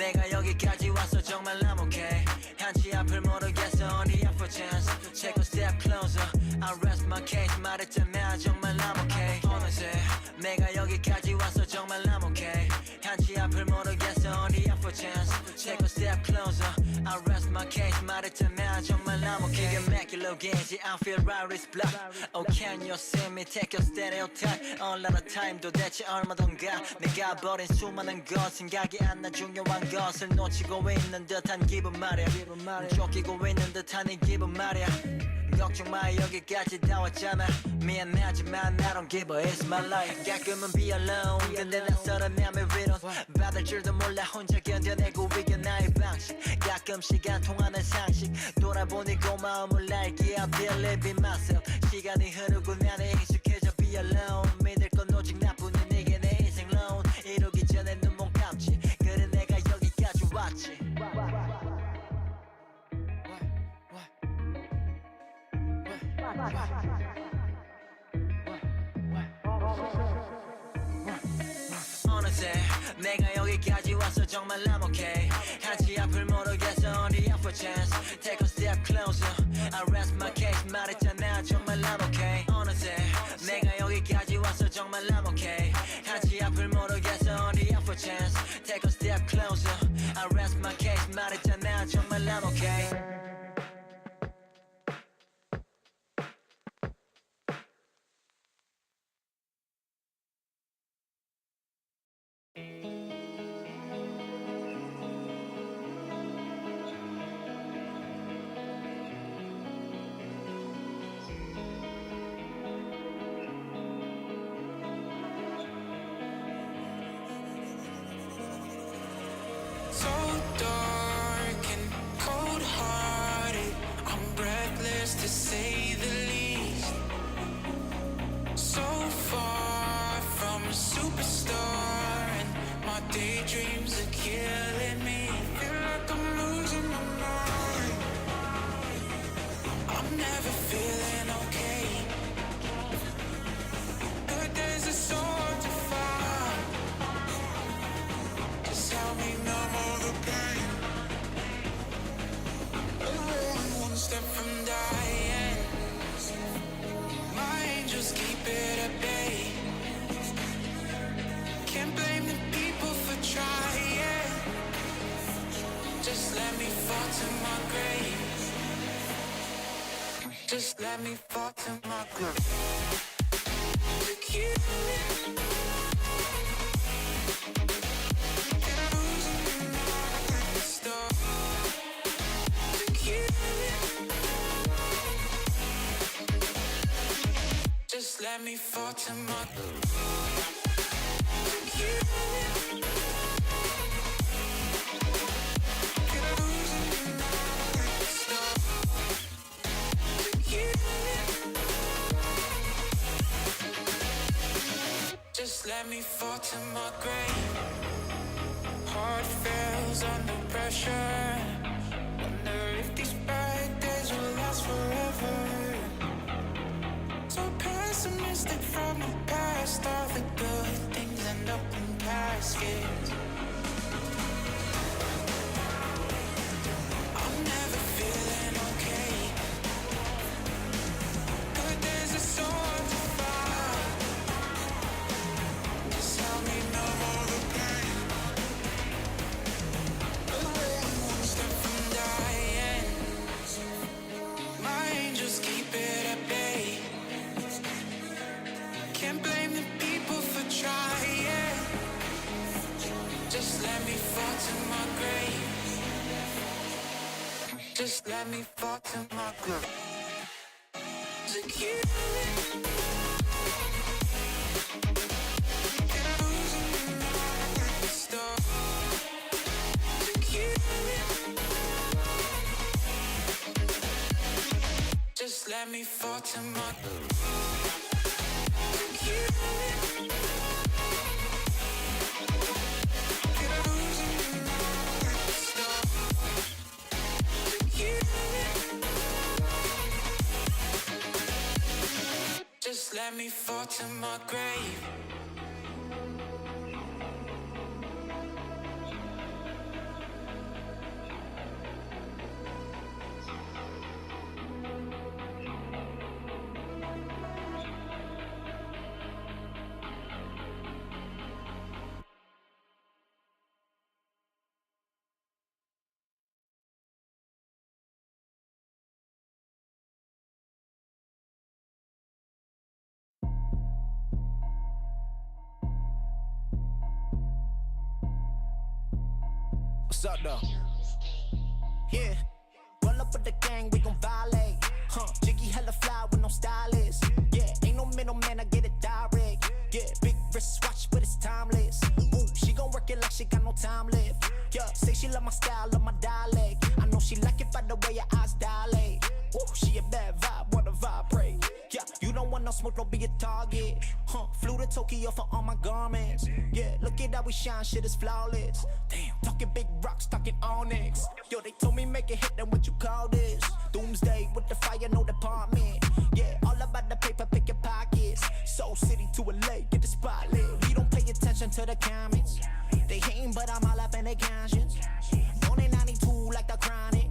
내가 여기까지 와서 정말 I'm okay. 한치 앞을 모르겠어 어디야 for chance. Take a step closer. I rest my case. 말했잖아 정말 I'm okay. 어느새 내가 여기까지 와서 정말 I'm okay. 한치 앞을 모르겠어 어디야 for chance. Take a step closer. I rest my case. 말했잖아 정말 I'm okay. 이게 맥길로게지 I feel right is block. Oh can you see me take your stereotype. A lot of time 도대체 얼마던가. 내가 버린 수많은 것 생각이 안 나 중요한 것을 놓치고 있는 듯한 기분 말이야. 쫓기고 있는 듯한 이 기분 말이야. 걱정 마 여기까지 다 왔잖아. 미안하지만 I don't give a it's my life. 가끔은 be alone 근데 낯설은 맘의 위로 받을 줄도 몰라 혼자 견뎌내고 이게 나의 방식. 가끔 시간 통하는 상식 돌아보니 고마움을 알기에 I believe in myself. 시간이 흐르고 나는 익숙해져 be alone. 믿을 건 오직 나뿐인 이게 내 인생 loan. 이루기 전에 눈 못 감지 그래 내가 여기까지 왔지. 어느새 내가 여기까지 와서 정말 I'm okay. 한치 앞을 모르겠어 어디야 for chance. Take a step closer. I rest my case. 말했잖아 정말 I'm okay. 어느새 내가 여기까지 와서 정말 I'm okay. 한치 앞을 모르겠어 어디야 for chance. Take a step closer. I rest my case. 말했잖아 정말 I'm okay. To say the least, so far from a superstar, and my daydreams are killing me. Feel like I'm losing my mind. I'm never feeling okay. Good days are so hard to find. Just help me numb all the pain. I'm one step from dying. My angels keep it at bay. Can't blame the people for trying. Just let me fall to my grave. Just let me fall to my grave. To you. Just let me fall to my Just let me fall to my grave. Heart fails under pressure. Wonder if these bad days will last forever. Pessimistic from the past. All the good things end up in caskets. I'm never feeling okay. Good days are so hard to find. Just help me numb all the pain. I'm one step from dying. My angels keep it at bay. Can't blame the people for trying. Just let me fall to my grave. Just let me fall to my grave. To you. Just let me fall to my grave. Just let me fall to my grave. What's up, though? Yeah. Roll up with the gang, we gon' violate. Jiggy hella fly with no stylist. Yeah, ain't no middleman, I get it direct. Yeah, big wrist watch, but it's timeless. Ooh, she gon' work it like she got no time left. Yeah, say she love my style, love my dialect. I know she like it by the way your eyes dilate. Ooh, she a bad vibe, wanna vibrate. Yeah, you don't want no smoke, don't be a target. Flew to Tokyo for all my garments. Yeah, look at how we shine, shit is flawless. Damn, talking big rocks, talking onyx. Yo, they told me make a hit, then what you call this? Doomsday with the fire, no department. Yeah, all about the paper, pick your pockets. Soul City to LA, get the spotlight. We don't pay attention to the comments. They hating, but I'm all up in their conscience. Born in 92 like the chronic.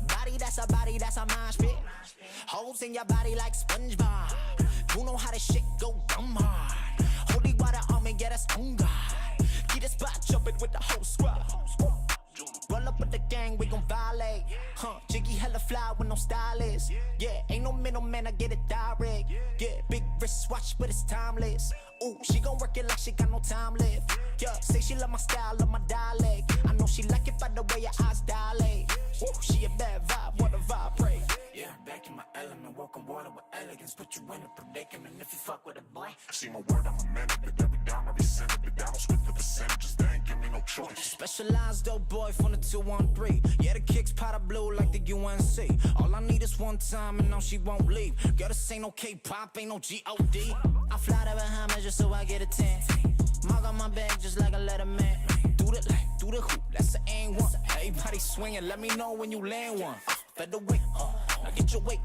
Body that's a mosh pit. Holes in your body like SpongeBob. You know how this shit go dumb hard. Holy water on me, yeah, that's on God. Get a spot jumping with the whole squad. Roll up with the gang, we gon' violate. Jiggy hella fly with no stylist. Yeah, ain't no middleman, I get it direct. Yeah, big wrist watch, but it's timeless. Ooh, she gon' work it like she got no time left. Yeah, say she love my style, love my dialect. I know she like it by the way your eyes dilate. Ooh, she a bad vibe, wanna vibrate. Yeah, I'm back in my element, walking water with elegance. Put you in a predicament if you fuck with a boy. See my word, I'm a man of it. Every dime, every cent of it. Down split the percentages, they ain't give me no choice. Specialized dope boy from the 213. Yeah, the kicks powder blue like the UNC. All I need is one time and now she won't leave. Girl, this ain't no K-pop, ain't no G-O-D. I fly to Bahamas just so I get a 10. Mark on my bag just like a letterman. Do the hoop, that's the aim one. Everybody swinging, let me know when you land one. Featherweight, now get your weight,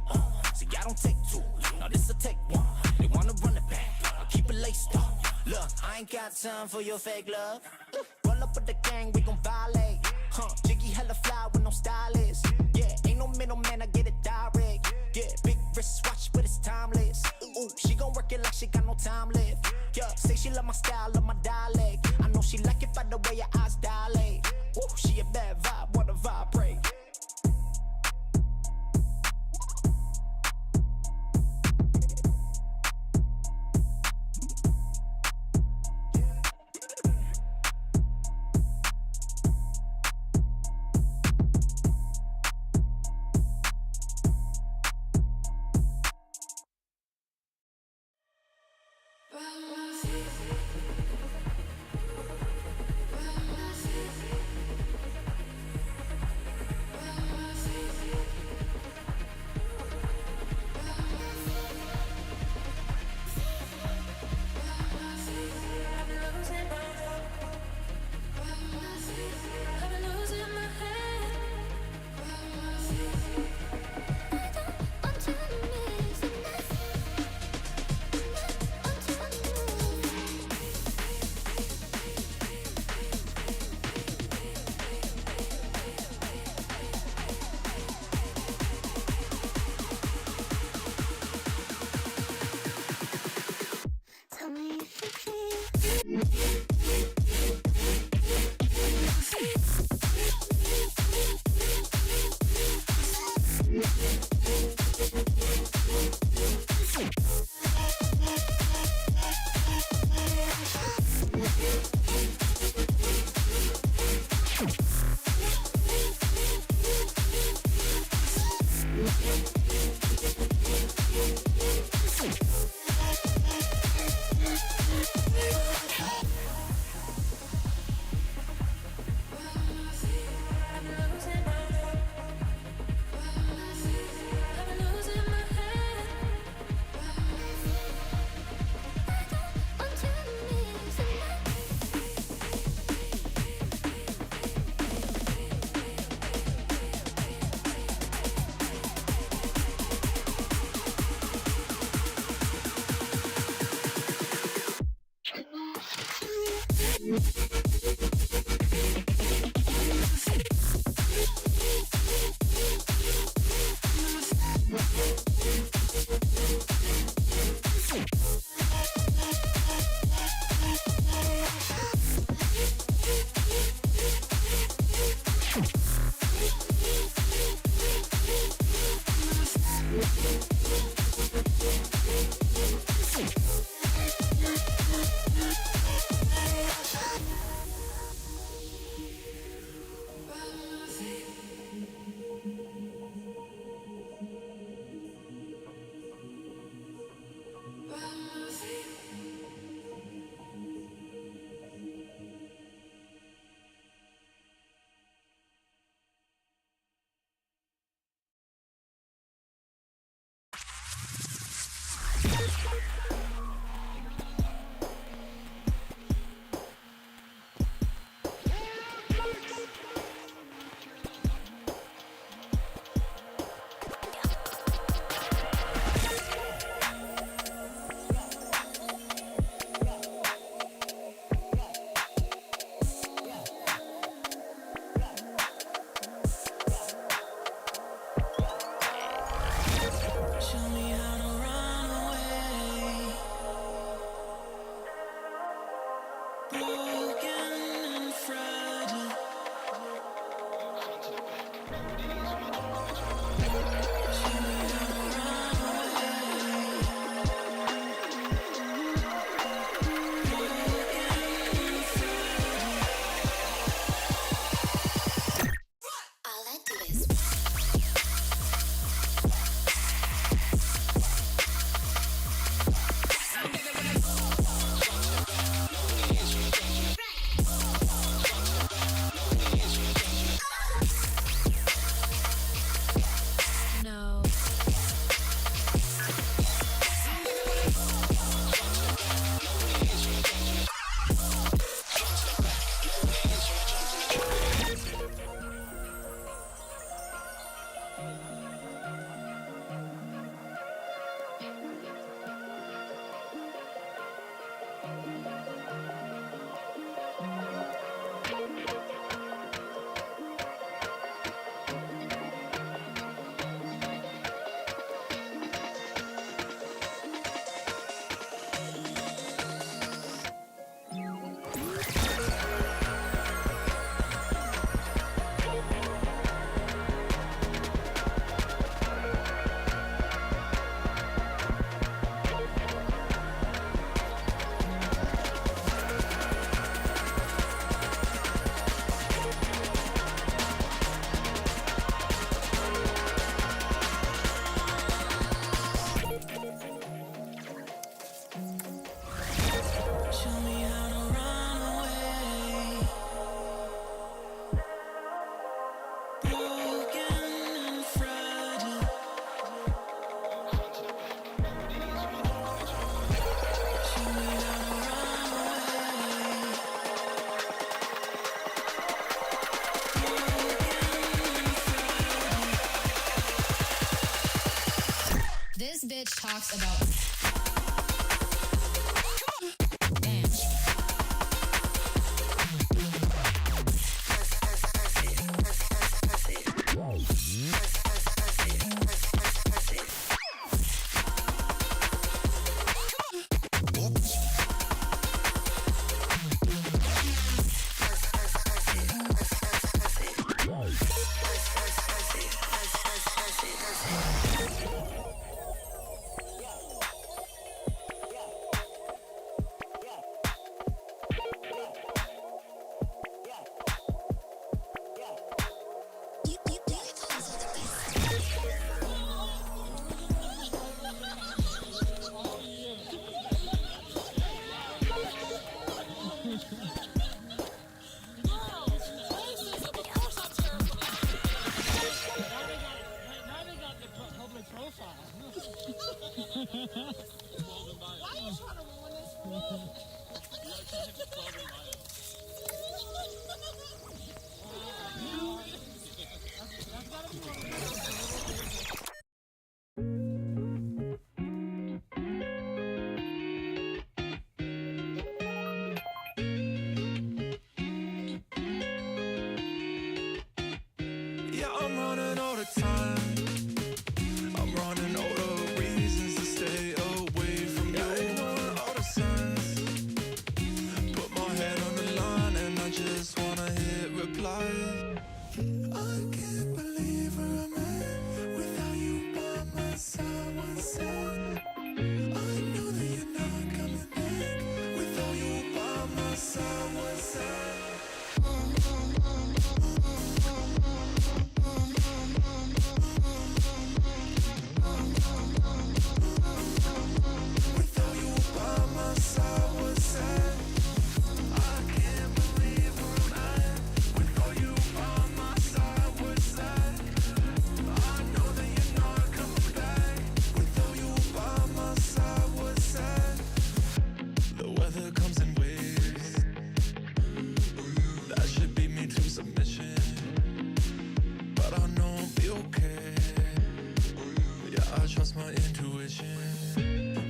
see I don't take two, now this'll take one. They wanna run it back, I keep it laced up. Look, I ain't got time for your fake love. Roll up with the gang, we gon' violate. Jiggy hella fly with no stylist. Yeah, ain't no middleman, I get it direct. Yeah, big wrist watch, but it's timeless. Ooh, she gon' work it like she got no time left. Yeah, say she love my style, love my dialect. I know she like it by the way your eyes dilate. Ooh, she a bad vibe, wanna vibrate. This bitch talks about. Damn. Yeah, I'm running all the time. I'm running all the reasons to stay away from you. Ignoring all the signs. Put my head on the line and I just wanna hit reply. I can't believe where I'm at without you by my side. One side. I know that you're not coming back without you by my side. One side. Trust my intuition.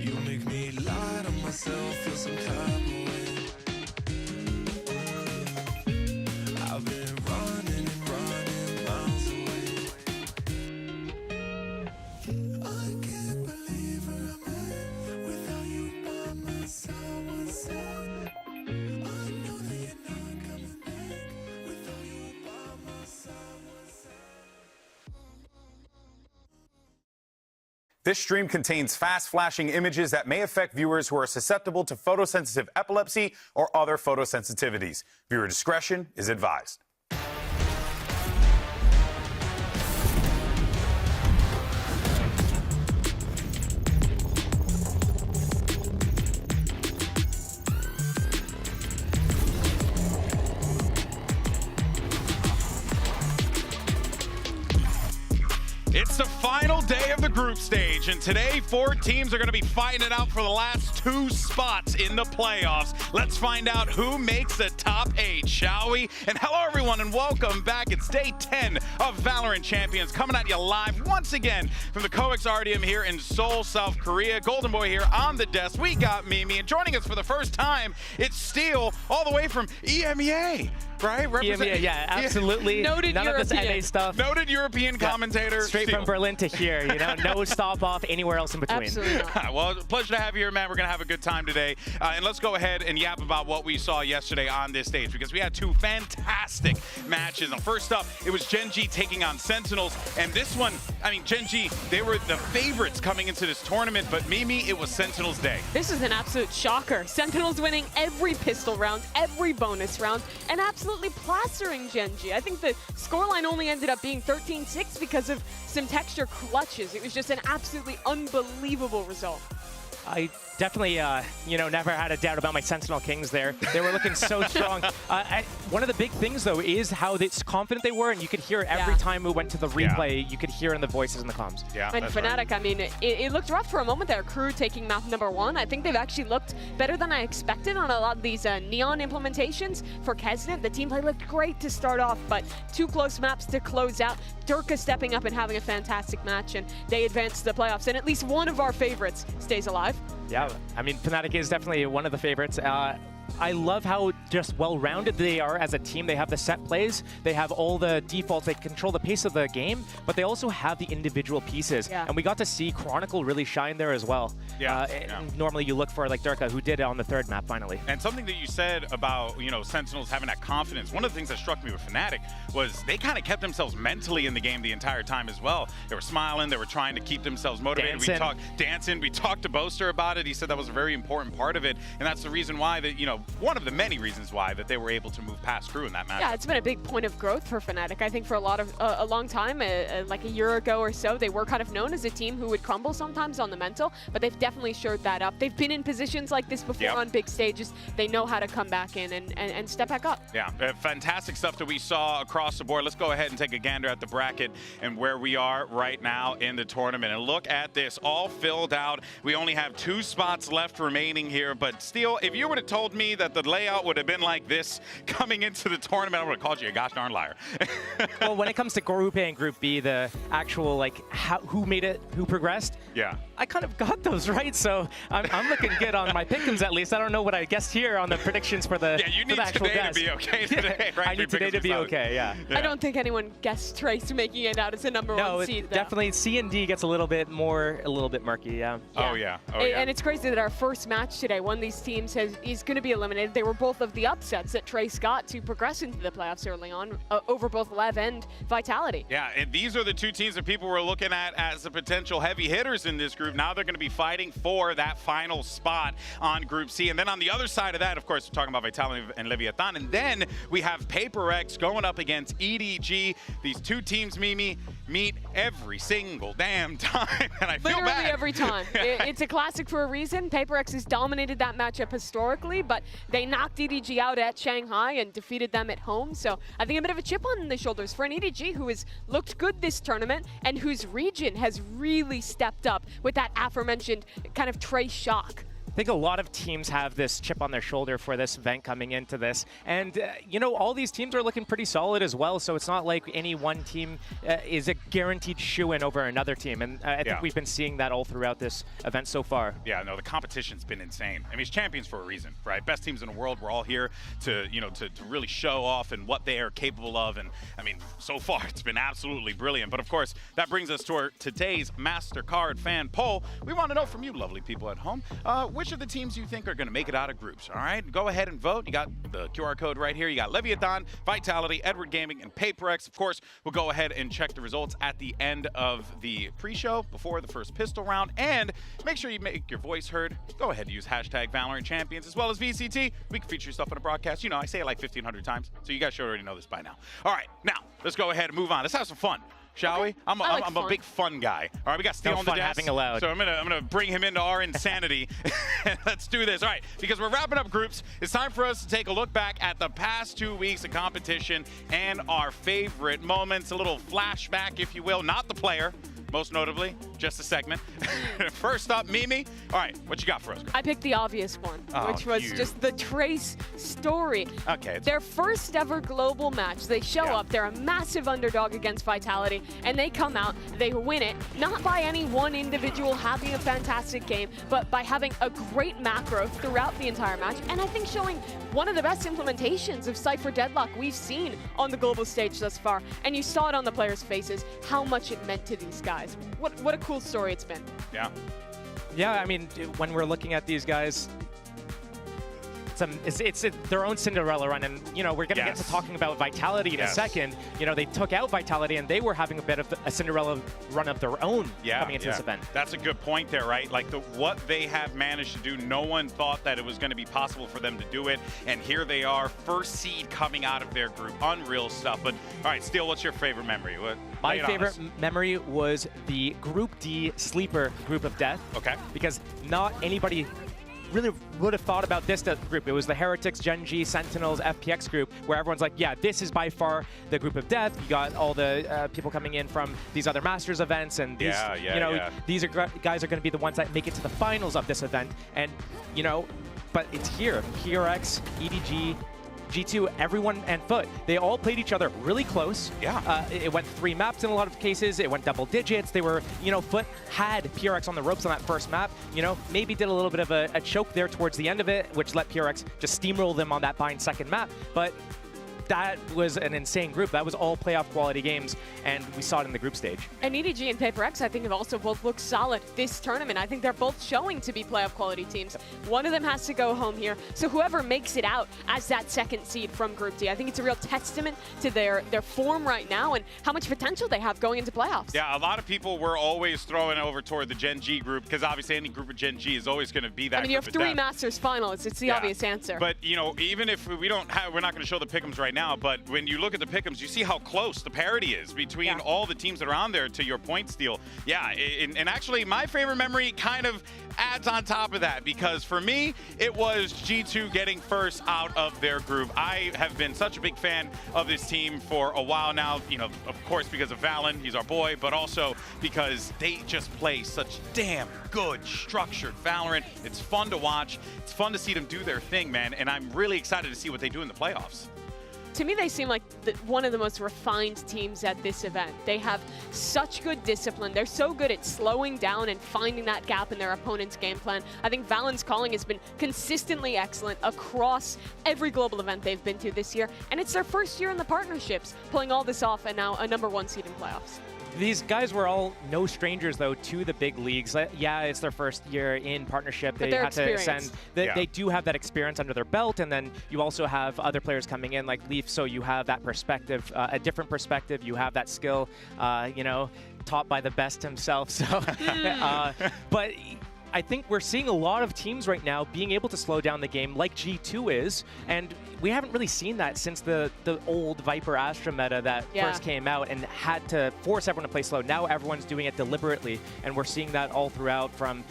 You make me lie to myself, feel some type of way. I've been running and running miles away. I can't believe where I'm at without you by my side. One side. I know that you're not coming back without you by my side. One side. This stream contains fast flashing images that may affect viewers who are susceptible to photosensitive epilepsy or other photosensitivities. Viewer discretion is advised. It's the final day of the group stage, and today 4 teams are going to be fighting it out for the last 2 spots in the playoffs. Let's find out who makes the top 8, shall we? And hello everyone and welcome back. It's day 10 of VALORANT Champions, coming at you live once again from the COEX Artium here in Seoul, South Korea. Golden Boy here on the desk. We got Mimi, and joining us for the first time, it's Steel, all the way from EMEA. Right? EMEA, yeah, absolutely. Noted None European. of this NA stuff. Noted European commentator. Straight Steel. from Berlin to here, you know, no stop off anywhere else in between. Absolutely not. Well, pleasure to have you here, man. We're going to have a good time today. And let's go ahead and yap about what we saw yesterday on this stage, because we had 2 fantastic matches. And first up, it was Gen G taking on Sentinels. And this one, I mean, Gen G, they were the favorites coming into this tournament, but Mimi, it was Sentinels' day. This is an absolute shocker. Sentinels winning every pistol round, every bonus round, and absolutely plastering Gen G. I think the scoreline only ended up being 13-6 because of some texture clutches. It was just an absolutely unbelievable result. I definitely, never had a doubt about my Sentinel Kings there. They were looking so strong. One of the big things, though, is how confident they were, and you could hear it every time we went to the replay. You could hear in the voices in the comms. Yeah, and Fnatic, I mean, it looked rough for a moment there. Crew taking map number 1. I think they've actually looked better than I expected on a lot of these Neon implementations. For Kesnet, the team play looked great to start off, but 2 close maps to close out. Durka stepping up and having a fantastic match, and they advance to the playoffs, and at least one of our favorites stays alive. Yeah, I mean, Fnatic is definitely one of the favorites. I love how just well-rounded they are as a team. They have the set plays, they have all the defaults, they control the pace of the game, but they also have the individual pieces. Yeah. And we got to see Chronicle really shine there as well. Normally you look for like Durka, who did it on the 3rd map finally. And something that you said about, Sentinels having that confidence, one of the things that struck me with Fnatic was they kind of kept themselves mentally in the game the entire time as well. They were smiling, they were trying to keep themselves motivated. Dancing. We talked to Boaster about it. He said that was a very important part of it, and that's the reason why that, one of the many reasons why that they were able to move past Crew in that match. Yeah, it's been a big point of growth for Fnatic. I think for a long time, like a year ago or so, they were kind of known as a team who would crumble sometimes on the mental, but they've definitely shored that up. They've been in positions like this before on big stages. They know how to come back in and step back up. Yeah, fantastic stuff that we saw across the board. Let's go ahead and take a gander at the bracket and where we are right now in the tournament. And look at this, all filled out. We only have 2 spots left remaining here, but still, if you would have told me that the layout would have been like this coming into the tournament, I would have called you a gosh darn liar. Well, when it comes to Group A and Group B, the actual who made it, who progressed, I kind of got those right, so I'm looking good on my pick'ems at least. I don't know what I guessed here on the predictions for the you need today to be okay today, right? I need today to be okay, yeah. I don't think anyone guessed Trace making it out as a number 1 seed, though. Definitely C and D gets a little bit murky, yeah. Oh, yeah. And it's crazy that our first match today, one of these teams is going to be eliminated. They were both of the upsets that Trace got to progress into the playoffs early on over both Lev and Vitality. Yeah, and these are the 2 teams that people were looking at as the potential heavy hitters in this group. Now they're going to be fighting for that final spot on Group C. And then on the other side of that, of course, we're talking about Vitality and Leviathan. And then we have PRX going up against EDG. These 2 teams, Mimi, meet every single damn time, and I feel bad. Literally every time. It's a classic for a reason. PRX has dominated that matchup historically, but they knocked EDG out at Shanghai and defeated them at home. So I think a bit of a chip on the shoulders for an EDG who has looked good this tournament and whose region has really stepped up with that aforementioned kind of Trace shock. I think a lot of teams have this chip on their shoulder for this event coming into this. And, all these teams are looking pretty solid as well, so it's not like any one team is a guaranteed shoo-in over another team. And I think we've been seeing that all throughout this event so far. Yeah, no, the competition's been insane. I mean, it's champions for a reason, right? Best teams in the world. We're all here to, to really show off and what they are capable of. And, I mean, so far, it's been absolutely brilliant. But, of course, that brings us to today's MasterCard fan poll. We want to know from you, lovely people at home, which of the teams you think are going to make it out of groups, all right? Go ahead and vote. You got the QR code right here. You got Leviathan, Vitality, Edward Gaming, and PRX. Of course, we'll go ahead and check the results at the end of the pre-show before the first pistol round. And make sure you make your voice heard. Go ahead and use hashtag VALORANT Champions as well as VCT. We can feature yourself on a broadcast. I say it like 1,500 times, so you guys should already know this by now. All right, now, let's go ahead and move on. Let's have some fun. Shall we? I'm a big fun guy. All right, we got Steel on the desk. Having allowed. So I'm gonna bring him into our insanity. Let's do this. All right, because we're wrapping up groups, it's time for us to take a look back at the past 2 weeks of competition and our favorite moments. A little flashback, if you will. Not the player, most notably, just a segment. First up, Mimi. All right, what you got for us? I picked the obvious one, which was just the Trace story. Okay. Their first ever global match. They show up, they're a massive underdog against Vitality, and they come out, they win it, not by any one individual having a fantastic game, but by having a great macro throughout the entire match, and I think showing one of the best implementations of Cypher Deadlock we've seen on the global stage thus far. And you saw it on the players' faces, how much it meant to these guys. What a cool story it's been. Yeah. Yeah, I mean, when we're looking at these guys, it's it's their own Cinderella run, and you know we're gonna get to talking about Vitality in a second. You know they took out Vitality, and they were having a bit of a Cinderella run of their own coming into this event. That's a good point there, right? Like what they have managed to do, no one thought that it was going to be possible for them to do it, and here they are, first seed coming out of their group. Unreal stuff. But all right, Steele, what's your favorite memory? My favorite memory was the Group D sleeper group of death. Okay. Because not anybody really would have thought about this group. It was the Heretics, Gen G, Sentinels, FPX group, where everyone's like, yeah, this is by far the group of death. You got all the people coming in from these other Masters events, and these, these guys are going to be the ones that make it to the finals of this event. And, you know, but it's here. PRX, EDG, G2, everyone and Foot, they all played each other really close. Yeah. It went 3 maps in a lot of cases. It went double digits. They were, you know, Foot had PRX on the ropes on that first map. You know, maybe did a little bit of a choke there towards the end of it, which let PRX just steamroll them on that bind second map. But that was an insane group. That was all playoff quality games, and we saw it in the group stage. And EDG and PRX, I think, have also both looked solid this tournament. I think they're both showing to be playoff quality teams. One of them has to go home here. So whoever makes it out as that second seed from Group D, I think it's a real testament to their form right now and how much potential they have going into playoffs. Yeah, a lot of people were always throwing over toward the Gen G group, because obviously any group of Gen G is always going to be that. I mean, you have 3 Masters finals. It's the obvious answer. But, you know, even if we don't have, we're not going to show the pick'ems right now, but when you look at the pick'ems, you see how close the parity is between all the teams that are on there, to your point, Steele. Yeah, and actually my favorite memory kind of adds on top of that, because for me, it was G2 getting first out of their group. I have been such a big fan of this team for a while now, you know, of course because of Valen, he's our boy, but also because they just play such damn good, structured Valorant. It's fun to watch. It's fun to see them do their thing, man, and I'm really excited to see what they do in the playoffs. To me, they seem like one of the most refined teams at this event. They have such good discipline. They're so good at slowing down and finding that gap in their opponent's game plan. I think Valen's calling has been consistently excellent across every global event they've been to this year, and it's their first year in the partnerships, pulling all this off and now a #1 seed in playoffs. These guys were all no strangers, though, to the big leagues. Yeah, it's their first year in partnership. But they had to send. They do have that experience under their belt, and then you also have other players coming in like Leaf, so you have that perspective, a different perspective. You have that skill, you know, taught by the best himself. So, but I think we're seeing a lot of teams right now being able to slow down the game like G2 is, and we haven't really seen that since the old Viper Astra meta that first came out and had to force everyone to play slow. Now everyone's doing it deliberately, and we're seeing that all throughout from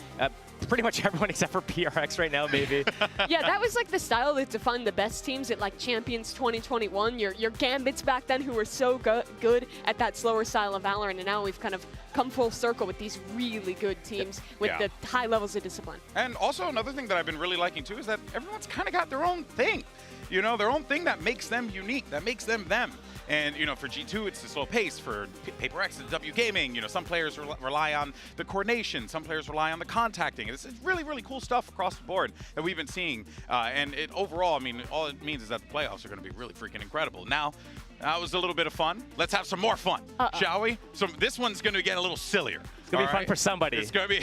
pretty much everyone except for PRX right now, maybe. Yeah, that was like the style that defined the best teams at like Champions 2021. Your Gambits back then, who were so good at that slower style of Valorant, and now we've kind of come full circle with these really good teams with the high levels of discipline. And also another thing that I've been really liking too is that everyone's kind of got their own thing. You know, their own thing that makes them unique, that makes them them. And, you know, for G2, it's the slow pace. For PRX, it's W Gaming. You know, some players rely on the coordination. Some players rely on the contacting. It's really, really cool stuff across the board that we've been seeing. And overall, I mean, all it means is that the playoffs are going to be really freaking incredible. Now, that was a little bit of fun. Let's have some more fun, shall we? So this one's going to get a little sillier. It's going to be fun for somebody. It's going to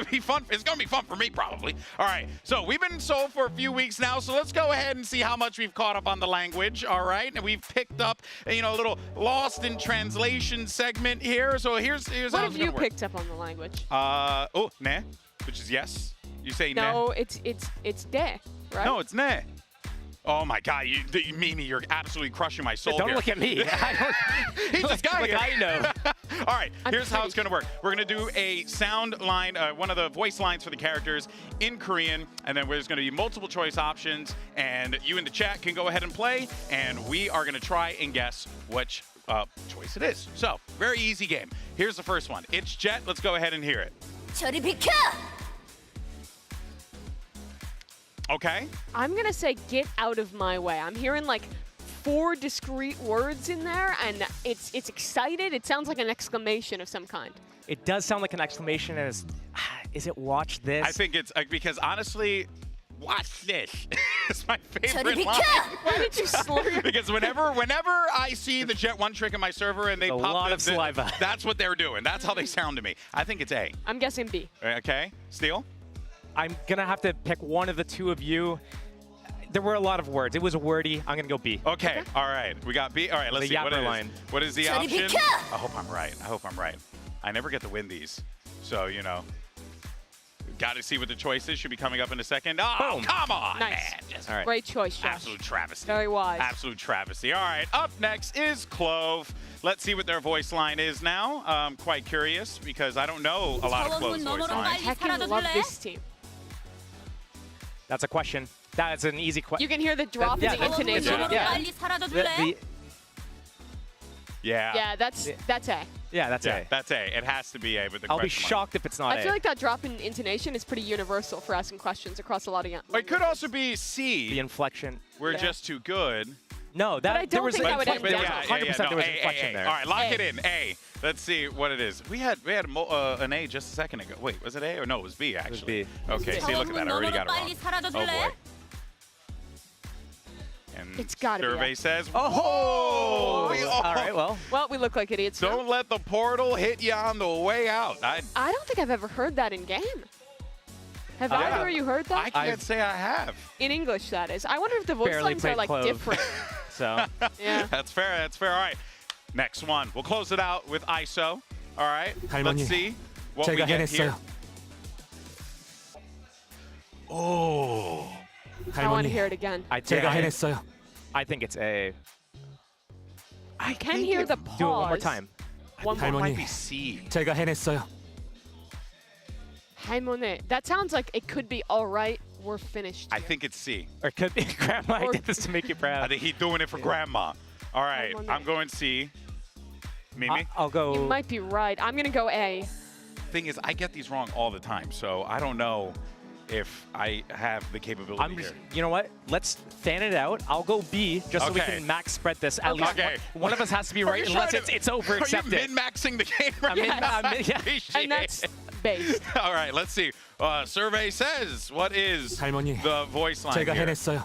be fun. It's going to be fun for me, probably. All right. So we've been in Seoul for a few weeks now. So let's go ahead and see how much we've caught up on the language. All right. And we've picked up, you know, a little lost in translation segment here. So here's how it's What going have to you work. picked up on the language? Ne, which is yes. You say ne. No, it's de, right? No, it's ne. Oh my God, Mimi, you're absolutely crushing my soul. Don't look at me. He's this guy. Like I know. All right, here's how it's going to work. We're going to do a sound line, one of the voice lines for the characters in Korean, and then there's going to be multiple choice options, and you in the chat can go ahead and play, and we are going to try and guess which choice it is. So, very easy game. Here's the first one. It's Jet. Let's go ahead and hear it. 저리 비켜! Okay. I'm going to say get out of my way. I'm hearing like 4 discrete words in there, and it's excited. It sounds like an exclamation of some kind. It does sound like an exclamation. Is it watch this? I think it's because honestly, watch this. It's my favorite 저리 line. 비켜! Why did you slur? Because whenever I see the Jet 1 trick in my server and they pop a lot of saliva. That's what they're doing. That's how they sound to me. I think it's A. I'm guessing B. Okay. Steele? I'm going to have to pick one of the two of you. there were a lot of words. It was wordy. I'm gonna go B. Okay, all right. We got B. All right, let's The see. What Yapper it is. line. What is the option? I hope I'm right. I hope I'm right. I never get to win these. So, you know, got to see what the choice is. Should be coming up in a second. Oh, Boom. come on, Nice. man. Just All right. Great choice, Josh. absolute travesty. Very wise. Absolute travesty. All right, up next is Clove. Let's see what their voice line is now. I'm quite curious because I don't know a lot of Clove's voice lines. I heckin' love this team. That's a question. That's an easy question. You can hear the drop Yeah, in the that's- intonation. yeah. Yeah. Yeah, that's A. Yeah, that's Yeah, A. that's A. It has to be A with the I'll be question mark. shocked if it's not I A. feel like that drop in intonation is pretty universal for asking questions across a lot of young. It could also be C. The inflection. We're Yeah. just too good. No, that I don't there was think a I would inflection. end There was down. 100% there was A, inflection A. there. All right, lock A. it in. A. Let's see what it is. We had an A just a second ago. Wait, was it A or no? It was B actually. B. Okay, see, look at that. I already got it wrong. Oh boy. And It's gotta be survey A. says, Oh! All right, well. Well, we look like idiots. now. don't let the portal hit you on the way out. I don't think I've ever heard that in game. Have either of you heard that? I can't say I have. In English, that is. I wonder if the voice Barely lines are played like Clove. different. So, Yeah. That's fair. That's fair. All right. Next one. We'll close it out with ISO. All right. Let's see what we get here. Oh. I want to hear it again. I think it's A. I can hear the pause. Do it one more time. One more. Might be C. Haimone. That sounds like it could be all right. We're finished. I here. think it's C. Or it could be Grandma. I Or- did this to make you I proud. think he's doing it for grandma. All right. Come on, I'm going C. Mimi? I'll go. You might be right. I'm gonna go A. Thing is, I get these wrong all the time, so I don't know if I have the capability I'm just, here. you know what? Let's fan it out. I'll go B just so we Okay. can max spread this. At least Okay. one of us has to be Are right you unless trying to- it's over Are you accepted. min-maxing the game right I'm now? yeah. Appreciate And that's it. based. All right, let's see. Survey says, what is the voice line here?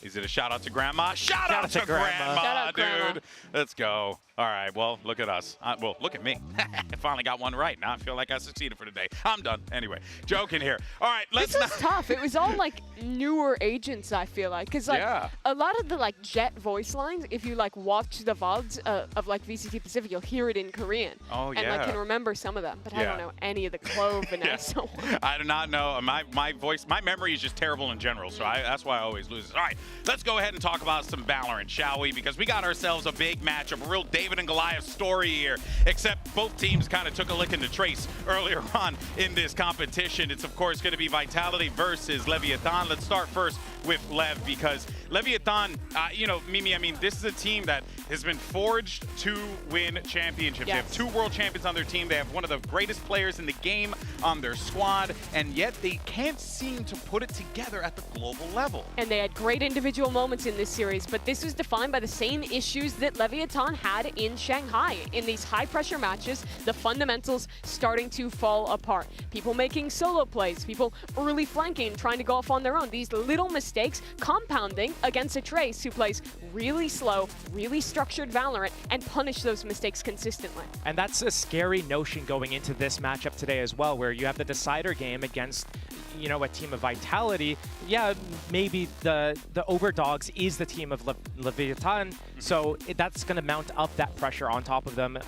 Is it a shout out to grandma? Shout out to grandma, Shout out, dude. Grandma. Let's go. All right, well, look at us. Well, look at me. I finally got one right. Now I feel like I succeeded for today. I'm done. Anyway, joking here. All right, let's This was tough. It was all like newer agents, I feel like. Because like Yeah. a lot of the like Jet voice lines, if you like watch the VODs of like VCT Pacific, you'll hear it in Korean. Oh, And I yeah. can remember some of them, but I don't Yeah. know any of the Clove and Yeah. ISO. I do not know. My voice, my memory is just terrible in general, so that's why I always lose. All right, let's go ahead and talk about some VALORANT, shall we? Because we got ourselves a big matchup, a real David and Goliath story here, except both teams kind of took a lick in the trace earlier on in this competition. It's, of course, going to be Vitality versus Leviathan. Let's start first with Lev, because Leviathan, you know, Mimi, I mean, this is a team that has been forged to win championships. They have Yes. 2 world champions on their team. They have one of the greatest players in the game on their squad, and yet they can't seem to put it together at the global level. And they had great individual moments in this series, but this was defined by the same issues that Leviathan had in Shanghai. In these high-pressure matches, the fundamentals starting to fall apart. People making solo plays, people early flanking, trying to go off on their own. These little mistakes compounding against a Trace who plays really slow, really structured VALORANT, and punish those mistakes consistently. And that's a scary notion going into this matchup today as well, where you have the decider game against, you know, a team of Vitality. Yeah, maybe the overdogs is the team of Leviathan, so that's going to mount up that pressure on top of them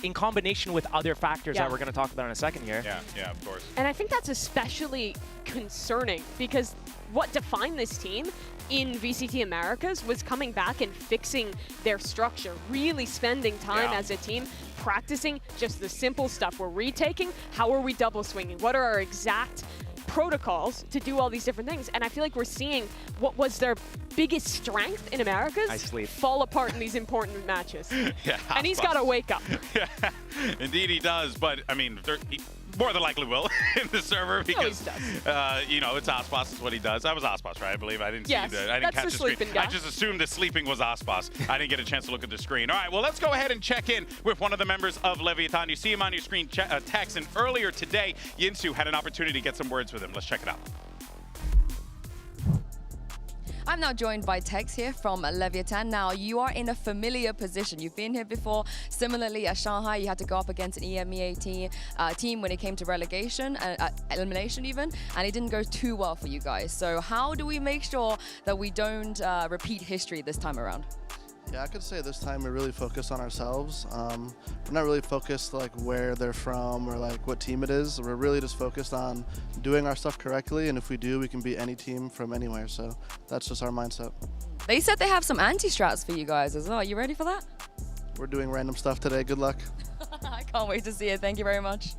in combination with other factors that we're going to talk about in a second here. Yeah, of course. And I think that's especially concerning because what defined this team in VCT Americas was coming back and fixing their structure, really spending time as a team practicing just the simple stuff. We're retaking, how are we double swinging? What are our exact protocols to do all these different things? And I feel like we're seeing what was their biggest strength in Americas fall apart in these important matches. Yeah, and he's got to wake up. Yeah, indeed he does, but I mean, he more than likely will in the server because, you know, it's Ospas is what he does. I was Ospas, right? I believe I didn't see the, I didn't catch the screen. Guy. I just assumed that sleeping was Ospas. I didn't get a chance to look at the screen. All right, well, let's go ahead and check in with one of the members of Leviathan. You see him on your screen, text, and earlier today, Yinsu had an opportunity to get some words with him. Let's check it out. I'm now joined by Tex here from Leviathan. Now, you are in a familiar position. You've been here before. Similarly, at Shanghai, you had to go up against an EMEA team when it came to relegation, elimination even, and it didn't go too well for you guys. So how do we make sure that we don't repeat history this time around? Yeah, I could say this time we really focus on ourselves. We're not really focused like where they're from or like what team it is. We're really just focused on doing our stuff correctly, and if we do, we can beat any team from anywhere. So that's just our mindset. They said they have some anti-strats for you guys as well. Are you ready for that? We're doing random stuff today. Good luck. I can't wait to see it. Thank you very much.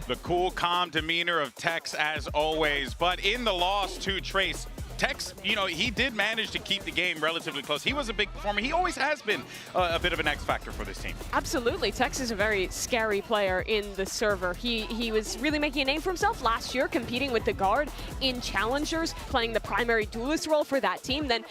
The cool, calm demeanor of Tex as always, but in the loss to Trace, Tex, you know, he did manage to keep the game relatively close. He was a big performer. He always has been a bit of an X factor for this team. Absolutely. Tex is a very scary player in the server. He was really making a name for himself last year, competing with the guard in challengers, playing the primary duelist role for that team, then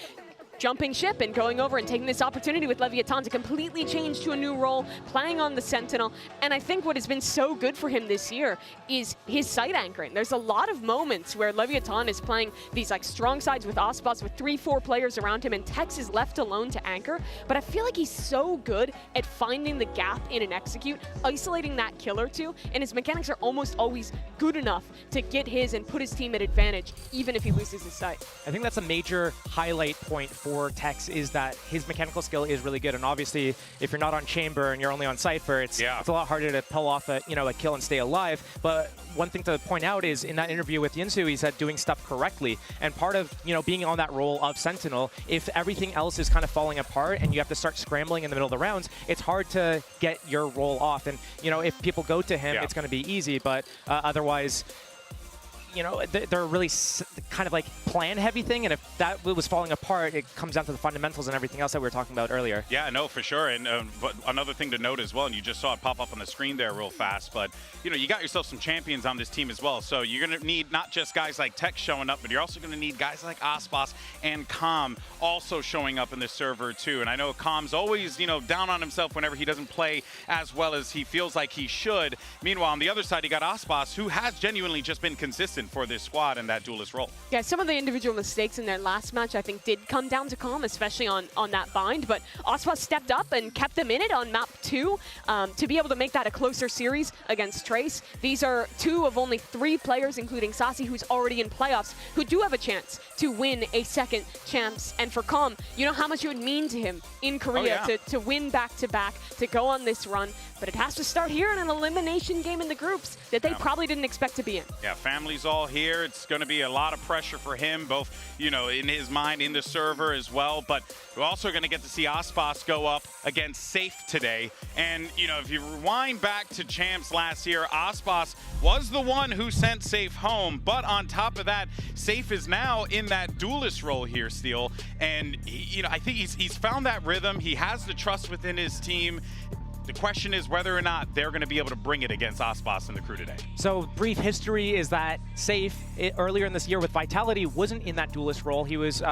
jumping ship and going over and taking this opportunity with Leviathan to completely change to a new role, playing on the Sentinel. And I think what has been so good for him this year is his side anchoring. There's a lot of moments where Leviathan is playing these like strong sides with Ospas with 3-4 players around him, and Tex is left alone to anchor. But I feel like he's so good at finding the gap in an execute, isolating that kill or two, and his mechanics are almost always good enough to get his and put his team at advantage, even if he loses his sight. I think that's a major highlight point for Tex, is that his mechanical skill is really good. And obviously, if you're not on Chamber and you're only on Cypher, it's a lot harder to pull off a kill and stay alive. But one thing to point out is in that interview with Yinsu, he said doing stuff correctly. And part of being on that role of Sentinel, if everything else is kind of falling apart and you have to start scrambling in the middle of the rounds, it's hard to get your role off. And if people go to him, it's going to be easy. But otherwise, they're a really kind of like plan-heavy thing, and if that was falling apart, it comes down to the fundamentals and everything else that we were talking about earlier. Yeah, no, for sure. And but another thing to note as well, and you just saw it pop up on the screen there real fast, but you got yourself some champions on this team as well. So you're going to need not just guys like Tex showing up, but you're also going to need guys like Ospas and Calm also showing up in this server too. And I know Calm's always down on himself whenever he doesn't play as well as he feels like he should. Meanwhile, on the other side, you got Ospas, who has genuinely just been consistent for this squad in that duelist role. Yeah, some of the individual mistakes in their last match I think did come down to Calm, especially on that bind, but Ospas stepped up and kept them in it on map 2 to be able to make that a closer series against Trace. These are 2 of only 3 players, including Sassy, who's already in playoffs, who do have a chance to win a second champs. And for Calm, you know how much it would mean to him in Korea to win back-to-back, to go on this run, but it has to start here in an elimination game in the groups that they probably didn't expect to be in. Yeah, family's all here. It's going to be a lot of pressure for him, both, in his mind, in the server as well. But we're also going to get to see Ospas go up against Safe today. And, if you rewind back to Champs last year, Ospas was the one who sent Safe home. But on top of that, Safe is now in that duelist role here, Steele. And, I think he's found that rhythm. He has the trust within his team. The question is whether or not they're going to be able to bring it against Ospas and the crew today. So brief history is that Safe, earlier in this year with Vitality, wasn't in that duelist role. He was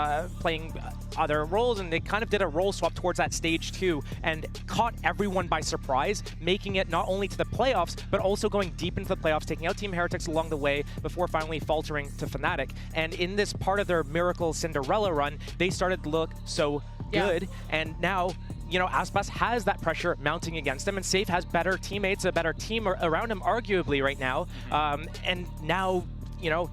playing other roles, and they kind of did a role swap towards that stage 2 and caught everyone by surprise, making it not only to the playoffs, but also going deep into the playoffs, taking out Team Heretics along the way before finally faltering to Fnatic. And in this part of their Miracle Cinderella run, they started to look so good, and now Ospas has that pressure mounting against him, and Safe has better teammates, a better team around him, arguably, right now. And now,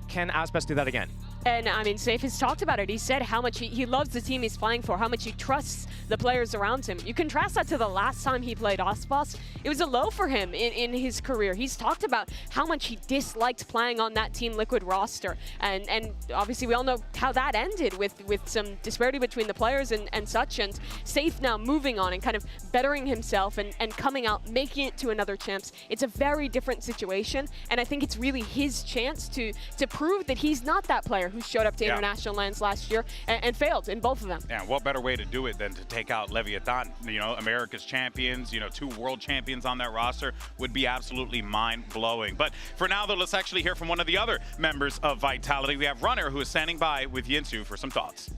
can Ospas do that again? And I mean, Safe has talked about it. He said how much he loves the team he's playing for, how much he trusts the players around him. You contrast that to the last time he played Ospas. It was a low for him in his career. He's talked about how much he disliked playing on that Team Liquid roster. And obviously we all know how that ended with some disparity between the players and such. And Safe now moving on and kind of bettering himself and coming out, making it to another champs. It's a very different situation. And I think it's really his chance to prove that he's not that player who showed up to international lands last year and failed in both of them. Yeah, what better way to do it than to take out Leviathan? America's champions, 2 world champions on that roster would be absolutely mind-blowing. But for now, though, let's actually hear from one of the other members of Vitality. We have Runner, who is standing by with Yinsu for some thoughts.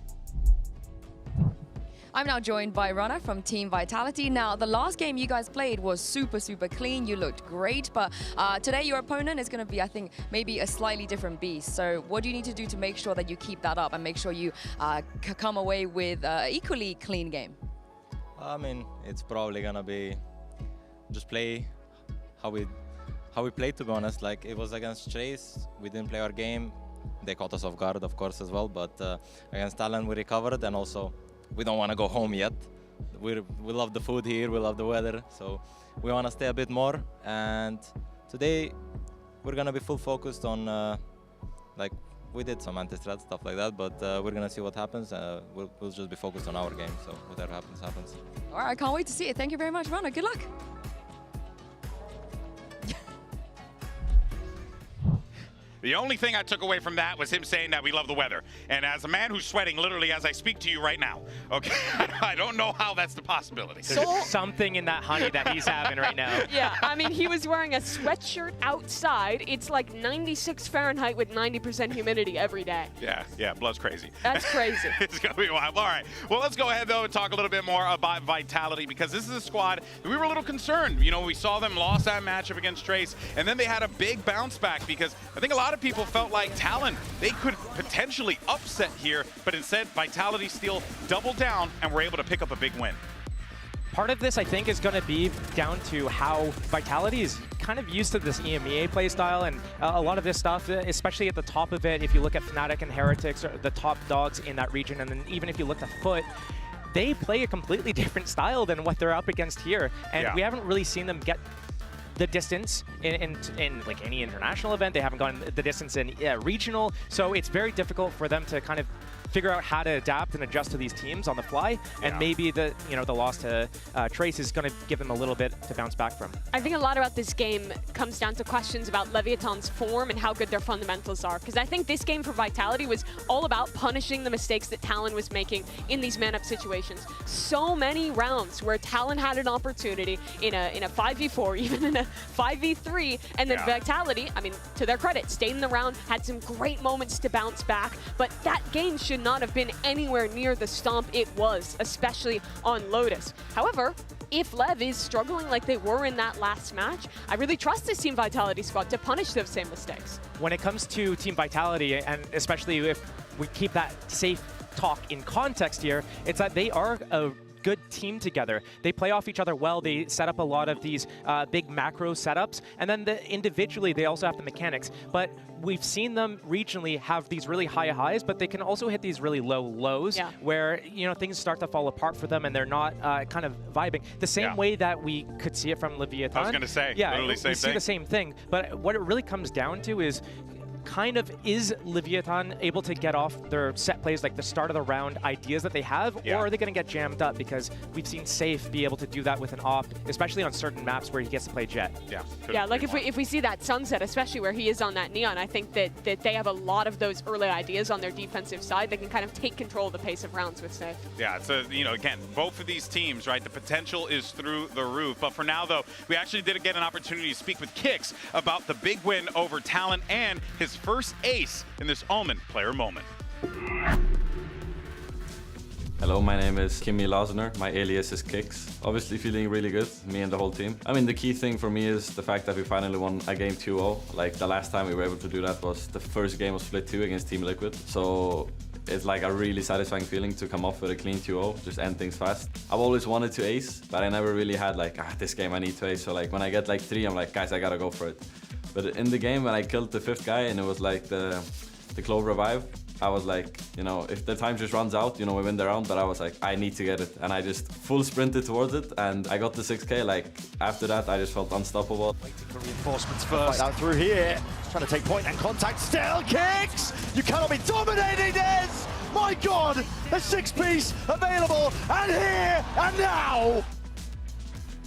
I'm now joined by Rana from Team Vitality. Now, the last game you guys played was super clean. You looked great, but today your opponent is going to be, I think, maybe a slightly different beast. So what do you need to do to make sure that you keep that up and make sure you come away with equally clean game? I mean, it's probably going to be just play how we played, to be honest. Like, it was against Chase, we didn't play our game. They caught us off guard, of course, as well, but against Talon we recovered, and also we don't want to go home yet. We love the food here, we love the weather, so we want to stay a bit more. And today we're going to be full focused on, like, we did some anti-strat stuff like that, but we're going to see what happens. We'll just be focused on our game, so whatever happens, happens. All right, I can't wait to see it. Thank you very much, Rana. Good luck. The only thing I took away from that was him saying that we love the weather. And as a man who's sweating literally as I speak to you right now, okay, I don't know how that's the possibility. There's something in that honey that he's having right now. Yeah, I mean, he was wearing a sweatshirt outside. It's like 96 Fahrenheit with 90% humidity every day. Yeah, blood's crazy. That's crazy. It's going to be wild. All right, well, let's go ahead, though, and talk a little bit more about Vitality, because this is a squad that we were a little concerned. You know, we saw them lost that matchup against Trace, and then they had a big bounce back, because I think a lot of people felt like Talon, they could potentially upset here, but instead Vitality still doubled down and were able to pick up a big win. Part of this, I think, is going to be down to how Vitality is kind of used to this EMEA playstyle, and a lot of this stuff, especially at the top of it, if you look at Fnatic and Heretics, are the top dogs in that region, and then even if you look at Foot, they play a completely different style than what they're up against here, and we haven't really seen them get the distance in like any international event. They haven't gone the distance in regional, so it's very difficult for them to kind of figure out how to adapt and adjust to these teams on the fly, and maybe the loss to Trace is going to give them a little bit to bounce back from. I think a lot about this game comes down to questions about Leviathan's form and how good their fundamentals are, because I think this game for Vitality was all about punishing the mistakes that Talon was making in these man-up situations. So many rounds where Talon had an opportunity in a 5v4, even in a 5v3, and then Vitality, I mean, to their credit, stayed in the round, had some great moments to bounce back, but that game should not have been anywhere near the stomp it was, especially on Lotus. However, if Lev is struggling like they were in that last match, I really trust this Team Vitality squad to punish those same mistakes. When it comes to Team Vitality, and especially if we keep that safe talk in context here, it's that they are a good team together. They play off each other well. They set up a lot of these big macro setups, and then individually they also have the mechanics. But we've seen them regionally have these really high highs, but they can also hit these really low lows where things start to fall apart for them and they're not kind of vibing. The same way that we could see it from Leviathan. I was going to say, literally same we see the same thing. But what it really comes down to is is Leviathan able to get off their set plays, like the start of the round ideas that they have, or are they going to get jammed up? Because we've seen Safe be able to do that with an op, especially on certain maps where he gets to play Jet. Yeah, like if we see that Sunset, especially where he is on that Neon, I think that they have a lot of those early ideas on their defensive side. They can kind of take control of the pace of rounds with Safe. Yeah, so, again, both of these teams, right, the potential is through the roof. But for now, though, we actually did get an opportunity to speak with Kix about the big win over Talon and his first ace in this Omen player moment. Hello, my name is Kimmy Lausener. My alias is Kix. Obviously feeling really good, me and the whole team. I mean, the key thing for me is the fact that we finally won a game 2-0. Like, the last time we were able to do that was the first game of Split 2 against Team Liquid. So it's like a really satisfying feeling to come off with a clean 2-0, just end things fast. I've always wanted to ace, but I never really had like, this game I need to ace. So like when I get like 3, I'm like, guys, I gotta go for it. But in the game, when I killed the 5th guy and it was like the Clove revive, I was like, if the time just runs out, we win the round, but I was like, I need to get it. And I just full sprinted towards it, and I got the 6K. Like, after that, I just felt unstoppable. Waiting for reinforcements first. Fight out through here. Trying to take point and contact. Still Kicks! You cannot be dominating this! My God! A 6-piece available, and here, and now!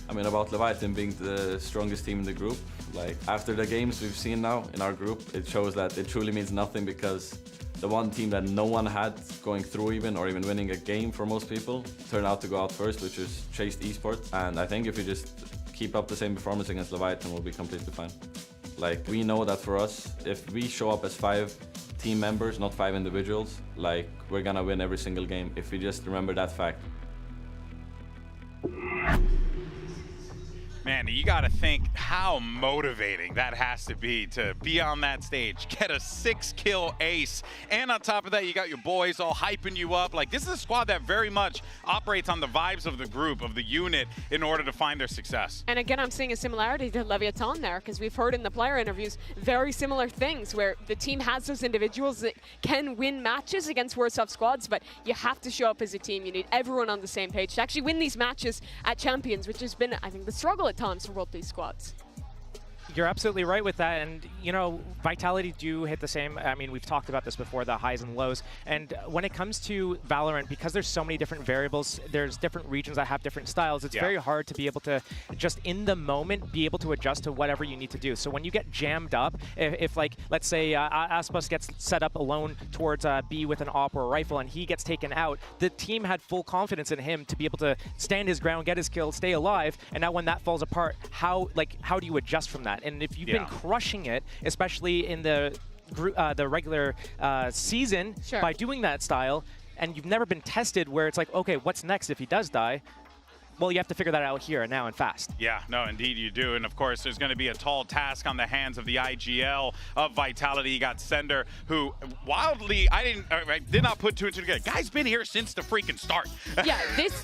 I mean, about Leviathan being the strongest team in the group, like, after the games we've seen now in our group, it shows that it truly means nothing, because the one team that no one had going through or even winning a game for most people turned out to go out first, which is Chased Esports. And I think if we just keep up the same performance against Leviathan, we'll be completely fine. Like, we know that for us, if we show up as 5 team members, not 5 individuals, like, we're gonna win every single game if we just remember that fact. Man, you got to think how motivating that has to be on that stage, get a 6-kill ace, and on top of that, you got your boys all hyping you up. Like, this is a squad that very much operates on the vibes of the group, of the unit, in order to find their success. And again, I'm seeing a similarity to Leviathan there, because we've heard in the player interviews very similar things, where the team has those individuals that can win matches against worse off squads, but you have to show up as a team. You need everyone on the same page to actually win these matches at Champions, which has been, I think, the struggle at times for both these squads. You're absolutely right with that, and you know, Vitality do hit the same. I mean, we've talked about this before, the highs and lows, and when it comes to Valorant, because there's so many different variables, there's different regions that have different styles, it's very hard to be able to just in the moment be able to adjust to whatever you need to do. So when you get jammed up, if like, let's say Aspas gets set up alone towards B with an AWP or a rifle and he gets taken out, the team had full confidence in him to be able to stand his ground, get his kill, stay alive, and now when that falls apart, how do you adjust from that? And if you've been crushing it, especially in the regular season, by doing that style, and you've never been tested where it's like, okay, what's next if he does die? Well, you have to figure that out here and now and fast. Yeah, no, indeed you do. And of course, there's going to be a tall task on the hands of the IGL of Vitality. You got Sender, who wildly, I did not put two and two together. Guy's been here since the freaking start. Yeah,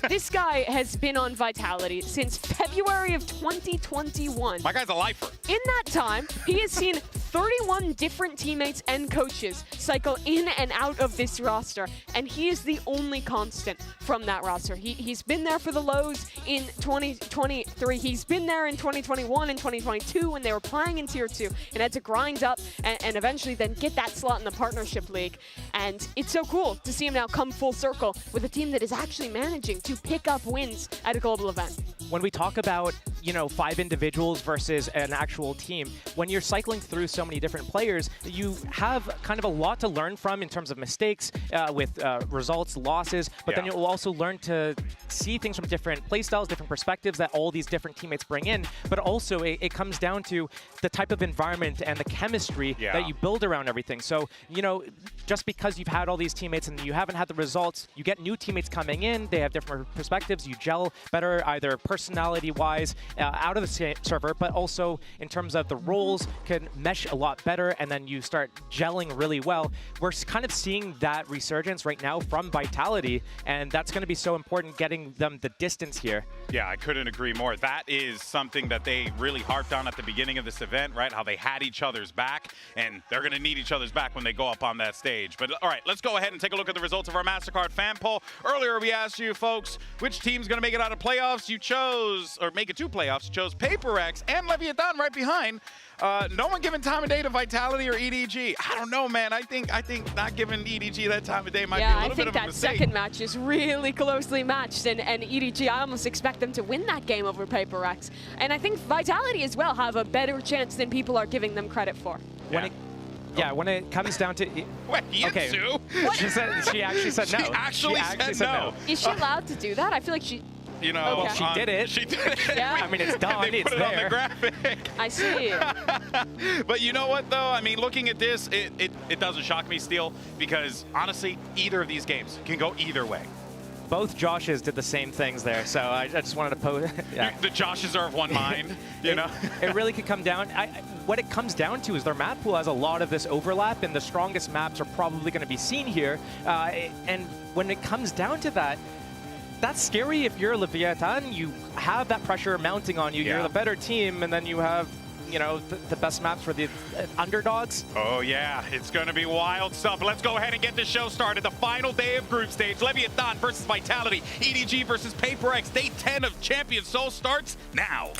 this guy has been on Vitality since February of 2021. My guy's a lifer. In that time, he has seen 31 different teammates and coaches cycle in and out of this roster, and he is the only constant from that roster. He's been there for the lows in 2023. He's been there in 2021 and 2022 when they were playing in Tier 2 and had to grind up and eventually then get that slot in the Partnership League. And it's so cool to see him now come full circle with a team that is actually managing to pick up wins at a global event. When we talk about, you know, 5 individuals versus an actual team, when you're cycling through so many different players, you have kind of a lot to learn from in terms of mistakes with results, losses, but then you'll also learn to see things from different playstyles, different perspectives that all these different teammates bring in, but also it comes down to the type of environment and the chemistry that you build around everything. So, you know, just because you've had all these teammates and you haven't had the results, you get new teammates coming in, they have different perspectives, you gel better either personality-wise out of the server, but also in terms of the roles can mesh a lot better, and then you start gelling really well. We're kind of seeing that resurgence right now from Vitality, and that's going to be so important, getting them the distance here. Yeah, I couldn't agree more. That is something that they really harped on at the beginning of this event, right? How they had each other's back, and they're going to need each other's back when they go up on that stage. But all right, let's go ahead and take a look at the results of our MasterCard fan poll. Earlier, we asked you folks, which team's going to make it out of playoffs? You chose, or make it to playoffs, you chose PRX and Leviathan right behind. No one giving time of day to Vitality or EDG. I don't know, man. I think not giving EDG that time of day might be a little bit of a mistake. Yeah, I think that second match is really closely matched, and EDG, I almost expect them to win that game over PRX. And I think Vitality as well have a better chance than people are giving them credit for. When it comes down to... Wait, Yinsu? She actually said no. She actually said no. Is she allowed to do that? I feel like she... You know, well, she did it. She did it. Yeah. I mean, it's done. They put it's it there. on the graphic. I see. But you know what, though? I mean, looking at this, it doesn't shock me, Steele, because honestly, either of these games can go either way. Both Joshes did the same things there, so I just wanted to post. The Joshes are of one mind, you know? It really could come down. What it comes down to is their map pool has a lot of this overlap, and the strongest maps are probably going to be seen here. And when it comes down to that, that's scary if you're Leviathan. You have that pressure mounting on you. You're the better team, and then you have, you know, the best maps for the underdogs. Oh, yeah. It's going to be wild stuff. Let's go ahead and get this show started. The final day of group stage. Leviathan versus Vitality. EDG versus PRX. Day 10 of Champions Soul starts now.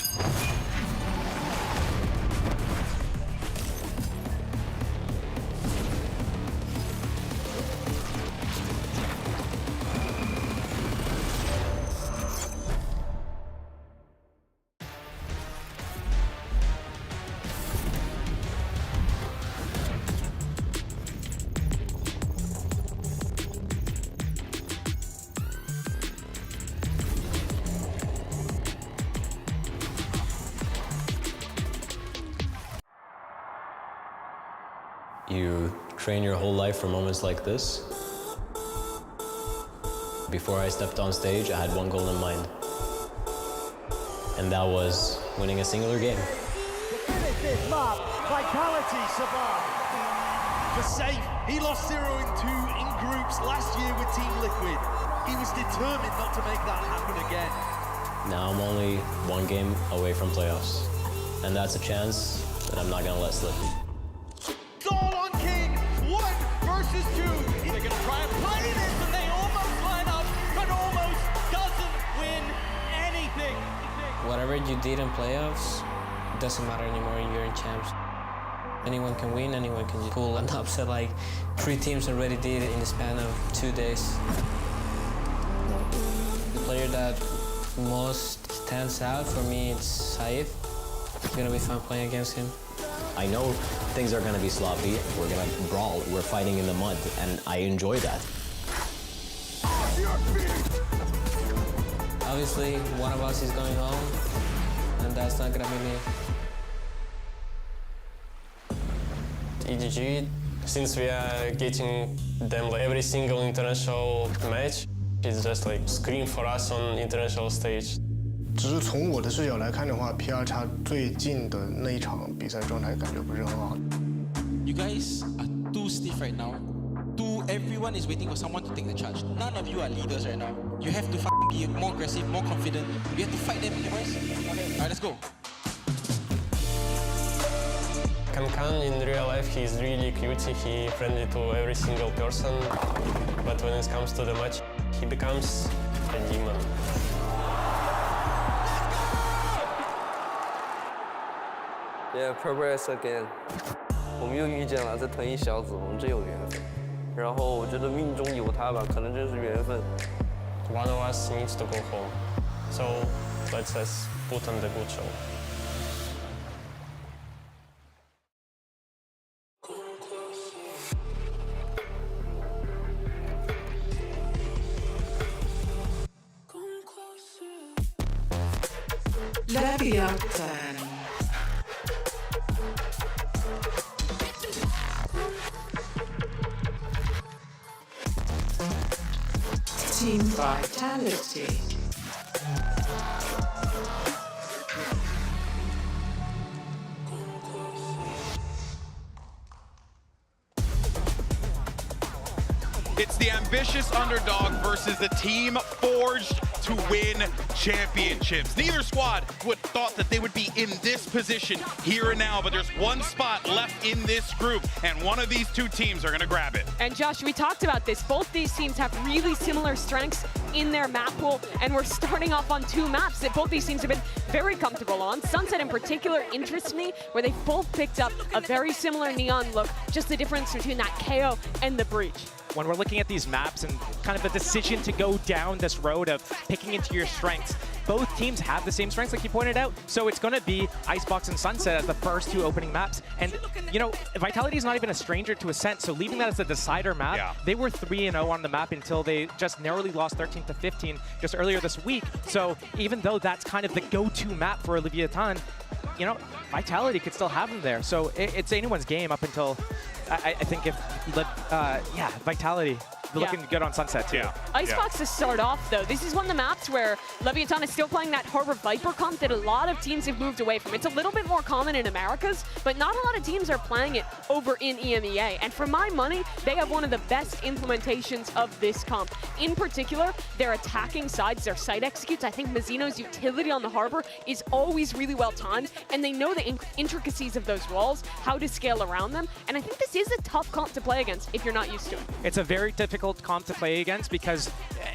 You train your whole life for moments like this. Before I stepped on stage, I had one goal in mind. and that was winning a singular game. Definitive map, Vitality survived. For Safe, he lost 0-2 in groups last year with Team Liquid. He was determined not to make that happen again. Now I'm only one game away from playoffs, and that's a chance that I'm not gonna let slip. Soul on King, 1 versus 2. They're gonna try and play this, and they almost line up, but almost doesn't win anything. Whatever you did in playoffs, doesn't matter anymore. You're in champs. Anyone can win, anyone can pull an upset like 3 teams already did in the span of 2 days. The player that most stands out for me is Saif. It's gonna be fun playing against him. I know things are gonna be sloppy, we're gonna brawl, we're fighting in the mud, and I enjoy that. Obviously, one of us is going home, and that's not gonna be me. EDG, since we are getting them like every single international match, it's just like screen for us on international stage. 只是从我的视角来看的话 ，PRX 最近的那一场比赛状态感觉不是很好。You guys are too stiff right now. Everyone is waiting for someone to take the charge. None of you are leaders right now. You have to be more aggressive, more confident. You have to fight them, boys. Alright, let's go. Kankan in real life, he's really cute. He's friendly to every single person. But when it comes to the match, he becomes a demon. Yeah, progress again. 我们又遇见了，在同一小组，我们真有缘分。然后我觉得命中有他吧，可能真是缘分。One of us needs to go home, so let's put on the good show. Leviathan. Team Vitality. It's the ambitious underdog versus the team forged to win championships. Neither squad would thought that they would be in this position here and now, but there's one spot left in this group, and one of these 2 teams are going to grab it. And Josh, we talked about this. Both these teams have really similar strengths in their map pool, and we're starting off on 2 maps that both these teams have been very comfortable on. Sunset in particular interests me, where they both picked up a very similar neon look, just the difference between that KO and the breach. When we're looking at these maps and kind of a decision to go down this road of picking into your strengths, both teams have the same strengths, like you pointed out. So it's going to be Icebox and Sunset as the first 2 opening maps. And, you know, Vitality is not even a stranger to Ascent, so leaving that as a decider map, they were 3-0 on the map until they just narrowly lost 13-15 just earlier this week. So even though that's kind of the go-to map for Leviathan, you know, Vitality could still have them there. So it's anyone's game up until, I think if, Vitality looking good on Sunset too. Icebox to start off though, this is one of the maps where Leviathan is still playing that Harbor Viper comp that a lot of teams have moved away from. It's a little bit more common in Americas, but not a lot of teams are playing it over in EMEA. And for my money, they have one of the best implementations of this comp. In particular, their attacking sides, their site executes. I think Mizzino's utility on the Harbor is always really well timed, and they know the intricacies of those walls, how to scale around them. And I think this is a tough comp to play against if you're not used to it. It's a very difficult comp to play against because,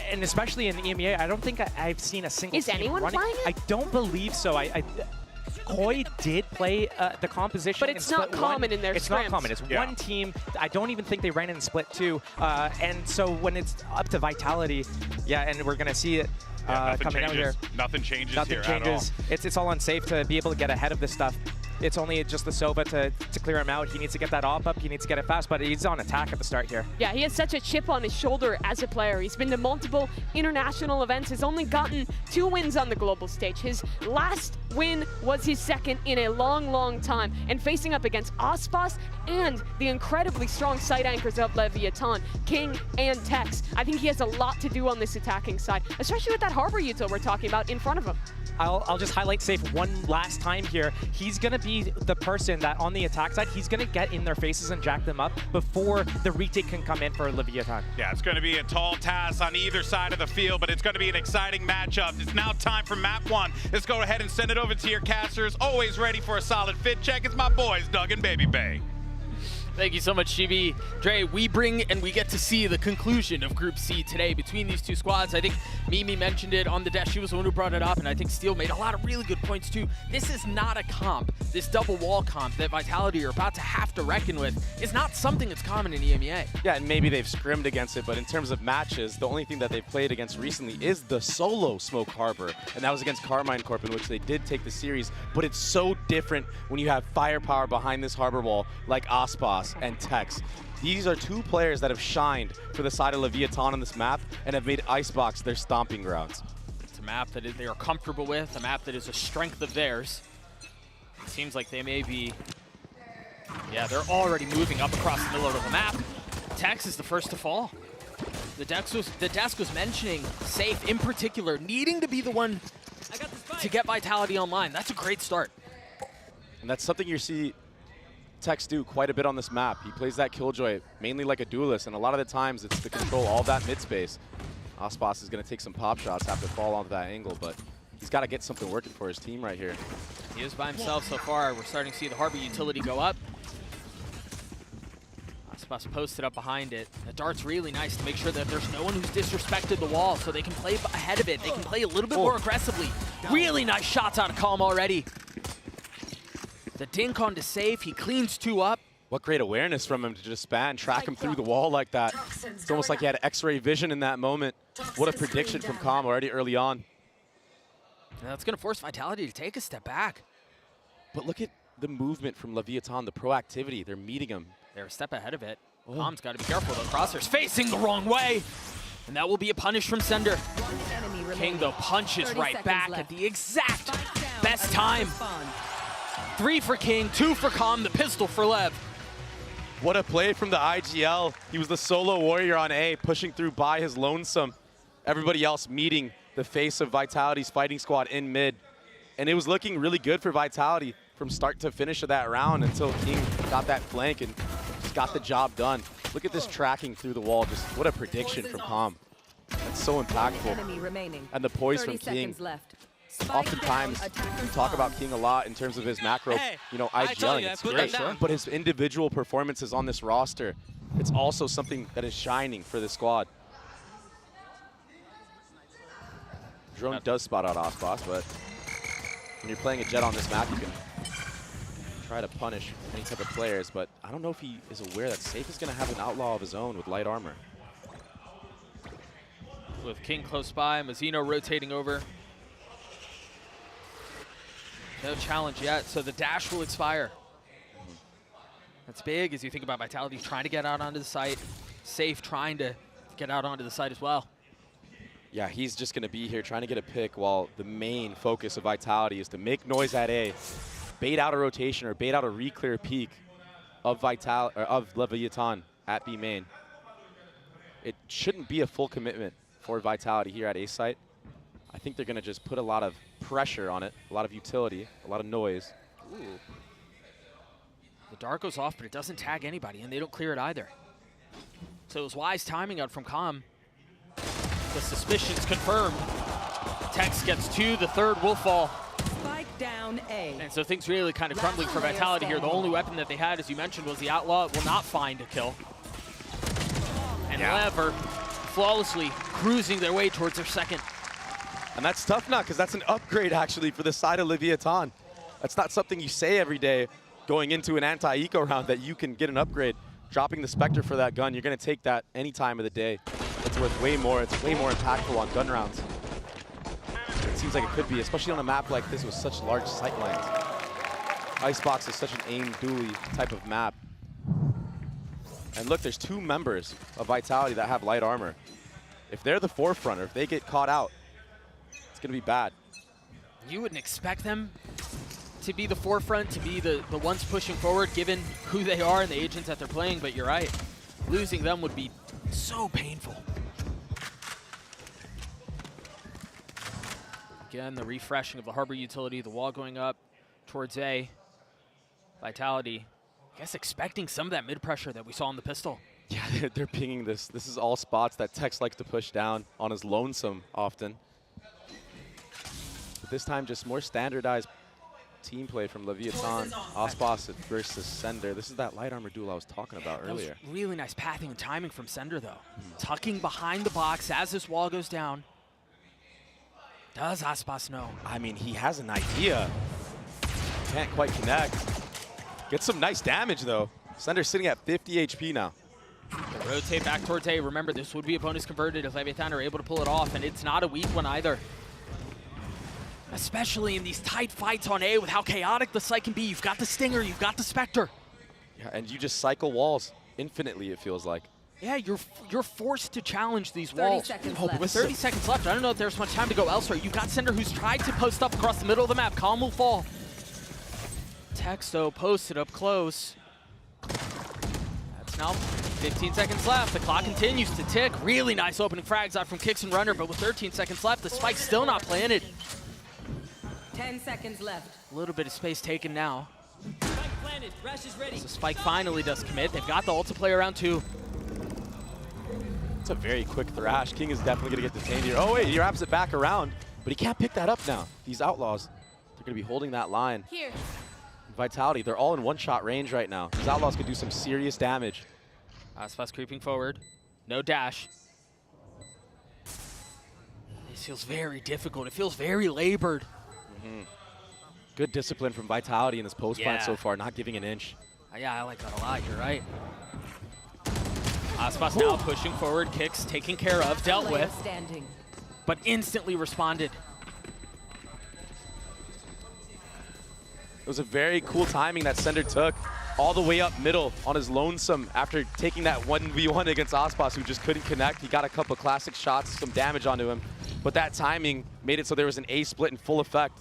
and especially in the EMEA, I don't think I've seen a single Is team anyone running. playing it? I don't believe so. Koi did play the composition, but it's not common in their scrims. It's not common. It's one team. I don't even think they ran in split 2. And so when it's up to Vitality, and we're going to see it coming out here. Nothing changes Nothing here changes. at all. It's all unsafe to be able to get ahead of this stuff. it's only just the Sova to clear him out. He needs to get that op up. He needs to get it fast, but he's on attack at the start here. Yeah, he has such a chip on his shoulder as a player. He's been to multiple international events. He's only gotten 2 wins on the global stage. His last win was his second in a long, long time. And facing up against Aspas and the incredibly strong side anchors of Leviathan, King and Tex, I think he has a lot to do on this attacking side, especially with that harbor util we're talking about in front of him. I'll just highlight Safe one last time here. He's going to be the person that on the attack side, he's going to get in their faces and jack them up before the retake can come in for Leviathan. Yeah, it's going to be a tall task on either side of the field, but it's going to be an exciting matchup. It's now time for map 1. Let's go ahead and send it over to your casters. Always ready for a solid fit check. It's my boys, Doug and Baby Bay. Thank you so much, Chibi. Dre, we bring and we get to see the conclusion of Group C today between these 2 squads. I think Mimi mentioned it on the desk. She was the one who brought it up, and I think Steel made a lot of really good points too. This is not a comp. This double wall comp that Vitality are about to have to reckon with is not something that's common in EMEA. Yeah, and maybe they've scrimmed against it, but in terms of matches, the only thing that they've played against recently is the solo Smoke Harbor, and that was against Carmine Corp, in which they did take the series, but it's so different when you have firepower behind this harbor wall like Aspas and Tex. These are 2 players that have shined for the side of Leviathan on this map and have made Icebox their stomping grounds. It's a map that they are comfortable with, a map that is a strength of theirs. It seems like they may be, yeah, they're already moving up across the middle of the map. Tex is the first to fall. The desk was mentioning Safe in particular needing to be the one to get Vitality online. That's a great start. And that's something you see Tex do quite a bit on this map. He plays that Killjoy mainly like a duelist, and a lot of the times it's to control all that mid space. Aspas is going to take some pop shots, have to fall onto that angle, but he's got to get something working for his team right here. He is by himself so far. We're starting to see the harbor utility go up. Aspas posted up behind it. The dart's really nice to make sure that there's no one who's disrespected the wall, so they can play ahead of it. They can play a little bit more aggressively. Really nice shots out of Calm already. The dink onto Safe, he cleans 2 up. What great awareness from him to just span, track him through the wall like that. It's almost like he had X-ray vision in that moment. What a prediction from Calm already early on. And that's going to force Vitality to take a step back. But look at the movement from Leviathan, the proactivity. They're meeting him. They're a step ahead of it. Calm's got to be careful though. Crosshair's facing the wrong way. And that will be a punish from Sender. King though punches right back at the exact best time. 3 for King, 2 for Calm, the pistol for Lev. What a play from the IGL. He was the solo warrior on A, pushing through by his lonesome. Everybody else meeting the face of Vitality's fighting squad in mid. And it was looking really good for Vitality from start to finish of that round until King got that flank and just got the job done. Look at this tracking through the wall. Just what a prediction from Calm. That's so impactful. And the poise from King. Oftentimes, we talk about King a lot in terms of his macro, IGLing. It's great. But his individual performances on this roster, it's also something that is shining for the squad. Drone does spot out Aspas, but when you're playing a Jet on this map, you can try to punish any type of players, but I don't know if he is aware that Safe is going to have an outlaw of his own with light armor. With King close by, Mazzino rotating over. No challenge yet, so the dash will expire. That's big as you think about Vitality trying to get out onto the site. Safe trying to get out onto the site as well. Yeah, he's just going to be here trying to get a pick while the main focus of Vitality is to make noise at A, bait out a rotation or bait out a re-clear peak of Leviathan at B main. It shouldn't be a full commitment for Vitality here at A site. I think they're going to just put a lot of pressure on it, a lot of utility, a lot of noise. Ooh. The dart goes off, but it doesn't tag anybody, and they don't clear it either. So it was wise timing out from Calm. The suspicion's confirmed. Tex gets 2, the 3rd will fall. Spike down A. And so things really kind of crumbling for Vitality here. The only weapon that they had, as you mentioned, was the Outlaw. It will not find a kill. And Lev are flawlessly cruising their way towards their 2nd. And that's tough now, because that's an upgrade, actually, for the side of Leviathan. That's not something you say every day going into an anti-eco round, that you can get an upgrade. Dropping the Spectre for that gun, you're going to take that any time of the day. It's worth way more. It's way more impactful on gun rounds. It seems like it could be, especially on a map like this with such large sight lines. Icebox is such an aim dually type of map. And look, there's 2 members of Vitality that have light armor. If they're the forefront, or if they get caught out, it's going to be bad. You wouldn't expect them to be the forefront, to be the ones pushing forward, given who they are and the agents that they're playing, but you're right. Losing them would be so painful. Again, the refreshing of the Harbor utility, the wall going up towards A. Vitality, I guess expecting some of that mid-pressure that we saw in the pistol. Yeah, they're pinging this. This is all spots that Tex likes to push down on his lonesome often. But this time, just more standardized team play from Leviathan, Ospas versus Sender. This is that light armor duel I was talking about earlier. That was really nice pathing and timing from Sender, though. Tucking behind the box as this wall goes down. Does Ospas know? I mean, he has an idea. Can't quite connect. Gets some nice damage, though. Sender's sitting at 50 HP now. They rotate back towards A. Remember, this would be a bonus converted if Leviathan are able to pull it off, and it's not a weak one either. Especially in these tight fights on A with how chaotic the site can be. You've got the Stinger, you've got the Spectre. Yeah, and you just cycle walls infinitely, it feels like. Yeah, you're forced to challenge these walls. 30 seconds With left. 30 seconds left, I don't know if there's much time to go elsewhere. You've got Sender who's tried to post up across the middle of the map. Calm will fall. Tex, though, posted up close. That's now 15 seconds left. The clock continues to tick. Really nice opening frags out from Kicks and Runner, but with 13 seconds left, the spike's still not planted. 10 seconds left. A little bit of space taken now. Spike planted. Rash is ready. So Spike finally does commit. They've got the ult to play around 2. It's a very quick thrash. King is definitely going to get detained here. Oh, wait, he wraps it back around, but he can't pick that up now. These Outlaws, they're going to be holding that line. Here. Vitality, they're all in one-shot range right now. These Outlaws could do some serious damage. Aspas creeping forward. No dash. This feels very difficult. It feels very labored. Good discipline from Vitality in this post plant Yeah. so far, not giving an inch. Yeah, I like that a lot. You're right. Aspas now pushing forward. Kicks taken care of, dealt with, Standing. but instantly responded. It was a very cool timing that Sender took all the way up middle on his lonesome after taking that 1v1 against Ospas, who just couldn't connect. He got a couple classic shots, some damage onto him, but that timing made it so there was an A split in full effect.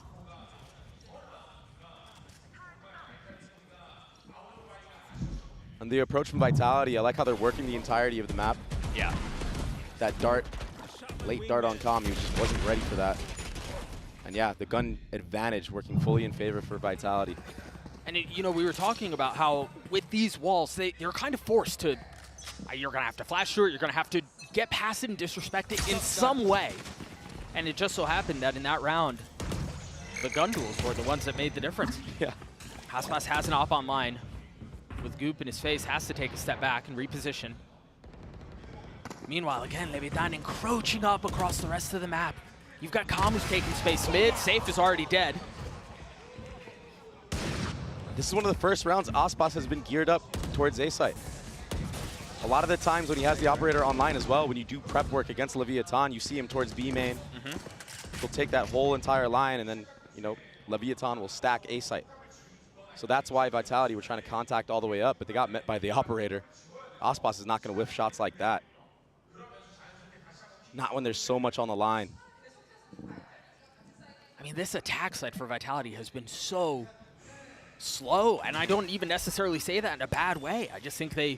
And the approach from Vitality, I like how they're working the entirety of the map. Yeah. That dart, late dart on Calm, he just wasn't ready for that. And yeah, the gun advantage working fully in favor for Vitality. And you know, we were talking about how with these walls, they're kind of forced to, you're going to have to flash through it, you're going to have to get past it and disrespect it in some way. And it just so happened that in that round, the gun duels were the ones that made the difference. Yeah. Aspas has an op online. With Goop in his face, has to take a step back and reposition. Meanwhile, again, Leviathan encroaching up across the rest of the map. You've got Calm who's taking space mid. Safe is already dead. This is one of the first rounds Ospas has been geared up towards A site. A lot of the times when he has the operator online as well, when you do prep work against Leviathan, you see him towards B main. He'll take that whole entire line, and then, you know, Leviathan will stack A site. So that's why Vitality were trying to contact all the way up, but they got met by the operator. Ospas is not going to whiff shots like that. Not when there's so much on the line. I mean, this attack side for Vitality has been so slow, and I don't even necessarily say that in a bad way. I just think the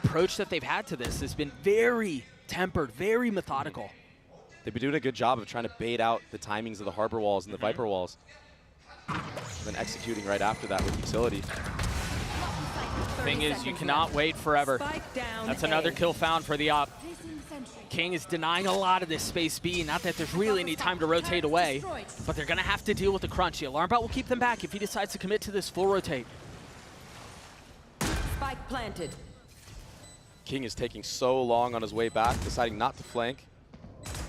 approach that they've had to this has been very tempered, very methodical. They've been doing a good job of trying to bait out the timings of the Harbor walls and the Viper walls. And then executing right after that with utility. Thing is, you cannot wait forever. That's another kill found for the op. King is denying a lot of this space B. Not that there's really any time to rotate away, but they're going to have to deal with the crunch. The alarm bot will keep them back if he decides to commit to this full rotate. Spike planted. King is taking so long on his way back, deciding not to flank.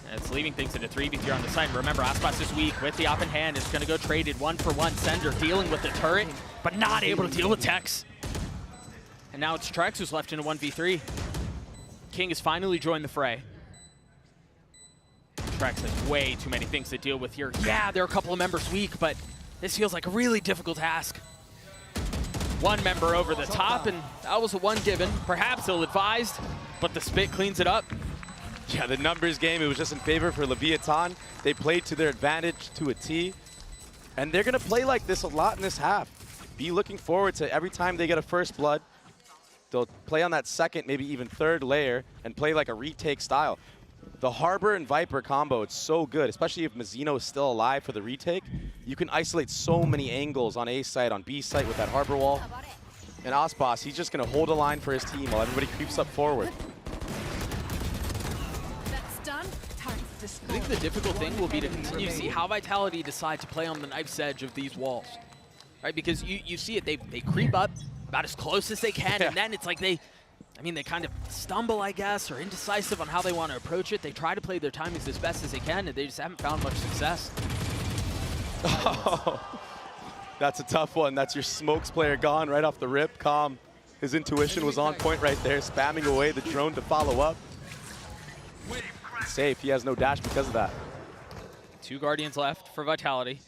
And it's leaving things at a 3v3 on the side. Remember, Aspas is weak with the op in hand. It's going to go traded 1-for-1. Sender dealing with the turret, but not able to deal with Tex. And now it's Trex who's left in a 1v3. King has finally joined the fray. Trex has way too many things to deal with here. Yeah, there are a couple of members weak, but this feels like a really difficult task. one member over the top, and that was a one given. Perhaps ill-advised, but the spit cleans it up. Yeah, the numbers game, it was just in favor for Leviathan. They played to their advantage to a T, and they're going to play like this a lot in this half. Be looking forward to every time they get a first blood, they'll play on that second, maybe even third layer, and play like a retake style. The Harbor and Viper combo, it's so good, especially if Mazzino is still alive for the retake. You can isolate so many angles on A site, on B site with that Harbor wall. And Ospas, he's just going to hold a line for his team while everybody creeps up forward. I think the difficult thing will be to continue to see how Vitality decide to play on the knife's edge of these walls. Right, because you see it, they creep up about as close as they can, and then it's like they kind of stumble, I guess, or indecisive on how they want to approach it. They try to play their timings as best as they can, and they just haven't found much success. Oh, that's a tough one. That's your smokes player gone right off the rip. Calm. His intuition was on point right there, spamming away the drone to follow up. Safe. He has no dash because of that. 2 Guardians left for Vitality.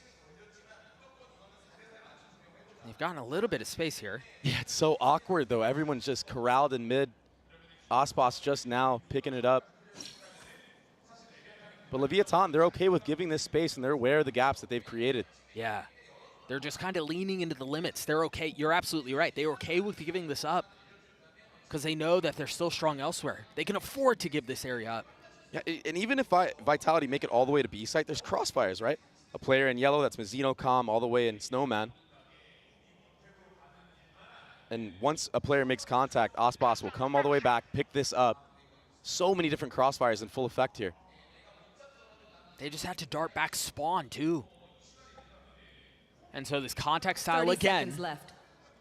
They've gotten a little bit of space here. Yeah, it's so awkward, though. Everyone's just corralled in mid. Ospas just now picking it up. But Leviathan, they're okay with giving this space, and they're aware of the gaps that they've created. Yeah. They're just kind of leaning into the limits. They're okay. You're absolutely right. They're okay with giving this up because they know that they're still strong elsewhere. They can afford to give this area up. Yeah, and even if Vitality make it all the way to B site, there's crossfires, right? A player in yellow, that's Mazzino Calm, all the way in Snowman. And once a player makes contact, Ospas will come all the way back, pick this up. So many different crossfires in full effect here. They just had to dart back spawn, too. And so this contact style, again,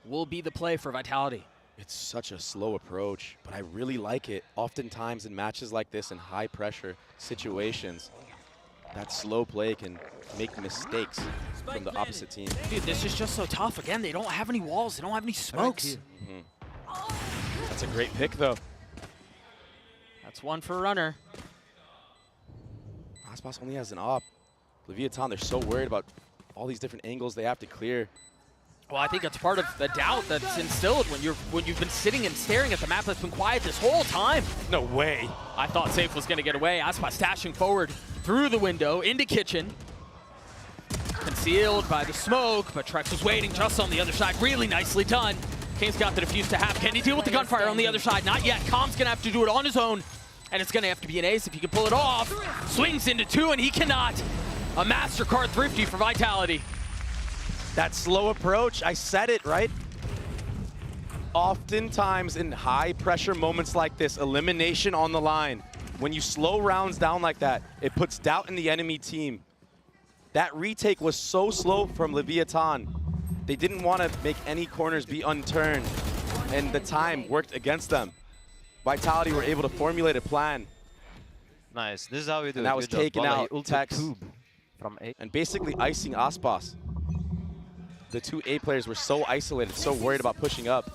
will be the play for Vitality. It's such a slow approach, but I really like it. Oftentimes in matches like this, in high-pressure situations, that slow play can make mistakes from the opposite team. Dude, this is just so tough. Again, they don't have any walls. They don't have any smokes. That's a great pick, though. That's one for a runner. Ospas only has an op. Leviathan, they're so worried about all these different angles they have to clear. Well, I think that's part of the doubt that's instilled when you've been sitting and staring at the map that's been quiet this whole time. No way. I thought Safe was going to get away. Ospas stashing forward through the window into kitchen. Concealed by the smoke, but Trex was waiting just on the other side. Really nicely done. King's got the defuse to half. Can he deal with the gunfire on the other side? Not yet. Calm's going to have to do it on his own, and it's going to have to be an ace if he can pull it off. Swings into 2, and he cannot. A MasterCard Thrifty for Vitality. That slow approach, I said it, right? Oftentimes in high-pressure moments like this, elimination on the line. When you slow rounds down like that, it puts doubt in the enemy team. That retake was so slow from Leviathan. They didn't want to make any corners be unturned, and the time worked against them. Vitality were able to formulate a plan. Nice. This is how we do it. And that was taking out Tex from A. and basically icing Ospas. The 2 A players were so isolated, so worried about pushing up.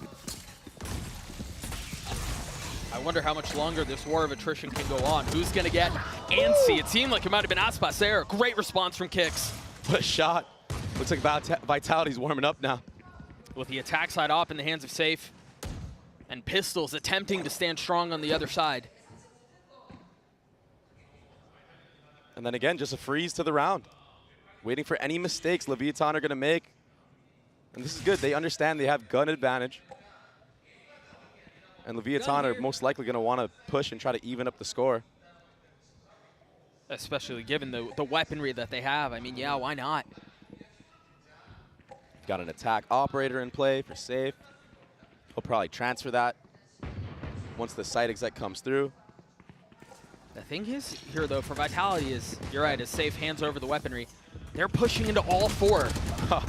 I wonder how much longer this war of attrition can go on. Who's going to get antsy? It seemed like it might have been Ospas there. Great response from Kicks. What a shot. Looks like Vitality's warming up now. With the attack side op in the hands of Safe. And Pistols attempting to stand strong on the other side. And then again, just a freeze to the round. Waiting for any mistakes Leviathan are going to make. And this is good. They understand they have gun advantage. And Leviathan are most likely going to want to push and try to even up the score. Especially given the weaponry that they have. I mean, yeah, why not? Got an attack operator in play for Safe. He'll probably transfer that once the site exec comes through. The thing is here, though, for Vitality is, you're right, as Safe hands over the weaponry, they're pushing into all 4.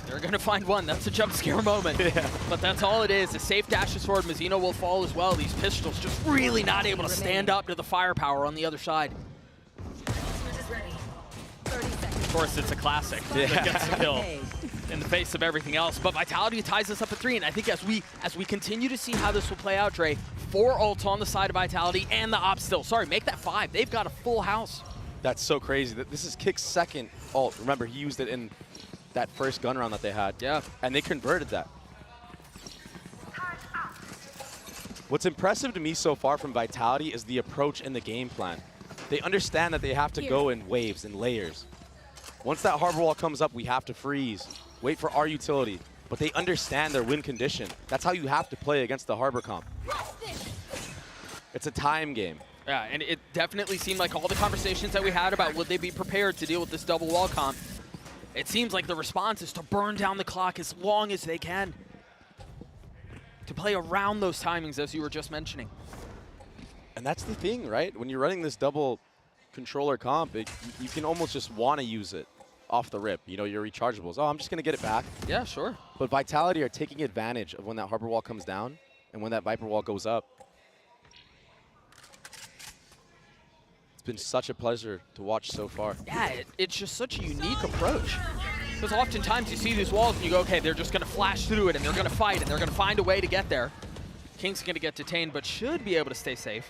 They're going to find one. That's a jump scare moment. Yeah. But that's all it is. The Safe dashes forward. Mazzino will fall as well. These Pistols just really not able to stand up to the firepower on the other side. Of course, it's a classic that gets the kill in the face of everything else. But Vitality ties us up at 3, and I think as we continue to see how this will play out, Dre, 4 ults on the side of Vitality and the op still. Sorry, make that 5. They've got a full house. That's so crazy. This is Kick's second ult. Remember, he used it in that first gun round that they had. Yeah. And they converted that. What's impressive to me so far from Vitality is the approach and the game plan. They understand that they have to go in waves and layers. Once that harbor wall comes up, we have to freeze, wait for our utility. But they understand their win condition. That's how you have to play against the harbor comp. It's a time game. Yeah, and it definitely seemed like all the conversations that we had about would they be prepared to deal with this double wall comp, it seems like the response is to burn down the clock as long as they can. To play around those timings, as you were just mentioning. And that's the thing, right? When you're running this double controller comp, you can almost just want to use it off the rip. You know, your rechargeables. Oh, I'm just going to get it back. Yeah, sure. But Vitality are taking advantage of when that harbor wall comes down and when that Viper wall goes up. It's been such a pleasure to watch so far. Yeah, it's just such a unique approach. Because oftentimes you see these walls and you go, okay, they're just going to flash through it and they're going to fight and they're going to find a way to get there. King's going to get detained, but should be able to stay safe.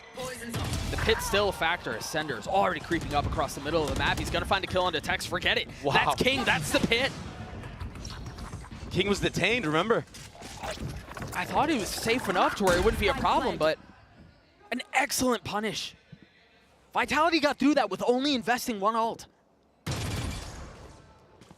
The pit's still a factor as Sender's already creeping up across the middle of the map. He's going to find a kill on Detects. Forget it. Wow. That's King. That's the pit. King was detained, remember? I thought he was safe enough to where it wouldn't be a problem, but an excellent punish. Vitality got through that with only investing one ult.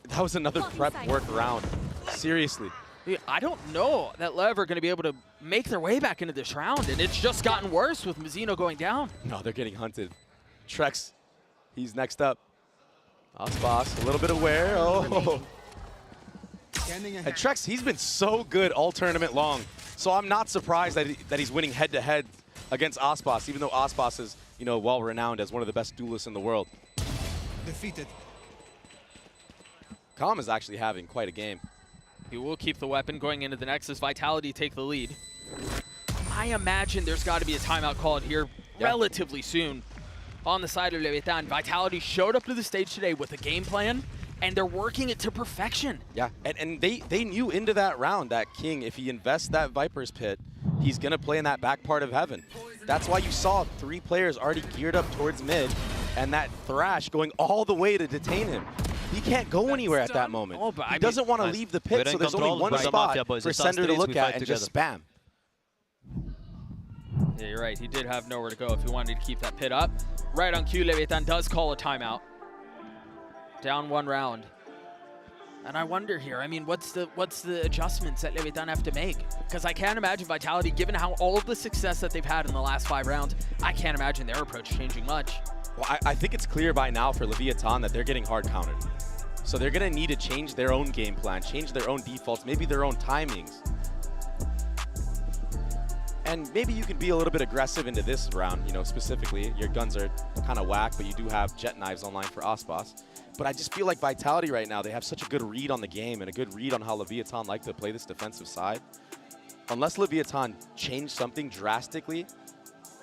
That was another prep workaround. Seriously. Dude, I don't know that Lev are going to be able to make their way back into this round, and it's just gotten worse with Mizzino going down. No, they're getting hunted. Trex, he's next up. Aspas, a little bit aware. Oh. And Trex, he's been so good all tournament long. So I'm not surprised that he's winning head-to-head against Aspas, even though Aspas is, you know, well-renowned as one of the best duelists in the world. Defeated. Calm is actually having quite a game. He will keep the weapon going into the Nexus. Vitality take the lead. I imagine there's got to be a timeout called here relatively soon on the side of Leviathan. Vitality showed up to the stage today with a game plan, and they're working it to perfection. Yeah, and they knew into that round that King, if he invests that Viper's Pit, he's going to play in that back part of heaven. That's why you saw 3 players already geared up towards mid, and that Thrash going all the way to detain him. He can't go anywhere at that moment. Oh, but he doesn't want to leave the pit, so there's only one spot for Sender to look at and just spam. Yeah, you're right. He did have nowhere to go if he wanted to keep that pit up. Right on cue, Leviathan does call a timeout. Down 1 round. And I wonder here, I mean, what's the adjustments that Leviathan have to make? Because I can't imagine Vitality, given how all of the success that they've had in the last 5 rounds, I can't imagine their approach changing much. Well, I think it's clear by now for Leviathan that they're getting hard countered. So they're going to need to change their own game plan, change their own defaults, maybe their own timings. And maybe you can be a little bit aggressive into this round, you know, specifically. Your guns are kind of whack, but you do have jet knives online for Aspas. But I just feel like Vitality right now, they have such a good read on the game and a good read on how Leviathan like to play this defensive side. Unless Leviathan change something drastically,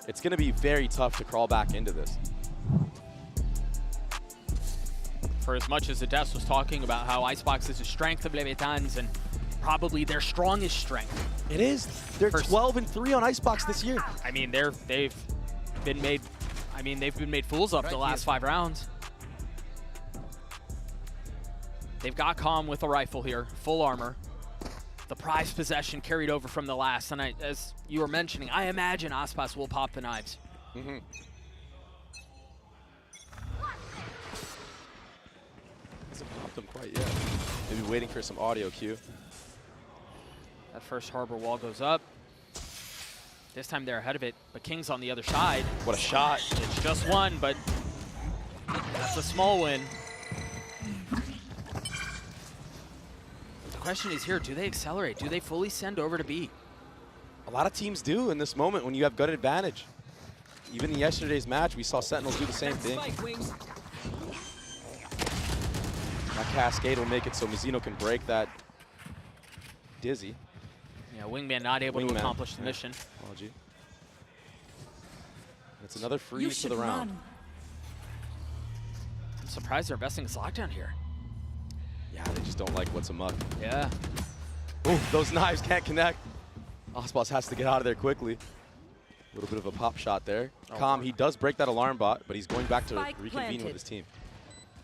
it's going to be very tough to crawl back into this. For as much as Ades was talking about how Icebox is a strength of Leviathan's and probably their strongest strength. It is. They're 12-3 on Icebox this year. I mean, they've been made fools of the last 5 rounds. They've got Calm with a rifle here, full armor. The prized possession carried over from the last, and as you were mentioning, I imagine Aspas will pop the knives. Mm-hmm. Hasn't popped them quite yet. Maybe waiting for some audio cue. That first harbor wall goes up. This time they're ahead of it, but King's on the other side. What a shot. It's just one, but that's a small win. The question is here, do they accelerate? Do they fully send over to B? A lot of teams do in this moment when you have good advantage. Even in yesterday's match, we saw Sentinels do the same thing. That cascade will make it so Mizzino can break that Dizzy. Yeah, Wingman not able to accomplish the mission. Apology. It's another freeze for the round. I'm surprised they're investing in lockdown here. Yeah, they just don't like what's amok. Yeah. Ooh, those knives can't connect. Aspas has to get out of there quickly. A little bit of a pop shot there. Calm, he does break that alarm bot, but he's going back to reconvene with his team.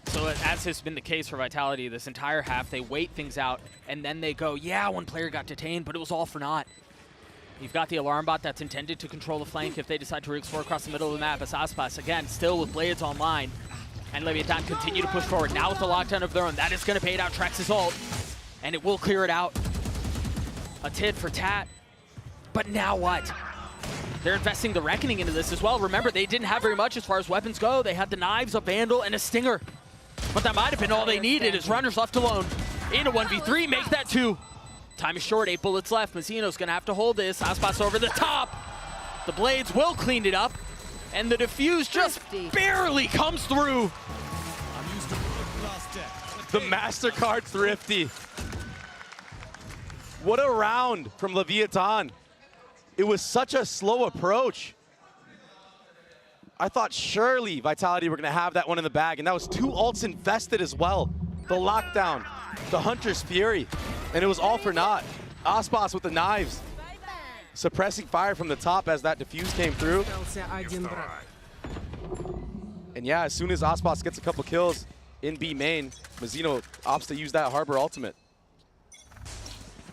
So as has been the case for Vitality this entire half, they wait things out, and then they go, yeah, one player got detained, but it was all for naught. You've got the alarm bot that's intended to control the flank if they decide to re-explore across the middle of the map as Aspas, again, still with Blades online. And Leviathan continue to push forward. Now with the lockdown of their own, that is going to bait out Trex's ult. And it will clear it out. A tit for tat. But now what? They're investing the Reckoning into this as well. Remember, they didn't have very much as far as weapons go. They had the knives, a Vandal, and a Stinger. But that might have been all they needed as runners left alone. In a 1v3, make that 2. Time is short, 8 bullets left. Mazzino's gonna have to hold this. Aspas over the top. The Blades will clean it up. And the defuse just barely comes through. The MasterCard Thrifty. What a round from Leviathan. It was such a slow approach. I thought surely Vitality were gonna have that one in the bag, and that was 2 ults invested as well. The lockdown, the Hunter's Fury, and it was all for naught. Aspas with the knives, suppressing fire from the top as that defuse came through. And yeah, as soon as Aspas gets a couple kills in B main, Mazzino opts to use that Harbor ultimate.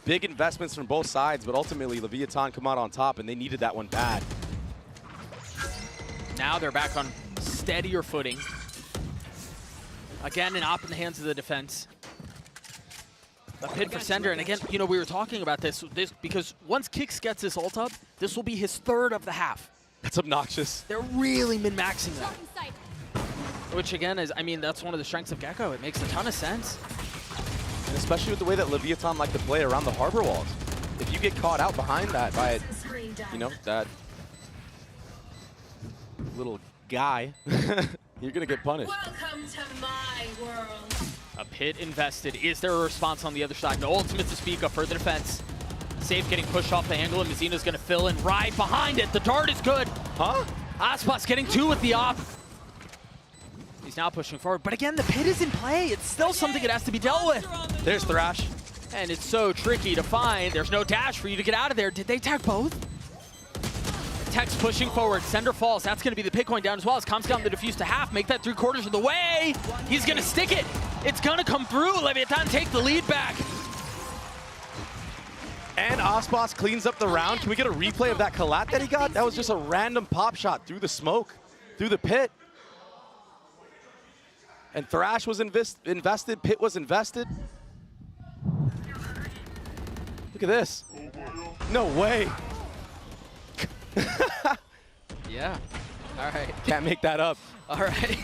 Big investments from both sides, but ultimately Leviathan come out on top, and they needed that one bad. Now they're back on steadier footing. Again, an op in the hands of the defense. A pit for Sender, and again, you know, we were talking about this because once Kix gets his ult up, this will be his 3rd of the half. That's obnoxious. They're really min-maxing that. Which again is, I mean, that's one of the strengths of Gecko. It makes a ton of sense. And especially with the way that Leviathan like to play around the Harbor walls. If you get caught out behind that by, you know, that little guy, you're gonna get punished. Welcome to my world. A pit invested. Is there a response on the other side? No ultimate to speak of for the defense. Safe getting pushed off the angle, and Mazzino's gonna fill in right behind it. The dart is good. Huh? Aspas getting 2 with the op. He's now pushing forward, but again, the pit is in play. It's still something that has to be dealt with. There's Thrash. And it's so tricky to find. There's no dash for you to get out of there. Did they tag both? Tex pushing forward. Sender falls. That's going to be the pick going down as well as Comps down the defuse to half. Make that 3/4 of the way. He's going to stick it. It's going to come through. Leviathan take the lead back. And Aspas cleans up the round. Can we get a replay of that collat that he got? That was just a random pop shot through the smoke, through the pit. And Thrash was invested, Pit was invested. Look at this. No way. Yeah. All right. Can't make that up. All right.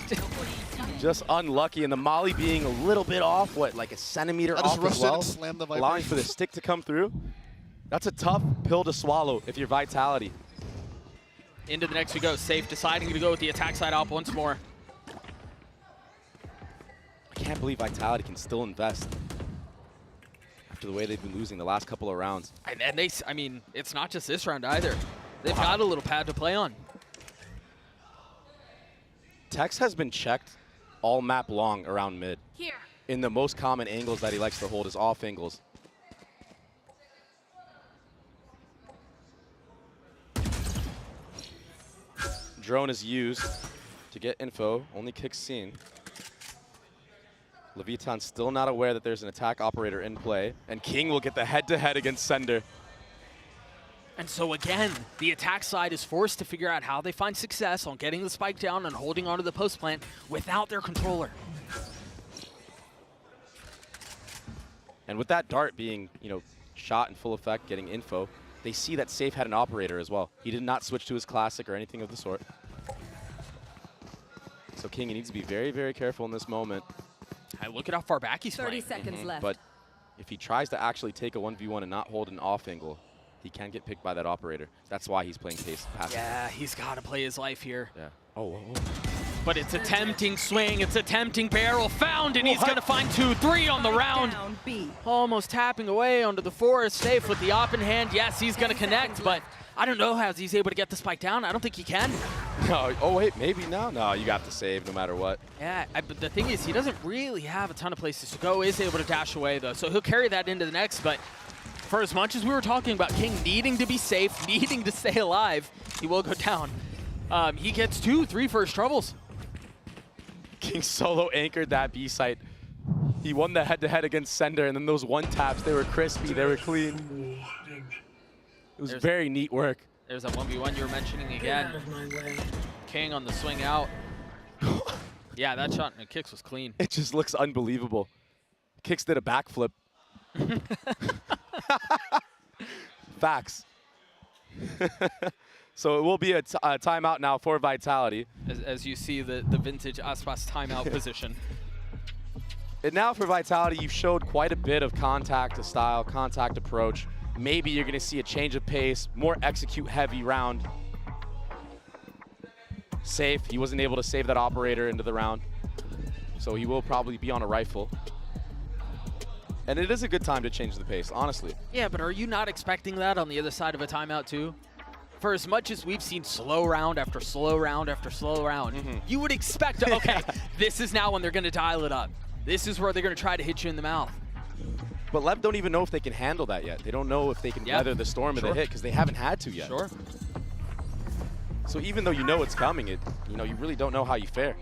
Just unlucky, and the molly being a little bit off, what, like a centimeter off as well, allowing for the stick to come through. That's a tough pill to swallow if you're Vitality. Into the next we go. Safe deciding to go with the attack side op once more. I can't believe Vitality can still invest after the way they've been losing the last couple of rounds. And they, I mean, it's not just this round either. They've got a little pad to play on. Tex has been checked all map long around mid. Here. In the most common angles that he likes to hold is off angles. Drone is used to get info, only Kicks seen. Leviathan's still not aware that there's an attack operator in play, and King will get the head-to-head against Sender. And so again, the attack side is forced to figure out how they find success on getting the spike down and holding onto the post plant without their controller. And with that dart being, you know, shot in full effect, getting info, they see that Safe had an operator as well. He did not switch to his classic or anything of the sort. So King, he needs to be very, very careful in this moment. I look at how far back he's 30 seconds left. But if he tries to actually take a 1v1 and not hold an off angle, he can get picked by that operator. That's why he's playing passive. Yeah, he's got to play his life here. Yeah. Oh, whoa, whoa. But it's a tempting swing. It's a tempting barrel found, and he's going to find 2-3 on the round. Almost tapping away onto the forest. Safe with the op in hand. Yes, he's going to connect, but I don't know how he's able to get the spike down. I don't think he can. No. Oh, wait, maybe now? No, you got to save no matter what. Yeah, but the thing is, he doesn't really have a ton of places to go. Is able to dash away, though, so he'll carry that into the next, but for as much as we were talking about King needing to be safe, needing to stay alive, he will go down. He gets 2-3 first troubles. King solo anchored that B site. He won the head-to-head against Sender, and then those one taps, they were crispy, they were clean. It was very neat work. There's that 1v1 you were mentioning again. King on the swing out. Yeah, that shot and Kicks was clean. It just looks unbelievable. Kicks did a backflip. Facts. So it will be a timeout now for Vitality. As you see the vintage Aspas timeout position. And now for Vitality, you've showed quite a bit of contact style, contact approach. Maybe you're going to see a change of pace, more execute-heavy round. Safe. He wasn't able to save that operator into the round. So he will probably be on a rifle. And it is a good time to change the pace, honestly. Yeah, but are you not expecting that on the other side of a timeout too? For as much as we've seen slow round after slow round after slow round, you would expect, okay, this is now when they're going to dial it up. This is where they're going to try to hit you in the mouth. But Lev don't even know if they can handle that yet. They don't know if they can weather the storm of the hit because they haven't had to yet. Sure. So even though you know it's coming, you really don't know how you fare.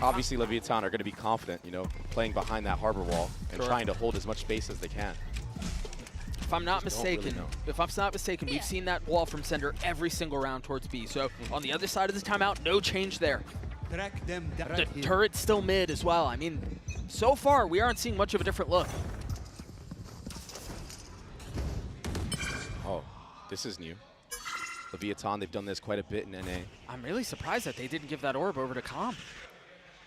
Obviously, Leviathan are going to be confident, playing behind that harbor wall and trying to hold as much space as they can. If I'm not mistaken, we've seen that wall from Sender every single round towards B. So on the other side of the timeout, no change there. The turret's still mid as well. I mean, so far, we aren't seeing much of a different look. Oh, this is new. Leviathan, they've done this quite a bit in NA. I'm really surprised that they didn't give that orb over to Com.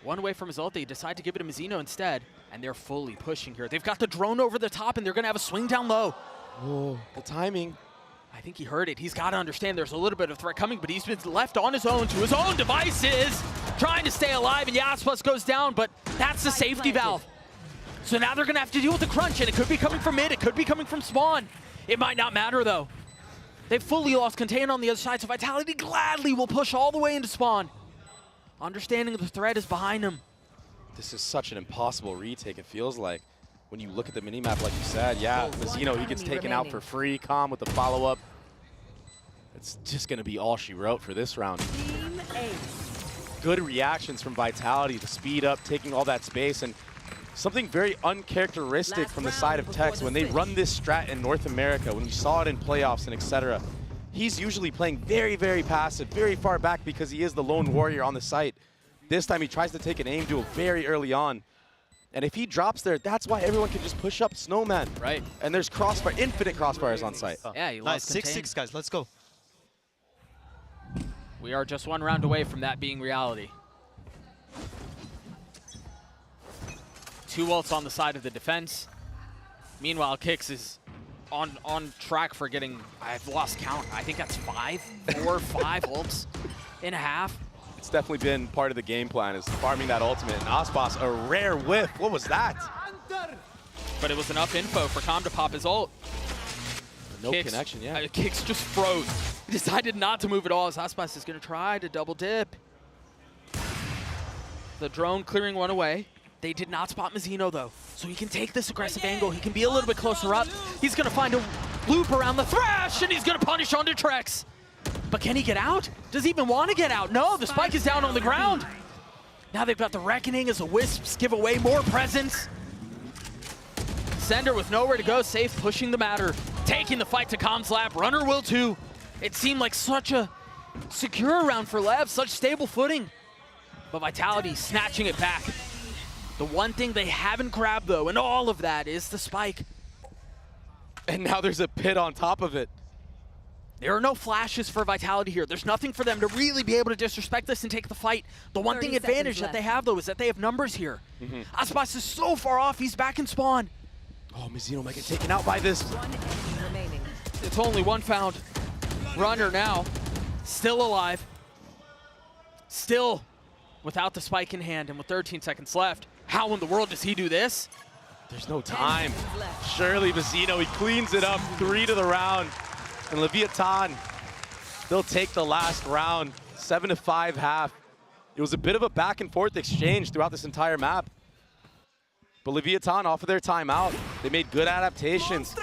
One away from his ult, they decide to give it to Mizzino instead, and they're fully pushing here. They've got the drone over the top, and they're going to have a swing down low. Oh, the timing. I think he heard it. He's got to understand there's a little bit of threat coming, but he's been left on his own to his own devices, trying to stay alive, and Yaspas goes down, but that's the safety valve. So now they're going to have to deal with the crunch, and it could be coming from mid, it could be coming from spawn. It might not matter, though. They've fully lost contain on the other side, so Vitality gladly will push all the way into spawn. Understanding the threat is behind him. This is such an impossible retake, it feels like. When you look at the minimap, like you said, yeah, Mizzino, he gets taken out for free. Com with the follow-up. It's just going to be all she wrote for this round. Good reactions from Vitality, the speed up, taking all that space, and something very uncharacteristic from the side of Tex. When they run this strat in North America, when we saw it in playoffs and etc., he's usually playing very, very passive, very far back because he is the lone warrior on the site. This time he tries to take an aim duel very early on. And if he drops there, that's why everyone can just push up Snowman. Right. And there's crossfire, infinite crossfires on site. Yeah, he Nice, lost contain. 6-6, guys, let's go. We are just one round away from that being reality. 2 ults on the side of the defense. Meanwhile, Kicks is on track for getting, I've lost count, I think that's 4 or 5 ults in a half. It's definitely been part of the game plan, is farming that ultimate. And Aspas, a rare whiff. What was that? But it was enough info for Com to pop his ult. No connection, yeah. Kicks just froze. He decided not to move at all as Aspas is going to try to double dip. The drone clearing one away. They did not spot Mizzino, though. So he can take this aggressive angle. He can be a little bit closer up. He's going to find a loop around the Thrash, and he's going to punish onto Trex. But can he get out? Does he even want to get out? No, the spike is down on the ground. Now they've got the Reckoning as the Wisps give away more presence. Sender with nowhere to go, safe, pushing the matter. Taking the fight to Com's lap. Runner will too. It seemed like such a secure round for Lev, such stable footing. But Vitality snatching it back. The one thing they haven't grabbed, though, and all of that, is the spike. And now there's a pit on top of it. There are no flashes for Vitality here. There's nothing for them to really be able to disrespect this and take the fight. The one thing advantage that they have, though, is that they have numbers here. Aspas is so far off, he's back in spawn. Oh, Mizzino might get taken out by this. It's only one found. Runner now, still alive. Still without the spike in hand, and with 13 seconds left, how in the world does he do this? There's no time. Surely Mizzino, he cleans it up, 3 to the round. And Leviathan, they'll take the last round, 7-5 half. It was a bit of a back and forth exchange throughout this entire map. But Leviathan off of their timeout, they made good adaptations.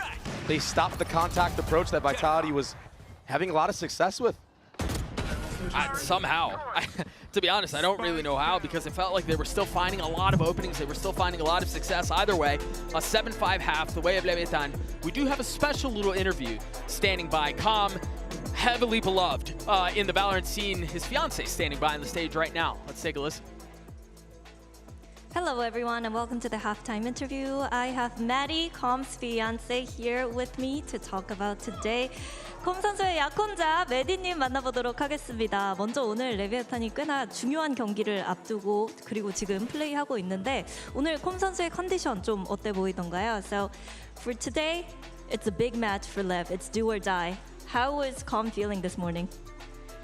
They stopped the contact approach that Vitality was having a lot of success with. Somehow. To be honest, I don't really know how, because it felt like they were still finding a lot of openings. They were still finding a lot of success. Either way, a 7-5 half, the way of Leviathan. We do have a special little interview standing by. Calm, heavily beloved in the Valorant scene. His fiance standing by on the stage right now. Let's take a listen. Hello everyone and welcome to the halftime interview. I have Maddie, Calm's fiance, here with me to talk about today. 콤 선수의 약혼자 메디님 만나보도록 하겠습니다. 먼저 오늘 레비아탄이 꽤나 중요한 경기를 앞두고 그리고 지금 플레이하고 있는데 오늘 콤 선수의 컨디션 좀 어때 보이던가요? So for today, it's a big match for Lev. It's do or die. How was Calm feeling this morning?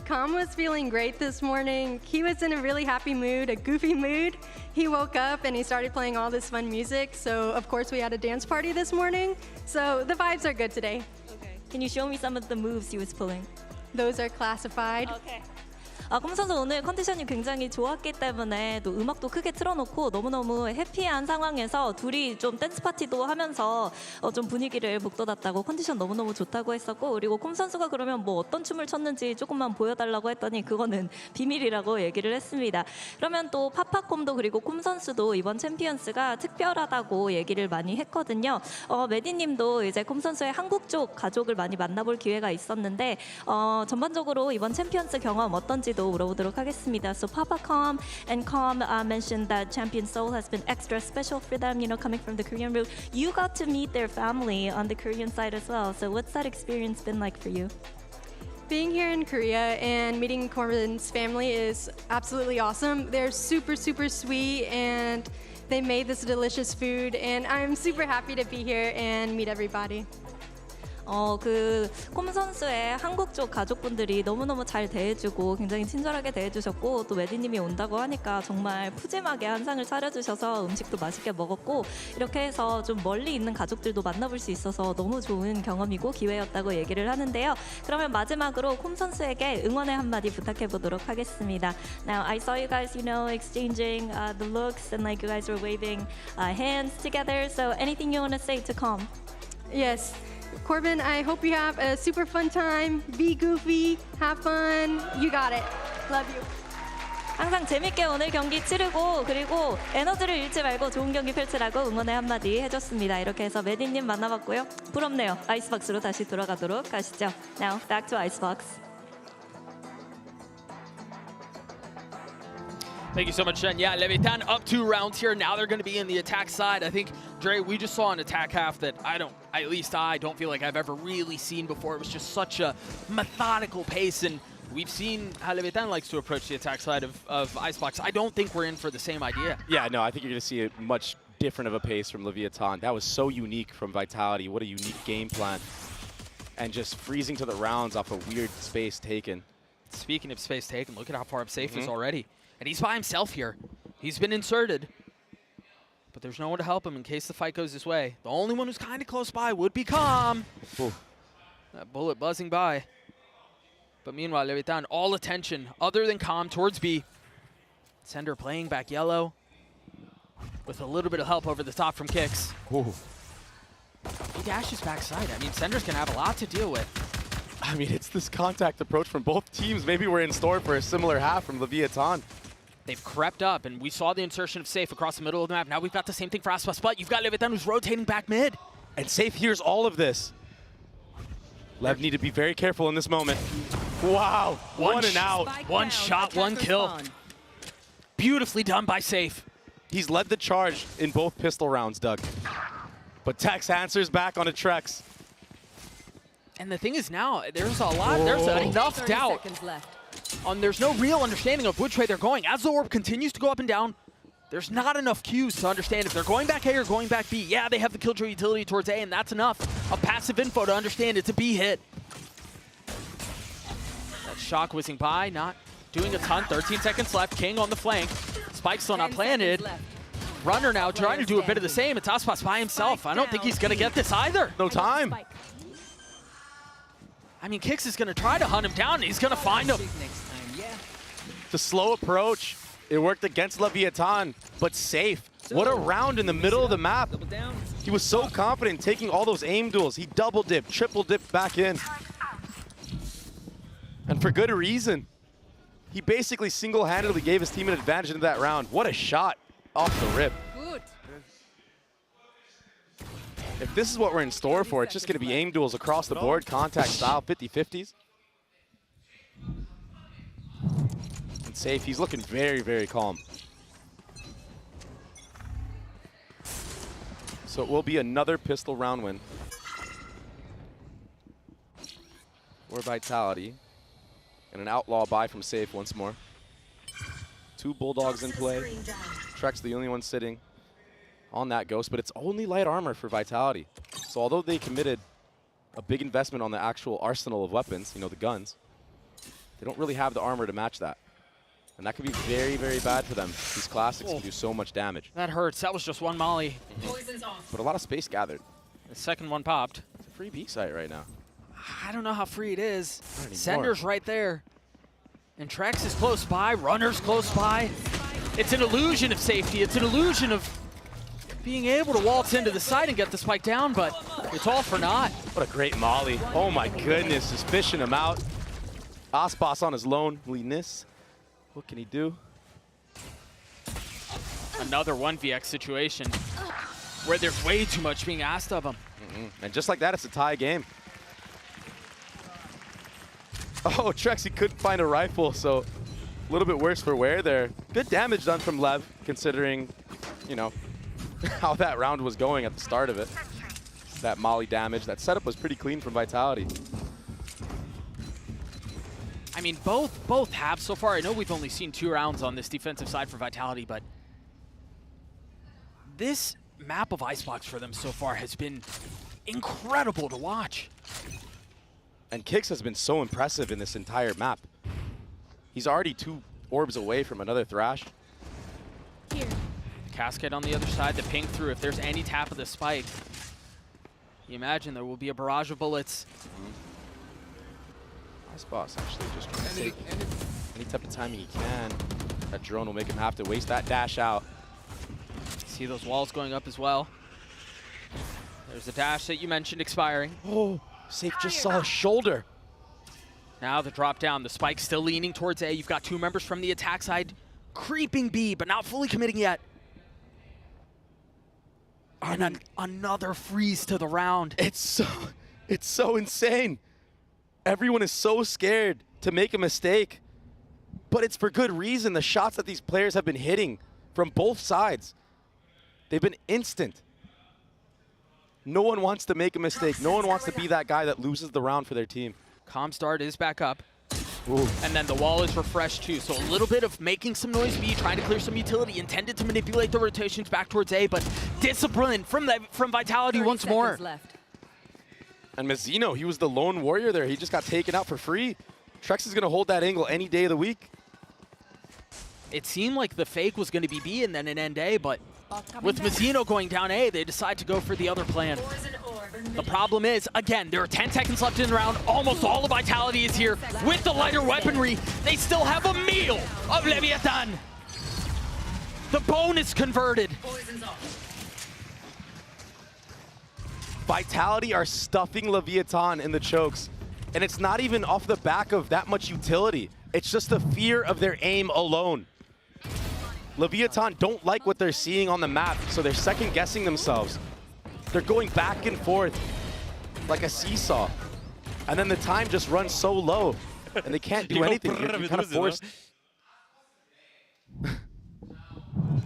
Calm was feeling great this morning. He was in a really happy mood, a goofy mood. He woke up and he started playing all this fun music. So of course we had a dance party this morning. So the vibes are good today. Okay. Can you show me some of the moves he was pulling? Those are classified. Okay. 콤 선수 오늘 컨디션이 굉장히 좋았기 때문에 또 음악도 크게 틀어놓고 너무너무 해피한 상황에서 둘이 좀 댄스 파티도 하면서 좀 분위기를 북돋았다고 컨디션 너무너무 좋다고 했었고 그리고 콤 선수가 그러면 뭐 어떤 춤을 췄는지 조금만 보여달라고 했더니 그거는 비밀이라고 얘기를 했습니다. 그러면 또 파파콤도 그리고 콤 선수도 이번 챔피언스가 특별하다고 얘기를 많이 했거든요. 메디님도 이제 콤 선수의 한국 쪽 가족을 많이 만나볼 기회가 있었는데 전반적으로 이번 챔피언스 경험 어떤지 물어보도록 하겠습니다. So Papa Calm and Calm mentioned that Champion Seoul has been extra special for them, you know, coming from the Korean route. You got to meet their family on the Korean side as well. So what's that experience been like for you? Being here in Korea and meeting Corbin's family is absolutely awesome. They're super, super sweet and they made this delicious food and I'm super happy to be here and meet everybody. 콤 선수의 한국 쪽 가족분들이 너무너무 잘 대해주고 굉장히 친절하게 대해주셨고 또 메디님이 온다고 하니까 정말 푸짐하게 한 상을 차려주셔서 음식도 맛있게 먹었고 이렇게 해서 좀 멀리 있는 가족들도 만나볼 수 있어서 너무 좋은 경험이고 기회였다고 얘기를 하는데요. 그러면 마지막으로 콤 선수에게 응원의 한마디 부탁해보도록 하겠습니다. Now I saw you guys, you know, exchanging the looks and like you guys were waving hands together. So anything you want to say to Calm? Yes. Corbin, I hope you have a super fun time. Be goofy, have fun. You got it. Love you. 항상 재밌게 오늘 경기 치르고 그리고 에너지를 잃지 말고 좋은 경기 펼치라고 응원의 한마디 해줬습니다. 이렇게 해서 메디님 만나봤고요. 부럽네요. 아이스박스로 다시 돌아가도록 하시죠. Now back to Icebox. Thank you so much, Jen. Yeah, Leviathan up 2 rounds here. Now they're going to be in the attack side. I think, Dre, we just saw an attack half that I don't feel like I've ever really seen before. It was just such a methodical pace, and we've seen how Leviathan likes to approach the attack side of Icebox. I don't think we're in for the same idea. Yeah, no, I think you're going to see a much different of a pace from Leviathan. That was so unique from Vitality. What a unique game plan. And just freezing to the rounds off a weird space taken. Speaking of space taken, look at how far up Safe is already. And he's by himself here. He's been inserted. But there's no one to help him in case the fight goes his way. The only one who's kind of close by would be Calm. That bullet buzzing by. But meanwhile, Leviathan, all attention other than Calm towards B. Sender playing back yellow. With a little bit of help over the top from Kicks. He dashes backside. I mean, Sender's going to have a lot to deal with. I mean, it's this contact approach from both teams. Maybe we're in store for a similar half from Leviathan. They've crept up, and we saw the insertion of Safe across the middle of the map. Now we've got the same thing for Aspas, but you've got Leviathan who's rotating back mid. And Safe hears all of this. Lev need to be very careful in this moment. Wow, one and out. One shot, one kill. Beautifully done by Safe. He's led the charge in both pistol rounds, Doug. But Tex answers back on a Trex. And the thing is now, there's a lot, there's enough doubt. There's no real understanding of which way they're going. As the orb continues to go up and down, there's not enough cues to understand if they're going back A or going back B. Yeah, they have the Killjoy utility towards A, and that's enough of passive info to understand it's a B hit. That shock whizzing by, not doing a ton. 13 seconds left. King on the flank. Spike still not planted. Runner now trying to do a bit of the same. It's Aspas by himself. I don't think he's going to get this either. No time. I mean, Kix is going to try to hunt him down, and he's going to find him. The slow approach, it worked against Leviathan, but Safe. What a round in the middle of the map. He was so confident taking all those aim duels. He double dipped, triple dipped back in. And for good reason. He basically single-handedly gave his team an advantage in that round. What a shot off the rip. Good. If this is what we're in store for, it's just going to be aim duels across the board, contact style, 50-50s. And Safe, he's looking very, very calm. So it will be another pistol round win for Vitality. And an outlaw buy from Safe once more. 2 Bulldogs in play. Trek's the only one sitting on that Ghost, but it's only light armor for Vitality. So although they committed a big investment on the actual arsenal of weapons, you know, the guns, they don't really have the armor to match that. And that could be very, very bad for them. These classics can do so much damage. That hurts. That was just one molly. But a lot of space gathered. The second one popped. It's a free B site right now. I don't know how free it is. Not anymore. Sender's right there. And Trex is close by. Runner's close by. It's an illusion of safety. It's an illusion of being able to waltz into the side and get the spike down, but it's all for naught. What a great molly. Oh my goodness, just fishing him out. Aspas on his loneliness. What can he do? Another 1vx situation where there's way too much being asked of him. And just like that, it's a tie game. Oh, Trex, he couldn't find a rifle, so a little bit worse for wear there. Good damage done from Lev, considering, you know, how that round was going at the start of it. That molly damage. That setup was pretty clean from Vitality. I mean, both have so far. I know we've only seen 2 rounds on this defensive side for Vitality, but this map of Icebox for them so far has been incredible to watch. And Kix has been so impressive in this entire map. He's already 2 orbs away from another Thrash. Here. Cascade on the other side, the ping through. If there's any tap of the spike, you imagine there will be a barrage of bullets. Boss actually just trying to take any type of timing he can. That drone will make him have to waste that dash out. See those walls going up as well. There's the dash that you mentioned expiring. Oh, Safe just saw a shoulder. Now the drop down, the spike still leaning towards A. You've got 2 members from the attack side creeping B, but not fully committing yet. And another freeze to the round. It's so insane. Everyone is so scared to make a mistake, but it's for good reason. The shots that these players have been hitting from both sides, they've been instant. No one wants to make a mistake. No one wants to be that guy that loses the round for their team. Comstart is back up. Ooh. And then the wall is refreshed too. So a little bit of making some noise B, trying to clear some utility, intended to manipulate the rotations back towards A, but discipline from Vitality once more. Left. And Mazzino, he was the lone warrior there. He just got taken out for free. Trex is going to hold that angle any day of the week. It seemed like the fake was going to be B and then an end A, but with Mazzino going down A, they decide to go for the other plan. The problem is, again, there are 10 seconds left in the round. Almost all of Vitality is here. With the lighter weaponry, they still have a meal of Leviathan. The bonus converted. Vitality are stuffing Leviathan in the chokes. And it's not even off the back of that much utility. It's just the fear of their aim alone. Leviathan don't like what they're seeing on the map, so they're second guessing themselves. They're going back and forth like a seesaw. And then the time just runs so low, and they can't do anything. You're kind of forced.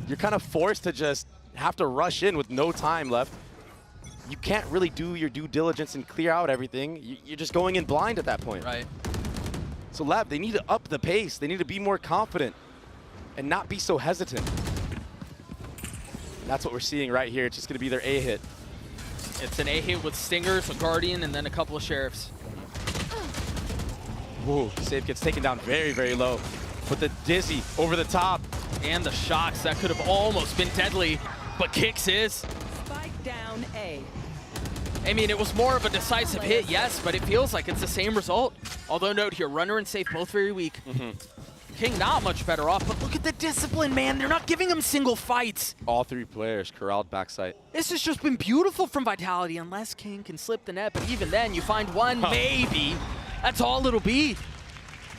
You're kind of forced to just have to rush in with no time left. You can't really do your due diligence and clear out everything. You're just going in blind at that point. Right. So Lab, they need to up the pace. They need to be more confident and not be so hesitant. And that's what we're seeing right here. It's just going to be their A hit. It's an A hit with Stingers, a Guardian, and then a couple of Sheriffs. Whoa, Safe gets taken down very, very low. But the Dizzy over the top. And the shots, that could have almost been deadly, but Kix is. Spike down A. I mean, it was more of a decisive hit, yes, but it feels like it's the same result. Although note here, Runner and Safe both very weak. King not much better off, but look at the discipline, man. They're not giving him single fights. All 3 players corralled backside. This has just been beautiful from Vitality, unless King can slip the net, but even then, you find one, maybe. That's all it'll be.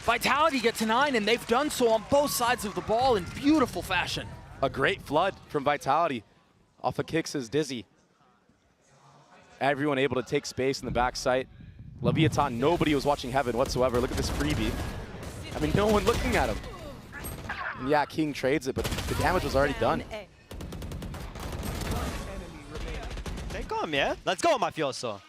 Vitality get to 9, and they've done so on both sides of the ball in beautiful fashion. A great flood from Vitality off of Kicks' Dizzy. Everyone able to take space in the back site. Leviathan, nobody was watching Heaven whatsoever. Look at this freebie. I mean, no one looking at him. And yeah, King trades it, but the damage was already done. Take on, yeah? Let's go, mafioso.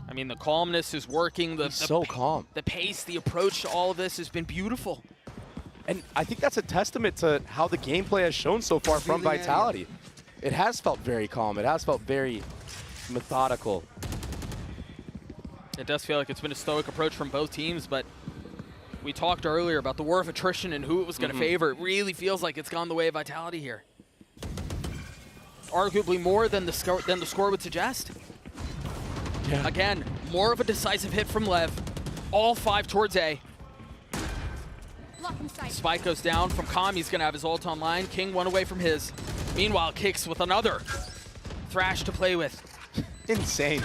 I mean, the calmness is working. He's so calm. The pace, the approach to all of this has been beautiful. And I think that's a testament to how the gameplay has shown so far from Vitality. It has felt very calm. It has felt very methodical. It does feel like it's been a stoic approach from both teams, but we talked earlier about the war of attrition and who it was going to favor. It really feels like it's gone the way of Vitality here. Arguably more than the score would suggest. Yeah. Again, more of a decisive hit from Lev. All 5 towards A. Spike goes down from Calm. He's going to have his ult online. King one away from his. Meanwhile, Kicks with another Thrash to play with. Insane.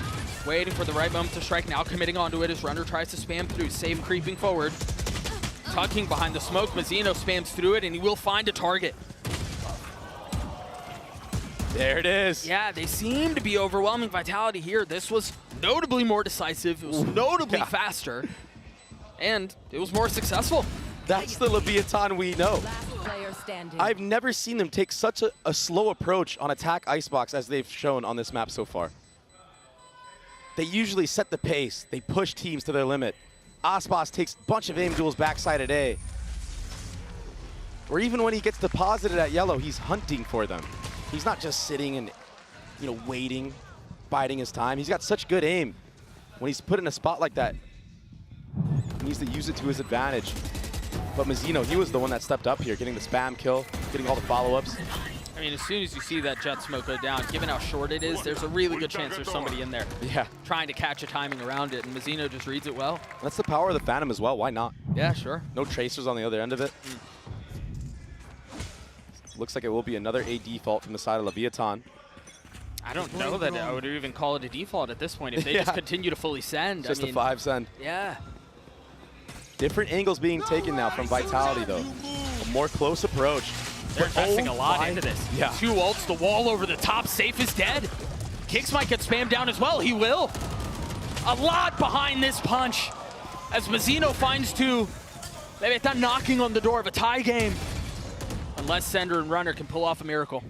Waiting for the right moment to strike, now committing onto it as Runner tries to spam through. Safe creeping forward. Tucking behind the smoke. Mazzino spams through it, and he will find a target. There it is. Yeah, they seem to be overwhelming Vitality here. This was notably more decisive. It was notably faster. And it was more successful. That's the Leviathan we know. I've never seen them take such a slow approach on attack Icebox as they've shown on this map so far. They usually set the pace. They push teams to their limit. Aspas takes a bunch of aim duels backside at A. Or even when he gets deposited at yellow, he's hunting for them. He's not just sitting and, waiting, biding his time. He's got such good aim. When he's put in a spot like that, he needs to use it to his advantage. But Mazzino, he was the one that stepped up here, getting the spam kill, getting all the follow-ups. I mean, as soon as you see that jet smoke go down, given how short it is, there's a really good chance there's somebody in there. Yeah. Trying to catch a timing around it, and Mazzino just reads it well. That's the power of the Phantom as well. Why not? Yeah, sure. No tracers on the other end of it. Looks like it will be another A default from the side of Leviathan. I don't know that I would even call it a default at this point. If they just continue to fully send, Just I mean, a 5 send. Yeah. Different angles being taken now from Vitality, though. A more close approach. They're investing a lot into this. Yeah. 2 ults, the wall over the top. Safe is dead. Kicks might get spammed down as well. He will. A lot behind this punch as Mazzino finds 2. Leviathan knocking on the door of a tie game. Unless Sender and Runner can pull off a miracle.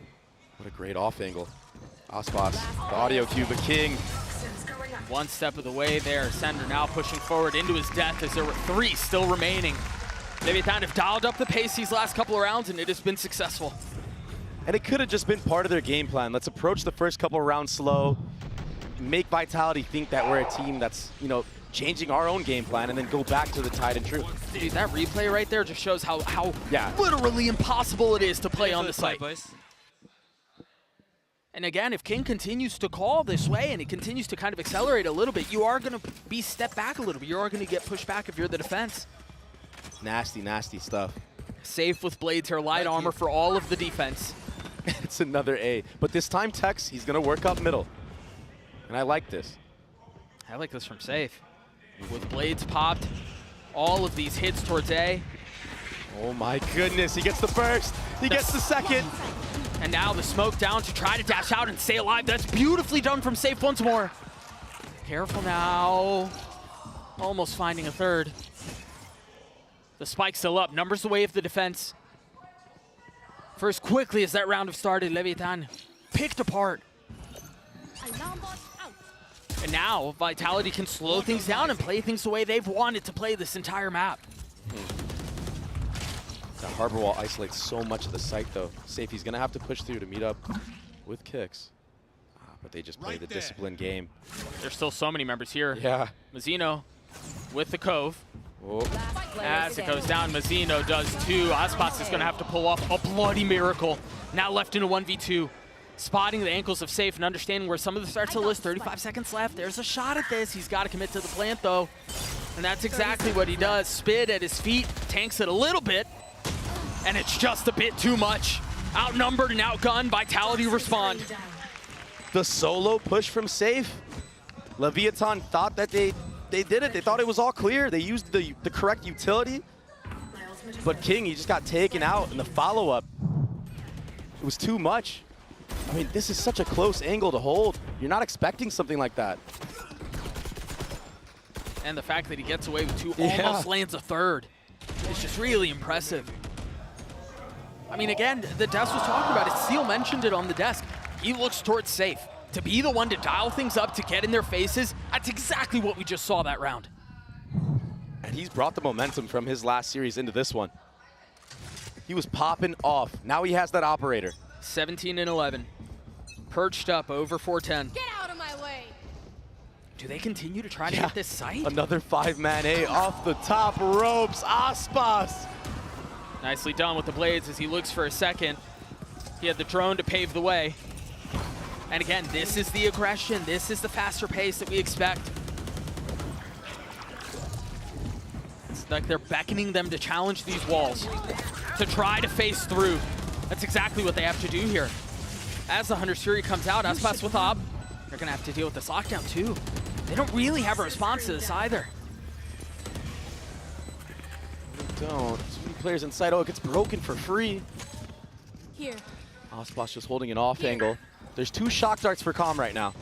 What a great off angle. Aspas, the audio cue, but King. One step of the way there. Sender now pushing forward into his death as there were 3 still remaining. Leviathan have dialed up the pace these last couple of rounds, and it has been successful. And it could have just been part of their game plan. Let's approach the first couple of rounds slow, make Vitality think that we're a team that's, changing our own game plan, and then go back to the Tide and Truth. Dude, that replay right there just shows how literally impossible it is to play on the site. And again, if King continues to call this way and he continues to kind of accelerate a little bit, you are going to be stepped back a little bit. You are going to get pushed back if you're the defense. Nasty, nasty stuff. Safe with Blades here, light armor for all of the defense. It's another A. But this time, Tex, he's going to work up middle. And I like this. I like this from Safe. With Blades popped, all of these hits towards A. Oh my goodness, he gets the first. He gets the second. And now the smoke down to try to dash out and stay alive. That's beautifully done from Safe once more. Careful now. Almost finding a third. The spike's still up. Numbers the way of the defense. First, quickly as that round have started, Leviathan picked apart. And now Vitality can slow things down and play things the way they've wanted to play this entire map. The harbor wall isolates so much of the site, though. Safe, he's going to have to push through to meet up with Kicks. But they just play the disciplined game. There's still so many members here. Yeah. Mazzino with the Cove. Oh. As it goes down, Mazzino does 2. Aspas is going to have to pull off a bloody miracle. Now left in a 1v2. Spotting the ankles of Safe and understanding where some of the starts to list. 35 seconds left. There's a shot at this. He's got to commit to the plant, though. And that's exactly what he does. Spid at his feet, tanks it a little bit. And it's just a bit too much. Outnumbered and outgunned, Vitality respond. The solo push from Safe. Leviathan thought that they they did it. They thought it was all clear. They used the correct utility. But King, he just got taken out in the follow-up. It was too much. I mean, this is such a close angle to hold. You're not expecting something like that. And the fact that he gets away with two, almost lands a third. It's just really impressive. I mean, again, the desk was talking about it. Seal mentioned it on the desk. He looks towards safe. To be the one to dial things up, to get in their faces, that's exactly what we just saw that round. And he's brought the momentum from his last series into this one. He was popping off. Now he has that operator. 17 and 11. Perched up over 410. Get out of my way. Do they continue to try to hit this site? Another 5-man A off the top ropes. Aspas. Nicely done with the blades as he looks for a second. He had the drone to pave the way. And again, this is the aggression. This is the faster pace that we expect. It's like they're beckoning them to challenge these walls, to try to face through. That's exactly what they have to do here. As the Hunter's Fury comes out, Aspas with Ob, they're gonna have to deal with this lockdown too. They don't really have a response to this either. They don't. So many players inside. Oh, it gets broken for free. Here. Aspas just holding an off angle. There's 2 shock darts for Calm right now.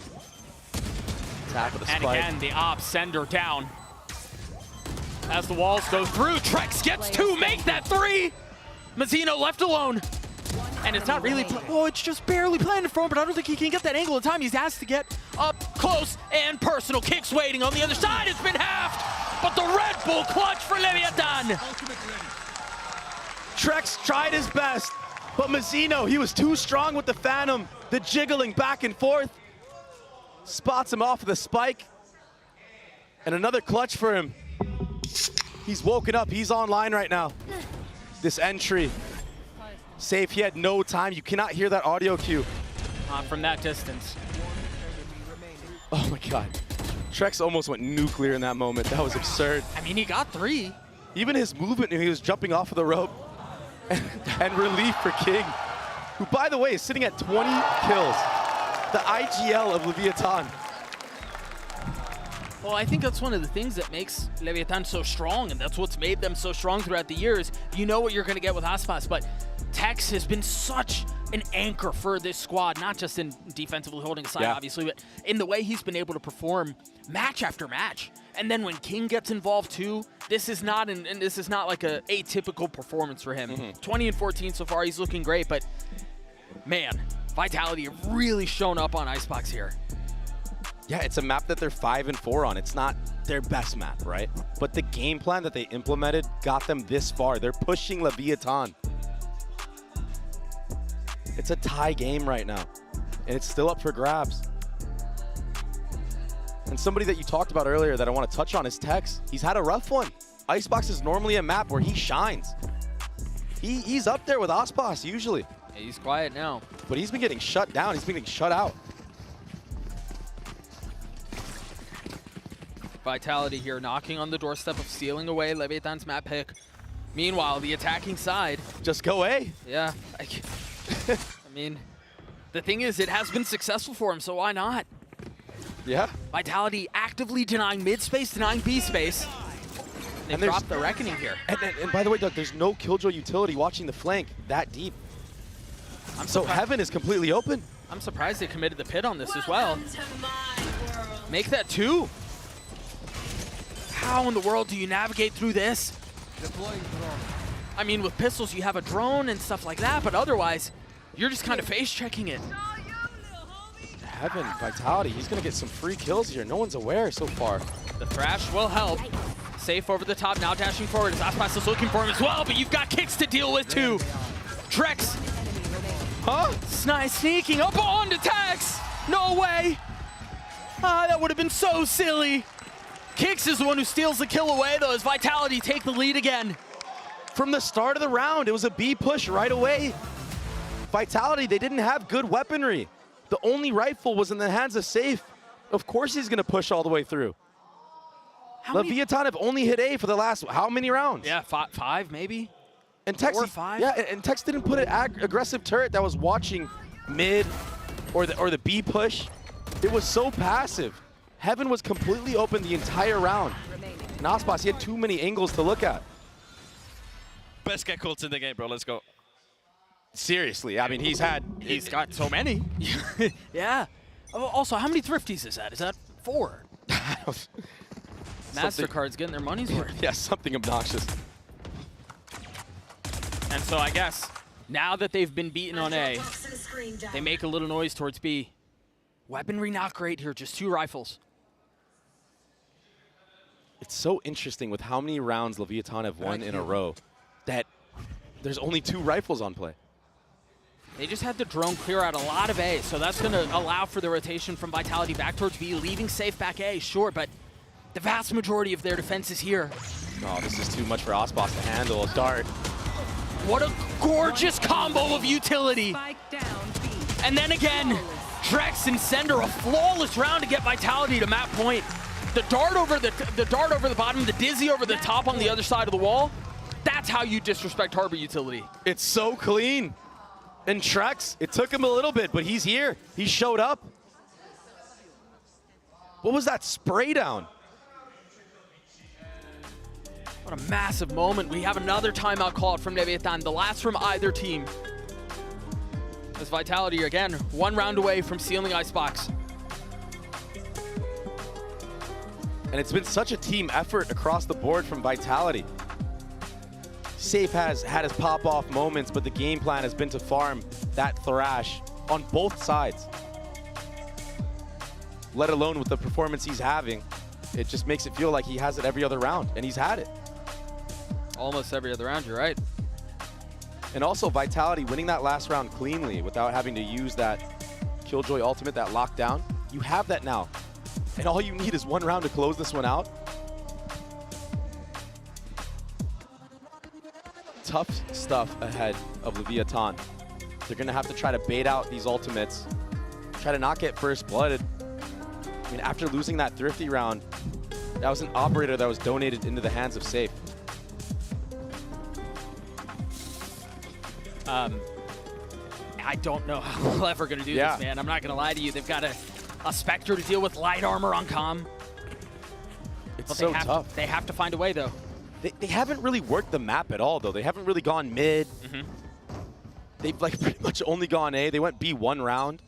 Tap with a spike. And again, the Ob sender down. As the walls go through, Trex gets 2, make that 3! Mazzino left alone. And it's not really, oh, it's just barely planted for him, but I don't think he can get that angle in time. He's asked to get up close and personal. Kicks waiting on the other side. It's been halved, but the Red Bull clutch for Leviathan. Trex tried his best, but Mazzino, he was too strong with the Phantom. The jiggling back and forth. Spots him off with a spike. And another clutch for him. He's woken up, he's online right now. This entry. Safe, he had no time. You cannot hear that audio cue. From that distance. Oh my God. Trex almost went nuclear in that moment. That was absurd. I mean, he got 3. Even his movement, he was jumping off of the rope. And relief for King, who, by the way, is sitting at 20 kills. The IGL of Leviathan. Well, I think that's one of the things that makes Leviathan so strong, and that's what's made them so strong throughout the years. You know what you're going to get with Aspas, but Tex has been such an anchor for this squad, not just in defensively holding aside, obviously, but in the way he's been able to perform match after match. And then when King gets involved too, this is not this is not like a atypical performance for him. 20 and 14 so far, he's looking great, but man, Vitality have really shown up on Icebox here. Yeah, it's a map that they're 5 and 4 on. It's not their best map, right? But the game plan that they implemented got them this far. They're pushing Leviathan. It's a tie game right now, and it's still up for grabs. And somebody that you talked about earlier that I want to touch on is Tex. He's had a rough one. Icebox is normally a map where he shines. He's up there with Aspas usually. Yeah, he's quiet now. But he's been getting shut down. He's been getting shut out. Vitality here knocking on the doorstep of stealing away Leviathan's map pick. Meanwhile, the attacking side. Just go A. Yeah. I mean, the thing is, it has been successful for him, so why not? Yeah. Vitality actively denying mid space, denying B space. They dropped the reckoning here. And by the way, Doug, there's no Killjoy utility watching the flank that deep. So Heaven is completely open. I'm surprised they committed the pit on this as well. Make that 2. How in the world do you navigate through this? I mean, with pistols, you have a drone and stuff like that, but otherwise, you're just kind of face checking it. Heaven, Vitality, he's going to get some free kills here. No one's aware so far. The Thrash will help. Safe over the top, now dashing forward. Aspas is looking for him as well, but you've got kicks to deal with too. Trex. Huh? Sneaking up on to Tex. No way. That would have been so silly. Kicks is the one who steals the kill away, though, as Vitality take the lead again. From the start of the round, it was a B push right away. Vitality, they didn't have good weaponry. The only rifle was in the hands of Safe. Of course he's going to push all the way through. Leviathan have only hit A for the last, how many rounds? Yeah, 5 maybe? And Tex, 4 or 5? Yeah, and Tex didn't put an aggressive turret that was watching mid or the B push. It was so passive. Heaven was completely open the entire round. And Aspas, he had too many angles to look at. Best get calls in the game, bro. Let's go. Seriously, I mean, he's got so many. Yeah. Also, how many thrifties is that? Is that 4? MasterCard's getting their money's worth. Yeah, something obnoxious. And so I guess now that they've been beaten on A, they make a little noise towards B. Weaponry not great here, just 2 rifles. It's so interesting with how many rounds Leviathan have won in a row that there's only 2 rifles on play. They just had the drone clear out a lot of A, so that's going to allow for the rotation from Vitality back towards B, leaving safe back A, sure, but the vast majority of their defense is here. Oh, this is too much for Aspas to handle. A dart. What a gorgeous combo of utility. And then again, Drex and Sender, a flawless round to get Vitality to map point. The dart over the bottom, the dizzy over the top on the other side of the wall. That's how you disrespect Harbor utility. It's so clean. And Trex, it took him a little bit, but he's here. He showed up. What was that spray down? What a massive moment. We have another timeout called from Leviathan, the last from either team. As Vitality, again, 1 round away from sealing Icebox. And it's been such a team effort across the board from Vitality. Safe has had his pop-off moments, but the game plan has been to farm that Thrash on both sides. Let alone with the performance he's having, it just makes it feel like he has it every other round, and he's had it. Almost every other round, you're right. And also Vitality winning that last round cleanly without having to use that Killjoy ultimate, that lockdown. You have that now. And all you need is 1 round to close this one out. Tough stuff ahead of Leviathan. They're gonna have to try to bait out these ultimates, try to not get first blooded. I mean, after losing that Thrifty round, that was an operator that was donated into the hands of Safe. I don't know how they're ever gonna do this, man. I'm not gonna lie to you. They've got a Spectre to deal with, light armor on comm. It's so tough. They have to find a way, though. They haven't really worked the map at all, though. They haven't really gone mid. They've like pretty much only gone A. They went B 1 round,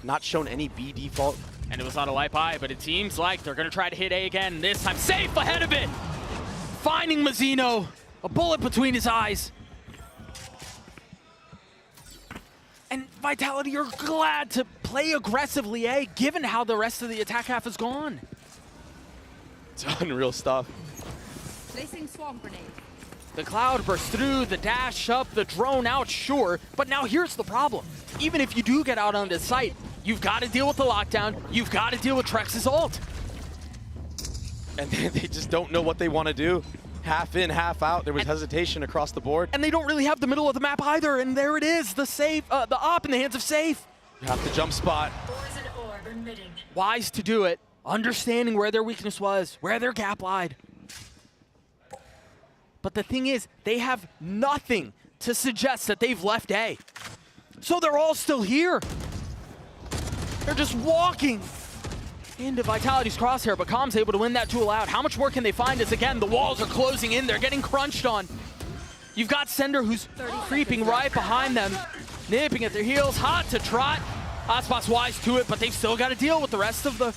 not shown any B default. And it was not a light buy, but it seems like they're going to try to hit A again. This time, Safe ahead of it. Finding Mazzino, a bullet between his eyes. And Vitality are glad to play aggressively A, given how the rest of the attack half has gone. It's unreal stuff. Placing swarm grenade. The cloud bursts through, the dash up, the drone out, sure. But now here's the problem. Even if you do get out onto site, you've got to deal with the lockdown. You've got to deal with Trex's ult. And they just don't know what they want to do. Half in, half out. There was hesitation across the board. And they don't really have the middle of the map either. And there it is, the Safe, the op in the hands of Safe. You have to jump spot. Wise to do it, understanding where their weakness was, where their gap lied. But the thing is, they have nothing to suggest that they've left A. So they're all still here. They're just walking into Vitality's crosshair, but Comm's able to win that duel out. How much more can they find as, again, the walls are closing in. They're getting crunched on. You've got Sender, who's creeping right behind them, nipping at their heels, hot to trot. Aspas wise to it, but they've still got to deal with the rest of the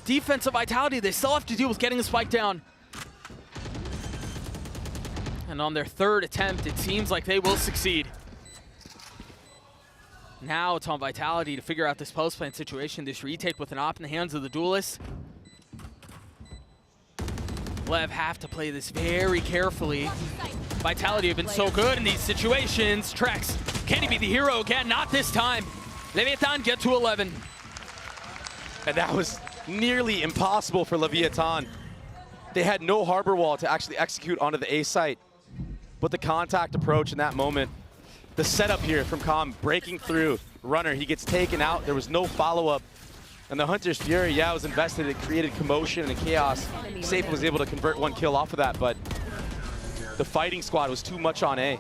defensive Vitality. They still have to deal with getting the spike down. And on their 3rd attempt, it seems like they will succeed. Now it's on Vitality to figure out this post-plant situation, this retake with an op in the hands of the duelists. Lev have to play this very carefully. Vitality have been so good in these situations. Trex, can he be the hero again? Not this time. Leviathan get to 11. And that was nearly impossible for Leviathan. They had no harbor wall to actually execute onto the A site. But the contact approach in that moment, the setup here from Comm, breaking through, runner, he gets taken out, there was no follow-up. And the Hunter's Fury, yeah, was invested, it created commotion and chaos. Safe was able to convert 1 kill off of that, but the fighting squad was too much on A.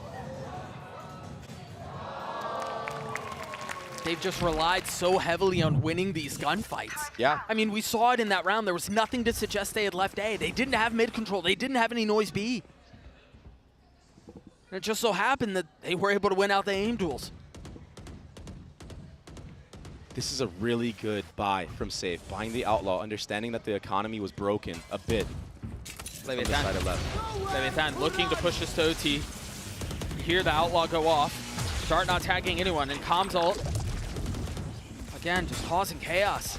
they've just relied so heavily on winning these gunfights. Yeah. I mean, we saw it in that round. There was nothing to suggest they had left A. They didn't have mid control. They didn't have any noise B. And it just so happened that they were able to win out the aim duels. This is a really good buy from Safe, buying the Outlaw, understanding that the economy was broken a bit. From the side of left. Leviathan looking to push this to OT. You hear the Outlaw go off. Start not tagging anyone, and Comms ult. Again, just causing chaos.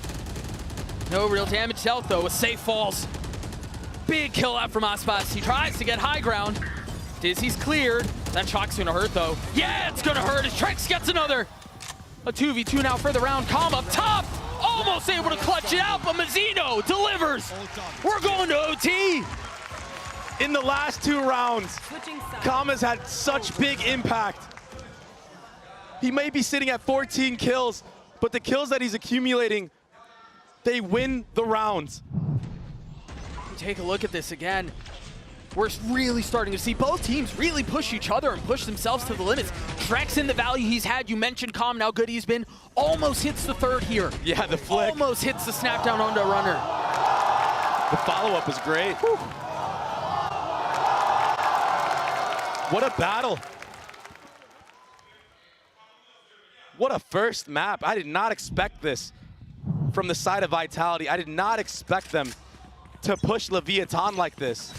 No real damage dealt though, with Safe falls. Big kill out from Aspas. He tries to get high ground. Dizzy's cleared. That shock's gonna hurt though. Yeah, it's gonna hurt as Trex gets another. A 2v2 now for the round. Calm up top. Almost able to clutch it out, but Mazzino delivers. We're going to OT. In the last 2 rounds, Calm has had such big impact. He may be sitting at 14 kills, but the kills that he's accumulating, they win the rounds. Take a look at this again. We're really starting to see both teams really push each other and push themselves to the limits. Trex in the value he's had. You mentioned Calm, how good he's been. Almost hits the third here. Yeah, the flick. Almost hits the snap down onto a runner. The follow-up was great. Whew. What a battle. What a first map. I did not expect this from the side of Vitality. I did not expect them to push Leviathan like this.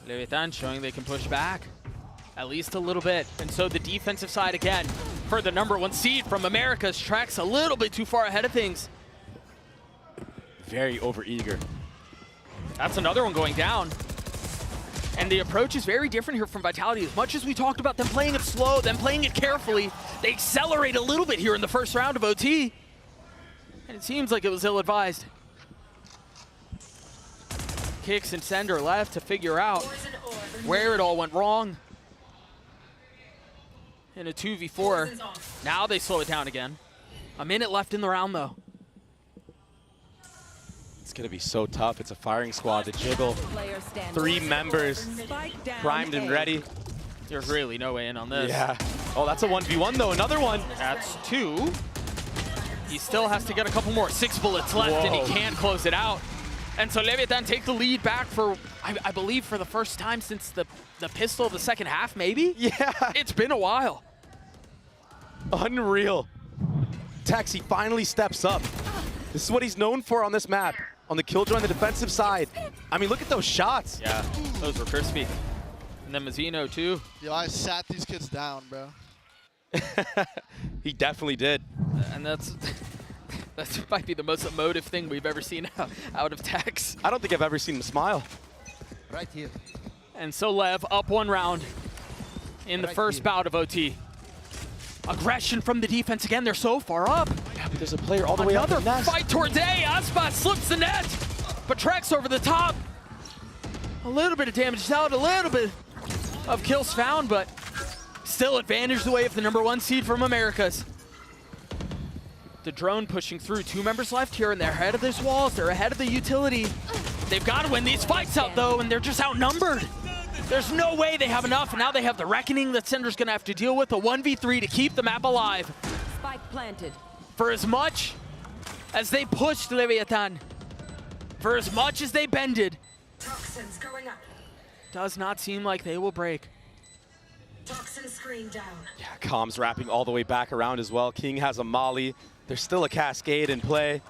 Leviathan showing they can push back at least a little bit. And so the defensive side again for the #1 seed from America's Trex a little bit too far ahead of things. Very overeager. That's another one going down. And the approach is very different here from Vitality. As much as we talked about them playing it slow, them playing it carefully, they accelerate a little bit here in the first round of OT. And it seems like it was ill-advised. Kicks and Sender left to figure out where it all went wrong. In a 2v4, now they slow it down again. A minute left in the round though. It's gonna be so tough. It's a firing squad to jiggle. 3 members primed and ready. There's really no way in on this. Yeah. Oh, that's a 1v1 though, another one. That's 2. He still has to get a couple more. 6 bullets left and he can't close it out. And so Leviathan take the lead back for, I believe, for the first time since the pistol of the second half, maybe? Yeah. It's been a while. Unreal. Taxi finally steps up. This is what he's known for on this map, on the killjoy on the defensive side. I mean, look at those shots. Yeah, those were crispy. And then Mazzino, too. Yo, I sat these kids down, bro. He definitely did. And that might be the most emotive thing we've ever seen out of Tex. I don't think I've ever seen him smile. Right here. And so Lev up 1 round in the first bout of OT. Aggression from the defense again. They're so far up. Yeah, but there's a player all the way up the Another nest. fight towards A. Aspas slips the net. But Trex over the top. A little bit of damage out, a little bit of kills found, but still advantage the way of the #1 seed from Americas. The drone pushing through. 2 members left here, and they're ahead of these walls. They're ahead of the utility. They've got to win these fights out, though, and they're just outnumbered. There's no way they have enough, and now they have the reckoning that Sender's going to have to deal with, a 1v3 to keep the map alive. Spike planted. For as much as they pushed Leviathan, for as much as they bended, Toxins going up. does not seem like they will break. Toxin screen down. Yeah, Calm's wrapping all the way back around as well. King has a molly. There's still a cascade in play.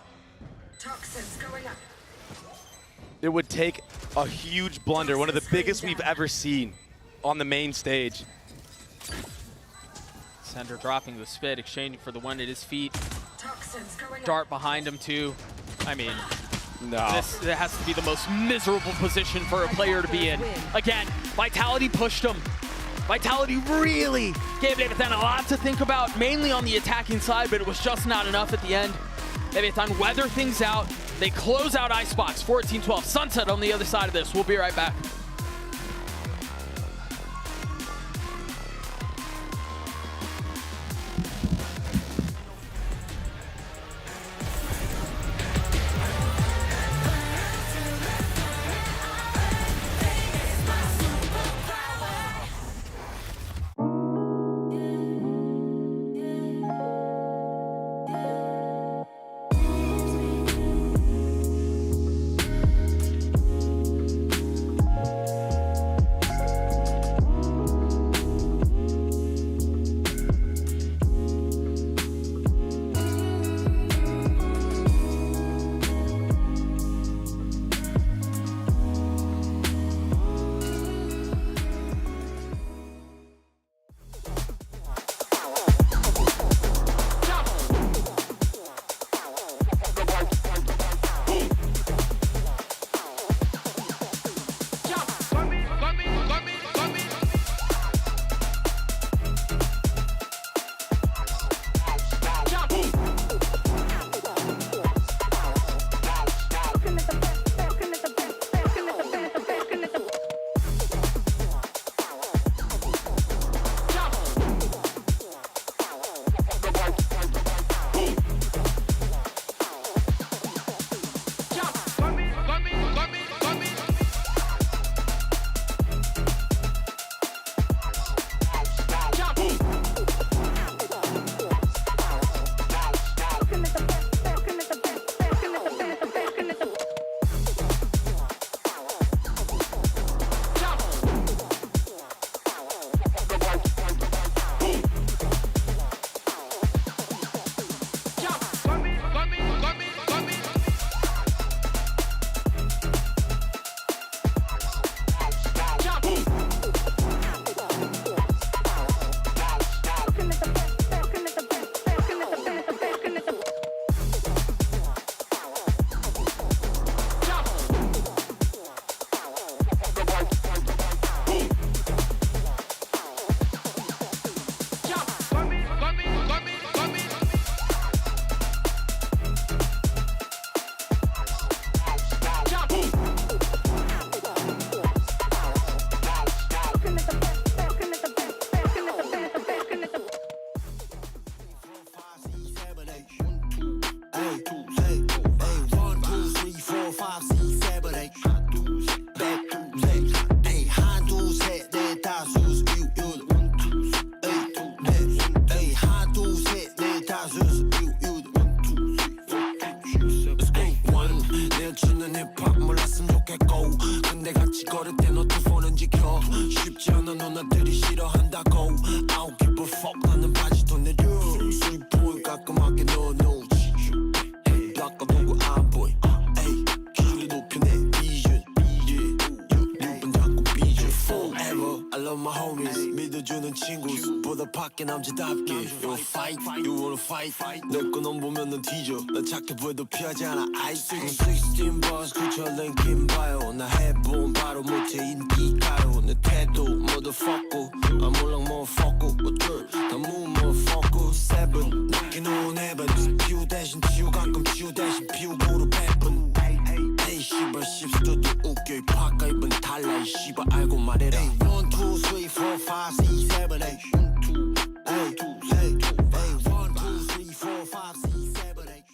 Toxins going up. It would take a huge blunder, one of the biggest we've ever seen on the main stage. Sender dropping the spit, exchanging for the one at his feet. Toxins going Dart behind him too. I mean, no. This has to be the most miserable position for a player to be in. Again, Vitality pushed him. Vitality really gave Leviathan a lot to think about, mainly on the attacking side, but it was just not enough at the end. Leviathan weather things out. They close out Icebox, 14-12. Sunset on the other side of this. We'll be right back. 전화들이 싫어한다고 I don't give a fuck 나는 바지도 내려 술이 보여 깔끔하게 넣어놓지 바꿔놓고 안 보여 기술이 높여 내 비전 눈은 자꾸 비전 Forever I love my homies 믿어주는 친구보다 밖에 남자답게 You wanna fight, you wanna fight 내 거 넌 보면 넌 뒤져 나 착해 보여도 피하지 않아 Ice 16 bars 그저 랭킹 봐요 나 해본 바로 못해 인기가요 내 태도 motherfucker I'm all like motherfucker 어쩔 나 move motherfucker 7 늦게 놓은 heaven 피우 대신 치우 가끔 치우 대신 피우고로 배분 에이 씨발 씹스터도 웃겨 이 파까 입은 달라 이 씨발 알고 말해라 1, 2, 3, 4, 5, 6, 7, 8 1, 2, 3, 1, 2, 3, 4, 5, 6, 7, 8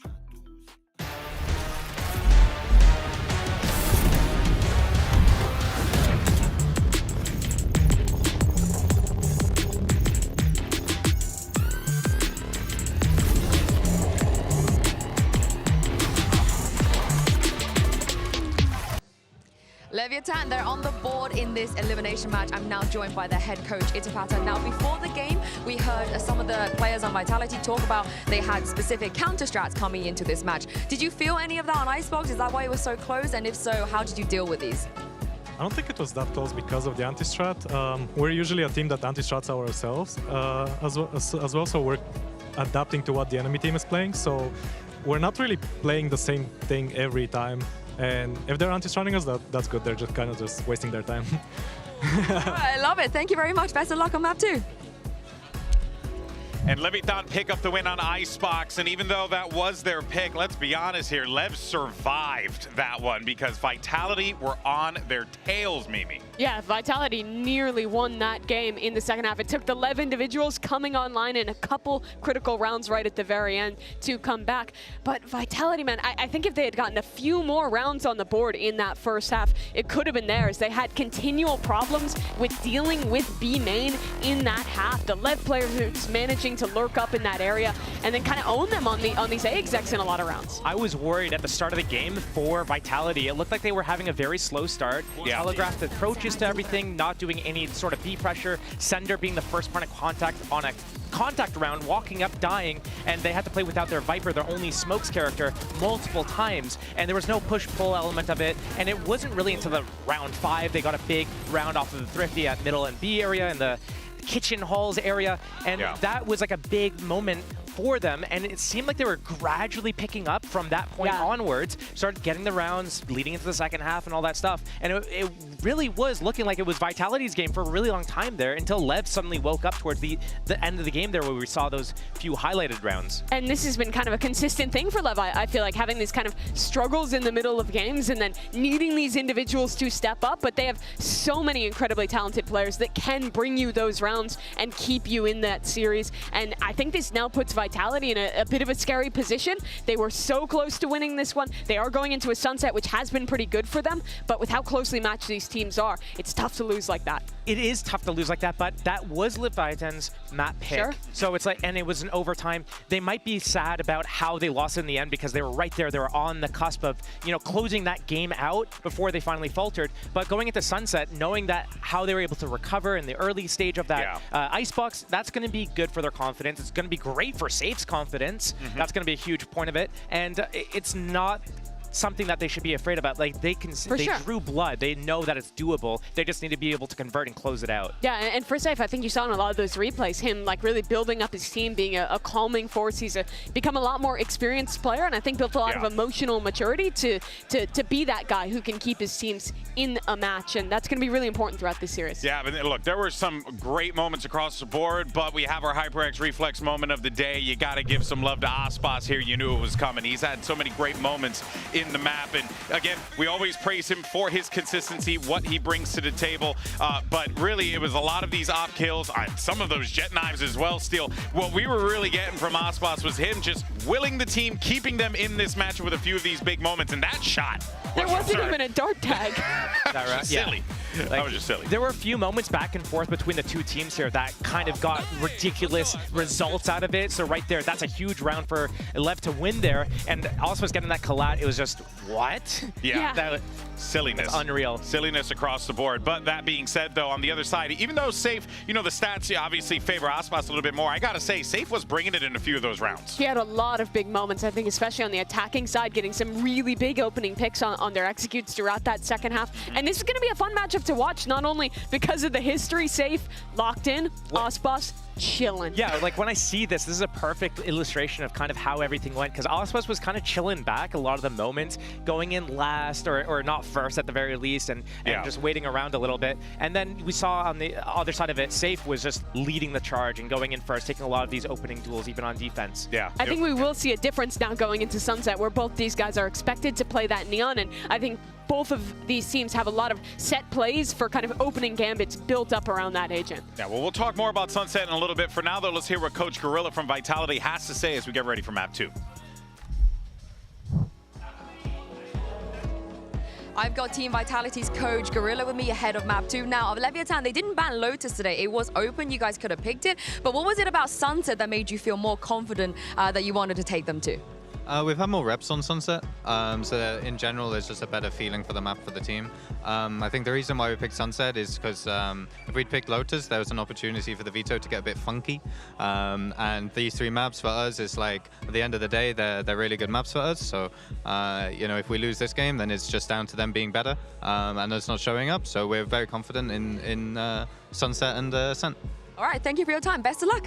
Leviathan, they're on the board in this elimination match. I'm now joined by their head coach, Itapata. Now, before the game, we heard some of the players on Vitality talk about they had specific counter strats coming into this match. Did you feel any of that on Icebox? Is that why it was so close? And if so, how did you deal with these? I don't think it was that close because of the anti-strat. We're usually a team that anti-strats ourselves as well, so we're adapting to what the enemy team is playing. So we're not really playing the same thing every time. And if they're anti-stratting us, that's good. They're just kind of just wasting their time. I love it. Thank you very much. Best of luck on map 2. And Leviathan pick up the win on Icebox, and even though that was their pick, let's be honest here, Lev survived that one because Vitality were on their tails, Mimi. Yeah, Vitality nearly won that game in the second half. It took the Lev individuals coming online in a couple critical rounds right at the very end to come back. But Vitality, man, I think if they had gotten a few more rounds on the board in that first half, it could have been theirs. They had continual problems with dealing with B main in that half. The Lev player who's managing to lurk up in that area and then kind of own them on these A execs in a lot of rounds. I was worried at the start of the game for Vitality. It looked like they were having a very slow start. Yeah. Telegraphed approaches to everything, not doing any sort of B pressure. Sender being the first point of contact on a contact round, walking up, dying, and they had to play without their Viper, their only smokes character, multiple times, and there was no push-pull element of it, and it wasn't really until the round 5 they got a big round off of the Thrifty at middle and B area and the kitchen halls area, and that was like a big moment for them, and it seemed like they were gradually picking up from that point onwards, started getting the rounds leading into the second half and all that stuff, and it really was looking like it was Vitality's game for a really long time there until Lev suddenly woke up towards the end of the game there where we saw those few highlighted rounds. And this has been kind of a consistent thing for Lev, I feel like, having these kind of struggles in the middle of games and then needing these individuals to step up, but they have so many incredibly talented players that can bring you those rounds and keep you in that series, and I think this now puts Vitality in a bit of a scary position. They were so close to winning this one. They are going into a sunset, which has been pretty good for them, but with how closely matched these teams are, it's tough to lose like that. It is tough to lose like that, but that was Leviathan's map pick. Sure. So it's like, and it was an overtime. They might be sad about how they lost in the end because they were right there. They were on the cusp of, you know, closing that game out before they finally faltered. But going into sunset, knowing that how they were able to recover in the early stage of that Icebox, that's going to be good for their confidence. It's going to be great for Safe's confidence. That's going to be a huge point of it. And it's not something that they should be afraid about. Like, they drew blood. They know that it's doable. They just need to be able to convert and close it out. Yeah, and for Safe, I think you saw in a lot of those replays him like really building up his team, being a calming force. He's become a lot more experienced player, and I think built a lot of emotional maturity to be that guy who can keep his teams in a match, and that's going to be really important throughout this series. Yeah, but look, there were some great moments across the board, but we have our HyperX Reflex moment of the day. You got to give some love to Aspas here. You knew it was coming. He's had so many great moments in the map, and again, we always praise him for his consistency, what he brings to the table, but really it was a lot of these op kills, some of those jet knives as well. Still, what we were really getting from Aspas was him just willing the team, keeping them in this match with a few of these big moments, and that shot there wasn't even a dart tag. Is that right? Silly. That was just silly. There were a few moments back and forth between the two teams here that kind of got ridiculous results out of it. So right there, that's a huge round for Lev to win there. And also was getting that collat. It was just, what? Yeah. That, silliness. That's unreal. Silliness across the board. But that being said, though, on the other side, even though Safe, you know, the stats obviously favor Aspas a little bit more, I gotta say, Safe was bringing it in a few of those rounds. He had a lot of big moments, I think, especially on the attacking side, getting some really big opening picks on their executes throughout that second half. And this is going to be a fun matchup to watch, not only because of the history. Safe, locked in, Aspas, chilling. Yeah, like when I see this is a perfect illustration of kind of how everything went, because Aspas was kind of chilling back a lot of the moments, going in last or not first at the very least, and just waiting around a little bit. And then we saw on the other side of it, Safe was just leading the charge and going in first, taking a lot of these opening duels, even on defense. Yeah. I think we will see a difference now going into Sunset, where both these guys are expected to play that Neon, and I think both of these teams have a lot of set plays for kind of opening gambits built up around that agent. Yeah, well, we'll talk more about Sunset in a little bit. For now, though, let's hear what Coach Gorilla from Vitality has to say as we get ready for Map 2. I've got Team Vitality's coach Gorilla with me ahead of Map 2. Now, Leviathan, they didn't ban Lotus today. It was open. You guys could have picked it. But what was it about Sunset that made you feel more confident that you wanted to take them to? We've had more reps on Sunset, so in general there's just a better feeling for the map for the team. I think the reason why we picked Sunset is because if we'd picked Lotus, there was an opportunity for the veto to get a bit funky. And these three maps for us is like, at the end of the day, they're really good maps for us. So, you know, if we lose this game, then it's just down to them being better and us not showing up. So we're very confident in Sunset and Ascent. All right, thank you for your time. Best of luck.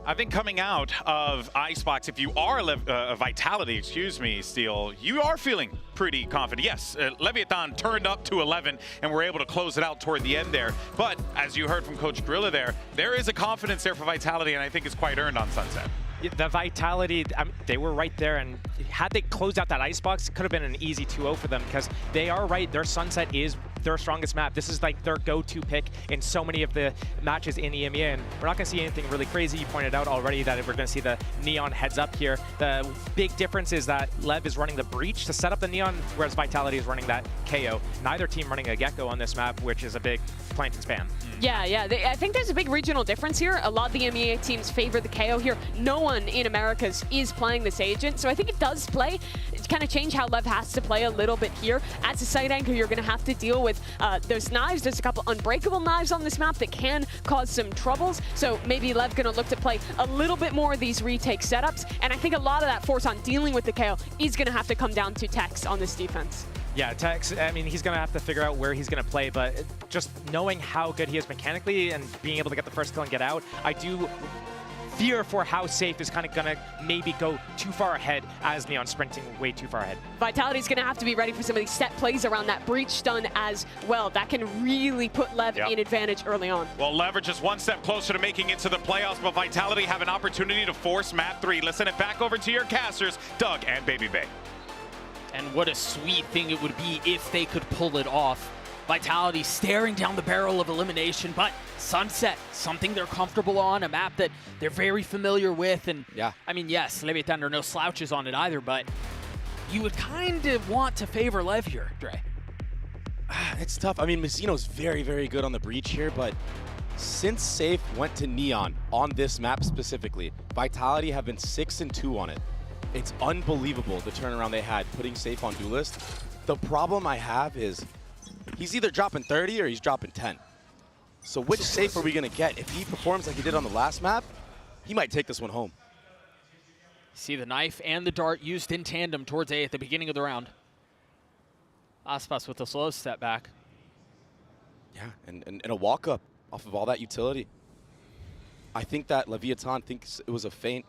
I think coming out of Icebox, if you are Vitality, excuse me, Steel, you are feeling pretty confident. Yes, Leviathan turned up to 11 and were able to close it out toward the end there. But as you heard from Coach Gorilla there is a confidence there for Vitality, and I think it's quite earned on Sunset. The Vitality, they were right there, and had they closed out that Icebox, it could have been an easy 2-0 for them, because they are right. Their Sunset is their strongest map. This is like their go-to pick in so many of the matches in EMEA, and we're not going to see anything really crazy. You pointed out already that we're going to see the Neon heads up here. The big difference is that Lev is running the Breach to set up the Neon, whereas Vitality is running that KO. Neither team running a Gecko on this map, which is a big plant and spam. Yeah. I think there's a big regional difference here. A lot of the EMEA teams favor the KO here. No one in Americas is playing this agent, so I think it does play. It's kind of change how Lev has to play a little bit here. As a side anchor, you're going to have to deal with those knives. There's a couple unbreakable knives on this map that can cause some troubles, so maybe Lev going to look to play a little bit more of these retake setups, and I think a lot of that force on dealing with the KO is going to have to come down to Tex on this defense. Yeah, Tex, I mean, he's going to have to figure out where he's going to play, but just knowing how good he is mechanically and being able to get the first kill and get out, I do fear for how Safe is kind of going to maybe go too far ahead as Neon sprinting way too far ahead. Vitality's going to have to be ready for some of these set plays around that breach stun as well. That can really put Lev in advantage early on. Well, Leverage is one step closer to making it to the playoffs, but Vitality have an opportunity to force Map 3. Let's send it back over to your casters, Doug and Baby Bay. And what a sweet thing it would be if they could pull it off. Vitality staring down the barrel of elimination, but Sunset, something they're comfortable on, a map that they're very familiar with. And I mean, yes, Leviathan are no slouches on it either, but you would kind of want to favor Lev here, Dre. It's tough. I mean, Mazzino's very, very good on the breach here, but since Safe went to Neon on this map specifically, Vitality have been 6-2 on it. It's unbelievable the turnaround they had putting Safe on Duelist. The problem I have is he's either dropping 30 or he's dropping 10. So which Safe are we going to get? If he performs like he did on the last map, he might take this one home. See the knife and the dart used in tandem towards A at the beginning of the round. Aspas with a slow step back. Yeah, and a walk-up off of all that utility. I think that Leviathan thinks it was a feint.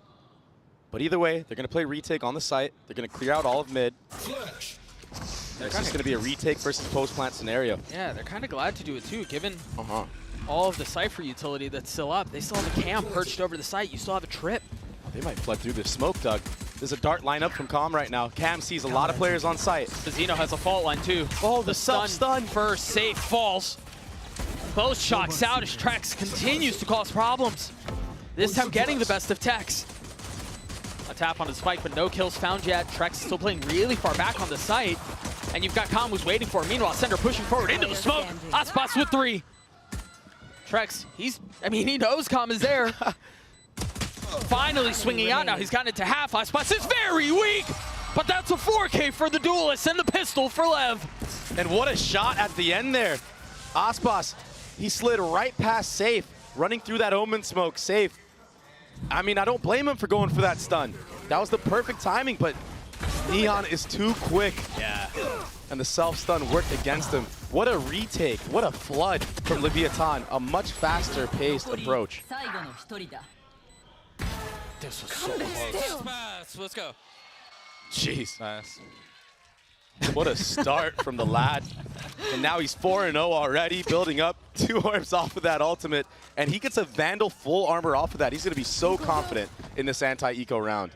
But either way, they're going to play retake on the site. They're going to clear out all of mid. It's just going to be a retake versus post-plant scenario. Yeah, they're kind of glad to do it too, given all of the Cypher utility that's still up. They still have a cam perched over the site. You still have a trip. They might flood through this smoke, Doug. There's a dart lineup from Calm right now. Cam sees a lot of players on site. Zeno has a fault line too. Oh, the stun first. Safe falls. Both shocks out as Trex continues to cause problems. This time getting the best of Tex. A tap on his spike, but no kills found yet. Trex still playing really far back on the site. And you've got Calm who's waiting for him. Meanwhile, Sender pushing forward into the smoke. Aspas with 3. Trex, he knows Calm is there. Finally swinging out now. He's gotten it to half. Aspas is very weak, but that's a 4K for the duelist and the pistol for Lev. And what a shot at the end there. Aspas, he slid right past Safe, running through that Omen smoke. Safe. I don't blame him for going for that stun. That was the perfect timing, but Neon is too quick. Yeah. And the self-stun worked against him. What a retake. What a flood from Leviathan. A much faster paced approach. This was so close. Let's go. Jeez. What a start from the lad. And now he's 4-0 already, building up 2 orbs off of that ultimate. And he gets a Vandal full armor off of that. He's going to be so confident in this anti-eco round.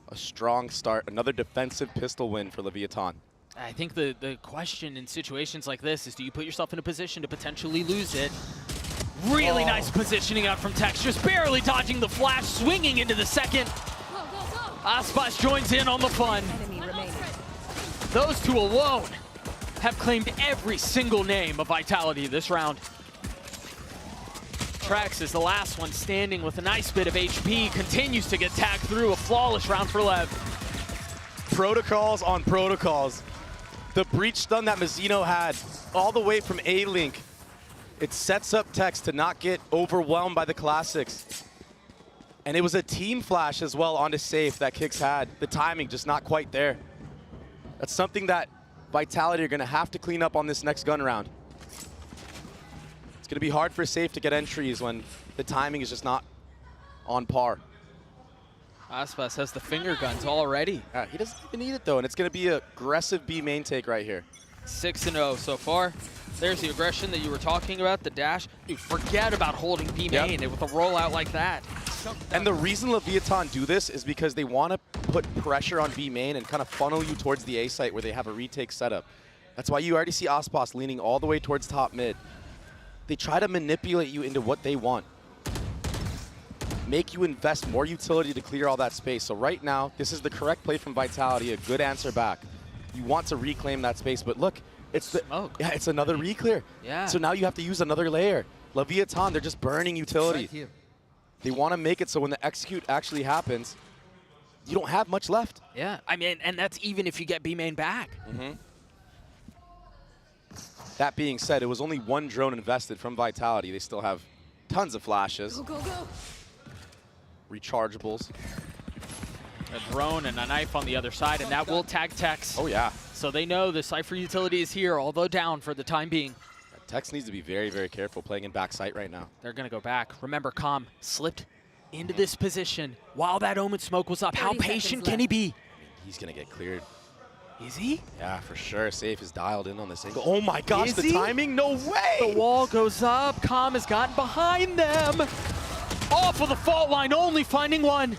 A strong start. Another defensive pistol win for Leviathan. I think the question in situations like this is, do you put yourself in a position to potentially lose it? Really nice positioning out from Tex, just barely dodging the flash, swinging into the second. Aspas joins in on the fun. Those two alone have claimed every single name of Vitality this round. Trex is the last one standing with a nice bit of HP, continues to get tagged through. A flawless round for Lev. Protocols on protocols. The breach stun that Mizzino had all the way from A-Link. It sets up Tex to not get overwhelmed by the classics. And it was a team flash as well onto Safe that Kix had. The timing just not quite there. That's something that Vitality are going to have to clean up on this next gun round. It's going to be hard for Safe to get entries when the timing is just not on par. Aspas has the finger guns already. He doesn't even need it though, and it's going to be an aggressive B main take right here. 6-0 so far. There's the aggression that you were talking about, the dash. Dude, forget about holding B main with a rollout like that. And the reason Leviathan do this is because they want to put pressure on B main and kind of funnel you towards the A site where they have a retake setup. That's why you already see Aspas leaning all the way towards top mid. They try to manipulate you into what they want. Make you invest more utility to clear all that space. So right now, this is the correct play from Vitality, a good answer back. You want to reclaim that space, but look, it's the smoke. Yeah, it's another reclear. Yeah. So now you have to use another layer. Leviathan, they're just burning utility. Right they want to make it so when the execute actually happens, you don't have much left. Yeah, and that's even if you get B main back. That being said, it was only 1 drone invested from Vitality. They still have tons of flashes. Go, go, go. Rechargeables. A drone and a knife on the other side, and that will tag Tex. Oh, yeah. So they know the Cypher utility is here, although down for the time being. Tex needs to be very, very careful playing in backside right now. They're going to go back. Remember, Calm slipped into this position while that Omen smoke was up. How patient can he be? He's going to get cleared. Is he? Yeah, for sure. Safe is dialed in on this angle. Oh my gosh, Is the he? timing? No way! The wall goes up. Calm has gotten behind them. Off of the fault line, only finding one.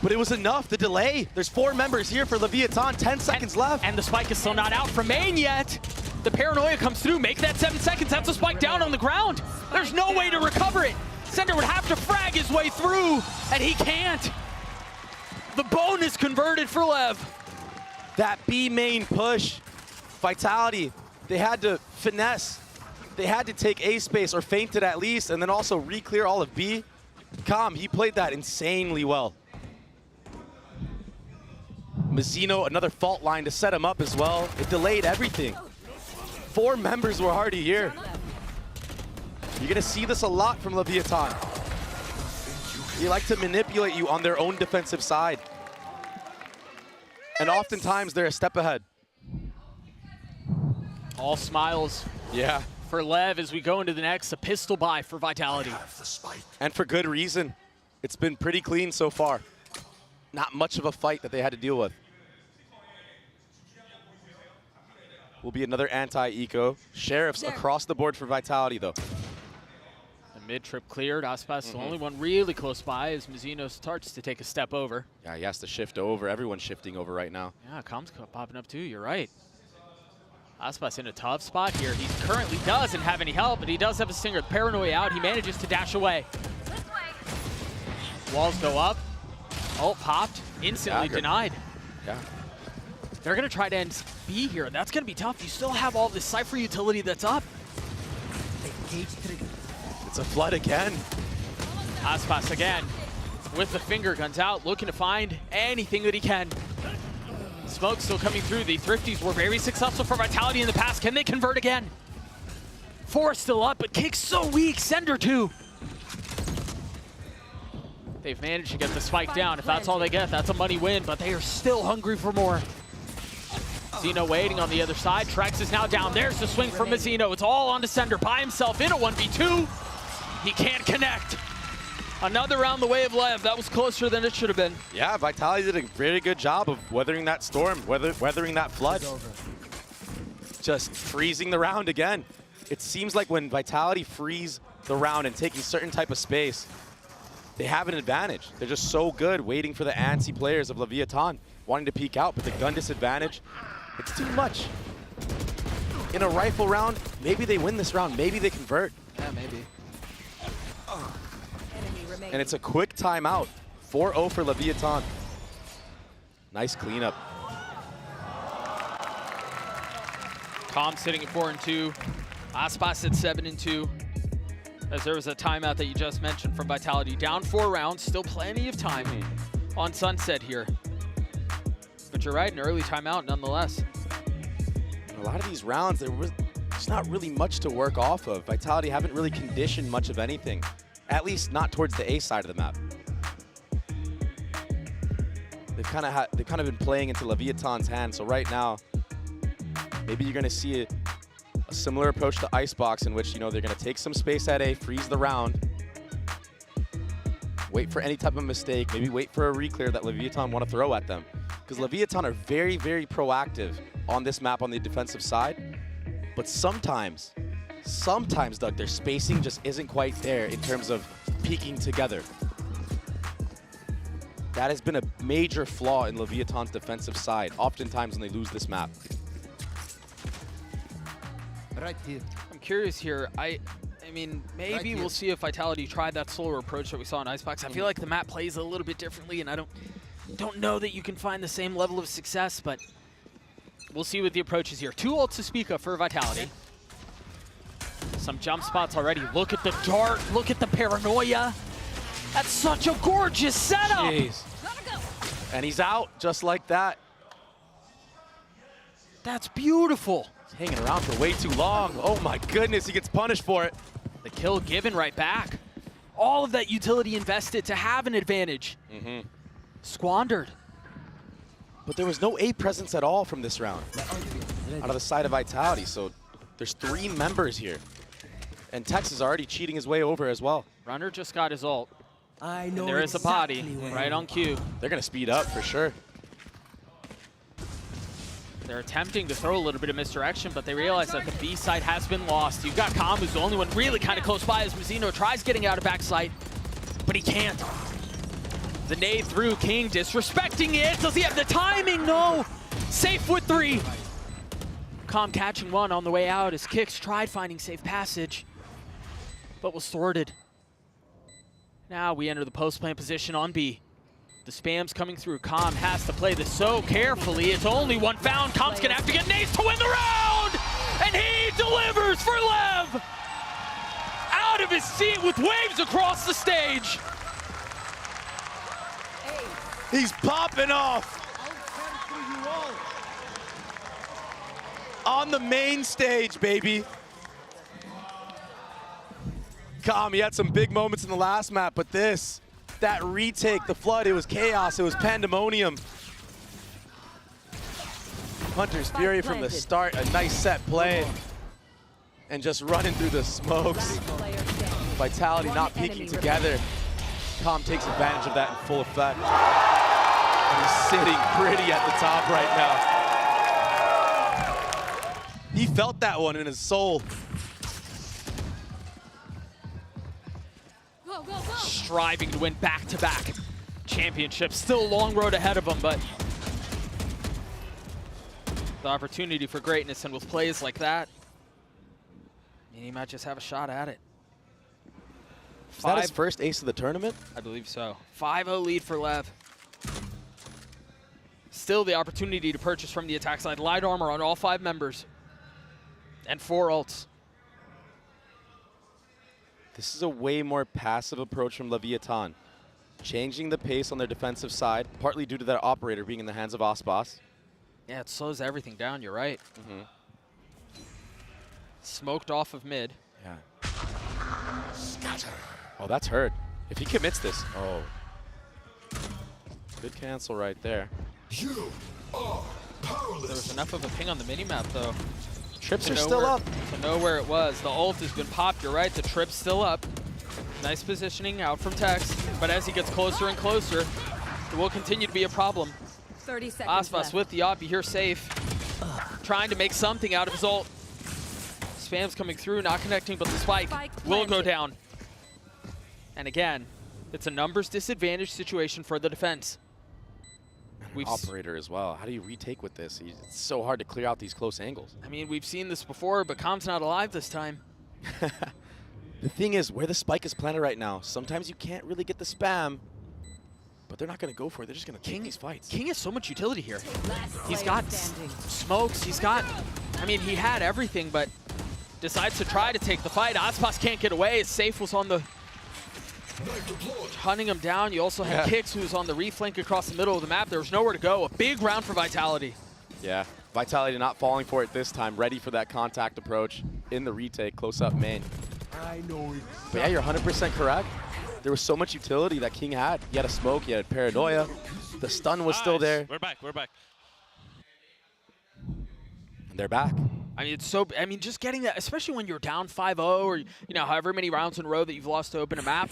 But it was enough, the delay. There's 4 members here for Leviathan, 10 seconds left. And the spike is still not out from main yet. The paranoia comes through, make that 7 seconds. That's a spike down on the ground. There's no way to recover it. Sender would have to frag his way through, and he can't. The bonus converted for Lev. That B main push, Vitality, they had to finesse. They had to take A space or feint it at least, and then also re-clear all of B. Calm, he played that insanely well. Mizzino, another fault line to set him up as well. It delayed everything. 4 members were already here. You're gonna see this a lot from Leviathan. They like to manipulate you on their own defensive side. And oftentimes they're a step ahead. All smiles. Yeah. For Lev as we go into the next, a pistol buy for Vitality. And for good reason. It's been pretty clean so far. Not much of a fight that they had to deal with. Will be another anti-eco. Sheriffs across the board for Vitality, though. The mid-trip cleared. Aspas the only one really close by as Mizzino starts to take a step over. Yeah, he has to shift over. Everyone's shifting over right now. Yeah, Calm's popping up too. You're right. Aspas in a tough spot here. He currently doesn't have any help, but he does have a stinger. The paranoia out. He manages to dash away. Walls go up. Oh, popped. Instantly Dagger. denied. Yeah. They're going to try to end B here. That's going to be tough. You still have all this Cypher utility that's up. It's a flood again. Aspas again with the finger guns out, looking to find anything that he can. Smoke still coming through. The Thrifties were very successful for Vitality in the past. Can they convert again? 4 still up, but Kick's so weak. Sender 2. They've managed to get the spike down. If that's all they get, that's a money win, but they are still hungry for more. Zeno waiting on the other side. Trex is now down. There's the swing from Zeno. It's all on to Sender by himself in a 1v2. He can't connect. Another round the way of Lev. That was closer than it should have been. Yeah, Vitality did a very good job of weathering that storm, weathering that flood. Just freezing the round again. It seems like when Vitality freeze the round and taking certain type of space, they have an advantage. They're just so good waiting for the antsy players of Leviathan wanting to peek out, but the gun disadvantage, it's too much. In a rifle round, maybe they win this round, maybe they convert. Yeah, maybe. And it's a quick timeout. 4-0 for Leviathan. Nice cleanup. Tom sitting at 4-2. Aspas at 7-2. As there was a timeout that you just mentioned from Vitality. Down 4 rounds, still plenty of time on Sunset here. But you're right, an early timeout nonetheless. A lot of these rounds, there's not really much to work off of. Vitality haven't really conditioned much of anything. At least not towards the A side of the map. They've kind of been playing into Leviathan's hand. So right now, maybe you're going to see a similar approach to Icebox, in which, you know, they're going to take some space at A, freeze the round, wait for any type of mistake, maybe wait for a reclear that Leviathan want to throw at them. Because Leviathan are very, very proactive on this map on the defensive side, but sometimes, Doug, their spacing just isn't quite there in terms of peeking together. That has been a major flaw in Leviathan's defensive side, oftentimes when they lose this map. Right here. I'm curious here. I mean, maybe we'll see if Vitality tried that slower approach that we saw in Icebox. I feel like the map plays a little bit differently, and I don't know that you can find the same level of success, but we'll see what the approach is here. 2 ults to speak of for Vitality. Some jump spots already. Look at the dart. Look at the paranoia. That's such a gorgeous setup. Jeez. And he's out just like that. That's beautiful. He's hanging around for way too long. Oh my goodness, he gets punished for it. The kill given right back. All of that utility invested to have an advantage. Squandered. But there was no A presence at all from this round out of the side of Vitality. So there's 3 members here. And Tex is already cheating his way over as well. Runner just got his ult. I know and there is a body right on cue. They're going to speed up for sure. They're attempting to throw a little bit of misdirection, but they realize that the B side has been lost. You've got Kam, who's the only one really kind of close by as Mazzino tries getting out of backside, but he can't. The nade through, King disrespecting it. Does he have the timing? No. Safe with 3. Kam catching 1 on the way out as Kicks tried finding safe passage, but was thwarted. Now we enter the post-plant position on B. The spam's coming through. Kam has to play this so carefully. It's only 1 found. Kam's gonna have to get nades to win the round! And he delivers for Lev! Out of his seat with waves across the stage. He's popping off. On the main stage, baby. Kam, he had some big moments in the last map, but that retake, the flood, it was chaos, it was pandemonium. Hunter's Fury from the start, a nice set play. And just running through the smokes. Vitality not peeking together. Kam takes advantage of that in full effect. And he's sitting pretty at the top right now. He felt that one in his soul. Striving to win back-to-back championships. Still a long road ahead of him, but the opportunity for greatness, and with plays like that, he might just have a shot at it. Is that his first ace of the tournament? I believe so. 5-0 lead for Lev. still the opportunity to purchase from the attack side light armor on all 5 members. And 4 ults. This is a way more passive approach from Leviathan. Changing the pace on their defensive side, partly due to their operator being in the hands of Aspas. Yeah, it slows everything down, you're right. Smoked off of mid. Yeah. Oh, that's hurt. If he commits this, oh. Good cancel right there. There was enough of a ping on the minimap, though. Trips are still up. To know where it was. The ult has been popped, you're right. The trip's still up. Nice positioning out from Tex. But as he gets closer and closer, it will continue to be a problem. 30 seconds Aspas left. with the op, you hear safe. Trying to make something out of his ult. Spam's coming through, not connecting, but the spike will go down. And again, it's a numbers disadvantage situation for the defense. Operator as well. How do you retake with this? It's so hard to clear out these close angles. I mean, we've seen this before, but Com's not alive this time. The thing is, where the spike is planted right now, sometimes you can't really get the spam, but they're not going to go for it. They're just going to take these fights. King has so much utility here. He's got smokes. He's got, I mean, he had everything, but decides to try to take the fight. Aspas can't get away. His safe was on the, hunting him down. You also had Kix, who was on the reflank across the middle of the map. There was nowhere to go. A big round for Vitality. Yeah, Vitality not falling for it this time. Ready for that contact approach in the retake, close up main. But yeah, you're 100% correct. There was so much utility that King had. He had a smoke, he had paranoia. The stun was still there. We're back, we're back. And they're back. I mean, it's so, I mean, just getting that, especially when you're down 5-0 or, you know, however many rounds in a row that you've lost to open a map,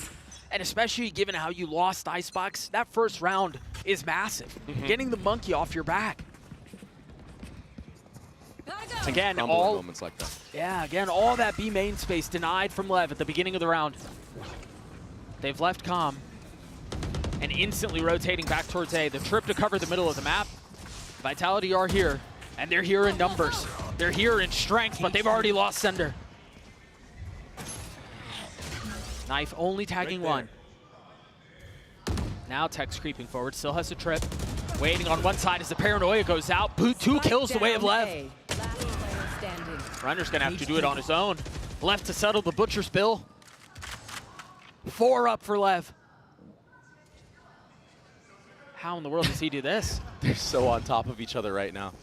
and especially given how you lost Icebox, that first round is massive. Getting the monkey off your back. Again, all moments like that. Yeah, again, all that B main space denied from Lev at the beginning of the round. They've left Com and instantly rotating back towards A. The trip to cover the middle of the map. Vitality are here, and they're here in numbers. They're here in strength, but they've already lost Sender. Knife only tagging one. Now Tex creeping forward, still has a trip. Waiting on one side as the paranoia goes out. Boot 2 kills the way of Lev. Runner's gonna have to do it on his own. Left to settle the butcher's bill. 4 up for Lev. How in the world does he do this? They're so on top of each other right now.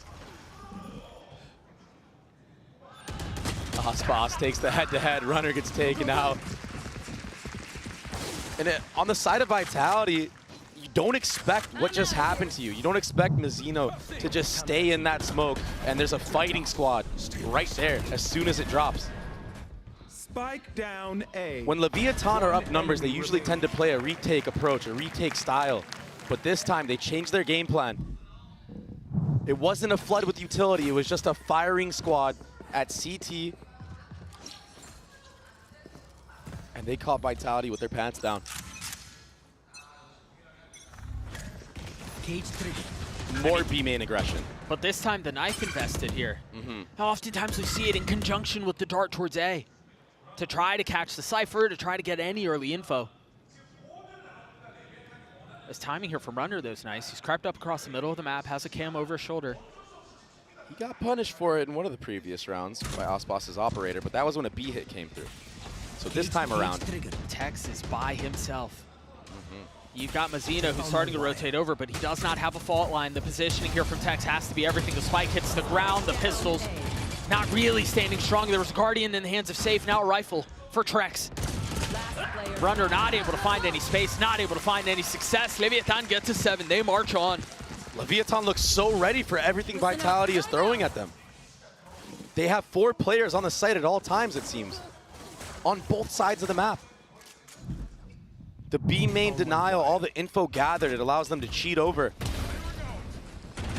Aspas takes the head-to-head. Runner gets taken out. And on the side of Vitality, you don't expect what just happened to you. You don't expect Mizzino to just stay in that smoke, and there's a fighting squad right there as soon as it drops. Spike down A. When Leviathan are up numbers, they usually tend to play a retake approach, a retake style. But this time, they changed their game plan. It wasn't a flood with utility, it was just a firing squad at CT. And they caught Vitality with their pants down. More B main aggression. But this time the knife invested here. How oftentimes we see it in conjunction with the dart towards A. To try to catch the Cypher, to try to get any early info. His timing here from Runner, though, is nice. He's crept up across the middle of the map, has a cam over his shoulder. He got punished for it in one of the previous rounds by Aspas' operator, but that was when a B hit came through. So this time around, Tex is by himself. You've got Mizzino, who's starting to rotate over, but he does not have a fault line. The positioning here from Tex has to be everything. The spike hits the ground, the pistols not really standing strong. There was a Guardian in the hands of Safe, now a rifle for Trex. Runner not able to find any space, not able to find any success. Leviathan gets to 7, they march on. Leviathan looks so ready for everything Vitality is throwing at them. They have 4 players on the site at all times, it seems, on both sides of the map. The B main denial, all the info gathered, it allows them to cheat over.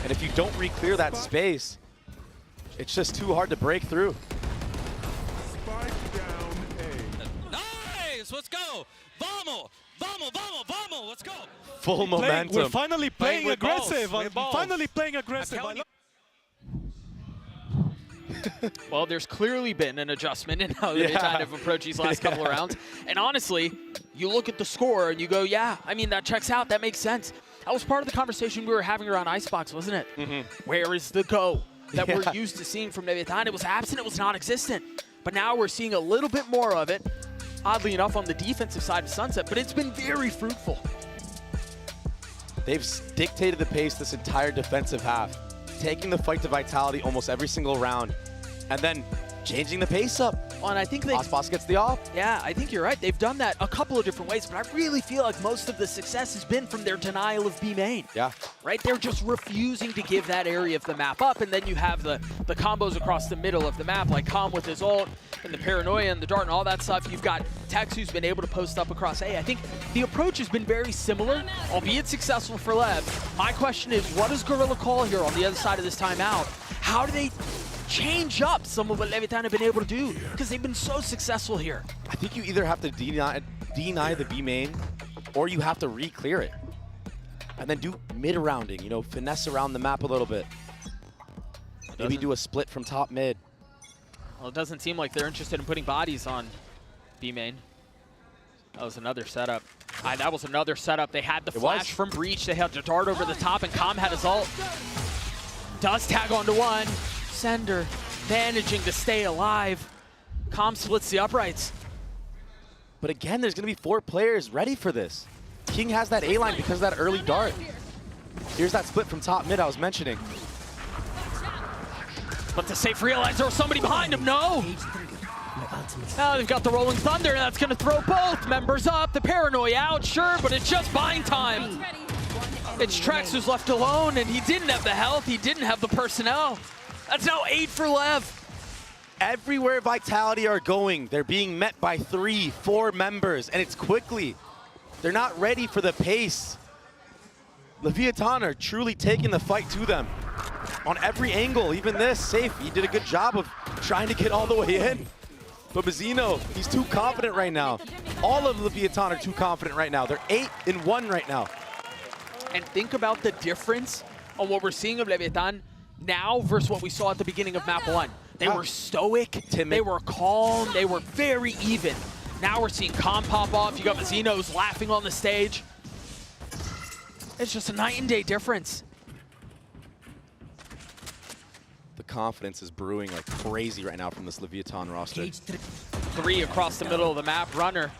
And if you don't re-clear that space, it's just too hard to break through. Nice, let's go. Vamos, vamos, vamos, vamos, let's go. Full momentum. We're finally playing aggressive. Finally playing aggressive. Well, there's clearly been an adjustment in how they kind of approach these last couple of rounds. And honestly, you look at the score and you go, yeah, I mean, that checks out. That makes sense. That was part of the conversation we were having around Icebox, wasn't it? Where is the go that we're used to seeing from Leviathan? It was absent, it was non-existent. But now we're seeing a little bit more of it, oddly enough, on the defensive side of Sunset, but it's been very fruitful. They've dictated the pace this entire defensive half, taking the fight to Vitality almost every single round, and then changing the pace up. Well, and I think Boss gets the off. Yeah, I think you're right. They've done that a couple of different ways, but I really feel like most of the success has been from their denial of B main. Yeah. Right? They're just refusing to give that area of the map up, and then you have the combos across the middle of the map, like Calm with his ult, and the Paranoia and the Dart and all that stuff. You've got Tex, who's been able to post up across A. I think the approach has been very similar, albeit successful for Lev. My question is, what does Gorilla call here on the other side of this timeout? How do they change up some of what Leviathan have been able to do? Because they've been so successful here. I think you either have to deny the B main, or you have to re-clear it. And then do mid-rounding, you know, finesse around the map a little bit. Maybe do a split from top mid. Well, it doesn't seem like they're interested in putting bodies on B main. That was another setup. That was another setup. They had the flash from Breach. They had the dart over the top, and Calm had his ult. Does tag onto one. Sender managing to stay alive. Calm splits the uprights. But again, there's going to be 4 players ready for this. King has that A-line because of that early dart. Here's that split from top mid I was mentioning. But the safe realize there was somebody behind him. No! Now they've got the Rolling Thunder, and that's going to throw both members up. The Paranoia out, sure, but it's just buying time. It's Trex who's left alone, and he didn't have the health, he didn't have the personnel. That's now 8 for Lev. Everywhere Vitality are going, they're being met by 3, 4 members, and it's quickly. They're not ready for the pace. Leviathan are truly taking the fight to them on every angle. Even this, Safe, he did a good job of trying to get all the way in. But Mazzino, he's too confident right now. All of Leviathan are too confident right now. They're 8-1 right now. And think about the difference on what we're seeing of Leviathan now versus what we saw at the beginning of map 1. They were stoic, timid. They were calm, they were very even. Now we're seeing Calm pop off. You got Mazzino's laughing on the stage. It's just a night and day difference. The confidence is brewing like crazy right now from this Leviathan roster. 3 across the middle of the map. Runner,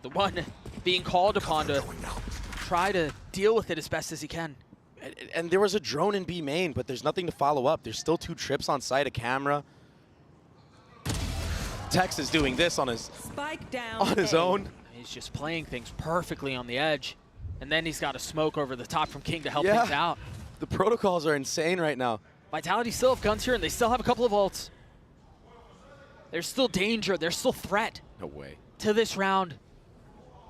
the one being called upon to try to deal with it as best as he can. And there was a drone in B main, but there's nothing to follow up. There's still 2 trips on site, a camera. Tex is doing this on his own. He's just playing things perfectly on the edge. And then he's got a smoke over the top from King to help things out. The protocols are insane right now. Vitality still have guns here, and they still have a couple of ults. There's still danger. There's still threat. No way. To this round.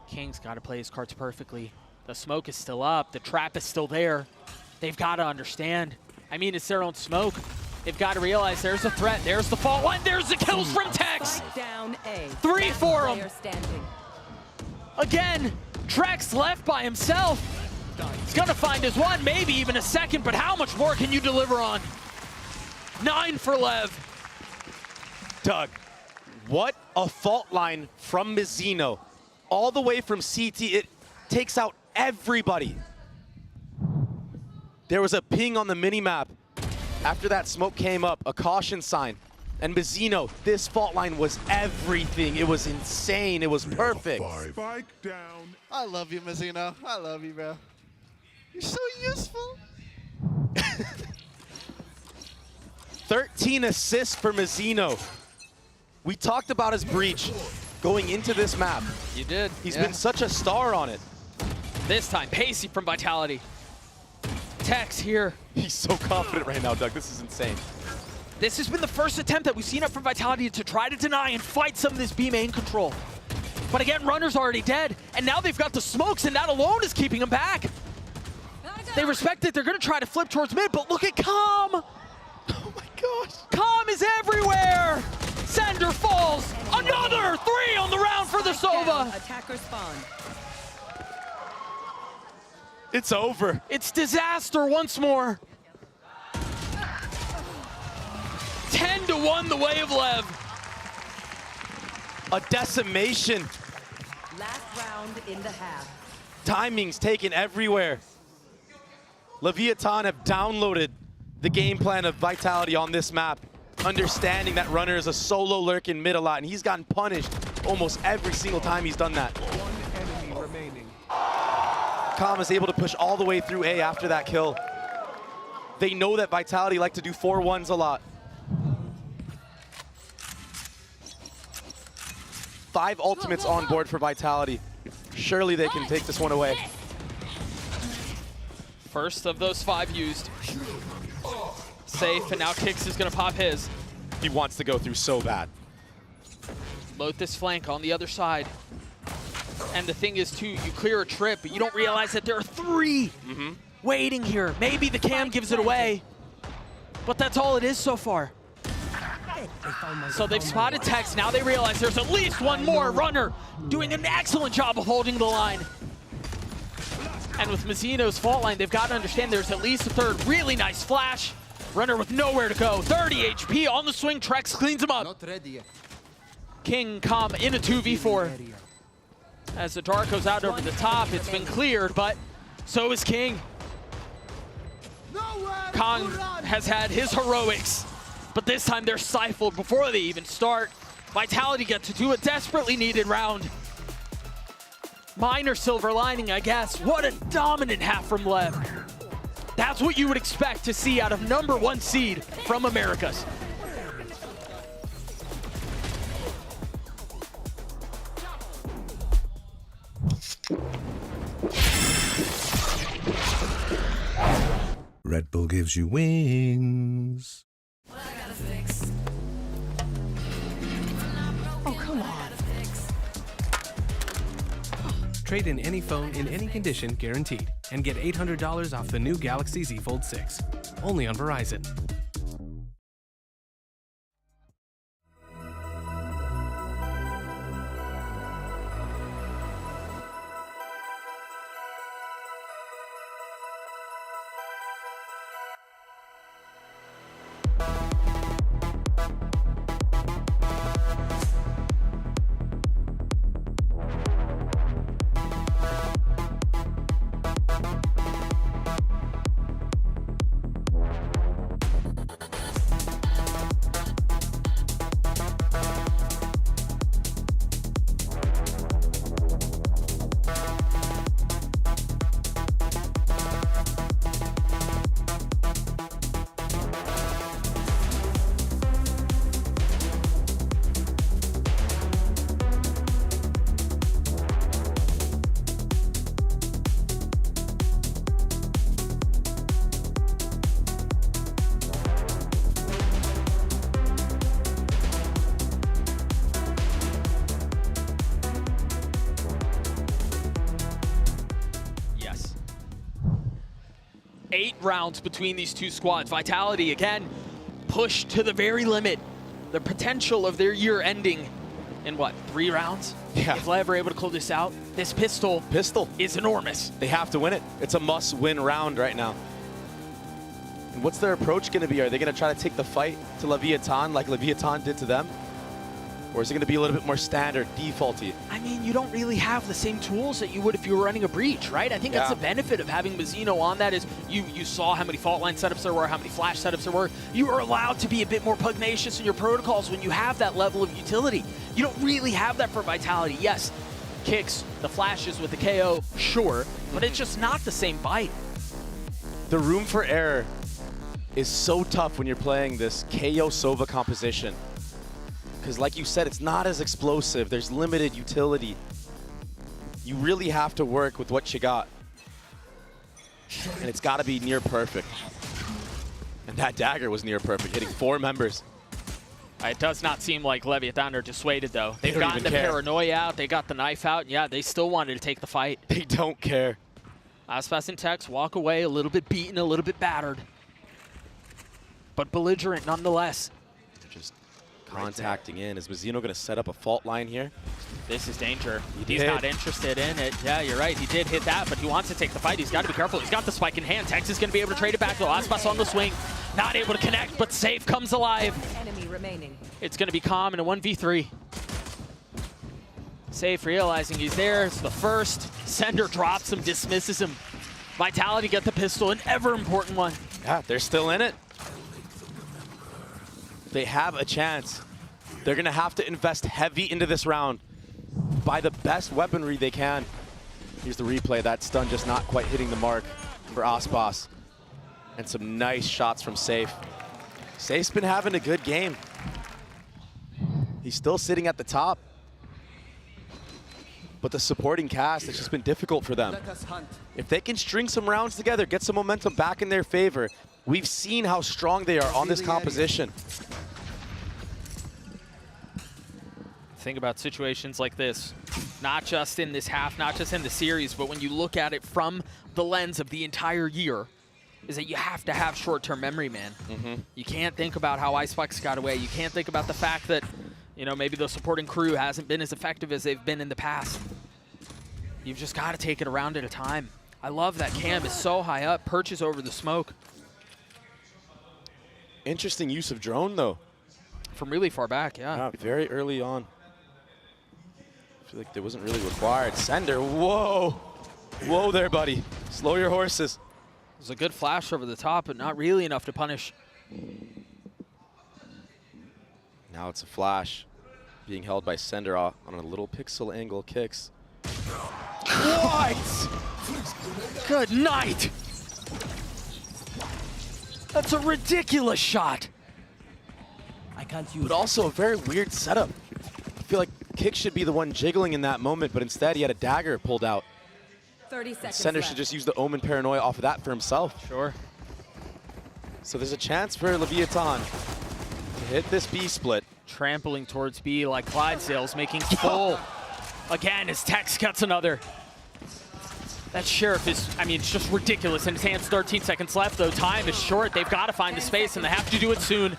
King's got to play his cards perfectly. The smoke is still up. The trap is still there. They've got to understand. I mean, it's their own smoke. They've got to realize there's a threat. There's the fault line. There's the kills from Tex. 3 for him. Again, Trex left by himself. He's going to find his one, maybe even a second, but how much more can you deliver on? 9 for Lev. Doug, what a fault line from Mazzino. All the way from CT, it takes out everybody. There was a ping on the minimap. After that smoke came up, a caution sign. And Mazzino, this fault line was everything. It was insane. It was perfect. Spike down. I love you, Mazzino. I love you, bro. You're so useful. 13 assists for Mazzino. We talked about his breach going into this map. You did. He's been such a star on it. This time, Pacey from Vitality. Tex here. He's so confident right now, Doug. This is insane. This has been the first attempt that we've seen up from Vitality to try to deny and fight some of this B main control. But again, Runner's already dead, and now they've got the smokes, and that alone is keeping them back. They respect it. They're going to try to flip towards mid, but look at Calm. Oh my gosh. Calm is everywhere. Sender falls. Another 3 on the round for the Sova. Attacker spawn. It's over. It's disaster once more. 10-1 the way of Lev. A decimation. Last round in the half. Timing's taken everywhere. Leviathan have downloaded the game plan of Vitality on this map, understanding that Runner is a solo lurk in mid a lot, and he's gotten punished almost every single time he's done that. One enemy remaining. Calm is able to push all the way through A after that kill. They know that Vitality like to do 4-1s a lot. 5 ultimates on board for Vitality. Surely they can take this one away. First of those 5 used. Safe, and now Kix is gonna pop his. He wants to go through so bad. Load this flank on the other side. And the thing is too, you clear a trip, but you don't realize that there are 3 waiting here. Maybe the cam gives it away, but that's all it is so far. So they've spotted Tex, now they realize there's at least one more. Runner doing an excellent job of holding the line. And with Mazzino's fault line, they've got to understand there's at least a 3rd. Really nice flash. Runner with nowhere to go. 30 HP on the swing. Trex cleans him up. Not ready yet. King Calm in a 2v4. As the dart goes out over the top, it's been cleared, but so is King. Kong has had his heroics, but this time they're stifled before they even start. Vitality gets to do a desperately needed round. Minor silver lining, I guess. What a dominant half from Lev. That's what you would expect to see out of #1 seed from Americas. Red Bull gives you wings. Oh, come on. Trade in any phone in any condition guaranteed and get $800 off the new Galaxy Z Fold 6. Only on Verizon. Yes. 8 rounds between these two squads. Vitality, again, pushed to the very limit. The potential of their year ending in what, 3 rounds? Yeah. If Lev are able to close this out, this pistol is enormous. They have to win it. It's a must-win round right now. And what's their approach going to be? Are they going to try to take the fight to Leviathan like Leviathan did to them? Or is it going to be a little bit more standard, defaulty? I mean, you don't really have the same tools that you would if you were running a breach, right? I think that's the benefit of having Mazzino on that is you saw how many fault line setups there were, how many flash setups there were. You are allowed to be a bit more pugnacious in your protocols when you have that level of utility. You don't really have that for Vitality. Yes, kicks, the flashes with the KO, sure, but it's just not the same bite. The room for error is so tough when you're playing this KO Sova composition. Because like you said, it's not as explosive. There's limited utility. You really have to work with what you got. And it's got to be near perfect. And that dagger was near perfect, hitting 4 members. It does not seem like Leviathan are dissuaded, though. They've don't gotten even the care. paranoia out. They got the knife out. And yeah, they still wanted to take the fight. They don't care. Aspas and Tex walk away a little bit beaten, a little bit battered. But belligerent nonetheless. Just contacting in. Is Mazzino going to set up a fault line here? This is danger. He He's did. not interested in it. Yeah, you're right. He did hit that, but he wants to take the fight. He's got to be careful. He's got the spike in hand. Tex is going to be able to trade it back, though. Aspas on the swing. Not able to connect, but Safe comes alive. Enemy remaining. It's going to be Calm in a 1v3. Safe realizing he's there. It's the first. Sender drops him, dismisses him. Vitality get the pistol, an ever important one. Yeah, they're still in it. They have a chance. They're gonna have to invest heavy into this round. Buy the best weaponry they can. Here's the replay. That stun just not quite hitting the mark for Aspas. And some nice shots from Safe. Safe's been having a good game. He's still sitting at the top. But the supporting cast, it's just been difficult for them. If they can string some rounds together, get some momentum back in their favor, we've seen how strong they are on this composition. Think about situations like this, not just in this half, not just in the series, but when you look at it from the lens of the entire year, is that you have to have short-term memory, man. You can't think about how Icebox got away. You can't think about the fact that, you know, maybe the supporting crew hasn't been as effective as they've been in the past. You've just got to take it a round at a time. I love that Cam is so high up, perches over the smoke. Interesting use of drone, though. From really far back, Yeah, very early on. I feel like that wasn't really required. Sender, whoa. Whoa there, buddy. Slow your horses. It was a good flash over the top, but not really enough to punish. Now it's a flash being held by Sender on a little pixel angle kicks. What? Good night. That's a ridiculous shot. I can't use. But also a very weird setup. I feel like Kick should be the one jiggling in that moment, but instead he had a dagger pulled out. 30 seconds Sender left. should just use the Omen Paranoia off of that for himself. Sure. So there's a chance for Leviathan to hit this B split. Trampling towards B like Clydesdale's making full. Again, as Tex cuts another. That Sheriff is, I mean, it's just ridiculous. In his hands, 13 seconds left, though. Time is short. They've got to find the space, and they have to do it soon.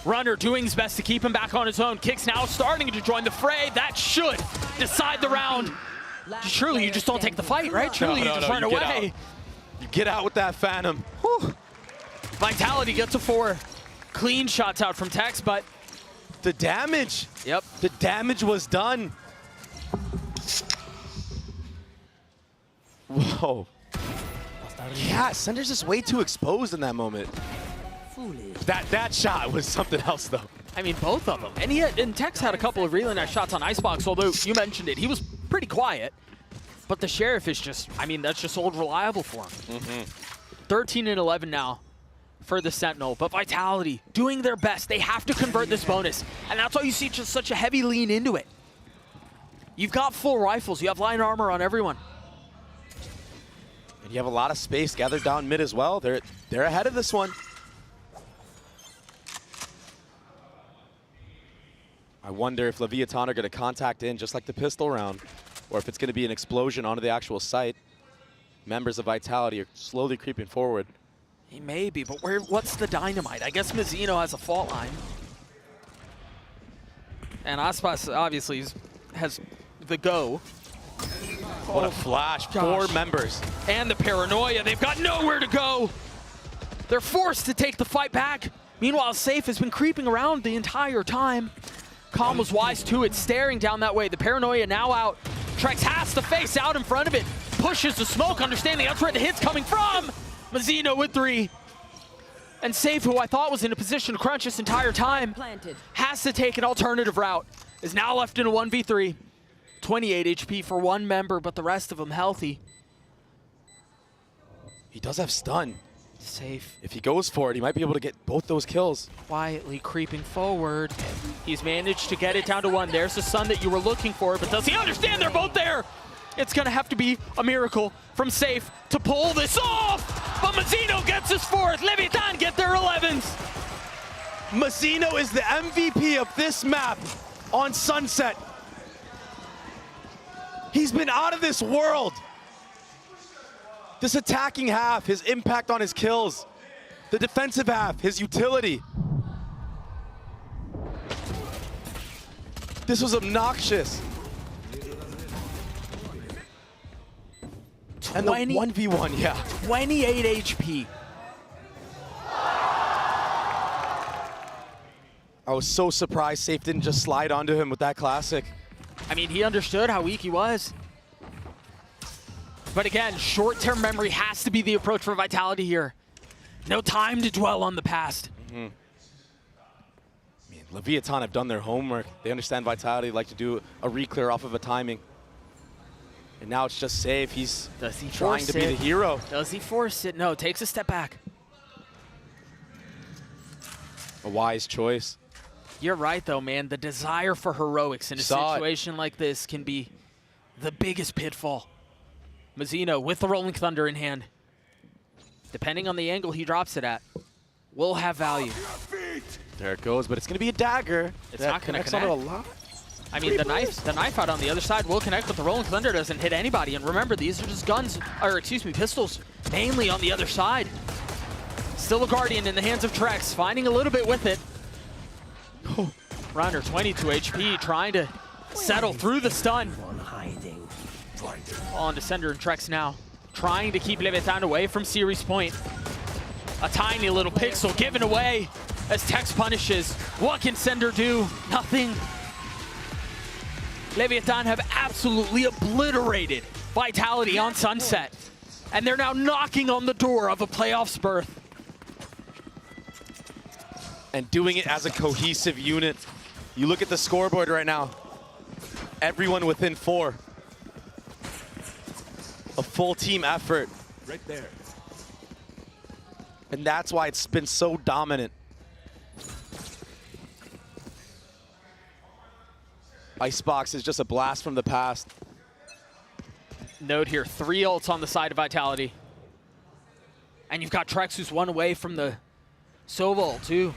Runner doing his best to keep him back on his own. Kick's now starting to join the fray. That should decide the round. Surely you just don't take the fight, right? Surely you just run away. You get out with that Phantom. Whew. Vitality gets a 4. Clean shots out from Tex, but the damage. Yep. The damage was done. Whoa. Yeah, Sender's just way too exposed in that moment. That shot was something else, though. I mean, both of them. And Tex had a couple of really nice shots on Icebox, although you mentioned it. He was pretty quiet. But the Sheriff is just, I mean, that's just old reliable for him. 13 and 11 now for the Sentinel. But Vitality doing their best. They have to convert this bonus. And that's why you see just such a heavy lean into it. You've got full rifles. You have line armor on everyone. And you have a lot of space gathered down mid as well. They're ahead of this one. I wonder if Leviathan are going to contact in just like the pistol round, or if it's going to be an explosion onto the actual site. Members of Vitality are slowly creeping forward. He may be, but what's the dynamite? I guess Mazzino has a fault line. And Aspas obviously has the go. What a flash. 4 members. And the paranoia. They've got nowhere to go. They're forced to take the fight back. Meanwhile, Safe has been creeping around the entire time. Calm was wise to it, staring down that way. The paranoia now out. Trex has to face out in front of it. Pushes the smoke, understanding that's where the hit's coming from. Mazzino with 3. And Safe, who I thought was in a position to crunch this entire time, has to take an alternative route. Is now left in a 1v3. 28 HP for one member, but the rest of them healthy. He does have stun. Safe. If he goes for it, he might be able to get both those kills. Quietly creeping forward. He's managed to get it down to 1. There's the stun that you were looking for, but does he understand they're both there? It's gonna have to be a miracle from Safe to pull this off, but Mazzino gets his 4th. Leviathan get their 11s. Mazzino is the MVP of this map on Sunset. He's been out of this world. This attacking half, his impact on his kills. The defensive half, his utility. This was obnoxious. And the 1v1, yeah. 28 HP. I was so surprised Safe didn't just slide onto him with that classic. I mean, he understood how weak he was. But again, short-term memory has to be the approach for Vitality here. No time to dwell on the past. I mean, Leviathan have done their homework. They understand Vitality like to do a re-clear off of a timing. And now it's just safe. He's trying to be the hero. Does he force it? No, takes a step back. A wise choice. You're right, though, man. The desire for heroics in a situation like this can be the biggest pitfall. Mazzino with the Rolling Thunder in hand. Depending on the angle he drops it at, will have value. There it goes, but it's going to be a dagger. It's not going to connect. On it a lot. I mean, the knife out on the other side will connect, but the Rolling Thunder doesn't hit anybody. And remember, these are just guns, or excuse me, pistols, mainly on the other side. Still a Guardian in the hands of Trex, finding a little bit with it. Runner, 22 HP, trying to settle through the stun. On to Sender and Trex now, trying to keep Leviathan away from series point. A tiny little pixel given away as Tex punishes. What can Sender do? Nothing. Leviathan have absolutely obliterated Vitality on Sunset. And they're now knocking on the door of a playoffs berth. And doing it as a cohesive unit. You look at the scoreboard right now. Everyone within 4. A full team effort. Right there. And that's why it's been so dominant. Icebox is just a blast from the past. Note here, 3 ults on the side of Vitality. And you've got Trex who's 1 away from the Sova ult too.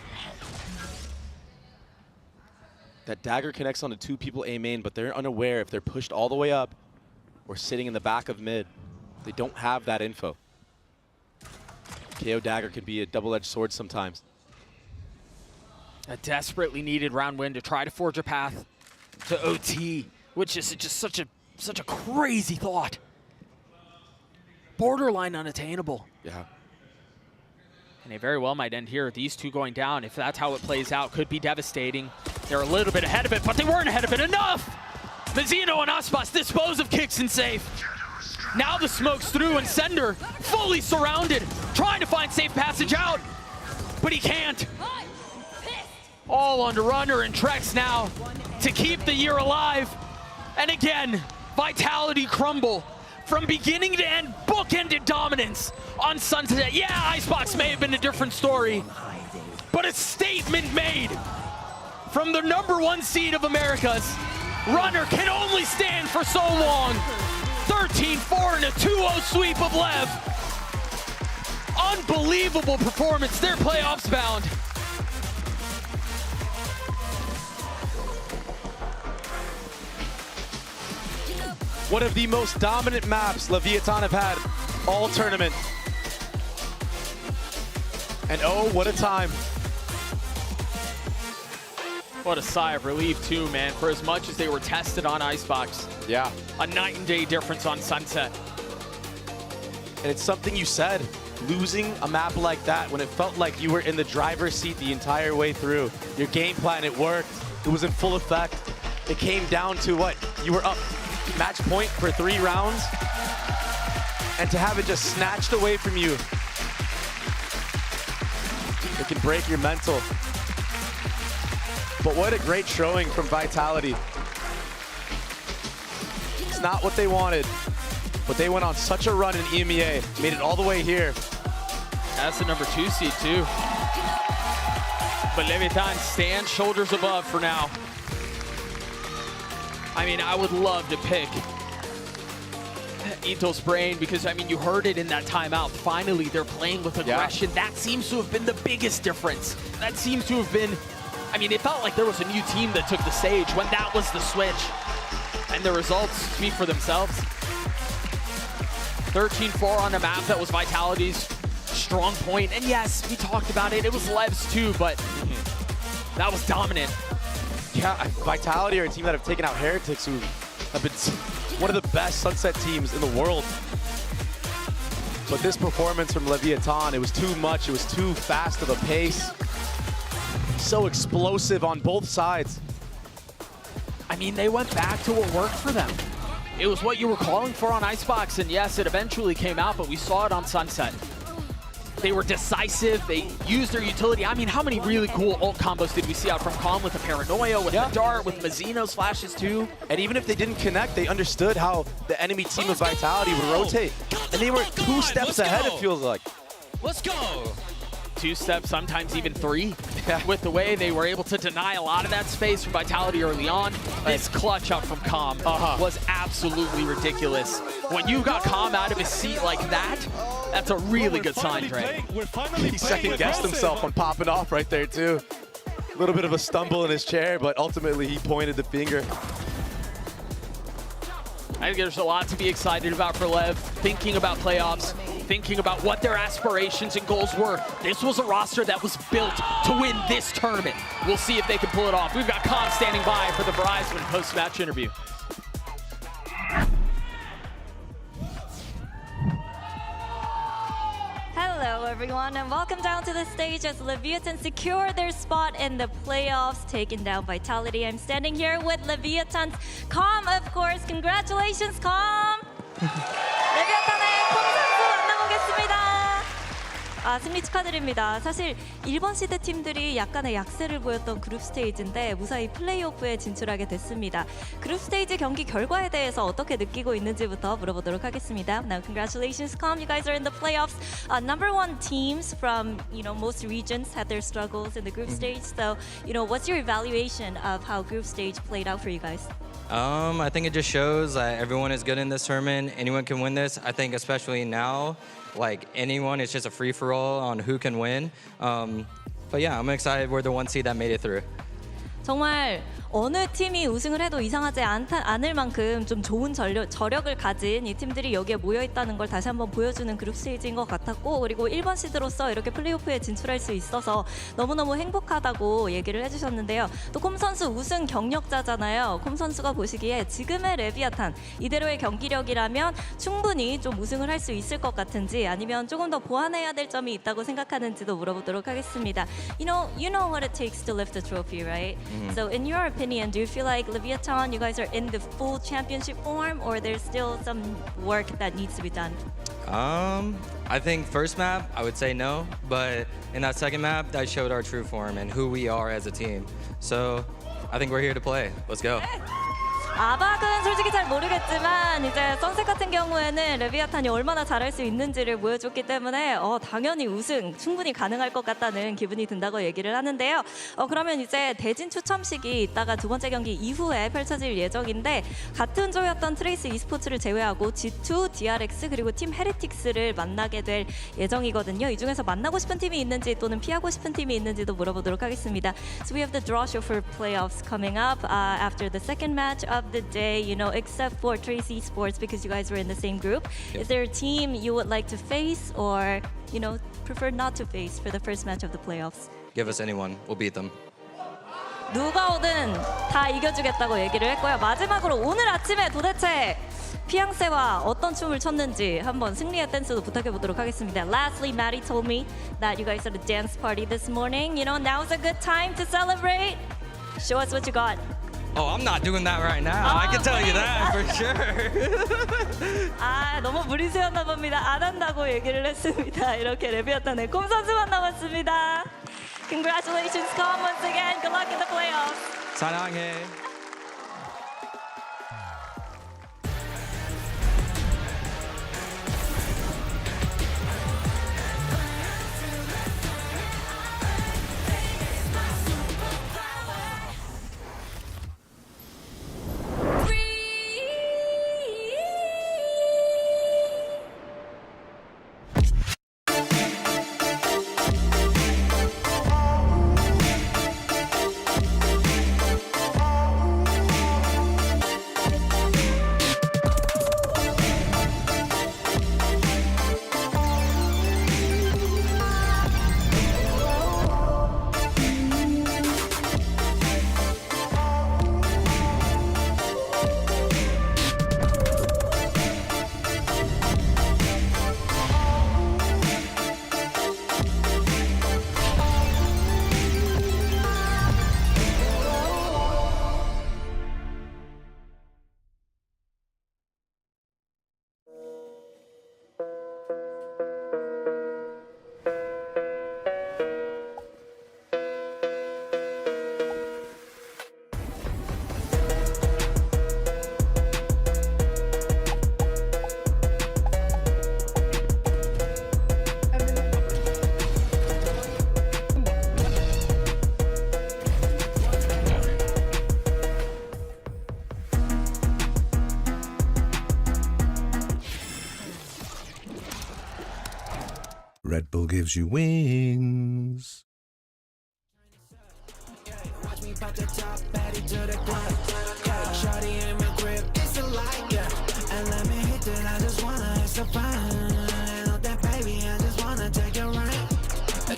That dagger connects onto 2 people A main, but they're unaware if they're pushed all the way up or sitting in the back of mid. They don't have that info. KO dagger can be a double-edged sword sometimes. A desperately needed round win to try to forge a path to OT, which is just such a crazy thought. Borderline unattainable. Yeah. And they very well might end here. These 2 going down, if that's how it plays out, could be devastating. They're a little bit ahead of it, but they weren't ahead of it enough! Mazzino and Aspas dispose of kicks and safe. Now the smoke's through and Sender fully surrounded, trying to find safe passage out, but he can't. All on Runner and Trex now to keep the year alive. And again, Vitality crumble from beginning to end, bookended dominance on Sunset. Yeah, Icebox may have been a different story, but a statement made from the #1 seed of Americas. Runner can only stand for so long. 13-4 and a 2-0 sweep of Lev. Unbelievable performance. They're playoffs bound. One of the most dominant maps Leviathan have had all tournament. And oh, what a time. What a sigh of relief too, man, for as much as they were tested on Icebox. Yeah. A night and day difference on Sunset. And it's something you said, losing a map like that when it felt like you were in the driver's seat the entire way through. Your game plan, it worked. It was in full effect. It came down to what? You were up match point for 3 rounds. And to have it just snatched away from you, it can break your mental. But what a great showing from Vitality. It's not what they wanted, but they went on such a run in EMEA, made it all the way here. That's the #2 seed too. But Leviathan stands shoulders above for now. I mean, I would love to pick Ito's brain because, I mean, you heard it in that timeout. Finally, they're playing with aggression. Yeah. That seems to have been the biggest difference. That seems to have been, I mean, it felt like there was a new team that took the stage when that was the switch. And the results speak for themselves. 13-4 on a map that was Vitality's strong point. And yes, we talked about it. It was Lev's too, but that was dominant. Yeah, Vitality are a team that have taken out Heretics, who have been one of the best Sunset teams in the world. But this performance from Leviathan, it was too much. It was too fast of a pace. So explosive on both sides. I mean, they went back to what worked for them. It was what you were calling for on Icebox, and yes, it eventually came out, but we saw it on Sunset. They were decisive, they used their utility. I mean, how many really cool ult combos did we see out from Calm with the Paranoia, with the Dart, with Mazino's flashes too? And even if they didn't connect, they understood how the enemy team of Vitality would rotate. And they were 2 steps ahead, it feels like. Let's go. 2 steps, sometimes even 3. With the way they were able to deny a lot of that space from Vitality early on. This clutch out from Calm was absolutely ridiculous. When you got Calm out of his seat like that, that's a really good sign, Dre. He second-guessed himself on popping off right there, too. A little bit of a stumble in his chair, but ultimately he pointed the finger. I think there's a lot to be excited about for Lev, thinking about playoffs, thinking about what their aspirations and goals were. This was a roster that was built to win this tournament. We'll see if they can pull it off. We've got Calm standing by for the Verizon post-match interview. Hello everyone and welcome down to the stage as Leviathan secure their spot in the playoffs, taking down Vitality. I'm standing here with Leviathan's Calm, of course. Congratulations, Calm! 레비아탄의 콩 선수 만나보겠습니다. 승리 축하드립니다. 사실 일본 시드 팀들이 약간의 약세를 보였던 그룹 스테이지인데 무사히 플레이오프에 진출하게 됐습니다. 그룹 스테이지 경기 결과에 대해서 어떻게 느끼고 있는지부터 물어보도록 하겠습니다. Now, congratulations, Calm. You guys are in the playoffs. Number 1 teams from most regions had their struggles in the group stage. So, what's your evaluation of how group stage played out for you guys? I think it just shows that everyone is good in this tournament. Anyone can win this. I think especially now, like anyone, it's just a free-for-all on who can win. But yeah, I'm excited we're the 1 seed that made it through. 정말 어느 팀이 우승을 해도 이상하지 않을 만큼 좀 좋은 저력을 가진 이 팀들이 여기에 모여있다는 걸 다시 한번 보여주는 그룹 스테이지인 것 같았고, 그리고 1번 시드로서 이렇게 플레이오프에 진출할 수 있어서 너무너무 행복하다고 얘기를 해주셨는데요. 또 콤 선수 우승 경력자잖아요. 콤 선수가 보시기에 지금의 레비아탄 이대로의 경기력이라면 충분히 좀 우승을 할 수 있을 것 같은지, 아니면 조금 더 보완해야 될 점이 있다고 생각하는지도 물어보도록 하겠습니다. You know what it takes to lift the trophy, right? So in your opinion, do you feel like Leviathan, you guys are in the full championship form, or there's still some work that needs to be done? I think first map, I would say no, but in that second map, that showed our true form and who we are as a team. So I think we're here to play. Let's go. 아박은 솔직히 잘 모르겠지만 이제 선셋 같은 경우에는 레비아탄이 얼마나 잘할 수 있는지를 보여줬기 때문에 당연히 우승 충분히 가능할 것 같다는 기분이 든다고 얘기를 하는데요. 그러면 이제 대진 추첨식이 이따가 2번째 경기 이후에 펼쳐질 예정인데, 같은 조였던 트레이스 e스포츠를 제외하고 G2, DRX 그리고 팀 헤레틱스를 만나게 될 예정이거든요. 이 중에서 만나고 싶은 팀이 있는지 또는 피하고 싶은 팀이 있는지도 물어보도록 하겠습니다. So we have the draw show for playoffs coming up after the second match of the day, except for Tracy Sports because you guys were in the same group. Yep. Is there a team you would like to face or, prefer not to face for the first match of the playoffs? Give us anyone. We'll beat them. 누가 오든 다 이겨주겠다고 얘기를 했고요. 마지막으로 오늘 아침에 도대체 피앙세와 어떤 춤을 췄는지 한번 승리의 댄스도 부탁해보도록 하겠습니다. Lastly, Maddie told me that you guys had a dance party this morning. Now's a good time to celebrate. Show us what you got. Oh, I'm not doing that right now. I can tell you that for sure. 너무 무리수였나 봅니다. 안 한다고 얘기를 했습니다. 이렇게 레비아탄의 콤 선수만 남았습니다. Congratulations, Calm, once again. Good luck in the playoffs. 사랑해. Red Bull gives you wings. Watch me pop the top, baddie to the club. Shawty in my grip, it's a light, yeah. And let me hit it, I just wanna hit so fine. And on that baby, I just wanna take it right.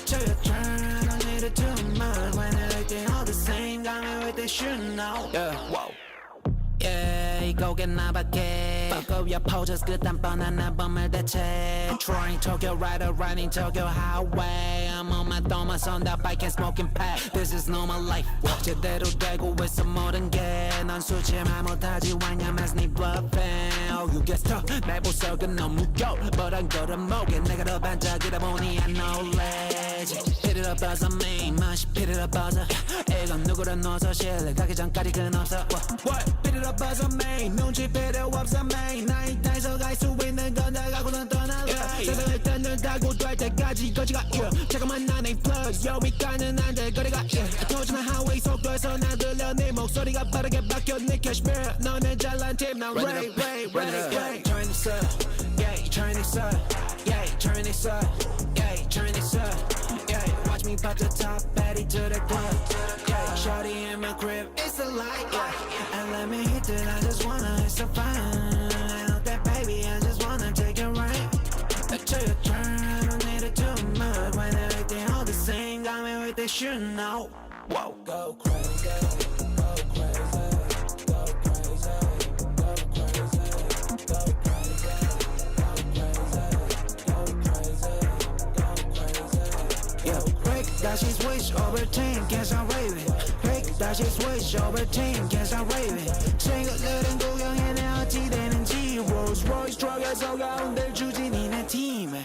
To your turn, I don't need it too much. When they all the same, got me with the shooting out. Yeah, whoa. Yeah, 이거겠나 밖에 Fuck up your poses, 끝단 뻔한 난 범을 대체 Touring Tokyo, rider riding Tokyo highway I'm on my Thomas on that bike and smoking pack This is normal life 제대로 되고 있어 모든 게넌 수치말 못하지 왜냐면 네 bluffing Oh you get stuck 내 보석은 너무 겨 But I'm good at 목에 내가 더 반짝이다 보니 I knowledge Hit it up as a main 맛이 hit it up as a 이건 누구를 넣어서 실내 가기 전까지 끝없어 What? Hit it up as a main 눈치 필요 없어 main 나이 땅에서 갈 수 있는 건 나가고는 떠날래 세상을 뜯는 타고 될 때까지 거지가 잠깐만 난 A plus 여기까지는 안 될 거리가 터지는 하웨이 속도에서 나 들려 네 목소리가 빠르게 바뀌어 네 캐시미어 너는 잘난 팀 난 ready Turn this up yeah turn this up yeah turn this up yeah turn this up yeah watch me pop the top baddie to the club yeah shawty in my crib it's a light yeah and let me hit it I just wanna hit so fine and on that baby I just wanna take it right to your turn I don't need it too much when everything all the same got me with the shooting out whoa go crazy go crazy go crazy go crazy go crazy go crazy go crazy yo break 다시 switch over team can't stop raving break 다시 switch over team can't stop raving 친구들은 구경해 내 어찌 되는지 Rolls Royce truck에서 가운데 주지 니네 팀에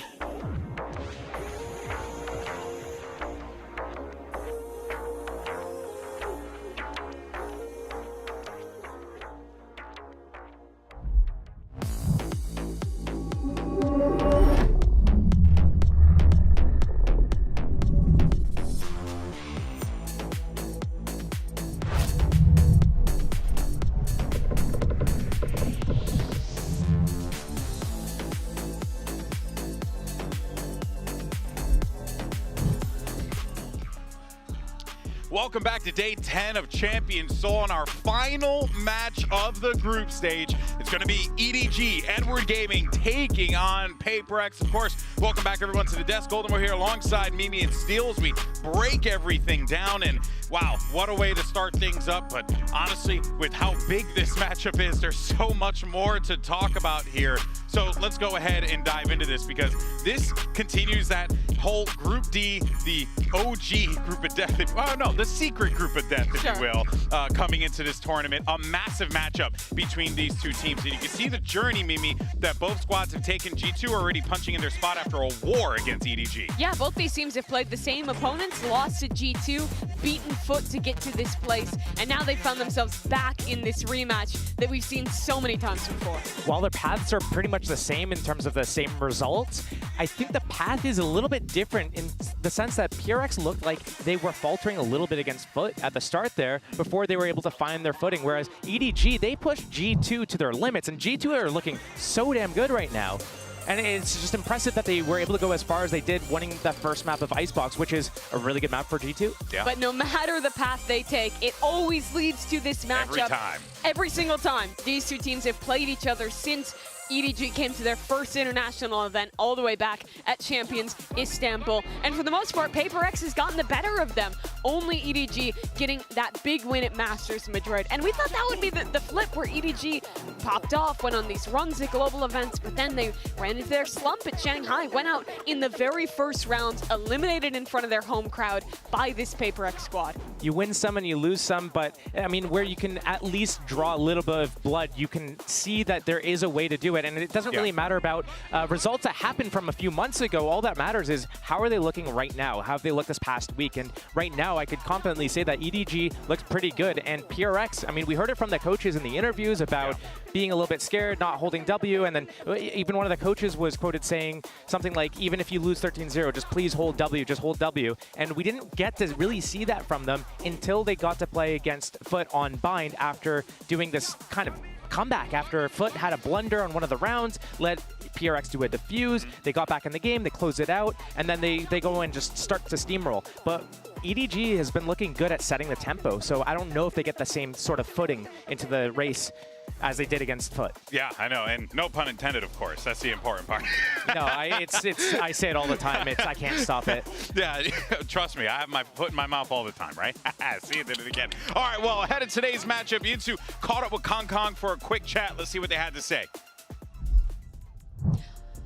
Welcome back to day 10 of Champions Seoul and our final match of the group stage. It's going to be EDG, Edward Gaming, taking on PRX. Of course, welcome back everyone to the desk. Golden, we're here alongside Mimi and Steele as we break everything down. And wow, what a way to start things up. But honestly, with how big this matchup is, there's so much more to talk about here. So let's go ahead and dive into this because this continues that whole Group D, the OG group of death, oh no, the secret group of death, if you will, coming into this tournament. A massive matchup between these two teams. And you can see the journey, Mimi, that both squads have taken. G2 already punching in their spot after a war against EDG. Yeah, both these teams have played the same opponents, lost to G2, beaten foot to get to this place, and now they found themselves back in this rematch that we've seen so many times before. While their paths are pretty much the same in terms of the same results, I think the path is a little bit different in the sense that PRX looked like they were faltering a little bit against Foot at the start there before they were able to find their footing, whereas EDG, they pushed G2 to their limits, and G2 are looking so damn good right now. And it's just impressive that they were able to go as far as they did, winning that first map of Icebox, which is a really good map for G2. Yeah. But no matter the path they take, it always leads to this matchup. Every time. Every single time. These two teams have played each other since EDG came to their first international event all the way back at Champions Istanbul. And for the most part, PRX has gotten the better of them. Only EDG getting that big win at Masters Madrid. And we thought that would be the flip where EDG popped off, went on these runs at global events, but then they ran into their slump at Shanghai, went out in the very first round, eliminated in front of their home crowd by this PRX squad. You win some and you lose some, but I mean, where you can at least draw a little bit of blood, you can see that there is a way to do it. And it doesn't really matter about results that happened from a few months ago. All that matters is how are they looking right now? How have they looked this past week? And right now, I could confidently say that EDG looks pretty good. And PRX, I mean, we heard it from the coaches in the interviews about being a little bit scared, not holding W. And then even one of the coaches was quoted saying something like, even if you lose 13-0, just please hold W, just hold W. And we didn't get to really see that from them until they got to play against Foot on Bind after doing this kind of comeback after Foot had a blunder on one of the rounds, let PRX do a defuse, they got back in the game, they closed it out, and then they go and just start to steamroll. But EDG has been looking good at setting the tempo, so I don't know if they get the same sort of footing into the race as they did against Foot. Yeah, I know, and no pun intended, of course. That's the important part. No, I say it all the time. I can't stop it. Yeah, trust me, I have my foot in my mouth all the time, right? See, you did it again. All right, well, ahead of today's matchup, Yinsu caught up with Kong for a quick chat. Let's see what they had to say.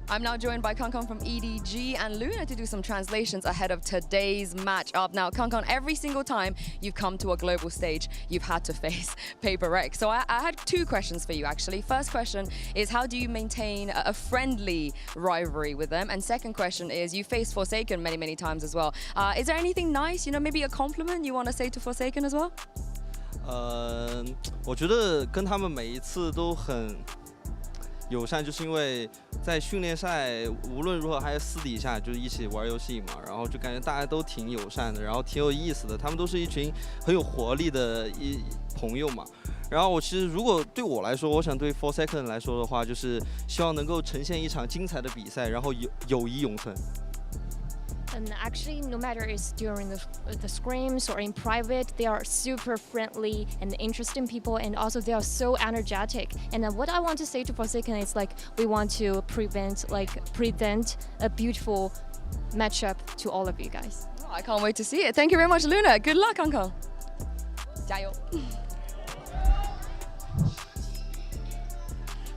I'm now joined by Kong from EDG and Luna to do some translations ahead of today's matchup. Now, Kong, every single time you've come to a global stage, you've had to face PRX. So I had two questions for you, actually. First question is, how do you maintain a friendly rivalry with them? And second question is, you faced Forsaken many, many times as well. Is there anything nice, maybe a compliment you want to say to Forsaken as well? 我觉得跟他们每一次都很友善，就是因为在训练赛无论如何还有私底下就是一起玩游戏嘛，然后就感觉大家都挺友善的，然后挺有意思的，他们都是一群很有活力的朋友嘛。然后其实如果对我来说，我想对 Forsaken 来说的话，就是希望能够呈现一场精彩的比赛，然后友谊永存。And actually, no matter it's during the scrims or in private, they are super friendly and interesting people, and also they are so energetic. And then what I want to say to Forsaken is we want to present a beautiful matchup to all of you guys. Oh, I can't wait to see it. Thank you very much, Luna. Good luck, Kong. 加油.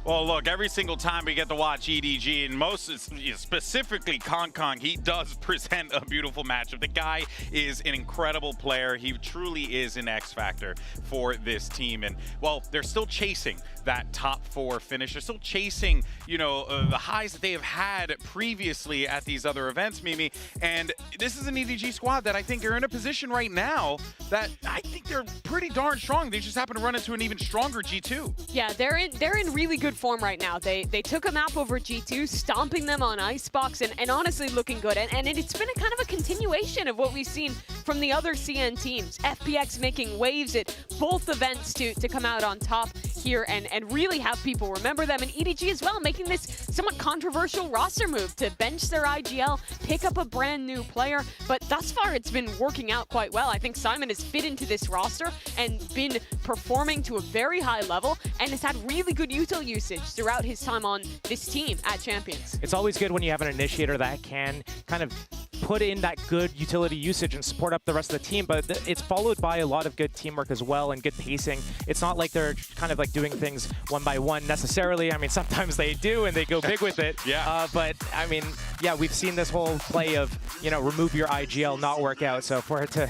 Well, look, every single time we get to watch EDG, and most specifically Kong, he does present a beautiful matchup. The guy is an incredible player. He truly is an X factor for this team. And, well, they're still chasing that top 4 finish. They're still chasing, the highs that they have had previously at these other events, Mimi. And this is an EDG squad that I think are in a position right now that I think they're pretty darn strong. They just happen to run into an even stronger G2. Yeah, they're in really good form right now. They took a map over G2, stomping them on Icebox, and honestly looking good. And it's been a kind of a continuation of what we've seen from the other CN teams. FPX making waves at both events to come out on top here and really have people remember them. And EDG as well, making this somewhat controversial roster move to bench their IGL, pick up a brand new player. But thus far, it's been working out quite well. I think Simon has fit into this roster and been performing to a very high level and has had really good util usage throughout his time on this team at Champions. It's always good when you have an initiator that can kind of put in that good utility usage and support up the rest of the team, but it's followed by a lot of good teamwork as well and good pacing. It's not like they're kind of doing things one by one necessarily. I mean, sometimes they do and they go big with it. Yeah. But I mean, yeah, we've seen this whole play of, remove your IGL, not work out. So for it to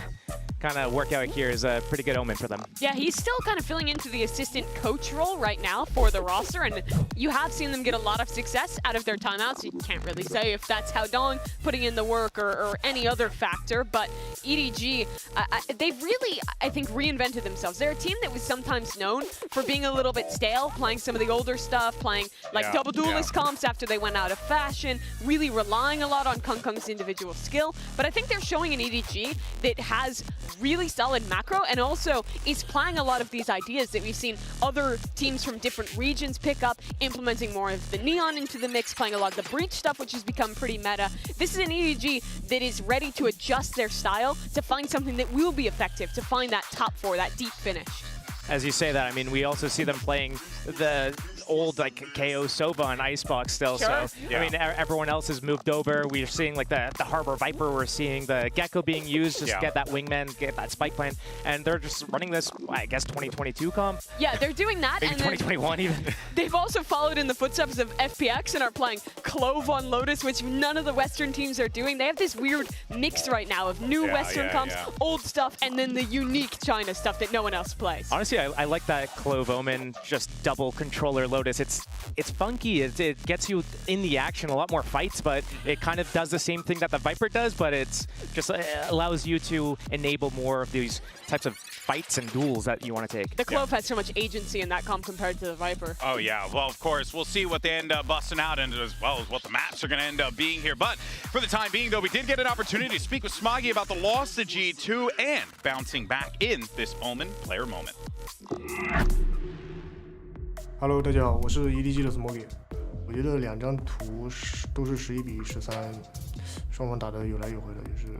kind of work out here is a pretty good omen for them. Yeah, he's still kind of filling into the assistant coach role right now for the roster, and you have seen them get a lot of success out of their timeouts. You can't really say if that's how Dong putting in the work or any other factor, but EDG, they've really, I think, reinvented themselves. They're a team that was sometimes known for being a little bit stale, playing some of the older stuff, playing double duelist comps after they went out of fashion, really relying a lot on Kong's individual skill, but I think they're showing an EDG that has really solid macro and also is playing a lot of these ideas that we've seen other teams from different regions pick up, implementing more of the Neon into the mix, playing a lot of the Breach stuff, which has become pretty meta. This is an EDG that is ready to adjust their style to find something that will be effective, to find that top 4, that deep finish. As you say that, I mean, we also see them playing the old KO Sova on Icebox still. Sure. So, I mean, everyone else has moved over. We're seeing the Harbor Viper. We're seeing the Gecko being used just to get that wingman, get that spike plan. And they're just running this, I guess, 2022 comp. Yeah, they're doing that. Maybe and 2021 even. They've also followed in the footsteps of FPX and are playing Clove on Lotus, which none of the Western teams are doing. They have this weird mix right now of new Western comps, old stuff, and then the unique China stuff that no one else plays. Honestly, I like that Clove Omen, just double controller Lotus. It's funky. It gets you in the action, a lot more fights, but it kind of does the same thing that the Viper does, but it's just allows you to enable more of these types of fights and duels that you want to take. The Clove has so much agency in that comp compared to the Viper. Oh, yeah. Well, of course, we'll see what they end up busting out and as well as what the maps are going to end up being here. But for the time being, though, we did get an opportunity to speak with Smoggy about the loss to G2 and bouncing back in this Omen player moment. Hello， 大家好，我是 EDG 的 Smoggy。我觉得2张图都是11比13，双方打得有来有回的，就是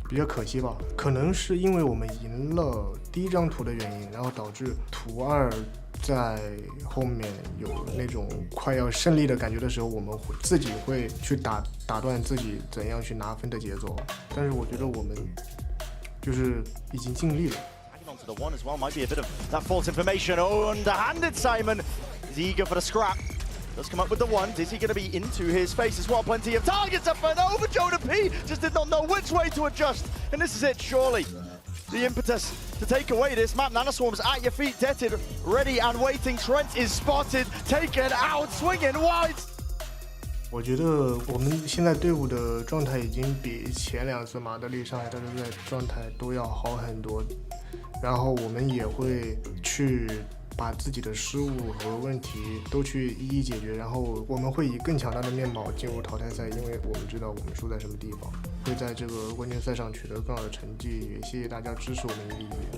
比较可惜吧。可能是因为我们赢了第1张图的原因，然后导致图2在后面有那种快要胜利的感觉的时候，我们自己会去打断自己怎样去拿分的节奏。但是我觉得我们就是已经尽力了。 Onto the one as well, might be a bit of that false information. Oh, underhanded Simon is eager for the scrap. Does come up with the one. Is he going to be into his face as well? Plenty of targets up and over. Jonah P just did not know which way to adjust. And this is it, surely. The impetus to take away this map. Nanoswarm's at your feet, Detted, ready and waiting. Trent is spotted, taken out, swinging wide. 我觉得我们现在队伍的状态已经比前2次马德里、上海大师赛状态都要好很多。 然后我们也会去把自己的失误和问题都去一一解决，然后我们会以更强大的面貌进入淘汰赛，因为我们知道我们输在什么地方，会在这个冠军赛上取得更好的成绩。也谢谢大家支持我们EDG。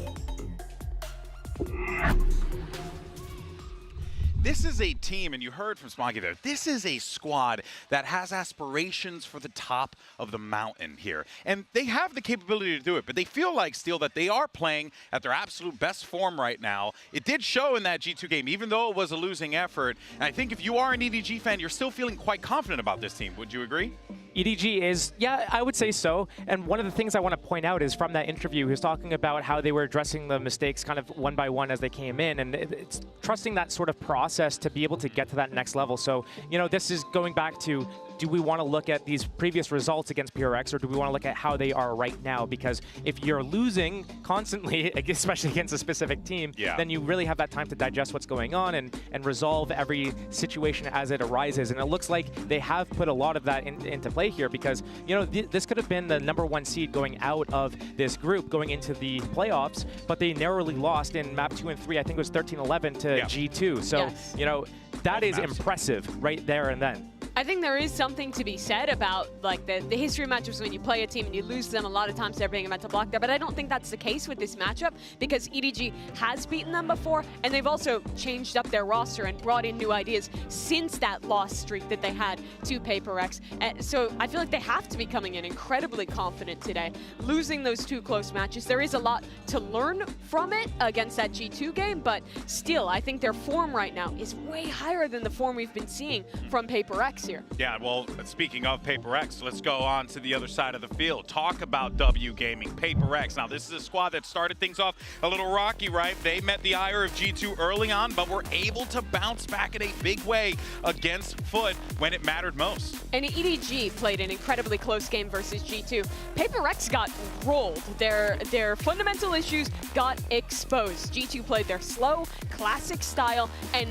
This is a team, and you heard from Smoggy there, this is a squad that has aspirations for the top of the mountain here. And they have the capability to do it, but they feel like, still, that they are playing at their absolute best form right now. It did show in that G2 game, even though it was a losing effort. And I think if you are an EDG fan, you're still feeling quite confident about this team. Would you agree? EDG is, yeah, I would say so. And one of the things I want to point out is from that interview, he was talking about how they were addressing the mistakes kind of one by one as they came in. And it's trusting that sort of process to be able to get to that next level. So, you know, this is going back to, do we want to look at these previous results against PRX, or do we want to look at how they are right now? Because if you're losing constantly, especially against a specific team, then you really have that time to digest what's going on and resolve every situation as it arises. And it looks like they have put a lot of that into play here, because, you know, this could have been the #1 seed going out of this group going into the playoffs, but they narrowly lost in map 2 and 3. I think it was 13-11 to G2. So, you know, that is impressive right there and then. I think there is something to be said about like the history matchups when you play a team and you lose them. A lot of times they're being a mental block there, but I don't think that's the case with this matchup, because EDG has beaten them before, and they've also changed up their roster and brought in new ideas since that loss streak that they had to PRX. So I feel like they have to be coming in incredibly confident today. Losing those 2 close matches, there is a lot to learn from it against that G2 game, but still, I think their form right now is way higher than the form we've been seeing from PRX here. Yeah, well, speaking of PRX, let's go on to the other side of the field. Talk about W Gaming, PRX. Now, this is a squad that started things off a little rocky, right? They met the ire of G2 early on, but were able to bounce back in a big way against Foot when it mattered most. And EDG played an incredibly close game versus G2. PRX got rolled. Their fundamental issues got exposed. G2 played their slow, classic style and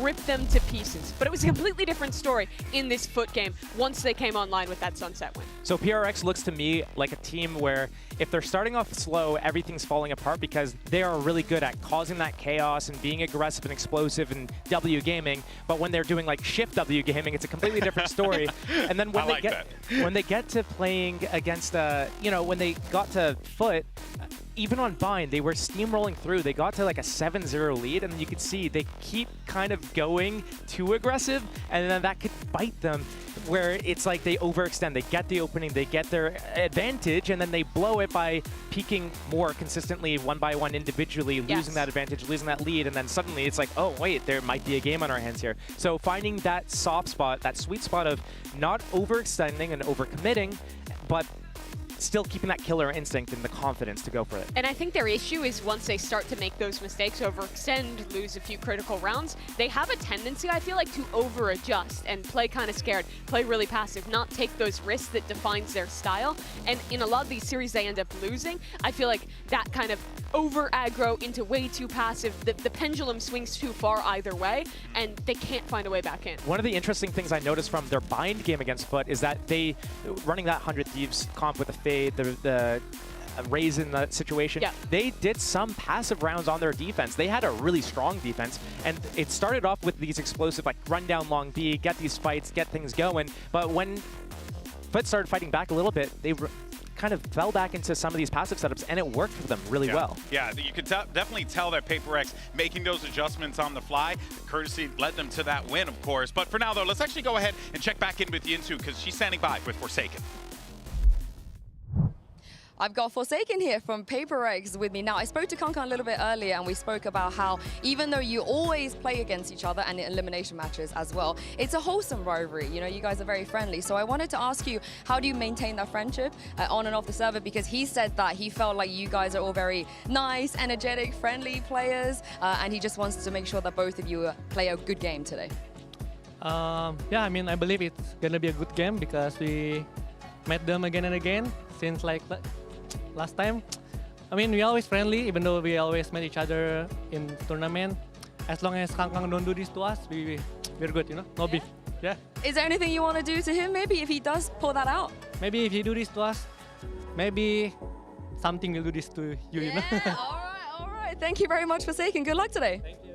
ripped them to pieces. But it was a completely different story in this Foot game once they came online with that Sunset win. So PRX looks to me like a team where if they're starting off slow, everything's falling apart, because they are really good at causing that chaos and being aggressive and explosive in W gaming. But when they're doing like shift W gaming, it's a completely different story. And then when they get to playing against, you know, when they got to Foot, even on Bind, they were steamrolling through. They got to like a 7-0 lead, and you could see they keep kind of going too aggressive, and then that could bite them, where it's like they overextend. They get the opening, they get their advantage, and then they blow it by peaking more consistently one by one individually, losing that advantage, losing that lead, and then suddenly it's like, oh wait, there might be a game on our hands here. So finding that soft spot, that sweet spot of not overextending and overcommitting, but still keeping that killer instinct and the confidence to go for it. And I think their issue is once they start to make those mistakes, overextend, lose a few critical rounds, they have a tendency, I feel like, to over-adjust and play kind of scared, play really passive, not take those risks that defines their style. And in a lot of these series they end up losing. I feel like that kind of over-aggro into way too passive, the pendulum swings too far either way, and they can't find a way back in. One of the interesting things I noticed from their Bind game against Foot is that they, running that 100 Thieves comp with a fade, the raise in the situation, they did some passive rounds on their defense. They had a really strong defense, and it started off with these explosive, like, run down long B, get these fights, get things going, but when Foot started fighting back a little bit, they kind of fell back into some of these passive setups, and it worked for them really well. Yeah, you could definitely tell that PACIFIC making those adjustments on the fly. Courtesy led them to that win, of course. But for now, though, let's actually go ahead and check back in with Yinsu because she's standing by with Forsaken. I've got Forsaken here from PACIFIC with me. Now, I spoke to Kankan a little bit earlier, and we spoke about how even though you always play against each other and in elimination matches as well, it's a wholesome rivalry. You know, you guys are very friendly. So I wanted to ask you, how do you maintain that friendship on and off the server? Because he said that he felt like you guys are all very nice, energetic, friendly players, and he just wants to make sure that both of you play a good game today. Yeah, I mean, I believe it's gonna be a good game because we met them again and again since like last time. I mean, we always friendly, even though we always met each other in tournament. As long as Kang don't do this to us, we're good, you know? No beef. Yeah. Is there anything you want to do to him, maybe, if he does pull that out? Maybe if you do this to us, maybe something will do this to you, you know? All right. Thank you very much, Forsaken. Good luck today. Thank you.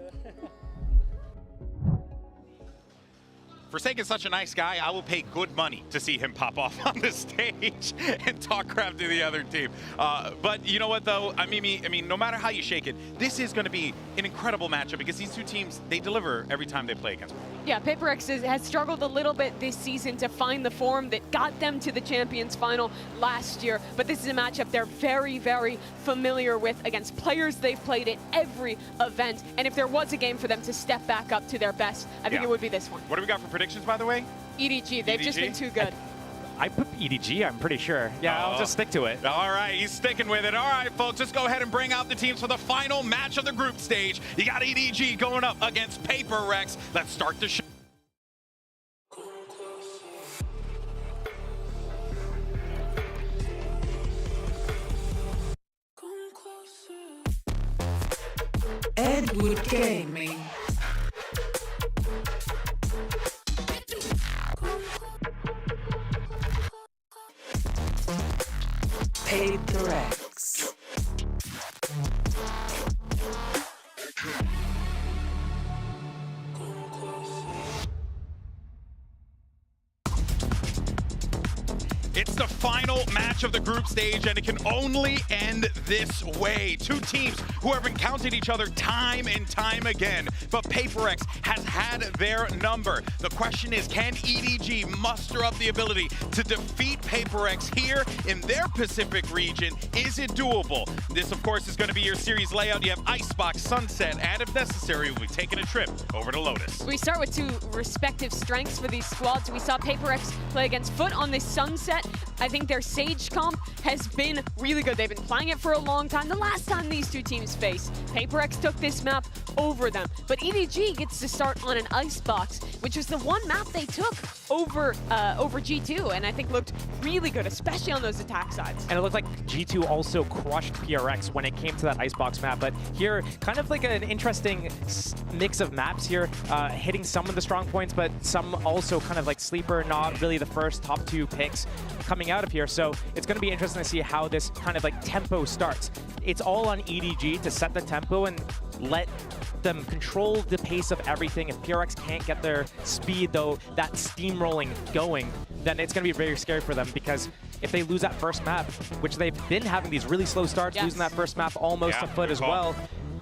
Forsaken's such a nice guy, I will pay good money to see him pop off on the stage and talk crap to the other team. But you know what, though? I mean, no matter how you shake it, this is going to be an incredible matchup because these two teams, they deliver every time they play against them. Yeah, PACIFIC has struggled a little bit this season to find the form that got them to the Champions Final last year. But this is a matchup they're very, very familiar with against players they've played at every event. And if there was a game for them to step back up to their best, I think it would be this one. What do we got for predictions, by the way? EDG, they've just been too good. I put EDG, I'm pretty sure. Yeah, I'll just stick to it. All right, he's sticking with it. All right, folks, let's go ahead and bring out the teams for the final match of the group stage. You got EDG going up against PACIFIC. Let's start the show. Edward Gaming. PRX. It's the final match of the group stage, and it can only end this way. Two teams who have encountered each other time and time again, but PACIFIC has had their number. The question is, can EDG muster up the ability to defeat PACIFIC here in their Pacific region? Is it doable? This, of course, is going to be your series layout. You have Icebox, Sunset, and if necessary, we'll be taking a trip over to Lotus. We start with two respective strengths for these squads. We saw PACIFIC play against Foot on this Sunset. I think their Sage comp has been really good. They've been playing it for a long time. The last time these two teams faced, PACIFIC took this map over them. But EDG gets to start on an Icebox, which was the one map they took over G2, and I think looked really good, especially on those attack sides. And it looked like G2 also crushed PRX when it came to that Icebox map. But here, kind of like an interesting mix of maps here, hitting some of the strong points, but some also kind of like sleeper, not really the first top two picks coming out of here. So it's going to be interesting to see how this kind of like tempo starts. It's all on EDG to set the tempo and let them control the pace of everything. If PRX can't get their speed, though, that steamrolling going, then it's going to be very scary for them, because if they lose that first map, which they've been having these really slow starts, losing that first map almost a foot as well,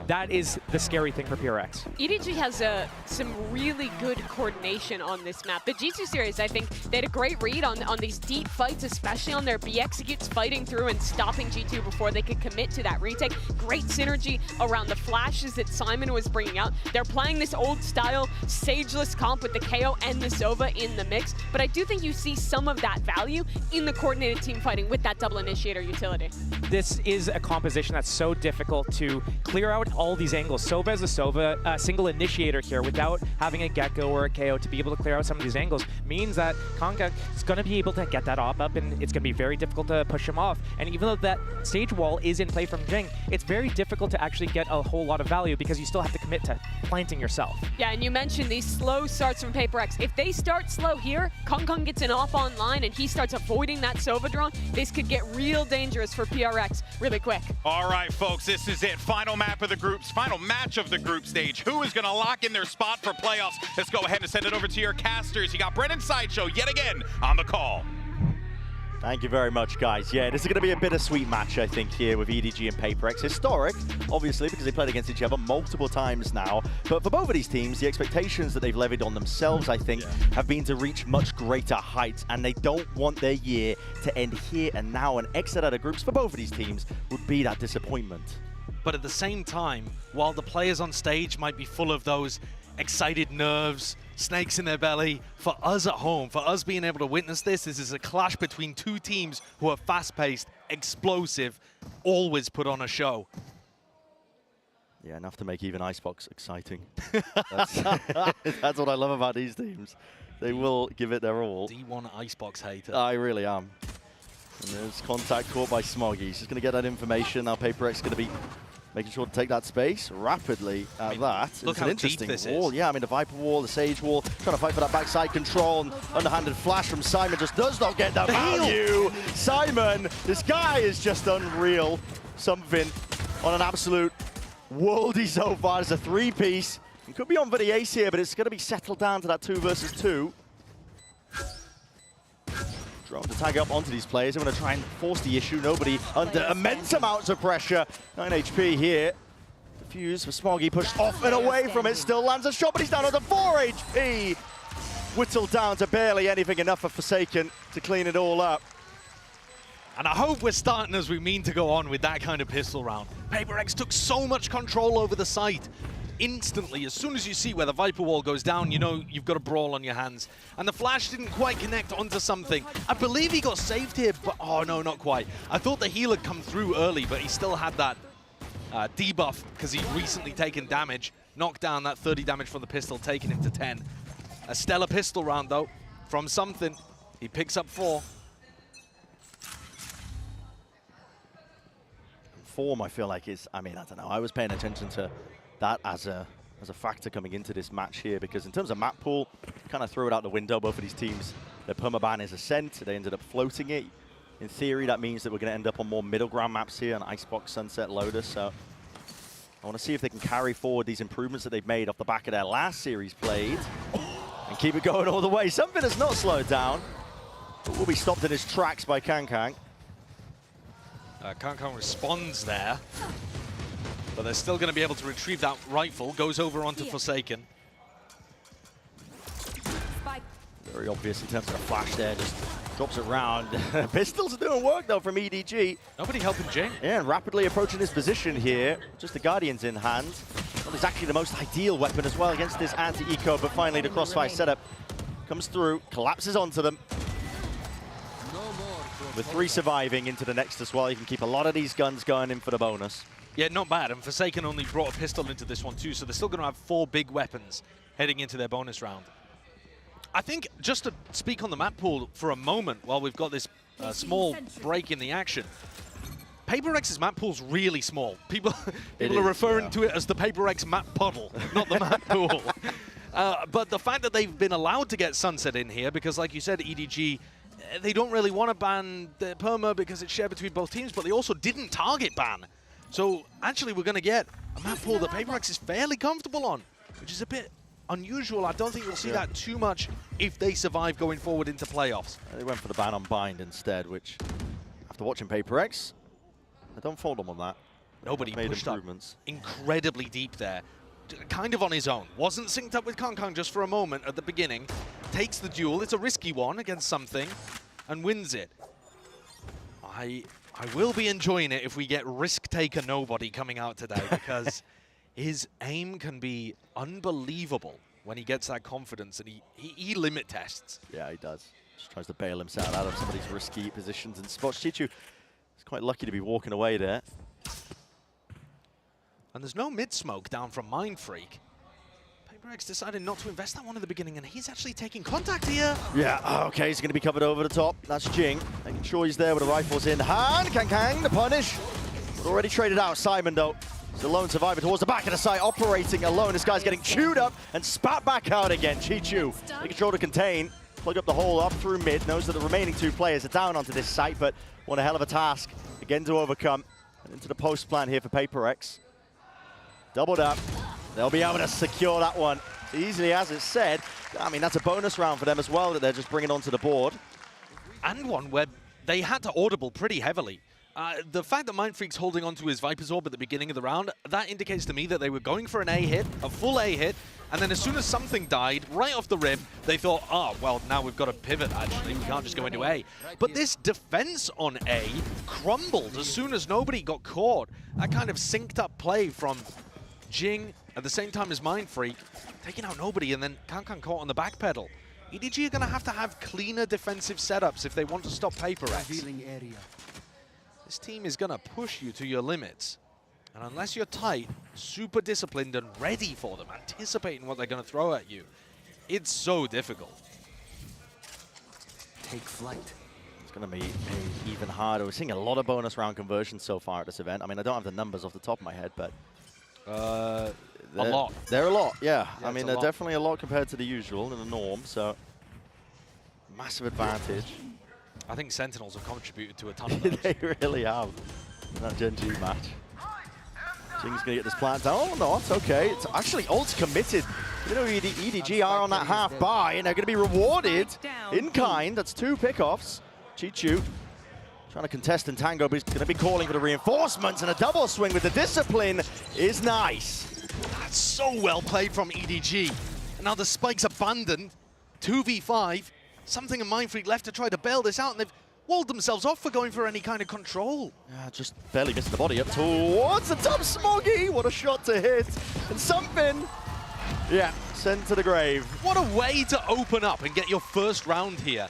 that is the scary thing for PRX. EDG has some really good coordination on this map. The G2 series, I think, they had a great read on these deep fights, especially on their B-Executes fighting through and stopping G2 before they could commit to that retake. Great synergy around the flashes that Simon was bringing out. They're playing this old-style Sageless comp with the KO and the Sova in the mix, but I do think you see some of that value in the coordinated team fighting with that double initiator utility. This is a composition that's so difficult to clear out all these angles. Sova is a Sova, single initiator here without having a Gecko or a KO to be able to clear out some of these angles means that Kanka is going to be able to get that op up, and it's going to be very difficult to push him off. And even though that stage wall is in play from Jing, it's very difficult to actually get a whole lot of value because you still have to commit to planting yourself. Yeah, and you mentioned these slow starts from PACIFIC. If they start slow here, Kong gets an op online and he starts avoiding that Sova drone, this could get real dangerous for PRX really quick. All right, folks, this is it. Final map of the groups, final match of the group stage. Who is going to lock in their spot for playoffs? Let's go ahead and send it over to your casters. You got Brennan Sideshow yet again on the call. Thank you very much, guys. Yeah, this is going to be a bittersweet match, I think, here with EDG and PRX. Historic, obviously, because they played against each other multiple times now. But for both of these teams, the expectations that they've levied on themselves, I think, have been to reach much greater heights. And they don't want their year to end here and now. And exit out of groups for both of these teams would be that disappointment. But at the same time, while the players on stage might be full of those excited nerves, snakes in their belly, for us at home, for us being able to witness this is a clash between two teams who are fast-paced, explosive, always put on a show. Yeah, enough to make even Icebox exciting. That's what I love about these teams. They will give it their all. D1 Icebox hater. I really am. And there's contact caught by Smoggy. He's just going to get that information. Now PRX is going to be making sure to take that space rapidly at that. Look it's how an interesting deep this wall. is. Yeah, I mean, the Viper wall, the Sage wall, trying to fight for that backside control. And underhanded flash from Simon just does not get that value. Simon, this guy is just unreal. Something on an absolute worldie so far. It's a three-piece. It could be on for the ace here, but it's going to be settled down to that 2 versus 2. Drone to tag up onto these players. They're going to try and force the issue. Nobody under immense amounts of pressure. 9 HP here. Defuse for Smoggy, pushed off and away from it. Still lands a shot, but he's down to 4 HP. Whittled down to barely anything enough for Forsaken to clean it all up. And I hope we're starting as we mean to go on with that kind of pistol round. PRX took so much control over the site. Instantly, as soon as you see where the Viper wall goes down, you know you've got a brawl on your hands. And the flash didn't quite connect onto something. I believe he got saved here, but oh no, not quite. I thought the heal had come through early, but he still had that debuff because he'd recently taken damage. Knocked down that 30 damage from the pistol, taking him to 10. A stellar pistol round though, from something. He picks up 4. Form, I feel like, is, I mean, I don't know. I was paying attention to that as a factor coming into this match here, because in terms of map pool, kind of threw it out the window. Both of these teams, their permaban is Ascent. They ended up floating it. In theory, that means that we're going to end up on more middle ground maps here, on Icebox, Sunset, Lotus. So I want to see if they can carry forward these improvements that they've made off the back of their last series played and keep it going all the way. Something has not slowed down, but will be stopped in his tracks by Kankang. Kankang responds there. But they're still going to be able to retrieve that rifle. Goes over onto Forsaken. Very obvious in terms of the flash there. Just drops it round. Pistols are doing work, though, from EDG. Nobody helping Jing. Yeah, and rapidly approaching his position here. Just the Guardians in hand. Not exactly the most ideal weapon as well against this anti-eco, but finally the crossfire setup comes through, collapses onto them. With 3 surviving into the next as well, you can keep a lot of these guns going in for the bonus. Yeah, not bad. And Forsaken only brought a pistol into this one too, so they're still going to have 4 big weapons heading into their bonus round. I think, just to speak on the map pool for a moment, while we've got this small break in the action, PRX's map pool's really small. People are referring to it as the PRX map puddle, not the map pool. But the fact that they've been allowed to get Sunset in here, because like you said, EDG, they don't really want to ban the perma because it's shared between both teams, but they also didn't target ban. So actually we're going to get a map pool that PRX is fairly comfortable on, which is a bit unusual. I don't think you'll see that too much if they survive going forward into playoffs. They went for the ban on bind instead, which, after watching PRX, I don't fault them on that. Nobody made pushed up improvements. Incredibly deep there. Kind of on his own. Wasn't synced up with Kankang just for a moment at the beginning. Takes the duel. It's a risky one against something and wins it. I will be enjoying it if we get Risk Taker Nobody coming out today, because his aim can be unbelievable when he gets that confidence, and he limit tests. Yeah, he does. Just tries to bail himself out of some of these risky positions and spots. Chichu is quite lucky to be walking away there. And there's no mid-smoke down from Mind Freak. PRX decided not to invest that one at the beginning, and he's actually taking contact here. Yeah, okay, he's going to be covered over the top. That's Jing, making sure he's there with the rifles in hand. Kankang, the punish. But already traded out. Simon, though, is the lone survivor towards the back of the site, operating alone. This guy's getting chewed up and spat back out again. Chichu, making sure to contain. Plug up the hole up through mid. Knows that the remaining 2 players are down onto this site, but what a hell of a task again to overcome. And into the post plan here for PRX. Doubled up. They'll be able to secure that one easily, as it's said. I mean, that's a bonus round for them as well that they're just bringing onto the board. And one where they had to audible pretty heavily. The fact that Mindfreak's holding onto his Viper's Orb at the beginning of the round, that indicates to me that they were going for an A hit, a full A hit, and then as soon as something died, right off the rip, they thought, oh, well, now we've got to pivot, actually. We can't just go into A. But this defense on A crumbled as soon as nobody got caught. That kind of synced up play from Jing at the same time as Mindfreak, taking out nobody, and then Kankan caught on the back pedal. EDG are going to have cleaner defensive setups if they want to stop PACIFIC. This team is going to push you to your limits. And unless you're tight, super disciplined and ready for them, anticipating what they're going to throw at you, it's so difficult. Take flight. It's going to be even harder. We're seeing a lot of bonus round conversions so far at this event. I mean, I don't have the numbers off the top of my head, but... a lot. They're a lot, yeah. Yeah, I mean, they're definitely a lot compared to the usual and the norm, so... Massive advantage. I think Sentinels have contributed to a ton of those. They really have. That Gen G match. Jing's gonna get this plant down. Oh, no, it's okay. It's actually ult committed. You know, EDG are on that half buy, and they're gonna be rewarded in kind. That's 2 pickoffs. Chichu trying to contest and tango, but he's gonna be calling for the reinforcements, and a double swing with the discipline is nice. That's so well played from EDG. And now the spike's abandoned. 2v5. Something in Mindfreak left to try to bail this out, and they've walled themselves off for going for any kind of control. Yeah, just barely missed the body up towards the top. Smoggy, what a shot to hit. And something, yeah, sent to the grave. What a way to open up and get your first round here.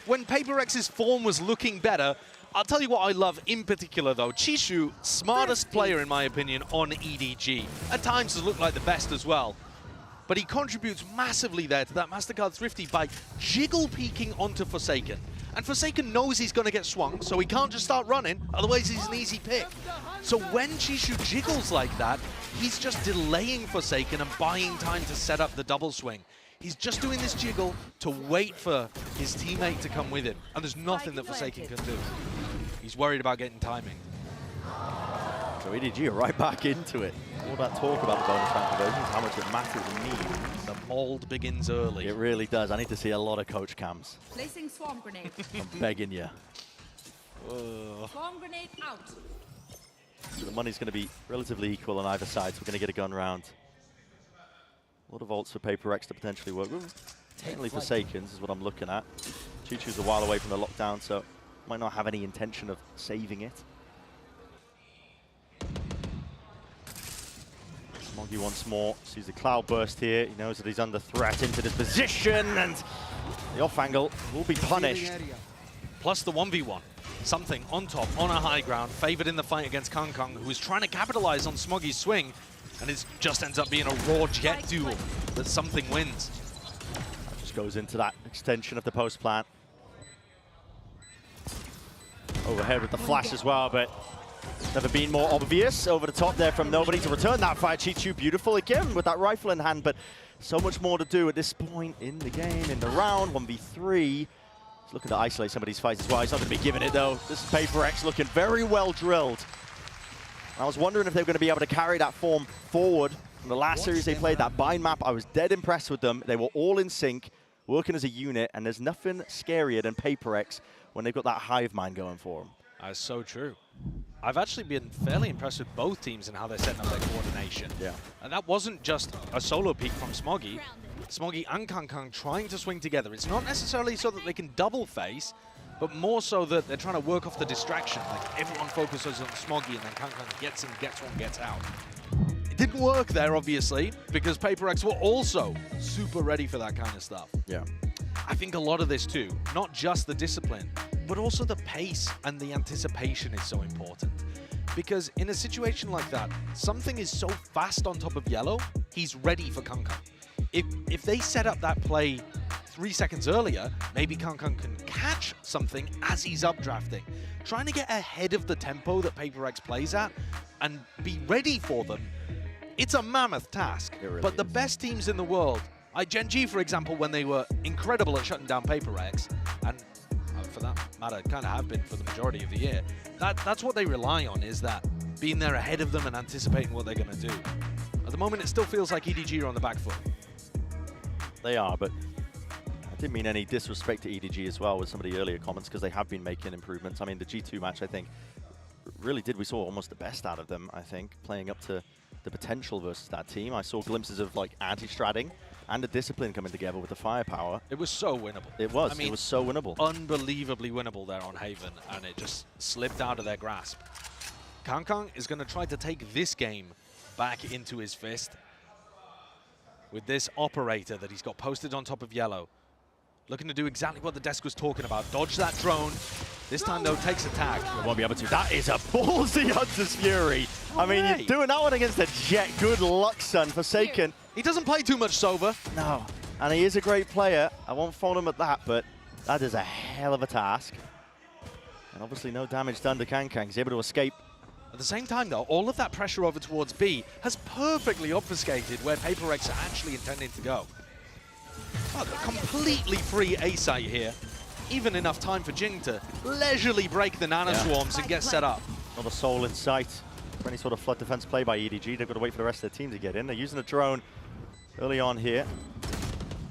When PACIFIC's form was looking better, I'll tell you what I love in particular though. Chishu, smartest player in my opinion on EDG. At times has looked like the best as well. But he contributes massively there to that MasterCard Thrifty by jiggle peeking onto Forsaken. And Forsaken knows he's going to get swung, so he can't just start running, otherwise he's an easy pick. So when Chishu jiggles like that, he's just delaying Forsaken and buying time to set up the double swing. He's just doing this jiggle to wait for his teammate to come with him, and there's nothing that Forsaken can do. He's worried about getting timing. So EDG are right back into it. All that talk about the bonus round conversions, how much it matters and means. The mold begins early. It really does. I need to see a lot of coach cams. Placing swarm grenade. I'm begging you. Swarm grenade out. So the money's going to be relatively equal on either side, so we're going to get a gun round. A lot of ults for PACIFIC to potentially work with. Mainly Forsakens is what I'm looking at. Chichu's a while away from the lockdown, so might not have any intention of saving it. Smoggy once more sees the cloud burst here. He knows that he's under threat into this position, and the off angle will be punished. Plus the 1v1. Something on top, on a high ground, favored in the fight against Kong, who is trying to capitalize on Smoggy's swing, and it just ends up being a raw jet duel that Something wins. That just goes into that extension of the post plant. Overhead with the flash as well, but never been more obvious. Over the top there from nobody to return that fire. Chichu beautiful again with that rifle in hand, but so much more to do at this point in the game, in the round. 1v3. He's looking to isolate some of these fights as well. He's not going to be giving it though. This is PACIFIC looking very well drilled. I was wondering if they were going to be able to carry that form forward. From the last series they played, that bind map, I was dead impressed with them. They were all in sync, working as a unit, and there's nothing scarier than PACIFIC when they've got that hive mind going for them. That's so true. I've actually been fairly impressed with both teams and how they're setting up their coordination. Yeah. And that wasn't just a solo peek from Smoggy. Smoggy and Kang trying to swing together. It's not necessarily so that they can double face, but more so that they're trying to work off the distraction. Like everyone focuses on Smoggy and then Kang gets in, gets one, gets out. It didn't work there, obviously, because PACIFIC were also super ready for that kind of stuff. Yeah. I think a lot of this too, not just the discipline, but also the pace and the anticipation is so important. Because in a situation like that, Something is so fast on top of yellow, he's ready for Kang. If they set up that play 3 seconds earlier, maybe Kang can catch Something as he's updrafting. Trying to get ahead of the tempo that PACIFIC plays at and be ready for them, it's a mammoth task. Really but the best teams in the world, like Gen G, for example, when they were incredible at shutting down PACIFIC, and for that matter, kind of have been for the majority of the year, that's what they rely on, is that being there ahead of them and anticipating what they're going to do. At the moment, it still feels like EDG are on the back foot. They are, but I didn't mean any disrespect to EDG as well with some of the earlier comments, because they have been making improvements. I mean, the G2 match, I think, really did. We saw almost the best out of them, I think, playing up to the potential versus that team. I saw glimpses of like anti-stratting and the discipline coming together with the firepower. It was so winnable. It was. I mean, it was so winnable. Unbelievably winnable there on Haven, and it just slipped out of their grasp. Kangkang is going to try to take this game back into his fist with this operator that he's got posted on top of yellow. Looking to do exactly what the desk was talking about. Dodge that drone. This time, though, takes a tag. Won't be able to. That is a ballsy Hunter's Fury. I mean, you're doing that one against a Jet. Good luck, son. Forsaken. He doesn't play too much Sova. No. And he is a great player. I won't fault him at that, but that is a hell of a task. And obviously no damage done to Kangkang. He's able to escape. At the same time, though, all of that pressure over towards B has perfectly obfuscated where PRX are actually intending to go. Oh, a completely free A site here. Even enough time for Jing to leisurely break the Nano Swarms and get set up. Not a soul in sight for any sort of flood defense play by EDG. They've got to wait for the rest of their team to get in. They're using a drone early on here.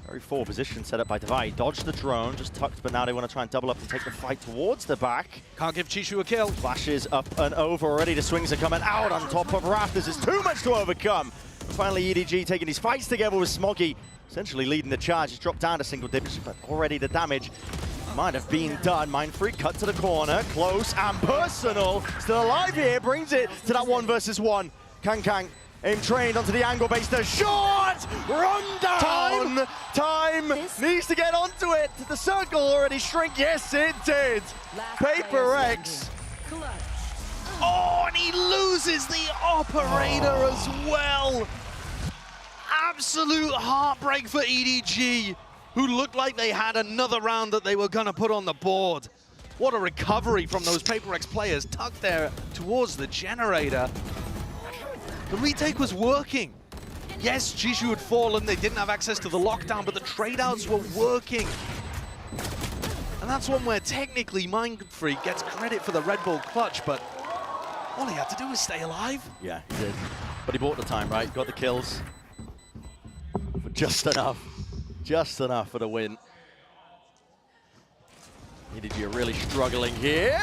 Very forward position set up by Divide. Dodged the drone, just tucked, but now they want to try and double up and take the fight towards the back. Can't give Chishu a kill. Flashes up and over already. The swings are coming out on top of Rafters. It's too much to overcome. Finally, EDG taking these fights together with Smoggy, essentially leading the charge. He's dropped down to single digits, but already the damage might have been done. Mindfreak cut to the corner, close and personal. Still alive here, brings it to that 1 versus 1. Kangkang aim trained onto the angle base. The shot! Run down! Time needs to get onto it. Did the circle already shrink? Yes, it did. PRX. Oh, and he loses the operator as well. Absolute heartbreak for EDG, who looked like they had another round that they were going to put on the board. What a recovery from those PRX players tucked there towards the generator. The retake was working. Yes, Jishu had fallen, they didn't have access to the lockdown, but the trade-outs were working. And that's one where technically Mindfreak gets credit for the Red Bull clutch, but all he had to do was stay alive. Yeah, he did. But he bought the time, right? Got the kills. But just enough. Just enough for the win. EDG are really struggling here.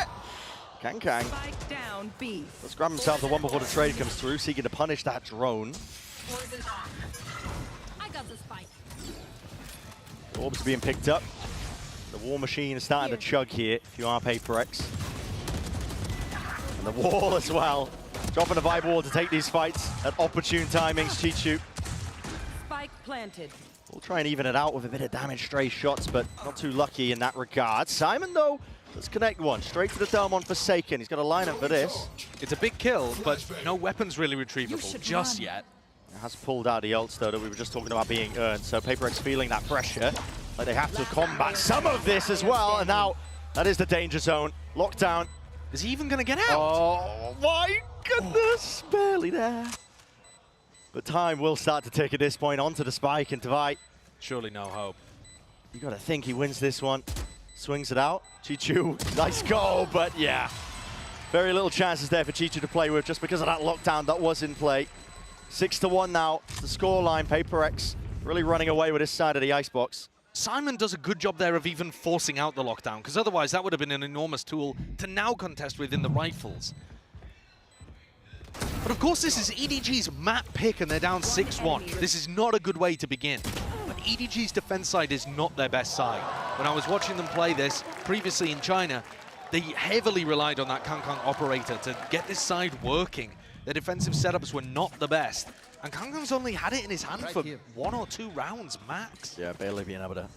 Kangkang. Spike down B. Let's grab himself the one before the trade comes through, seeking to punish that drone. I got the spike. Orbs are being picked up. The war machine is starting to chug here, if you are PRX. And the wall as well. Dropping a vibe wall to take these fights at opportune timings. Chichu. Spike planted. We'll try and even it out with a bit of damage, stray shots, but not too lucky in that regard. Simon, though, let's connect one. Straight to the dome on Forsaken. He's got a lineup for this. It's a big kill, but no weapons really retrievable just yet. It has pulled out the ults, though, that we were just talking about being earned. So PRX feeling that pressure, like they have to combat some of this as well. And now, that is the danger zone. Lockdown. Is he even going to get out? Oh, my goodness. Barely there. But time will start to tick at this point onto the spike and Divide. Surely no hope. You got to think he wins this one. Swings it out. Chichu, nice goal, but yeah. Very little chances there for Chichu to play with just because of that lockdown that was in play. 6-1 now, the scoreline. PRX really running away with his side of the icebox. Simon does a good job there of even forcing out the lockdown, because otherwise that would have been an enormous tool to now contest within the rifles. But of course this is EDG's map pick and they're down 6-1. This is not a good way to begin. But EDG's defense side is not their best side. When I was watching them play this previously in China, they heavily relied on that Kangkang operator to get this side working. Their defensive setups were not the best. And Kangkang's only had it in his hand for 1 or 2 rounds max. Yeah, barely being able to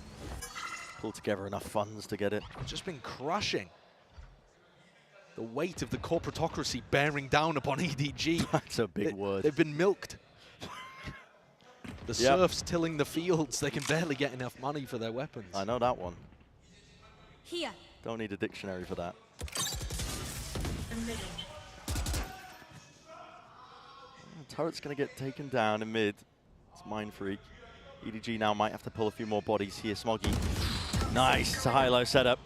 pull together enough funds to get it. Just been crushing. The weight of the corporatocracy bearing down upon EDG. That's a big word. They've been milked. The serfs tilling the fields. They can barely get enough money for their weapons. I know that one. Here. Don't need a dictionary for that. Turret's going to get taken down in mid. It's Mindfreak. EDG now might have to pull a few more bodies here. Smoggy. Nice. It's a high-low setup.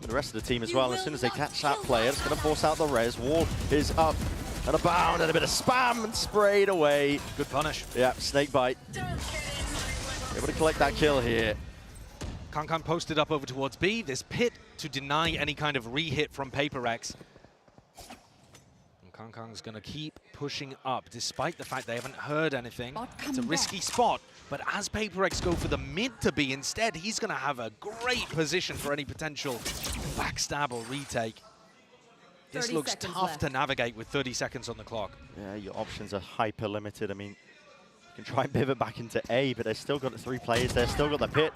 The rest of the team as well. As soon as they catch that player, it's going to force out the res. Wall is up and a bound and a bit of spam and sprayed away. Good punish. Yeah, snake bite. Able to collect that kill here. Kankan posted up over towards B. This pit to deny any kind of re-hit from PRX. And Kankan's going to keep pushing up, despite the fact they haven't heard anything. It's a risky spot, but as PRX go for the mid to B instead, he's going to have a great position for any potential backstab or retake. This looks tough to navigate with 30 seconds on the clock. Yeah, your options are hyper limited. I mean, you can try and pivot back into A, but they've still got the 3 players there, still got the pit.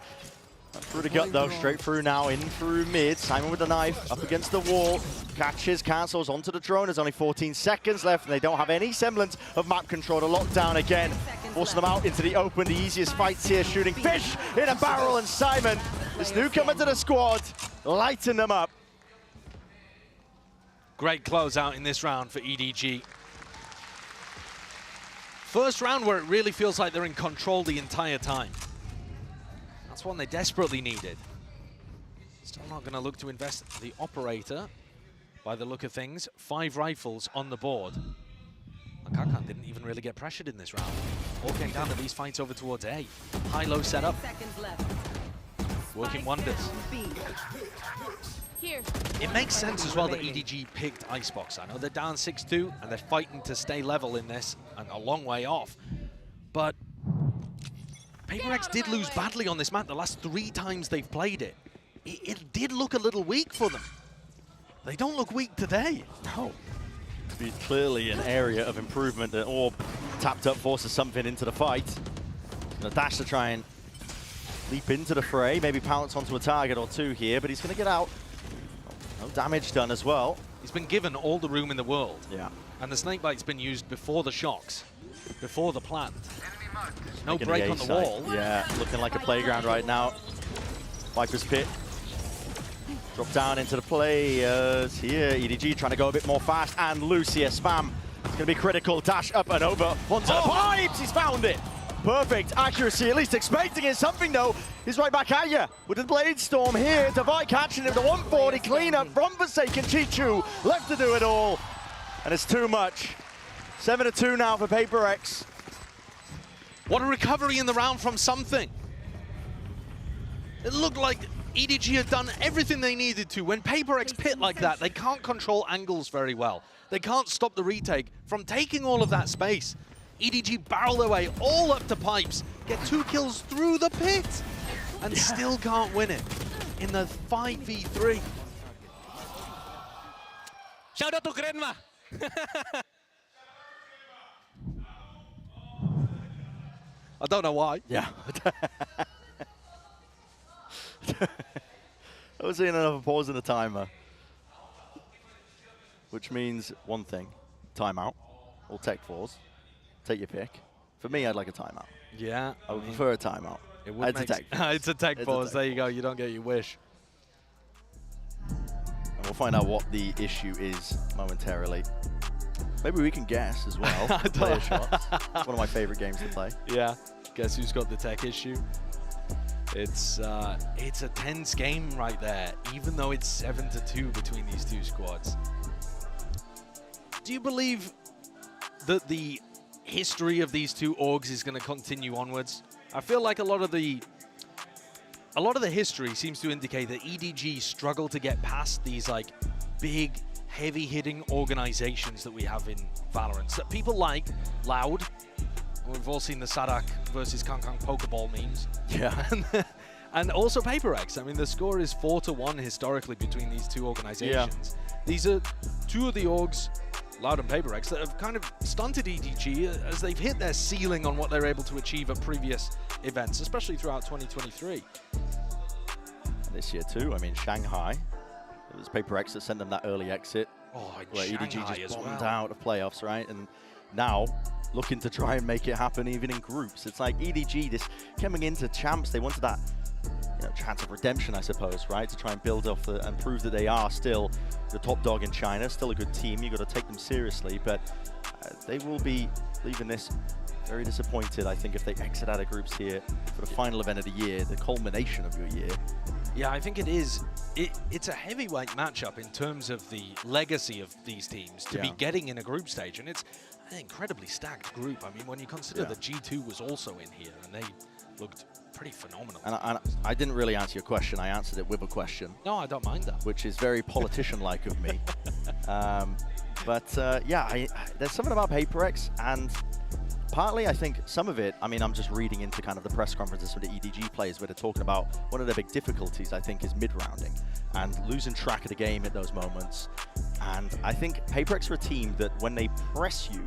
Through the gut though, straight through now, in through mid. Simon with the knife, up against the wall. Catches, cancels onto the drone. There's only 14 seconds left, and they don't have any semblance of map control to lock down again. Forcing them out into the open, the easiest fights here, shooting fish in a barrel, and Simon, this newcomer to the squad, lighting them up. Great closeout in this round for EDG. First round where it really feels like they're in control the entire time. That's one they desperately needed. Still not going to look to invest the operator, by the look of things. 5 rifles on the board. And Kankan didn't even really get pressured in this round. All came down to these fights over towards A. High-low setup. Working wonders. Here. It makes sense as well that EDG picked Icebox. I know they're down 6-2 and they're fighting to stay level in this and a long way off. But PRX did lose badly on this map the last 3 times they've played it. It did look a little weak for them. They don't look weak today. No. It's clearly an area of improvement that Orb tapped up, forces something into the fight. Gonna dash to try and leap into the fray, maybe pounce onto a target or 2 here, but he's gonna get out. No damage done as well. He's been given all the room in the world. Yeah. And the snakebite's been used before the shocks, before the plant. No Making break the on the A-side. wall. Yeah, looking like a playground right now. Viper's Pit. Drop down into the players here. EDG trying to go a bit more fast and loose here. Spam. It's going to be critical. Dash up and over. Onto the pipes. He's found it. Perfect accuracy. At least expecting it. Something though. He's right back at you with the Blade Storm here. Divide catching him. The 140 cleanup from Forsaken. Chichu left to do it all. And it's too much. 7-2 now for PRX. What a recovery in the round from something. It looked like EDG had done everything they needed to. When PRX pit like that, they can't control angles very well. They can't stop the retake from taking all of that space. EDG barrel their way all up to pipes, get 2 kills through the pit, and still can't win it in the 5v3. Shout out to Grandma! I don't know why. Yeah. I was seeing another pause in the timer. Which means one thing. Timeout. Or tech pause. Take your pick. For me, I'd like a timeout. Yeah. I would prefer a timeout. It would it's a tech pause. It's a tech pause. There you go. You don't get your wish. And we'll find out what the issue is momentarily. Maybe we can guess as well. Player shots. It's one of my favorite games to play. Yeah. Guess who's got the tech issue? It's a tense game right there, even though it's 7-2 between these 2 squads. Do you believe that the history of these 2 orgs is going to continue onwards? I feel like a lot of the history seems to indicate that EDG struggle to get past these like big, heavy-hitting organizations that we have in Valorant. So people like Loud. We've all seen the Sadak versus Kankan Pokeball memes. Yeah. And also PRX. I mean, the score is 4-1 historically between these 2 organizations. Yeah. These are 2 of the orgs, Loud and PRX, that have kind of stunted EDG as they've hit their ceiling on what they're able to achieve at previous events, especially throughout 2023. This year too, I mean, Shanghai, it was PRX that sent them that early exit. Oh, where Shanghai EDG just bombed well. out of playoffs, right? And now, looking to try and make it happen even in groups. It's like EDG, this coming into champs, they wanted that chance of redemption, I suppose, right? To try and build off and prove that they are still the top dog in China, still a good team. You've got to take them seriously, but they will be leaving this very disappointed, I think, if they exit out of groups here for the final event of the year, the culmination of your year. Yeah, I think it is. It's a heavyweight matchup in terms of the legacy of these teams to be getting in a group stage, and it's an incredibly stacked group. I mean, when you consider that G2 was also in here, and they looked pretty phenomenal. And I didn't really answer your question. I answered it with a question. No, I don't mind that. Which is very politician-like of me. Yeah, there's something about PRX, and partly I think some of it, I mean, I'm just reading into kind of the press conferences from the EDG players where they're talking about one of the big difficulties, I think, is mid-rounding and losing track of the game at those moments. And I think PRX are a team that when they press you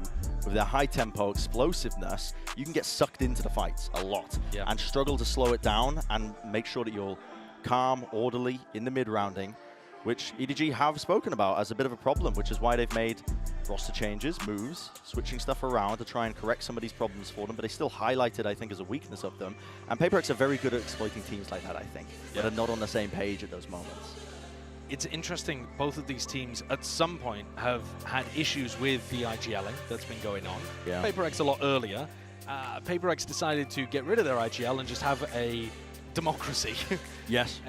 with their high tempo explosiveness, you can get sucked into the fights a lot and struggle to slow it down and make sure that you're calm, orderly in the mid-rounding, which EDG have spoken about as a bit of a problem, which is why they've made roster changes, moves, switching stuff around to try and correct some of these problems for them, but they still highlight it, I think, as a weakness of them. And PRX are very good at exploiting teams like that, I think, that are not on the same page at those moments. It's interesting, both of these teams at some point have had issues with the IGLing that's been going on. Yeah. PRX a lot earlier. PRX decided to get rid of their IGL and just have a democracy. Yes.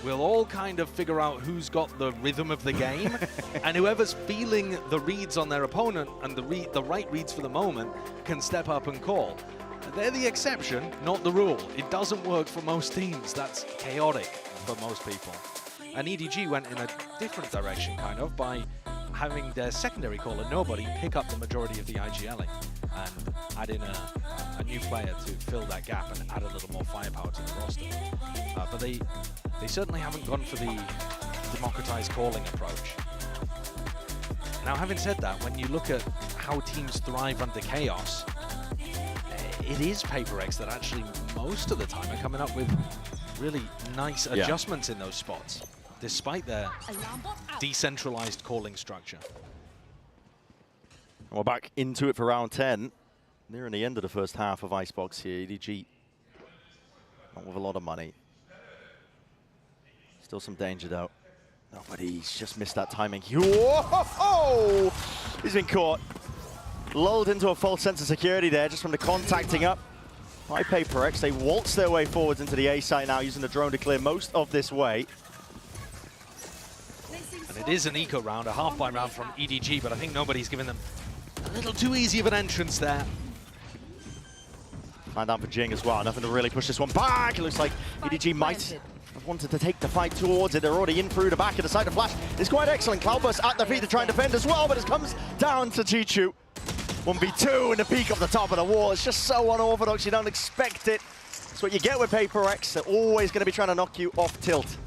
We'll all kind of figure out who's got the rhythm of the game, and whoever's feeling the reads on their opponent and the right reads for the moment can step up and call. They're the exception, not the rule. It doesn't work for most teams. That's chaotic for most people. And EDG went in a different direction, kind of, by having their secondary caller, Nobody, pick up the majority of the IGLing and add in a new player to fill that gap and add a little more firepower to the roster. But they certainly haven't gone for the democratized calling approach. Now, having said that, when you look at how teams thrive under chaos, it is PRX that actually most of the time are coming up with really nice adjustments in those spots, despite their decentralized calling structure. And we're back into it for round 10. Nearing the end of the first half of Icebox here. EDG not with a lot of money. Still some danger though. Nobody's just missed that timing. Whoa! He's been caught. Lulled into a false sense of security there just from the contacting up by PRX. They waltz their way forwards into the A site now using the drone to clear most of this way. And it is an eco round, a half-buy round from EDG, but I think Nobody's given them a little too easy of an entrance there. Plan down for Jing as well. Nothing to really push this one back. It looks like EDG might have wanted to take the fight towards it. They're already in through the back of the side. The flash is quite excellent. Cloudburst at their feet to try and defend as well, but it comes down to Chichu. 1v2 in the peak of the top of the wall. It's just so unorthodox. You don't expect it. That's what you get with PRX. They're always going to be trying to knock you off tilt.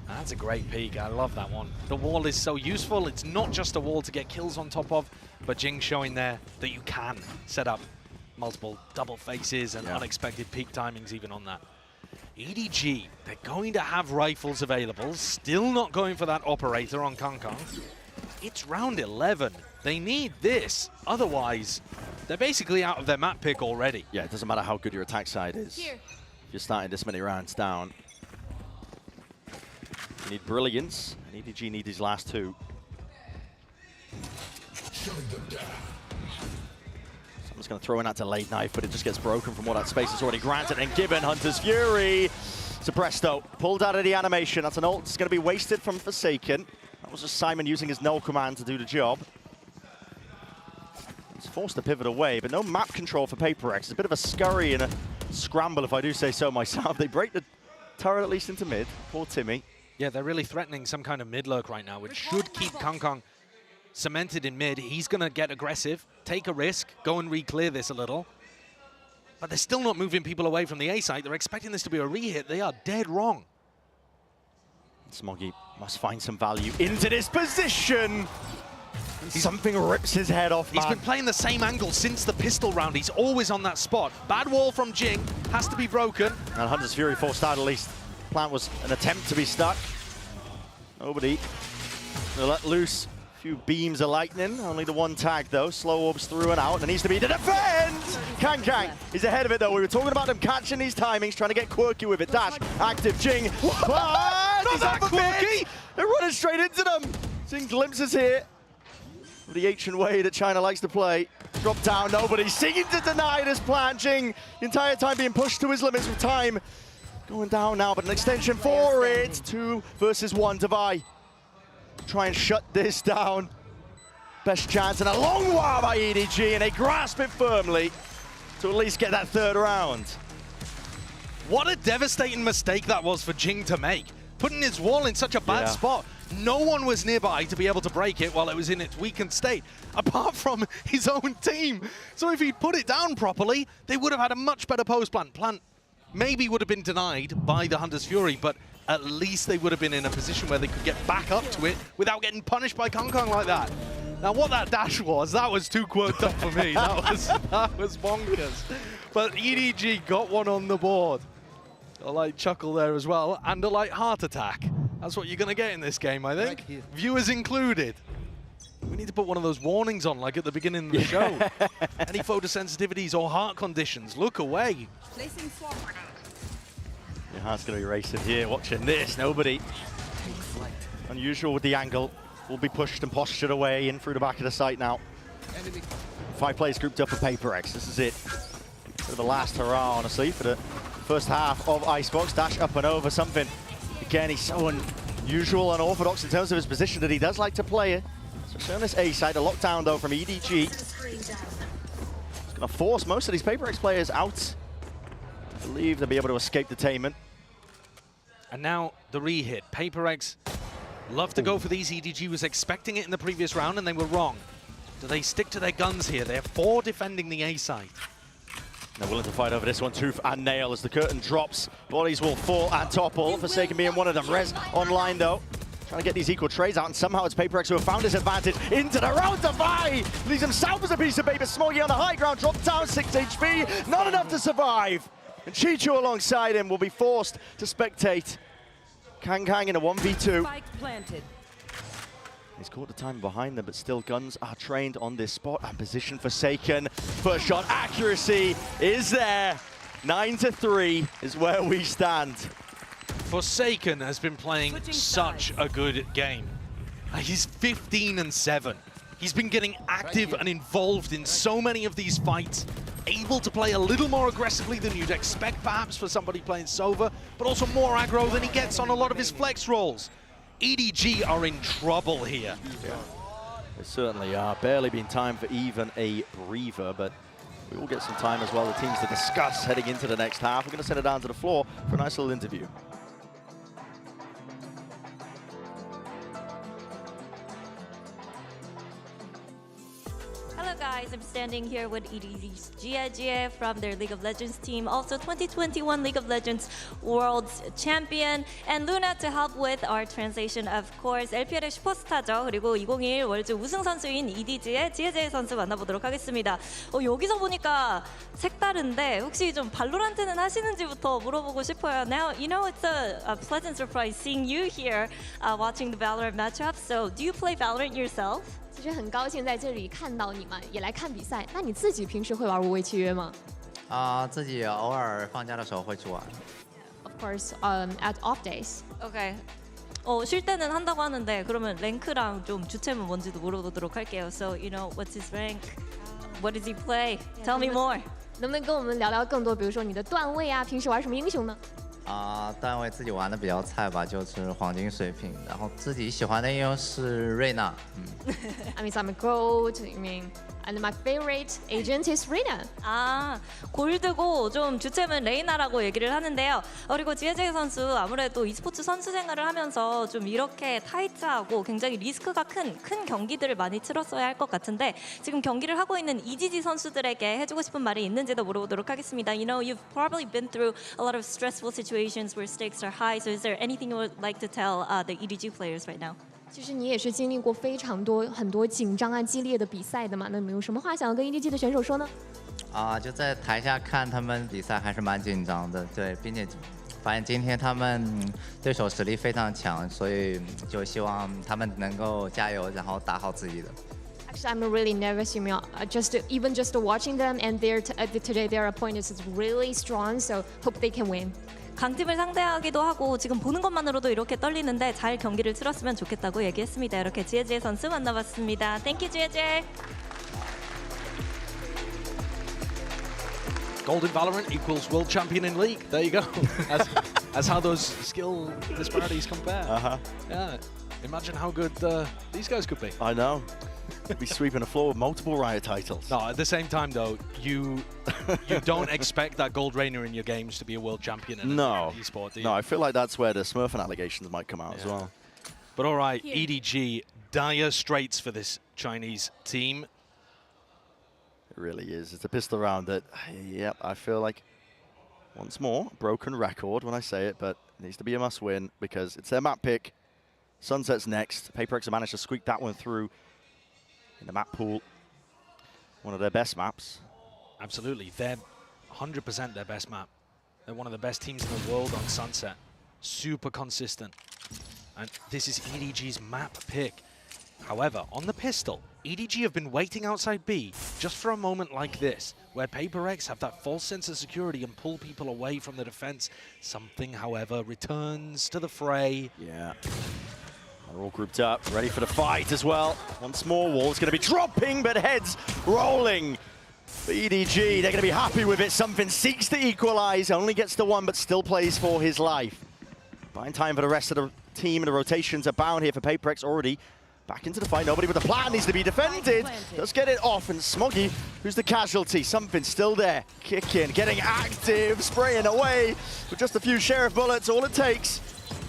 That's a great peek. I love that one. The wall is so useful. It's not just a wall to get kills on top of, but Jing showing there that you can set up multiple double faces and unexpected peak timings even on that. EDG, they're going to have rifles available. Still not going for that operator on Kong Kong. It's round 11. They need this. Otherwise, they're basically out of their map pick already. Yeah, it doesn't matter how good your attack side is. If you're starting this many rounds down. You need brilliance, and EDG need these last two. Someone's going to throw in that delayed knife, but it just gets broken from what that space is already granted. And given Hunter's Fury, Suppresto pulled out of the animation. That's an ult that's going to be wasted from Forsaken. That was just Simon using his null command to do the job. He's forced to pivot away, but no map control for PRX. It's a bit of a scurry and a scramble, if I do say so myself. They break the turret at least into mid. Poor Timmy. Yeah, they're really threatening some kind of mid lurk right now, which should keep Kong Kong cemented in mid. He's going to get aggressive, take a risk, go and re-clear this a little. But they're still not moving people away from the A site. They're expecting this to be a re-hit. They are dead wrong. Smoggy must find some value into this position. Something rips his head off, man. He's been playing the same angle since the pistol round. He's always on that spot. Bad wall from Jing, has to be broken. And Hunter's Fury forced out at least. Plan was an attempt to be stuck. Nobody. They'll let loose a few beams of lightning. Only the one tag, though. Slow orbs through and out. There needs to be the defense! Kang is ahead of it, though. We were talking about him catching these timings, trying to get quirky with it. Dash, active, Jing. But he's that quirky! They're running straight into them. Seeing glimpses here of the ancient way that China likes to play. Drop down, Nobody. Seeking to deny this plan. Jing, the entire time being pushed to his limits with time. Going down now, but an extension for it. 2 versus 1 Devi. Try and shut this down. Best chance and a long while by EDG, and they grasp it firmly to at least get that third round. What a devastating mistake that was for Jing to make. Putting his wall in such a bad spot. No one was nearby to be able to break it while it was in its weakened state, apart from his own team. So if he'd put it down properly, they would have had a much better post plant. Plant maybe would have been denied by the Hunter's Fury, but at least they would have been in a position where they could get back up to it without getting punished by Kong Kong like that. Now what that dash was, that was too quirked up for me. That was bonkers. But EDG got one on the board. A light chuckle there as well, and a light heart attack. That's what you're going to get in this game, I think. Viewers included. We need to put one of those warnings on, like at the beginning of the show. Any photosensitivities or heart conditions, look away. Your heart's going to be racing here, watching this. Nobody. Unusual with the angle. Will be pushed and postured away in through the back of the site now. 5 players grouped up for PRX. This is it. Sort of the last hurrah, honestly, for the first half of Icebox. Dash up and over something. Again, he's so unusual and unorthodox in terms of his position that he does like to play it. So on this A side, a lockdown though from EDG. It's going to force most of these PRX players out. I believe they'll be able to escape detainment. And now the re-hit. PRX love to go for these. EDG was expecting it in the previous round and they were wrong. Do they stick to their guns here? They're 4 defending the A side. They're willing to fight over this one, tooth and nail, as the curtain drops. Bodies will fall and topple. Forsaken being one of them. Rez online, though. Trying to get these equal trades out, and somehow it's PRX who have found his advantage into the round to buy. Leaves himself as a piece of paper. Smoggy on the high ground, dropped down 6 HP. Not enough to survive. And Chichu alongside him will be forced to spectate. Kang Kang in a 1v2. Spike planted. He's caught the time behind them, but still guns are trained on this spot. And position Forsaken. First shot accuracy is there. 9-3 is where we stand. Forsaken has been playing such a good game. He's 15-7. He's been getting active and involved in so many of these fights, able to play a little more aggressively than you'd expect perhaps for somebody playing Sova, but also more aggro than he gets on a lot of his flex rolls. EDG are in trouble here. Yeah. They certainly are. Barely been time for even a breather, but we will get some time as well, the teams to discuss heading into the next half. We're going to send it down to the floor for a nice little interview. Hello guys, I'm standing here with EDG's Jie from their League of Legends team, also 2021 League of Legends World Champion, and Luna to help with our translation, of course. LPL의 슈퍼스타죠. 그리고 2021 월드 우승 선수인 EDG의 지혜재 선수 만나보도록 하겠습니다. 여기서 보니까 색다른데 혹시 좀 발로란트는 하시는지부터 물어보고 싶어요. Now, you know, it's a pleasant surprise seeing you here watching the Valorant matchup. So, do you play Valorant yourself? 其实很高兴在这里看到你们，也来看比赛。那你自己平时会玩无畏契约吗？自己偶尔放假的时候会去玩。Of course, at off days. Okay. 쉴 때는 한다고 하는데 그러면 랭크랑 좀 주체는 뭔지도 물어보도록 할게요. So, you know, what's his rank? What does he play? Tell me more. 能不能跟我们聊聊更多？比如说你的段位啊，平时玩什么英雄呢？段位自己玩的比较菜吧，就是黄金水平。然后自己喜欢的英雄是瑞娜。I mean, I'm a gold. I mean, and my favorite agent is Reina. 골드고 좀 주체는 레이나라고 얘기를 하는데요. 그리고 지혜재 선수 아무래도 e스포츠 선수 생활을 하면서 좀 이렇게 타이트하고 굉장히 리스크가 큰 경기들을 많이 치렀어야 할 것 같은데 지금 경기를 하고 있는 EDG 선수들에게 해주고 싶은 말이 있는지도 물어보도록 하겠습니다. You know, you've probably been through a lot of stressful situations where stakes are high. So is there anything you would like to tell the EDG players right now? 其实你也是经历过非常多很多紧张啊、激烈的比赛的嘛。那你有什么话想要跟 EDG 的选手说呢？就在台下看他们比赛还是蛮紧张的，对，并且发现今天他们对手实力非常强，所以就希望他们能够加油，然后打好自己的。Actually, I'm really nervous. You know, just watching them, and today their opponent is really strong. So hope they can win. 강팀을 상대하기도 하고 지금 보는 것만으로도 이렇게 떨리는데 잘 경기를 치렀으면 좋겠다고 얘기했습니다. 이렇게 지혜재 선수 만나봤습니다. Thank you, 지혜재. Gold in Valorant equals World Champion in League. There you go. As how those skill disparities compare. Yeah. Imagine how good these guys could be. I know. Be sweeping the floor with multiple Riot titles. No, at the same time though, you don't expect that Gold Reigner in your games to be a world champion in No. an esport, do you? No, I feel like that's where the Smurfing allegations might come out as well. But all right, EDG, dire straits for this Chinese team. It really is. It's a pistol round that, yep, I feel like, once more, broken record when I say it, but it needs to be a must-win because it's their map pick. Sunset's next. PRX have managed to squeak that one through in the map pool. One of their best maps. Absolutely. They're 100% their best map. They're one of the best teams in the world on Sunset. Super consistent. And this is EDG's map pick. However, on the pistol, EDG have been waiting outside B just for a moment like this, where PRX have that false sense of security and pull people away from the defense. Something, however, returns to the fray. Yeah. They're all grouped up, ready for the fight as well. Once more, Wall's going to be dropping, but heads rolling. For EDG, they're going to be happy with it. Something seeks to equalize, only gets the one, but still plays for his life. Buying time for the rest of the team, and the rotations are bound here for PRX already. Back into the fight, nobody with a plan needs to be defended. Does get it off, and Smoggy, who's the casualty, something still there. Kicking, getting active, spraying away with just a few Sheriff bullets, all it takes.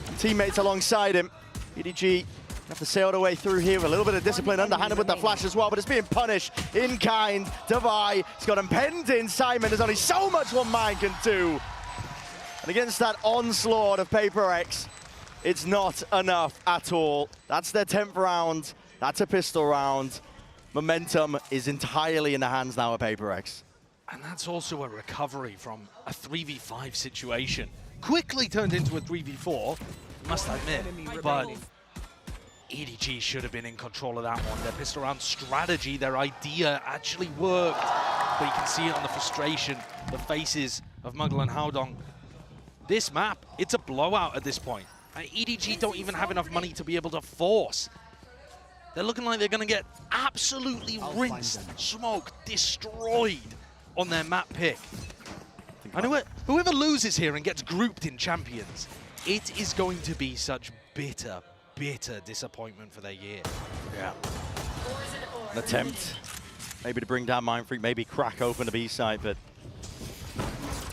And teammates alongside him. EDG have to sail their way through here with a little bit of discipline, underhanded with the flash as well, but it's being punished in kind. Devi, he's got him penned in. Simon, there's only so much one man can do. And against that onslaught of PRX, it's not enough at all. That's their 10th round. That's a pistol round. Momentum is entirely in the hands now of PRX. And that's also a recovery from a 3v5 situation. Quickly turned into a 3v4, must admit, but EDG should have been in control of that one. Their pistol round strategy, their idea actually worked. But you can see it on the frustration, the faces of Muggle and Haodong. This map, it's a blowout at this point. EDG don't even have enough money to be able to force. They're looking like they're going to get absolutely rinsed, smoked, destroyed on their map pick. And whoever loses here and gets grouped in Champions, it is going to be such bitter, bitter disappointment for their year. Yeah. An attempt, maybe to bring down Mindfreak, maybe crack open the B side, but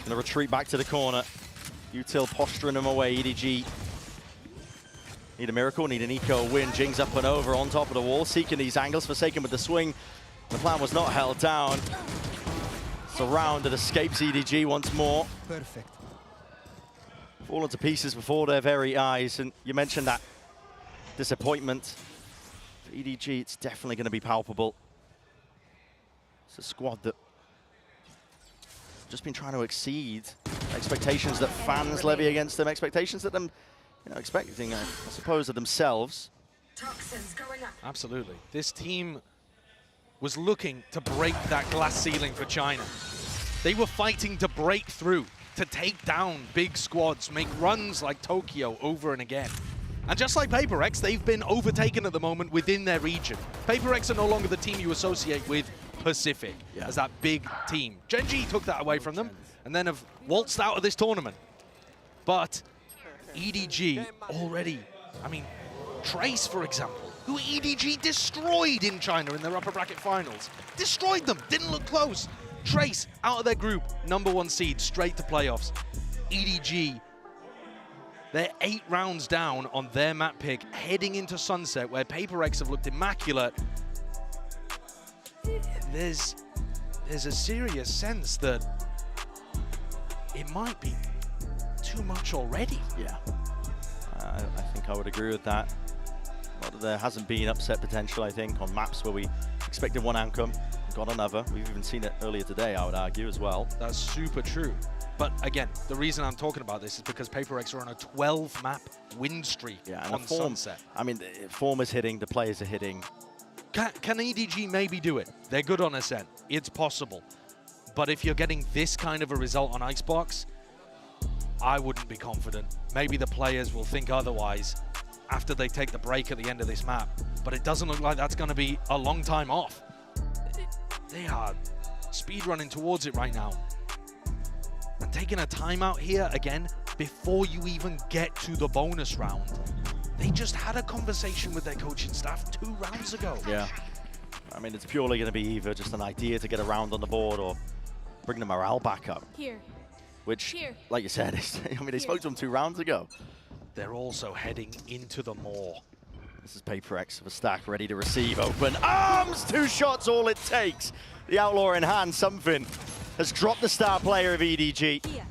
gonna retreat back to the corner. Util posturing them away. EDG need a miracle, need an eco win. Jing's up and over on top of the wall, seeking these angles. Forsaken with the swing. The plan was not held down. Surrounded, escapes EDG once more. Perfect. Fallen to pieces before their very eyes, and you mentioned that disappointment. For EDG, it's definitely going to be palpable. It's a squad that just been trying to exceed expectations that fans levy against them, expectations that them, expecting, I suppose, of themselves. Absolutely. This team was looking to break that glass ceiling for China. They were fighting to break through, to take down big squads, make runs like Tokyo over and again. And just like PRX, they've been overtaken at the moment within their region. PRX are no longer the team you associate with Pacific as that big team. Genji took that away from them and then have waltzed out of this tournament. But EDG already, Trace, for example, who EDG destroyed in China in their upper bracket finals. Destroyed them, didn't look close. Trace, out of their group, #1 seed, straight to playoffs. EDG, they're 8 rounds down on their map pick, heading into Sunset, where PRX have looked immaculate. There's a serious sense that it might be too much already. Yeah, I think I would agree with that. There hasn't been upset potential, I think, on maps where we expected one outcome, got another. We've even seen it earlier today, I would argue, as well. That's super true. But again, the reason I'm talking about this is because PRX are on a 12-map win streak on Sunset. Form is hitting, the players are hitting. Can EDG maybe do it? They're good on Ascent. It's possible. But if you're getting this kind of a result on Icebox, I wouldn't be confident. Maybe the players will think otherwise after they take the break at the end of this map. But it doesn't look like that's going to be a long time off. They are speedrunning towards it right now. And taking a timeout here again before you even get to the bonus round. They just had a conversation with their coaching staff 2 rounds ago. Yeah. I mean, it's purely going to be either just an idea to get around on the board or bring the morale back up. Here. Which, like you said, I mean, they spoke to him 2 rounds ago. They're also heading into the maw. This is PRX with a stack ready to receive. Open arms, 2 shots, all it takes. The Outlaw in hand, something has dropped the star player of EDG. In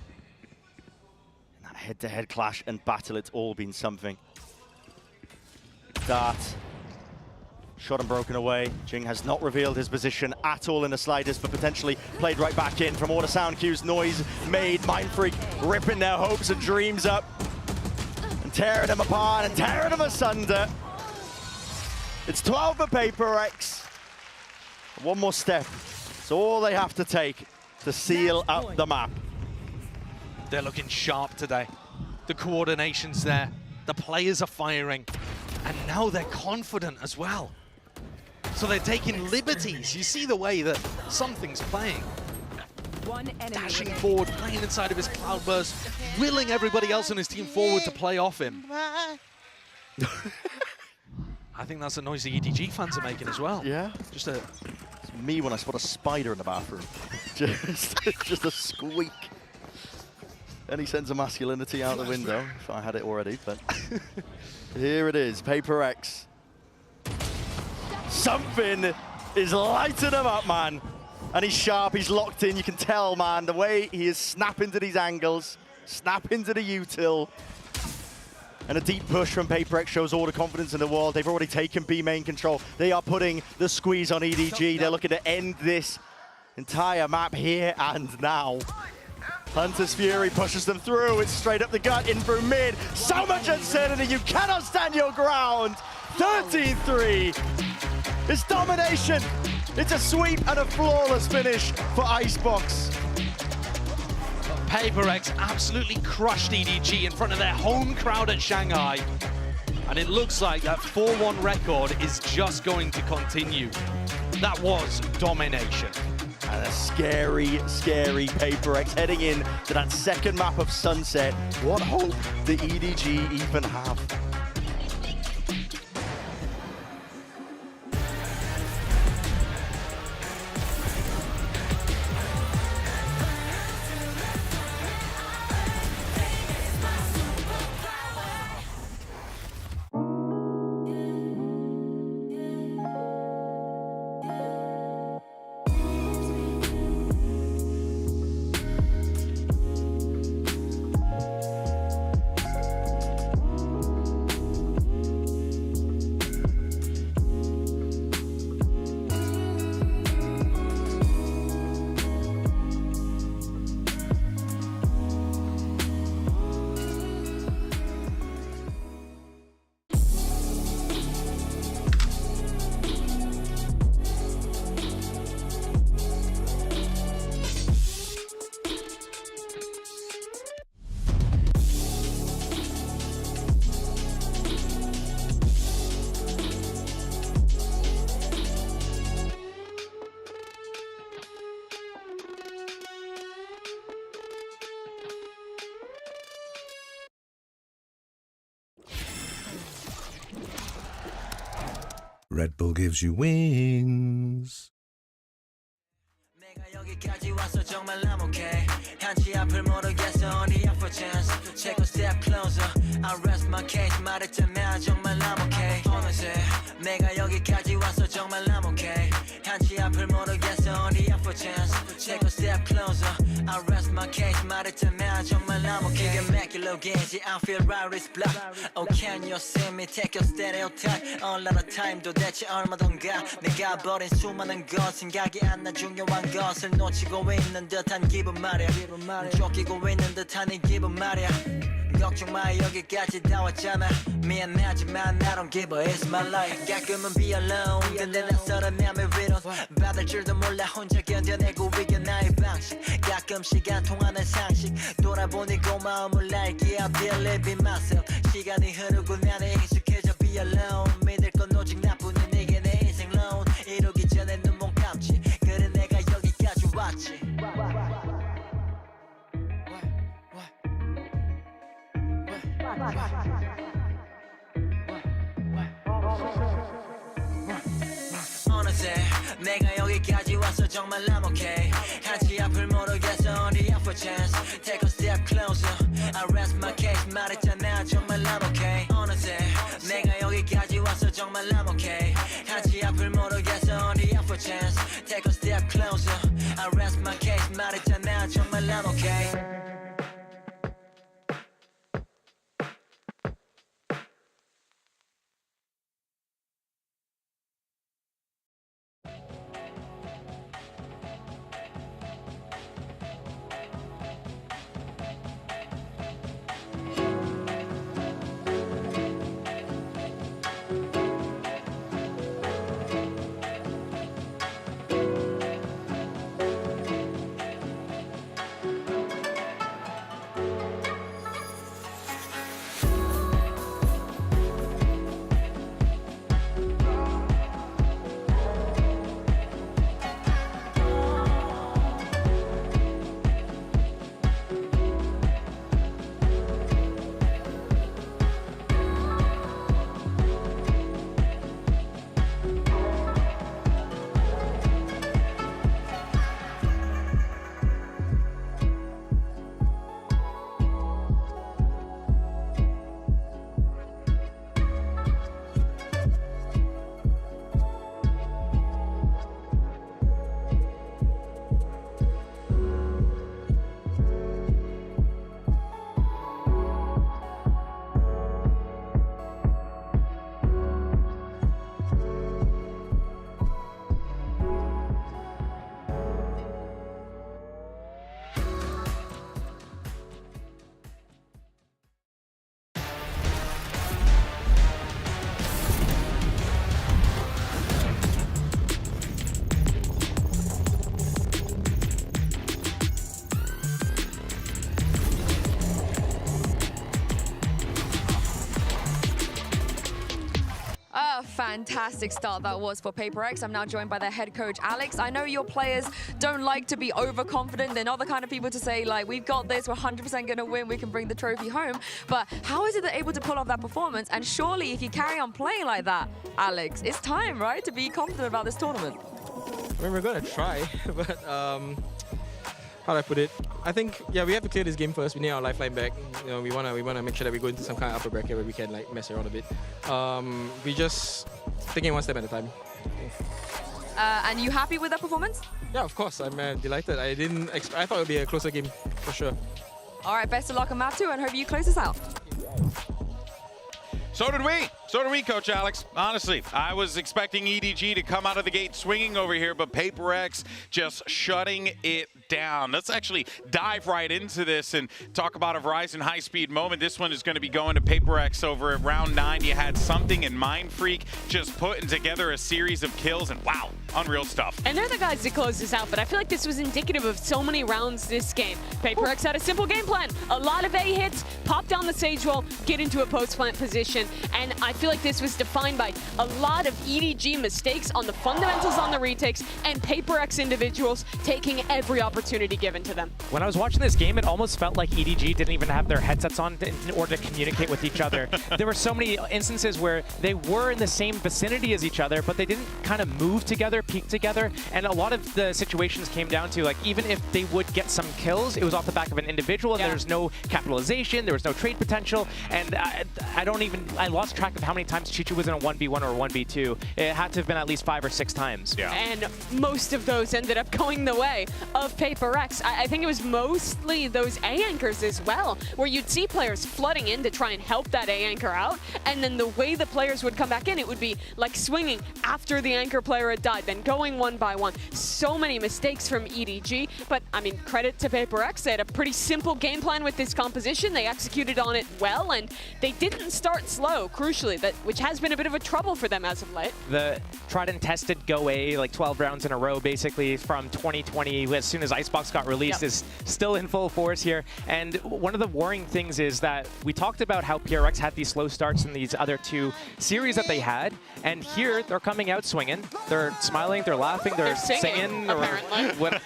that head-to-head clash and battle, it's all been something. Dart. Shot and broken away. Jing has not revealed his position at all in the slightest, but potentially played right back in from all the sound cues. Noise made. Mindfreak ripping their hopes and dreams up and tearing them apart and tearing them asunder. It's 12 for PRX. One more step. It's all they have to take to seal up the map. They're looking sharp today. The coordination's there. The players are firing. And now they're confident as well. So they're taking liberties. You see the way that something's playing. Dashing forward, playing inside of his cloudburst, willing everybody else on his team forward to play off him. I think that's a noise the EDG fans are making as well. Yeah. Just a... It's me when I spot a spider in the bathroom. just a squeak. And he sends a masculinity out the window, if I had it already, but here it is, PRX. Something is lighting him up, man. And he's sharp, he's locked in, you can tell, man, the way he is snapping to these angles, snapping to the util. And a deep push from PRX shows all the confidence in the world. They've already taken B main control. They are putting the squeeze on EDG. They're looking to end this entire map here and now. Hunter's Fury pushes them through. It's straight up the gut, in through mid. So much uncertainty, you cannot stand your ground. 13-3. It's domination. It's a sweep and a flawless finish for Icebox. PRX absolutely crushed EDG in front of their home crowd at Shanghai. And it looks like that 4-1 record is just going to continue. That was domination. And a scary, scary PRX heading in to that second map of Sunset. What hope the EDG even have? Red Bull gives you wings. 여기까지 왔어 정말 I'm okay. 한치 앞을 모르겠어 only up for chance. Take a step closer. I rest my case 말했자면 정말 I'm okay. 어느새 내가 여기까지 왔어 정말 I'm okay. 한치 앞을 모르겠어 only up for chance. Take a step closer. I rest my case 말했자면 정말 I'm okay. 이게 몇 킬로인지 I feel right it's black. Oh can you see me take your stereotype. A lot of time 도대체 얼마던가. 내가 버린 수많은 것 생각이 안 나 중요한 것을 놓치고 있는 듯한 기분 말이야. 쫓기고 있는 듯한 이 기분 말이야. 걱정 마 여기까지 다 왔잖아. 미안하지만 I don't give a it's my life. 가끔은 be alone 근데 낯설은 맘의 위로 받을 줄도 몰라 혼자 견뎌내고 이겨 나의 방식. 가끔씩 안 통하는 상식 돌아보니 고마움을 알기에 I believe in myself. 시간이 흐르고 나는 익숙해져 be alone. 믿을 건 오직 나뿐인 이게 내 인생 loan. 이루기 전에 눈 못 감지. 그래 내가 여기까지 왔지. 어느새 내가 여기까지 왔어 정말 I'm okay 한치 앞을 모르겠어 only up for chance take a step closer I rest my case 말했잖아 정말 I'm okay 어느새 내가 여기까지 왔어 정말 I'm okay 한치 앞을 모르겠어 only up for chance take a step closer I rest my case 말했잖아 정말 I'm okay Fantastic start that was for PRX. I'm now joined by their head coach, Alex. I know your players don't like to be overconfident. They're not the kind of people to say, like, we've got this, we're 100% going to win, we can bring the trophy home. But how is it they're able to pull off that performance? And surely, if you carry on playing like that, Alex, it's time, right, to be confident about this tournament? I mean, we're going to try, but how do I put it? I think, yeah, we have to clear this game first. We need our lifeline back. You know, we wanna make sure that we go into some kind of upper bracket where we can like mess around a bit. We just taking one step at a time. And you happy with that performance? Yeah, of course. I'm delighted. I thought it would be a closer game for sure. All right, best of luck on map 2, and hope you close this out. So did we. So did we, Coach Alex. Honestly, I was expecting EDG to come out of the gate swinging over here, but PRX just shutting it down. Let's actually dive right into this and talk about a Verizon high-speed moment. This one is going to be going to PRX over at round 9. You had something in Mind Freak just putting together a series of kills, and wow, unreal stuff. And they're the guys to close this out, but I feel like this was indicative of so many rounds this game. PRX had a simple game plan. A lot of A hits, pop down the Sage wall, get into a post-plant position, and I feel like this was defined by a lot of EDG mistakes on the fundamentals on the retakes and PRX individuals taking every opportunity given to them. When I was watching this game, it almost felt like EDG didn't even have their headsets on in order to communicate with each other. There were so many instances where they were in the same vicinity as each other, but they didn't kind of move together, peak together, and a lot of the situations came down to, like, even if they would get some kills, it was off the back of an individual, and there was no capitalization, there was no trade potential, and I lost track of how many times Chichu was in a 1v1 or a 1v2. It had to have been at least 5 or 6 times. Yeah. And most of those ended up going the way of PRX. I think it was mostly those A anchors as well, where you'd see players flooding in to try and help that A anchor out, and then the way the players would come back in, it would be like swinging after the anchor player had died, then going one by one. So many mistakes from EDG, but I mean, credit to PRX. They had a pretty simple game plan with this composition. They executed on it well, and they didn't start slow, crucially, which has been a bit of a trouble for them as of late. The tried and tested go A, like 12 rounds in a row, basically from 2020, as soon as Icebox got released, is still in full force here. And one of the worrying things is that we talked about how PRX had these slow starts in these other 2 series that they had, and here they're coming out swinging. They're smiling, they're laughing, they're singing, apparently. What,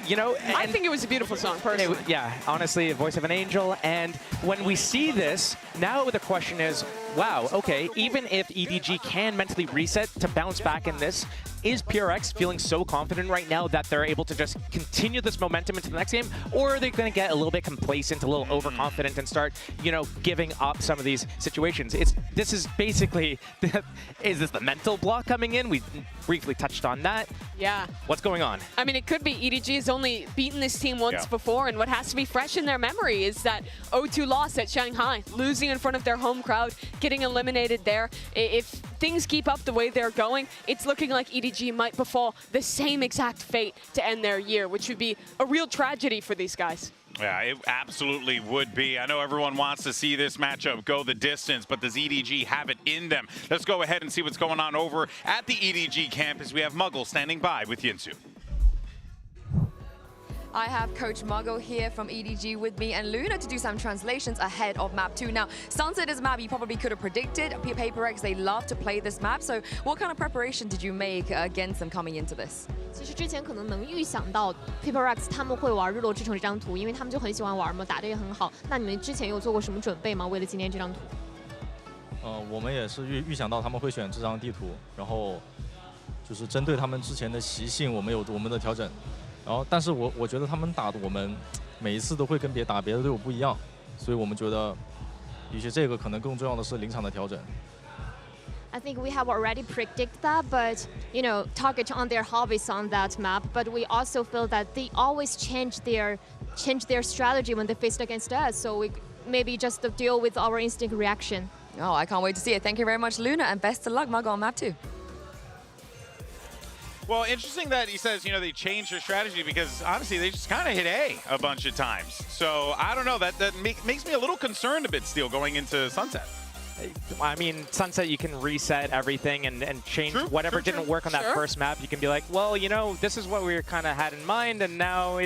you know, I think it was a beautiful song, personally. Yeah, honestly, a voice of an angel. And when we see this, now the question is, wow, okay, even if EDG can mentally reset to bounce back in this, is PRX feeling so confident right now that they're able to just continue this momentum into the next game? Or are they going to get a little bit complacent, a little overconfident and start, you know, giving up some of these situations? This is basically, is this the mental block coming in? We briefly touched on that. Yeah. What's going on? I mean, it could be EDG has only beaten this team once before, and what has to be fresh in their memory is that 0-2 loss at Shanghai, losing in front of their home crowd, getting eliminated there. If things keep up the way they're going, it's looking like EDG might befall the same exact fate to end their year, which would be a real tragedy for these guys. Yeah, it absolutely would be. I know everyone wants to see this matchup go the distance, but does EDG have it in them? Let's go ahead and see what's going on over at the EDG campus. We have Muggle standing by with Yinsu. I have Coach Muggle here from EDG with me and Luna to do some translations ahead of map 2. Now, Sunset is a map you probably could have predicted. PRX, they love to play this map. So what kind of preparation did you make against them coming into this? 其实之前可能能预想到 PRX 他们会玩日落之城这张图，因为他们就很喜欢玩嘛，打得也很好。那你们之前有做过什么准备吗？为了今天这张图？我们也是预想到他们会选这张地图，然后就是针对他们之前的习性，我们有我们的调整。然后，但是我觉得他们打的我们每一次都会跟打别的队伍不一样，所以我们觉得，比起这个可能更重要的是临场的调整。I think we have already predicted that, but you know, target on their hobbies on that map. But we also feel that they always change their strategy when they faced against us. So we maybe just deal with our instinct reaction. Oh, I can't wait to see it. Thank you very much, Luna, and best of luck, Muggle, on map 2. Well, interesting that he says, you know, they changed their strategy because honestly, they just kind of hit A bunch of times. So I don't know, that makes me a little concerned a bit still going into Sunset. I mean, Sunset, you can reset everything and change whatever didn't work on that first map. You can be like, well, you know, this is what we kind of had in mind, and now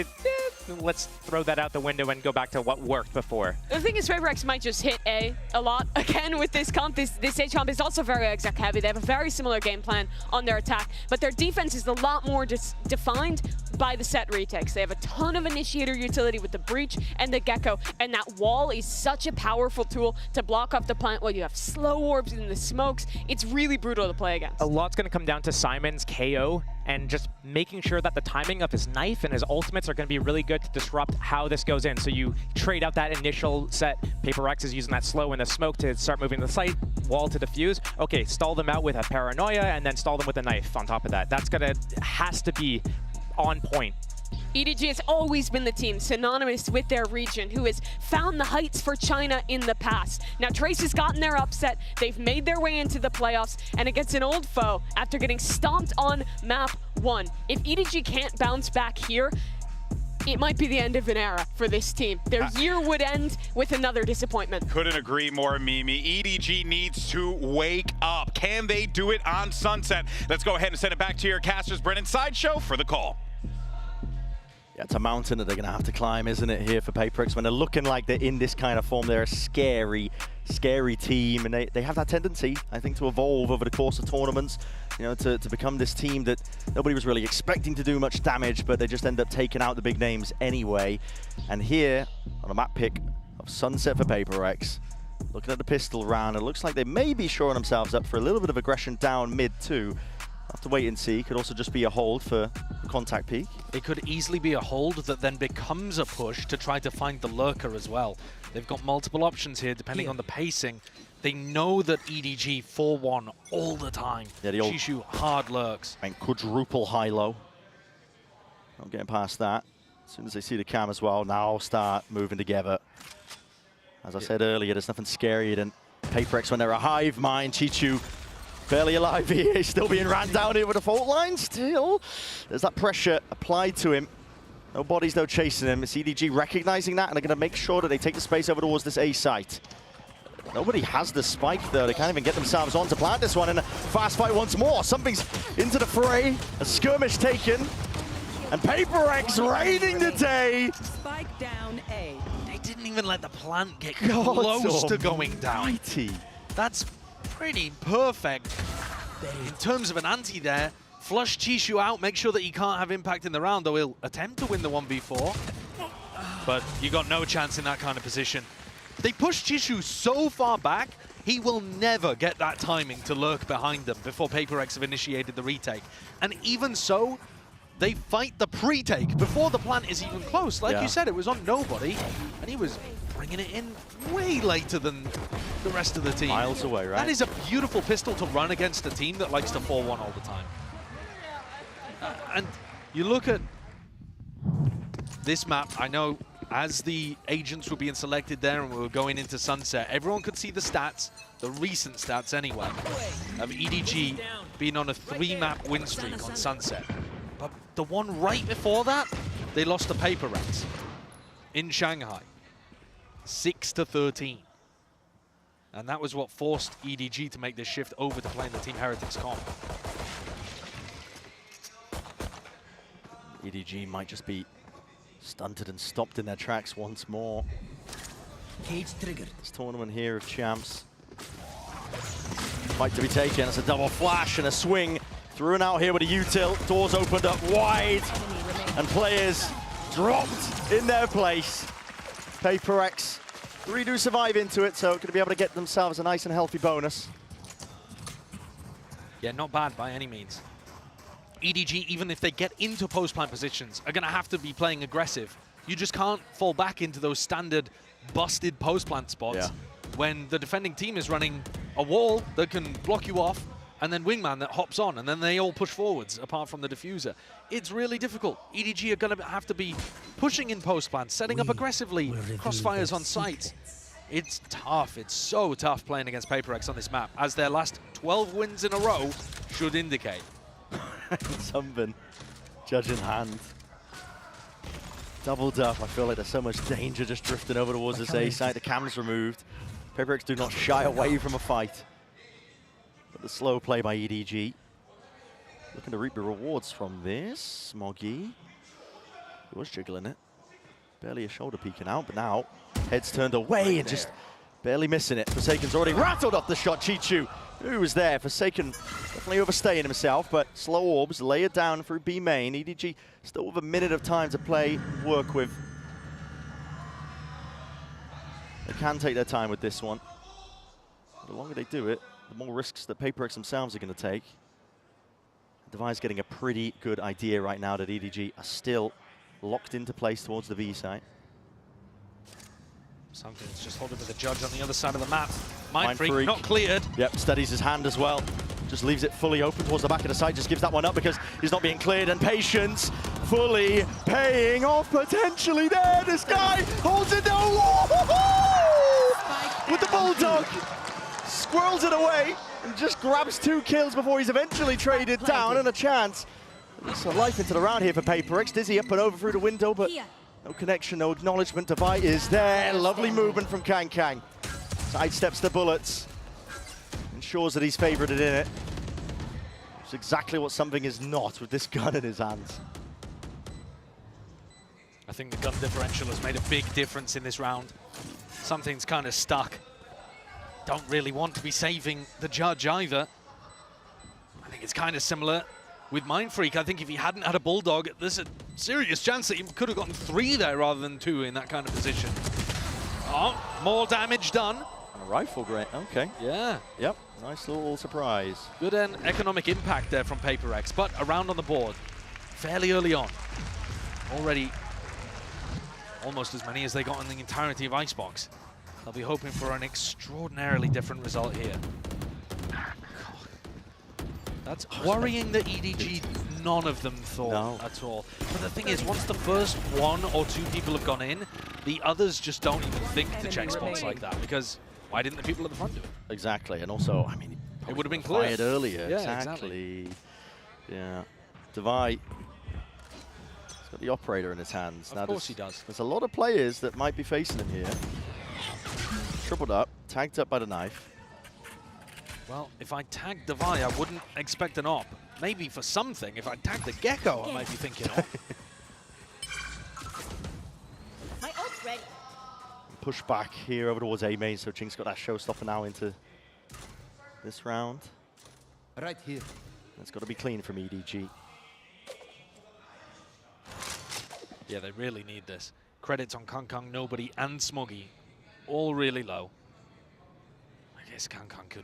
let's throw that out the window and go back to what worked before. The thing is, PRX might just hit A a lot. Again, with this comp, this stage comp is also very exec heavy. They have a very similar game plan on their attack, but their defense is a lot more defined by the set retakes. They have a ton of initiator utility with the breach and the gecko, and that wall is such a powerful tool to block up the plant while you have slow orbs in the smokes. It's really brutal to play against. A lot's going to come down to Simon's KO and just making sure that the timing of his knife and his ultimates are going to be really good to disrupt how this goes in. So you trade out that initial set. PRX is using that slow and the smoke to start moving the site, wall to defuse. Okay, stall them out with a paranoia and then stall them with a knife on top of that. That's has to be on point. EDG has always been the team synonymous with their region who has found the heights for China in the past. Now Trace has gotten their upset, they've made their way into the playoffs, and against an old foe after getting stomped on map 1. If EDG can't bounce back here, it might be the end of an era for this team. Their year would end with another disappointment. Couldn't agree more, Mimi. EDG needs to wake up. Can they do it on Sunset? Let's go ahead and send it back to your casters, Brennan Sideshow, for the call. Yeah, it's a mountain that they're going to have to climb, isn't it, here for PRX? When they're looking like they're in this kind of form, they're a scary team, and they have that tendency, I think, to evolve over the course of tournaments, you know, to become this team that nobody was really expecting to do much damage, but they just end up taking out the big names anyway. And here, on a map pick of Sunset for PRX, looking at the pistol round, it looks like they may be shoring themselves up for a little bit of aggression down mid too. Have to wait and see. Could also just be a hold for contact peak. It could easily be a hold that then becomes a push to try to find the lurker as well. They've got multiple options here depending on the pacing. They know that EDG 4-1 all the time. Yeah, the old Chishu hard lurks. And quadruple high-low. Not getting past that. As soon as they see the cam as well, now start moving together. As I said earlier, there's nothing scarier than PRX when they're a hive mind. Chichu barely alive here. He's still being ran down here with a fault line. Still, there's that pressure applied to him. No bodies, though, chasing him. It's EDG recognizing that, and they're going to make sure that they take the space over towards this A site. Nobody has the spike, though. They can't even get themselves on to plant this one. And a fast fight once more. Something's into the fray. A skirmish taken. And PRX raiding the day. Spike down A. They didn't even let the plant get close to going down. Mighty. That's pretty perfect in terms of an anti there. Flush Chishu out, make sure that he can't have impact in the round, though he'll attempt to win the 1v4. But you got no chance in that kind of position. They pushed Chishu so far back He will never get that timing to lurk behind them before PACIFIC have initiated the retake. And even so, they fight the pre-take before the plant is even close. Like you said, it was on nobody, and he was bringing it in way later than the rest of the team. Miles away, right? That is a beautiful pistol to run against a team that likes to 4-1 all the time. And you look at this map, I know as the agents were being selected there and we were going into Sunset, everyone could see the stats, the recent stats anyway, of EDG being on a 3-map win streak on Sunset. But the one right before that, they lost to PRX in Shanghai, 6-13. And that was what forced EDG to make this shift over to playing the Team Heretics comp. EDG might just be stunted and stopped in their tracks once more. Cage triggered. This tournament here of champs. Fight to be taken. It's a double flash and a swing. Through and out here with a util. Doors opened up wide. And players dropped in their place. PRX 3 do survive into it, so going to be able to get themselves a nice and healthy bonus. Yeah, not bad by any means. EDG, even if they get into post-plant positions, are going to have to be playing aggressive. You just can't fall back into those standard busted post-plant spots when the defending team is running a wall that can block you off and then wingman that hops on, and then they all push forwards apart from the diffuser. It's really difficult. EDG are going to have to be pushing in post-plant, setting up aggressively, crossfires on sight. It's tough. It's so tough playing against PRX on this map, as their last 12 wins in a row should indicate. Sunbin, judge in hand. Doubled up. I feel like there's so much danger just drifting over towards this A side. The cam's removed. PRX do not shy away from a fight. But the slow play by EDG. Looking to reap the rewards from this. Smoggy. He was jiggling it. Barely a shoulder peeking out, but now head's turned away and just barely missing it. Forsaken's already rattled off the shot. Chichu, who was there? Forsaken definitely overstaying himself, but slow orbs layered down through B main. EDG still with a minute of time to play, work with. They can take their time with this one. The longer they do it, the more risks that PRX themselves are going to take. Devi's getting a pretty good idea right now that EDG are still locked into place towards the V site. Something's just holding with the judge on the other side of the map. Mindfreak not cleared. Yep, steadies his hand as well. Just leaves it fully open towards the back of the site. Just gives that one up because he's not being cleared. And Patience fully paying off potentially there. This guy holds it down. With the Bulldog. Squirrels it away and just grabs 2 kills before he's eventually traded down, and a chance. There's a life into the round here for PRX. Dizzy up and over through the window, but no connection, no acknowledgement. Devi is there. Lovely movement from Kang Kang. Sidesteps the bullets. Ensures that he's favorited in it. It's exactly what something is not with this gun in his hands. I think the gun differential has made a big difference in this round. Something's kind of stuck. Don't really want to be saving the judge either. I think it's kind of similar with Mindfreak. I think if he hadn't had a Bulldog, there's a serious chance that he could have gotten 3 there rather than 2 in that kind of position. Oh, more damage done. And a rifle, great. Okay. Yeah. Yep. Nice little surprise. Good economic impact there from PRX, but around on the board fairly early on. Already almost as many as they got in the entirety of Icebox. They'll be hoping for an extraordinarily different result here. That's worrying that EDG, none of them thought at all. But the thing is, once the first 1 or 2 people have gone in, the others just don't even think to check spots like that, because why didn't the people at the front do it? Exactly, and also, I mean, it would have been clear fired earlier. Yeah, exactly. Yeah. Devi, he's got the operator in his hands. Of course he does. There's a lot of players that might be facing him here. Tripled up, tagged up by the knife. Well, if I tagged Devi, I wouldn't expect an op. Maybe for something. If I tagged the Gecko, I might be thinking op. My ult's ready. Push back here over towards A main, so Ching's got that showstopper now into this round. Right here. It's got to be clean from EDG. Yeah, they really need this. Credits on Kong Kong, Nobody, and Smoggy. All really low. I guess Kankan could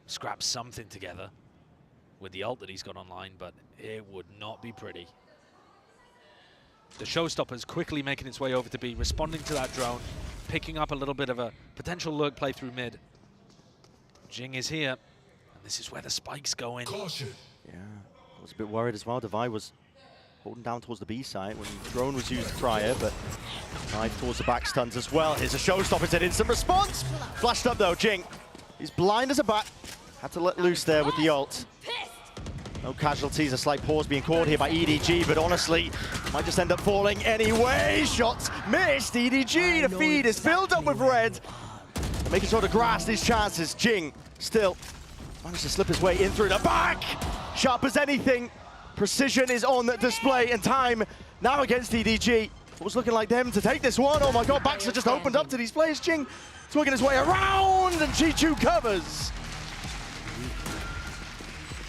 scrap something together with the ult that he's got online, but it would not be pretty. The showstopper's quickly making its way over to B, responding to that drone, picking up a little bit of a potential lurk play through mid. Jing is here, and this is where the spikes go in. Yeah, I was a bit worried as well. Devi was holding down towards the B side when the drone was used prior, but knife towards the back stuns as well. Here's a showstopper, it's an instant response. Flashed up though, Jing. He's blind as a bat. Had to let loose there with the ult. No casualties, a slight pause being called here by EDG, but honestly, might just end up falling anyway. Shots missed, EDG, the feed is filled up with red. Making sure to grasp these chances. Jing still managed to slip his way in through the back. Sharp as anything. Precision is on display, and time now against EDG. It was looking like them to take this one. Oh my god, Baxter just opened up to these players. Jing is working his way around, and Chichu covers.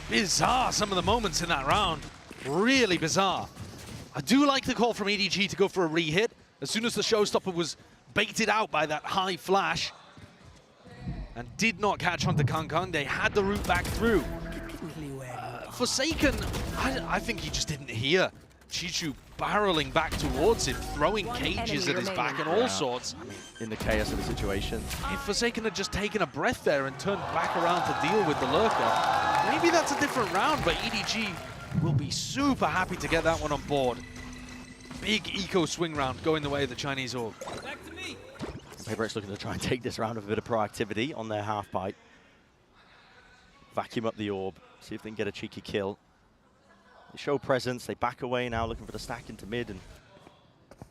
Bizarre, some of the moments in that round. Really bizarre. I do like the call from EDG to go for a re-hit. As soon as the showstopper was baited out by that high flash and did not catch onto Kankan, they had the route back through. Forsaken, I think he just didn't hear Chichu barreling back towards him, throwing cages at his back and all sorts. I mean, in the chaos of the situation. If Forsaken had just taken a breath there and turned back around to deal with the lurker, maybe that's a different round, but EDG will be super happy to get that one on board. Big eco swing round going the way of the Chinese org. PRX looking to try and take this round with a bit of proactivity on their half pipe. Vacuum up the orb, see if they can get a cheeky kill. They show presence, they back away now looking for the stack into mid, and I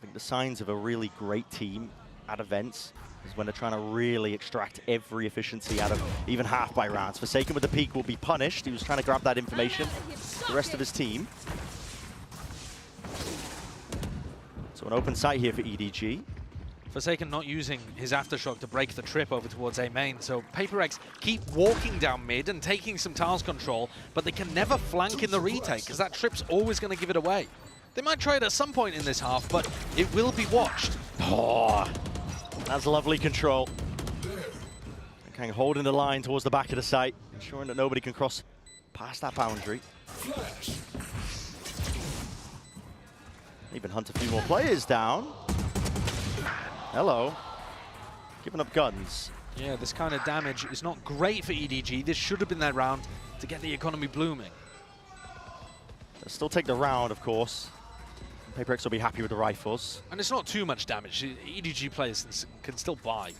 think the signs of a really great team at events is when they're trying to really extract every efficiency out of even half by rounds. Forsaken with the peak will be punished. He was trying to grab that information. The rest of his team. So an open sight here for EDG. Forsaken not using his aftershock to break the trip over towards A main, so PRX keep walking down mid and taking some tiles control, but they can never flank in the retake because that trip's always going to give it away. They might try it at some point in this half, but it will be watched. Oh, that's lovely control. Kind of holding the line towards the back of the site, ensuring that nobody can cross past that boundary. Even hunt a few more players down. Hello. Giving up guns. Yeah, this kind of damage is not great for EDG. This should have been their round to get the economy blooming. They'll still take the round, of course. PRX will be happy with the rifles. And it's not too much damage. EDG players can still buy.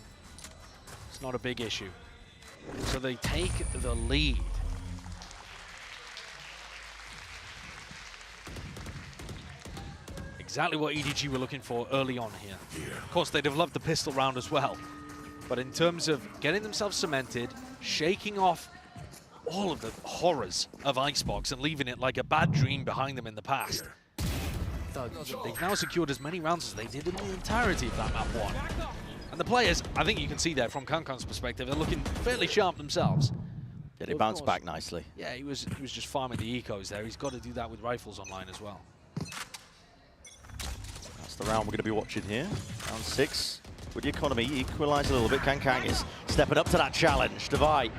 It's not a big issue. So they take the lead. Exactly what EDG were looking for early on here. Of course, they'd have loved the pistol round as well. But in terms of getting themselves cemented, shaking off all of the horrors of Icebox and leaving it like a bad dream behind them in the past, they've now secured as many rounds as they did in the entirety of that map one. And the players, I think you can see there from Kankan's perspective, they're looking fairly sharp themselves. Yeah, they bounced back nicely. Yeah, he was just farming the ecos there. He's got to do that with rifles online as well. That's the round we're going to be watching here. Round 6. With the economy equalised a little bit, Kankang is stepping up to that challenge. Devi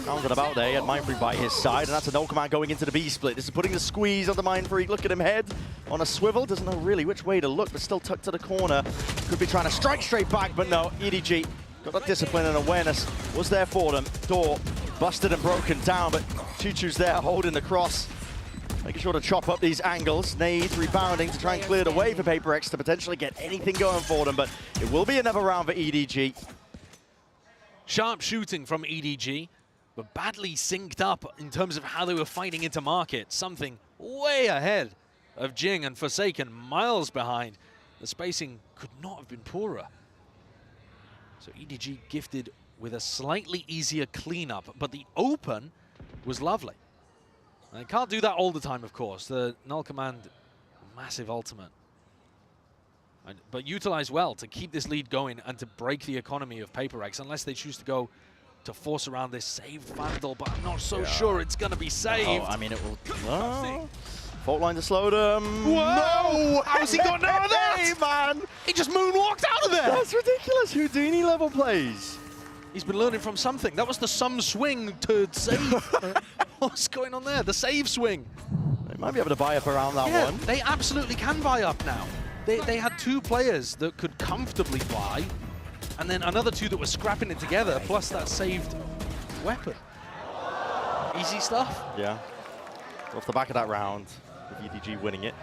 rounded about there, he had Mindfreak by his side, and that's a no command going into the B split. This is putting the squeeze on the Mindfreak. Look at him head on a swivel. Doesn't know really which way to look, but still tucked to the corner. Could be trying to strike straight back, but no. EDG got that discipline and awareness. Was there for them. Door busted and broken down, but Chichu's there holding the cross. Making sure to chop up these angles. Nade rebounding to try and clear the way for PRX to potentially get anything going for them, but it will be another round for EDG. Sharp shooting from EDG, but badly synced up in terms of how they were fighting into market. Something way ahead of Jing and Forsaken, miles behind. The spacing could not have been poorer. So EDG gifted with a slightly easier cleanup, but the open was lovely. They can't do that all the time, of course. The null command, massive ultimate. But utilized well to keep this lead going and to break the economy of PRX, unless they choose to go to force around this saved Vandal, but I'm not so sure it's going to be saved. Oh, I mean, it will... Oh. Fault line to slow them. Whoa! No! How's he got none of that? Hey, man! He just moonwalked out of there! That's ridiculous. Houdini level plays. He's been learning from something. That was the some swing to save. What's going on there? The save swing. They might be able to buy up around that one. They absolutely can buy up now. They had 2 players that could comfortably buy, and then another 2 that were scrapping it together, plus that saved weapon. Easy stuff. Yeah. Off the back of that round, with EDG winning it.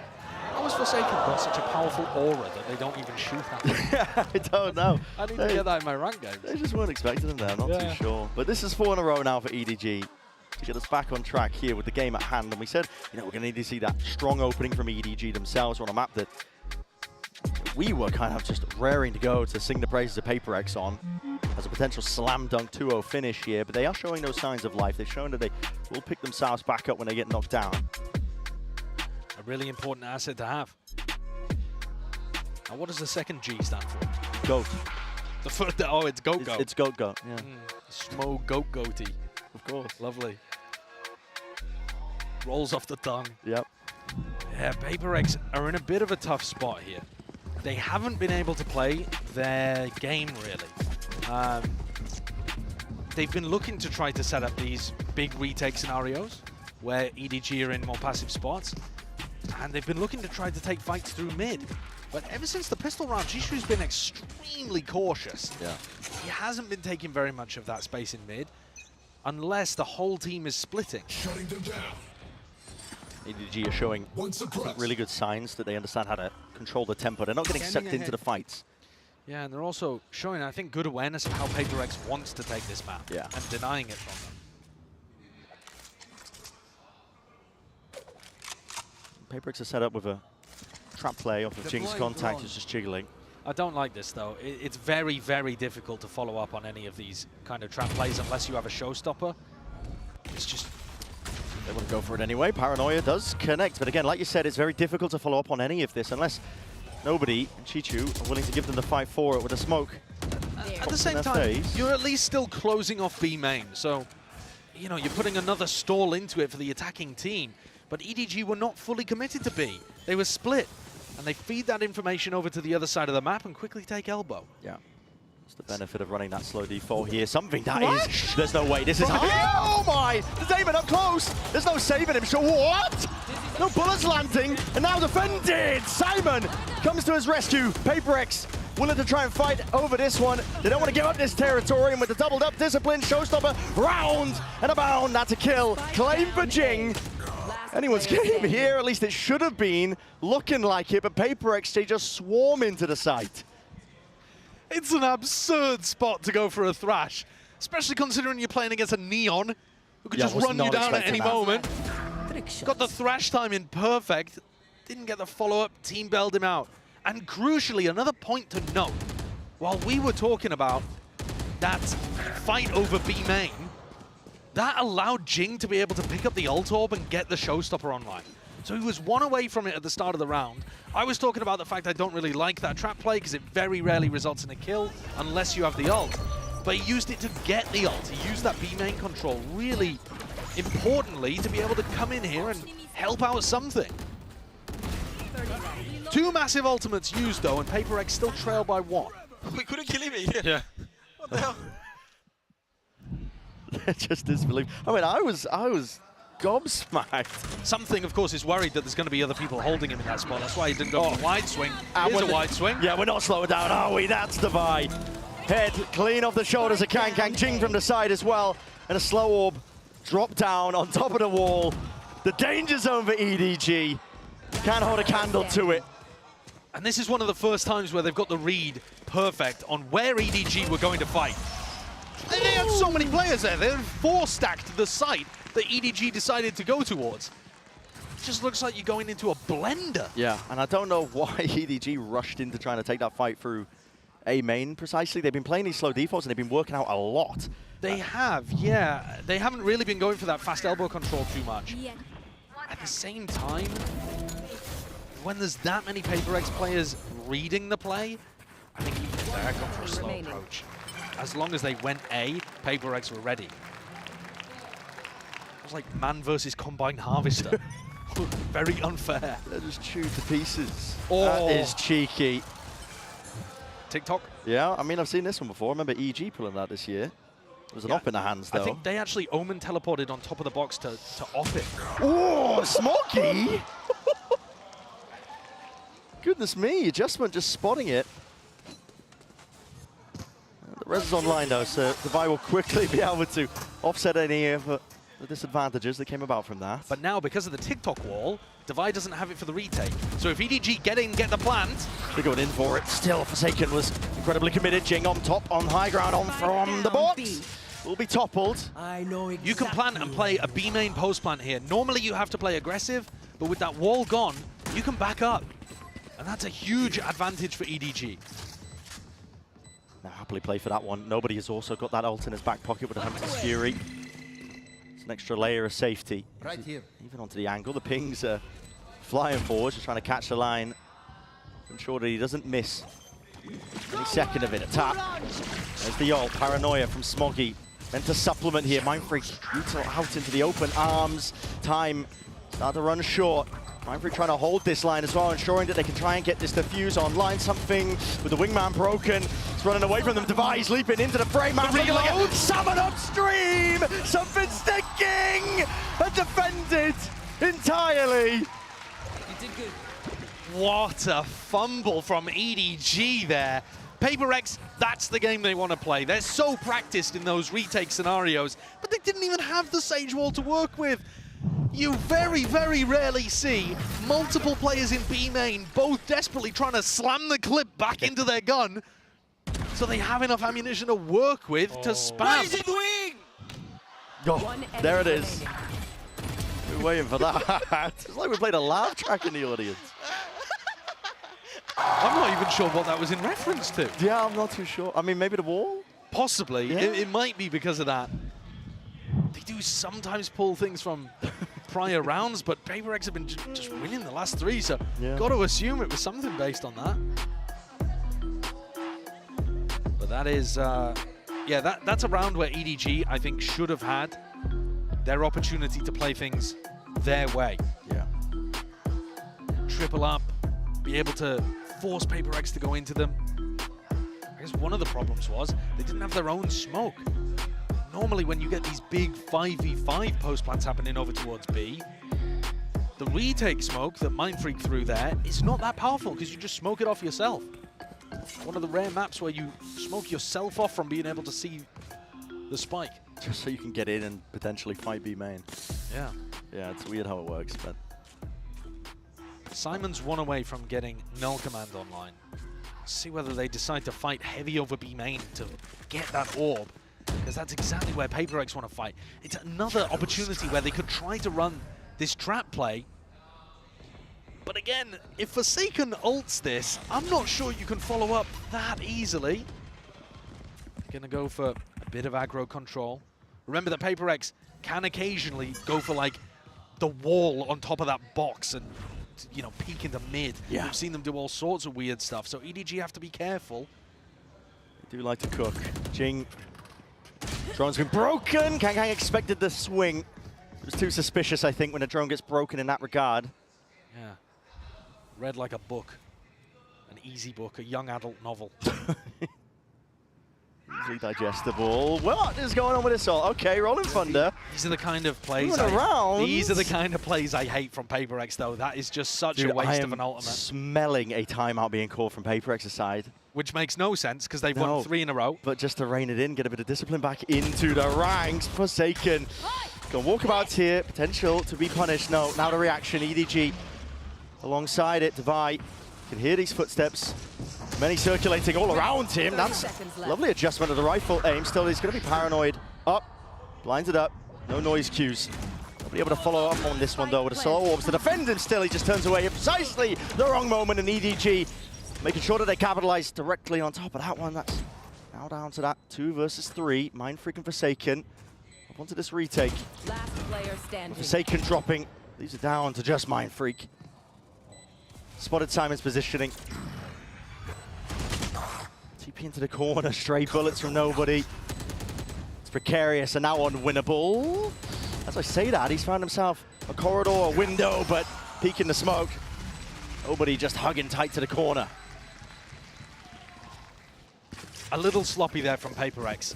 How has Forsaken got such a powerful aura that they don't even shoot at them? I don't know. I need to get that in my rank games. They just weren't expecting them there, not too sure. But this is 4 in a row now for EDG to get us back on track here with the game at hand. And we said, you know, we're going to need to see that strong opening from EDG themselves on a map that we were kind of just raring to go to sing the praises of PRX on as a potential slam dunk 2-0 finish here. But they are showing those signs of life. They've shown that they will pick themselves back up when they get knocked down. A really important asset to have. Now, what does the second G stand for? Goat. The first, oh, it's goat goat. It's goat goat, yeah. Smo goat goatee. Of course. Lovely. Rolls off the tongue. Yep. Yeah, PRX are in a bit of a tough spot here. They haven't been able to play their game, really. They've been looking to try to set up these big retake scenarios where EDG are in more passive spots. And they've been looking to try to take fights through mid. But ever since the pistol round, Jishu's been extremely cautious. Yeah. He hasn't been taking very much of that space in mid, unless the whole team is splitting. Shutting them down. EDG are showing really good signs that they understand how to control the tempo. They're not getting sucked into the fights. Yeah, and they're also showing, I think, good awareness of how PRX wants to take this map. Yeah. And denying it from them. PRX are set up with a trap play off of Jing's contact. It's just jiggling. I don't like this, though. It's very, very difficult to follow up on any of these kind of trap plays unless you have a showstopper. It's just... They want to go for it anyway. Paranoia does connect. But again, like you said, it's very difficult to follow up on any of this unless nobody, Chichu, are willing to give them the fight for it with a smoke. At the same time, you're at least still closing off B main. So, you know, you're putting another stall into it for the attacking team. But EDG were not fully committed to B. They were split. And they feed that information over to the other side of the map and quickly take elbow. Yeah. It's the benefit of running that slow default here. Something that is... There's no way. This is... Oh my! Damon up close! There's no saving him. So what? No bullets landing. And now defended! Simon comes to his rescue. PRX willing to try and fight over this one. They don't want to give up this territory. And with the doubled up discipline, showstopper, round and a bound. That's a kill. Claim for Jing. Anyone's game here, at least it should have been looking like it, but PRX, they just swarm into the site. It's an absurd spot to go for a thrash, especially considering you're playing against a Neon who could just run you down at any moment. Got the thrash time in perfect, didn't get the follow-up, team bailed him out. And crucially, another point to note, while we were talking about that fight over B main, that allowed Jing to be able to pick up the ult orb and get the showstopper online. So he was one away from it at the start of the round. I was talking about the fact I don't really like that trap play because it very rarely results in a kill unless you have the ult. But he used it to get the ult. He used that B main control really importantly to be able to come in here and help out something. 2 massive ultimates used though, and PRX still trail by 1. We couldn't kill him. Yeah. What the hell? Just disbelief. I mean, I was gobsmacked. Something, of course, is worried that there's going to be other people holding him in that spot. That's why he didn't go for the wide swing. Here's a wide swing. Yeah, we're not slowing down, are we? That's the buy. Head clean off the shoulders of Kang. Jing from the side as well. And a slow orb drop down on top of the wall. The danger zone for EDG. Can't hold a candle to it. And this is one of the first times where they've got the read perfect on where EDG were going to fight. They had so many players there. They 4-stacked the site that EDG decided to go towards. It just looks like you're going into a blender. Yeah, and I don't know why EDG rushed into trying to take that fight through A main precisely. They've been playing these slow defaults and they've been working out a lot. They have, yeah. They haven't really been going for that fast elbow control too much. At the same time, when there's that many PRX players reading the play, I think even they're going for a slow approach. As long as they went A, PRX were ready. It was like man versus combined harvester. Very unfair. They're just chewed to pieces. Oh. That is cheeky. TikTok? Yeah, I mean, I've seen this one before. I remember EDG pulling that this year. There was an op in the hands, though. I think they actually Omen teleported on top of the box to off it. Oh, Smoky! Goodness me, adjustment just spotting it. The res is online, though, so Devi will quickly be able to offset any of the disadvantages that came about from that. But now, because of the TikTok wall, Devi doesn't have it for the retake. So if EDG get in, get the plant. They're going in for it. Still, Forsaken was incredibly committed. Jing on top, on high ground, on from the box. Will be toppled. I know exactly. You can plant and play a B main post plant here. Normally you have to play aggressive, but with that wall gone, you can back up. And that's a huge advantage for EDG. Now happily play for that one. Nobody has also got that ult in his back pocket with a Hunter's Fury. It's an extra layer of safety. Right here. Even onto the angle. The pings are flying forward, just trying to catch the line. Ensure that he doesn't miss any second of it. A tap. There's the ult. Paranoia from Smoggy. Then to supplement here. Mindfreak out into the open arms. Time start to run short. Mindfreak trying to hold this line as well, ensuring that they can try and get this defuse online. Something with the wingman broken. It's running away from them. Device leaping into the frame. Reload. Summon upstream. Something sticking. And defended entirely. You did good. What a fumble from EDG there. PRX, that's the game they want to play. They're so practiced in those retake scenarios, but they didn't even have the Sage Wall to work with. You very, very rarely see multiple players in B main both desperately trying to slam the clip back into their gun so they have enough ammunition to work with to spam. Oh, there it is. We're waiting for that. It's like we played a laugh track in the audience. I'm not even sure what that was in reference to. Yeah, I'm not too sure. I mean, maybe the wall? Possibly. Yeah. It might be because of that. They do sometimes pull things from prior rounds, but PRX have been just winning the last three, so got to assume it was something based on that. But that is, yeah, that's a round where EDG, I think, should have had their opportunity to play things their way. Yeah. Triple up, be able to force PRX to go into them. I guess one of the problems was they didn't have their own smoke. Normally when you get these big 5v5 post plants happening over towards B, the retake smoke that Mindfreak threw there is not that powerful because you just smoke it off yourself. One of the rare maps where you smoke yourself off from being able to see the spike. Just so you can get in and potentially fight B main. Yeah. Yeah, it's weird how it works, but... Simon's one away from getting Null Command online. See whether they decide to fight heavy over B main to get that orb, because that's exactly where PRX want to fight. It's another opportunity where they could try to run this trap play. But again, if Forsaken ults this, I'm not sure you can follow up that easily. Gonna go for a bit of aggro control. Remember that PRX can occasionally go for like the wall on top of that box and, you know, peek into mid. Yeah. We've seen them do all sorts of weird stuff, so EDG have to be careful. They do like to cook. Jing. Drone's been broken. Kang expected the swing. It was too suspicious, I think, when a drone gets broken in that regard. Yeah. Read like a book. An easy book, a young adult novel. Easily digestible. What is going on with this all? Okay, Rolling Thunder. These are the kind of plays These are the kind of plays I hate from PRX, though. That is just such a waste of an ultimate. Smelling a timeout being called from PRX's side. Which makes no sense, because they've won 3 in a row. But just to rein it in, get a bit of discipline back into the ranks. Forsaken. Got walkabouts here. Potential to be punished. No, now the reaction. EDG alongside it. Devi can hear these footsteps. Many circulating all around him. That's lovely adjustment of the rifle aim. Still, he's going to be paranoid. Up. Blinded up. No noise cues. Nobody able to follow up on this one, though, with the solar orbs to defend him still. He just turns away at precisely the wrong moment, and EDG making sure that they capitalize directly on top of that one. That's now down to that 2 versus 3. Mindfreak and Forsaken up onto this retake. Last player standing. Forsaken dropping. Leaves it down to just Mindfreak. Spotted Simon's positioning. TP into the corner. Stray bullets from nobody. It's precarious and now unwinnable. As I say that, he's found himself a corridor, a window, but peeking the smoke. Nobody just hugging tight to the corner. A little sloppy there from PRX.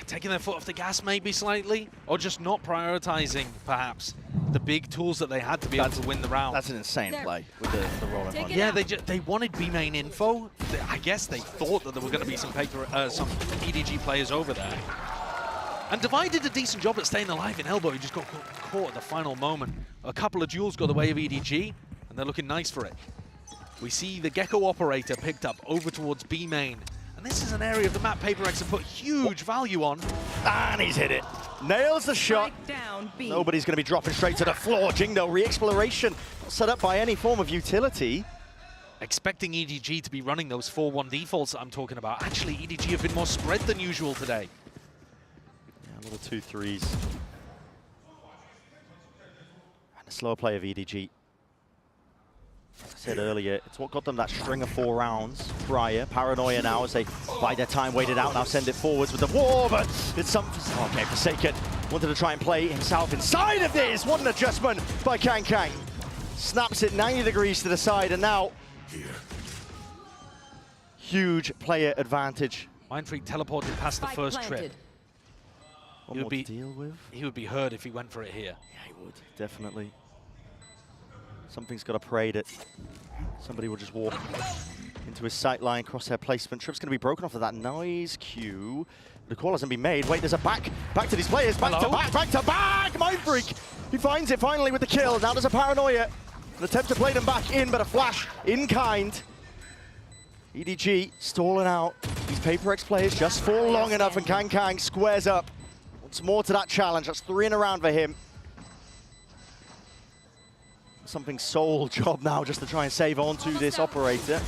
Taking their foot off the gas maybe slightly, or just not prioritizing, perhaps, the big tools that they had to be able to win the round. That's an insane play with the rolling on. Yeah, they wanted B main info. I guess they thought that there were going to be some EDG players over there. And Divide did a decent job at staying alive in elbow. He just got caught at the final moment. A couple of duels got the way of EDG, and they're looking nice for it. We see the Gecko operator picked up over towards B main. And this is an area of the map PRX have put huge value on. And he's hit it. Nails the shot. Nobody's going to be dropping straight to the floor. Jingdo, re-exploration set up by any form of utility. Expecting EDG to be running those 4-1 defaults that I'm talking about. Actually, EDG have been more spread than usual today. Yeah, little 2-3s. And a slower play of EDG. As I said earlier, it's what got them that string of 4 rounds prior. Paranoia now as they bide their time, wait it out, now send it forwards with the war, but it's something. Okay, Forsaken wanted to try and play himself inside of this. What an adjustment by Kang. Snaps it 90 degrees to the side, and now huge player advantage. Mind Freak teleported past the first trip. One more to deal with. He would be hurt if he went for it here. Yeah, he would, definitely. Something's got to pray that somebody will just walk into his sight line, crosshair placement. Trip's going to be broken off of that nice cue. The call hasn't been made. Wait, there's a back to these players. Back to back! Mind Freak! He finds it finally with the kill. Now there's a Paranoia. An attempt to play them back in, but a flash in kind. EDG stalling out. These PRX players just for long enough, and Kang squares up. Once more to that challenge. That's 3 in a round for him. Something Seoul job now just to try and save on to this operator.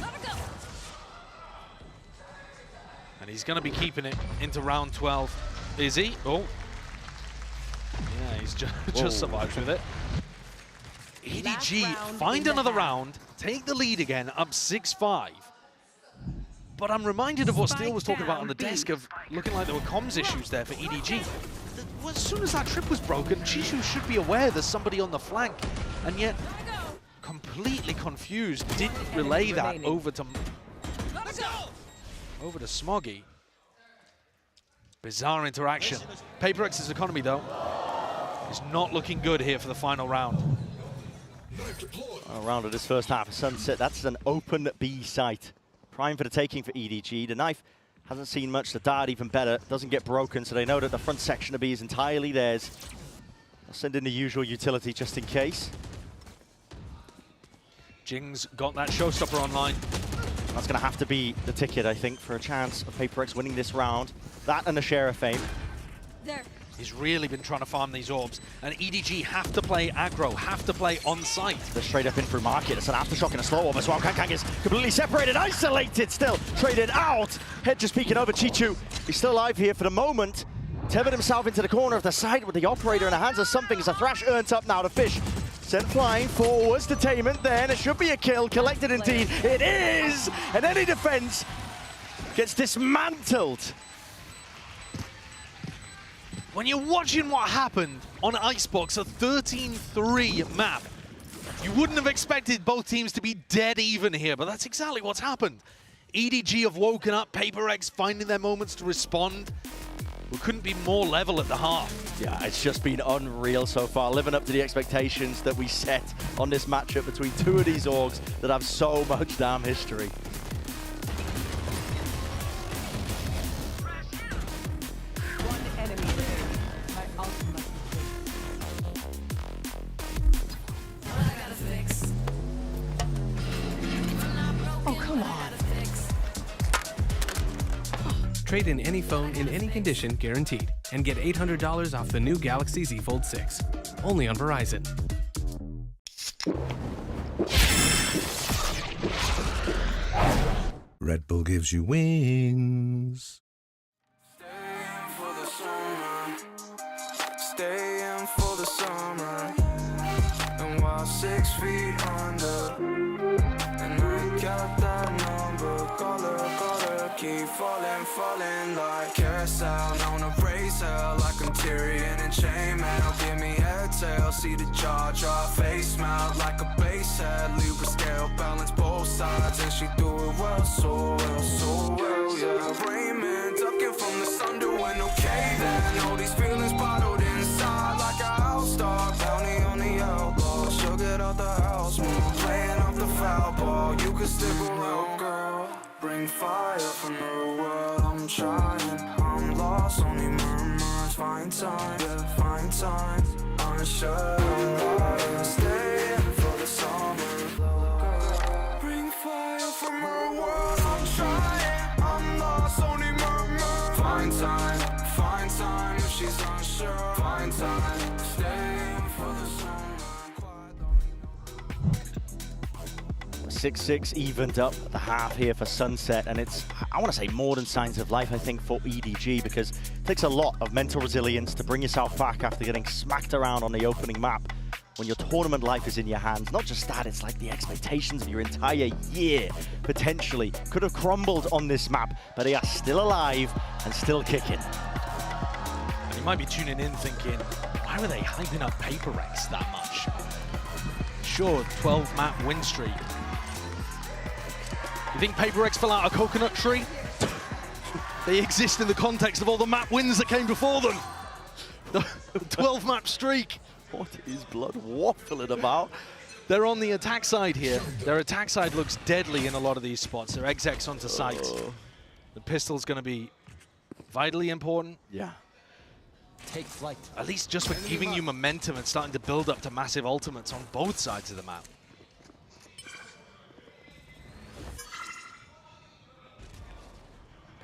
And he's going to be keeping it into round 12. Is he? Oh. Yeah, he's just survived with it. EDG find another round, take the lead again, up 6-5. But I'm reminded of what Steele was talking about on the desk of looking like there were comms issues there for EDG. As soon as that trip was broken, Chishu should be aware there's somebody on the flank, and yet completely confused, didn't relay that over to Smoggy. Bizarre interaction. PRX's economy, though, is not looking good here for the final round. A round of this first half of Sunset. That's an open B site. Prime for the taking for EDG. The knife hasn't seen much. The dart even better. Doesn't get broken, so they know that the front section of B is entirely theirs. They'll send in the usual utility just in case. Jing's got that showstopper online. That's going to have to be the ticket, I think, for a chance of PRX winning this round. That and a share of fame. There. He's really been trying to farm these orbs, and EDG have to play aggro, have to play on site. They're straight up in through market. It's an aftershock and a slow orb as well. Kang is completely separated, isolated still, traded out. Head just peeking over Chichu. He's still alive here for the moment. Tethered himself into the corner of the site with the operator in the hands of something as a Thrash earns up now to Fish. Sent flying forwards to Tainment then. It should be a kill, collected indeed. It is! And any defense gets dismantled. When you're watching what happened on Icebox, a 13-3 map, you wouldn't have expected both teams to be dead even here, but that's exactly what's happened. EDG have woken up, PRX finding their moments to respond. We couldn't be more level at the half. Yeah, it's just been unreal so far, living up to the expectations that we set on this matchup between two of these orgs that have so much damn history. Trade in any phone in any condition guaranteed and get $800 off the new Galaxy Z Fold 6. Only on Verizon. Red Bull gives you wings. Stay in for the summer. And while 6 feet under, and I got that number, call her, Keep falling, falling like carousel. Known to raise hell like I'm Tyrion and chainmail. Give me exhale, see the jaw drop, face smile like a bass head. Libra scale, balance both sides, and she do it well, so well, so well, yeah. Raymond, ducking from the sun, doing okay then. All these feelings bottled inside like a house dog. Bounty on the elbow, she'll get out the house, move, playing off the foul ball. You can stick around, girl. Bring fire from the world, I'm trying. I'm lost, only murmurs. Find time, yeah, find time. Unsure, I'm lying. Staying for the summer. Bring fire from her world, I'm trying. I'm lost, only murmurs. Find time if she's unsure. Find time, staying for the summer. 6-6 evened up at the half here for Sunset, and it's, I want to say, more than signs of life, I think, for EDG, because it takes a lot of mental resilience to bring yourself back after getting smacked around on the opening map when your tournament life is in your hands. Not just that, it's like the expectations of your entire year potentially could have crumbled on this map, but they are still alive and still kicking. And you might be tuning in thinking, why were they hyping up PRX that much? Sure, 12-map win streak. You think PRX fell out a coconut tree? They exist in the context of all the map wins that came before them. The 12-map streak. What is Blood waffling about? They're on the attack side here. Their attack side looks deadly in a lot of these spots. They're execs onto site. The pistol's going to be vitally important. Yeah. Take flight. At least just for giving you momentum and starting to build up to massive ultimates on both sides of the map.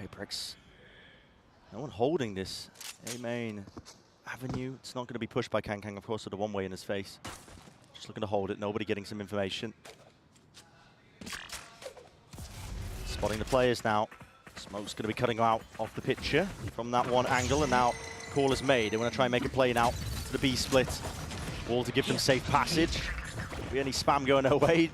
PRX. No one holding this A main avenue. It's not going to be pushed by Kang, of course, with a one-way in his face. Just looking to hold it. Nobody getting some information. Spotting the players now. Smoke's going to be cutting out off the picture from that one angle, and now call is made. They want to try and make a play now to the B split. Wall to give them safe passage. Be any spam going their way.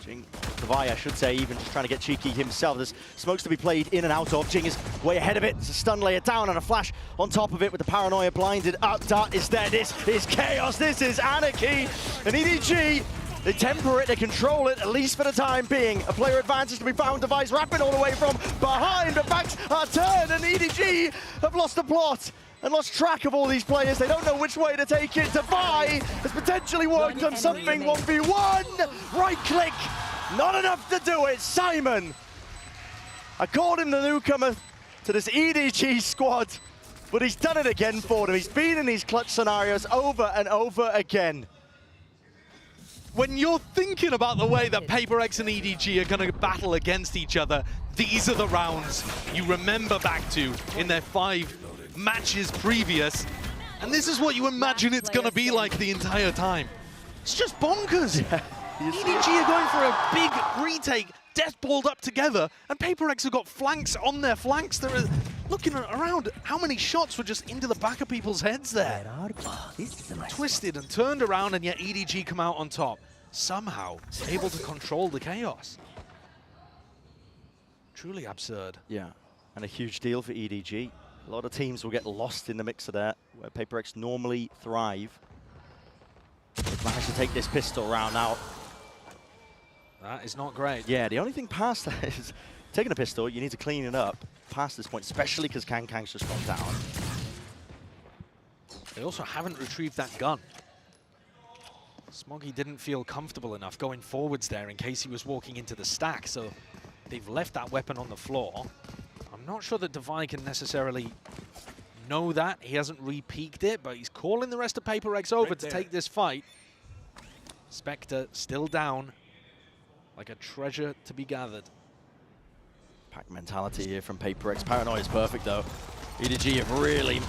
Kawhi, I should say, even just trying to get cheeky himself. There's smokes to be played in and out of. Jing is way ahead of it. It's a stun layer down and a flash on top of it with the paranoia blinded up. Dart is there. This is chaos. This is anarchy. And EDG, they temper it, they control it, at least for the time being. A player advantage to be found. Device wrapping all the way from behind. The backs are turned, and EDG have lost the plot and lost track of all these players. They don't know which way to take it. Devi has potentially worked on something. 1v1. Right click. Not enough to do it. Simon. I called him the newcomer to this EDG squad, but he's done it again for them. He's been in these clutch scenarios over and over again. When you're thinking about the way that PRX and EDG are going to battle against each other, these are the rounds you remember back to in their 5 matches previous. And this is what you imagine it's going to be like the entire time. It's just bonkers. Yeah. EDG are going for a big retake, death balled up together, and PRX have got flanks on their flanks. They're looking around, how many shots were just into the back of people's heads there? Twisted and turned around, and yet EDG come out on top. Somehow able to control the chaos. Truly absurd. Yeah, and a huge deal for EDG. A lot of teams will get lost in the mix of that, where PRX normally thrive. They've managed to take this pistol round now. That is not great. Yeah, the only thing past that is taking a pistol, you need to clean it up past this point, especially because Kang's just gone down. They also haven't retrieved that gun. Smoggy didn't feel comfortable enough going forwards there in case he was walking into the stack, so they've left that weapon on the floor. I'm not sure that Devi can necessarily know that. He hasn't re-peeked it, but he's calling the rest of PRX over to take this fight. Spectre still down, like a treasure to be gathered. Pack mentality here from PRX. Paranoia is perfect, though. EDG have really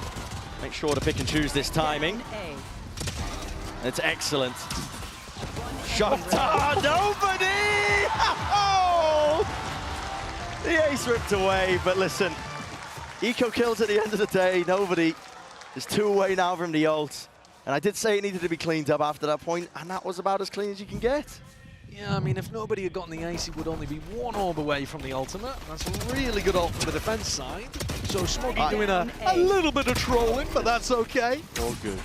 made sure to pick and choose this timing. It's excellent. Shot nobody! Oh! The ace ripped away, but listen, eco kills at the end of the day. Nobody is 2 away now from the ult. And I did say it needed to be cleaned up after that point, and that was about as clean as you can get. Yeah, I mean, if nobody had gotten the ace, it would only be one orb away from the ultimate. That's a really good ult from the defense side. So Smoggy doing a little bit of trolling, but that's okay. All good.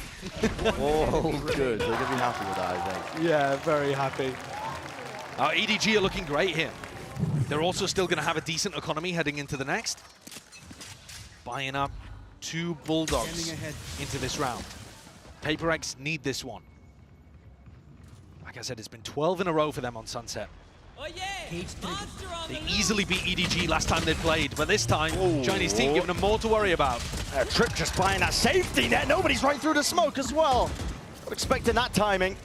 All good. They're going to be happy with that, I think. Yeah, very happy. EDG are looking great here. They're also still going to have a decent economy heading into the next. Buying up 2 Bulldogs into this round. PRX need this one. Like I said, it's been 12 in a row for them on Sunset. They easily beat EDG last time they played, but this time, Chinese team giving them more to worry about. Trick just buying that safety net. Nobody's right through the smoke as well. Not expecting that timing.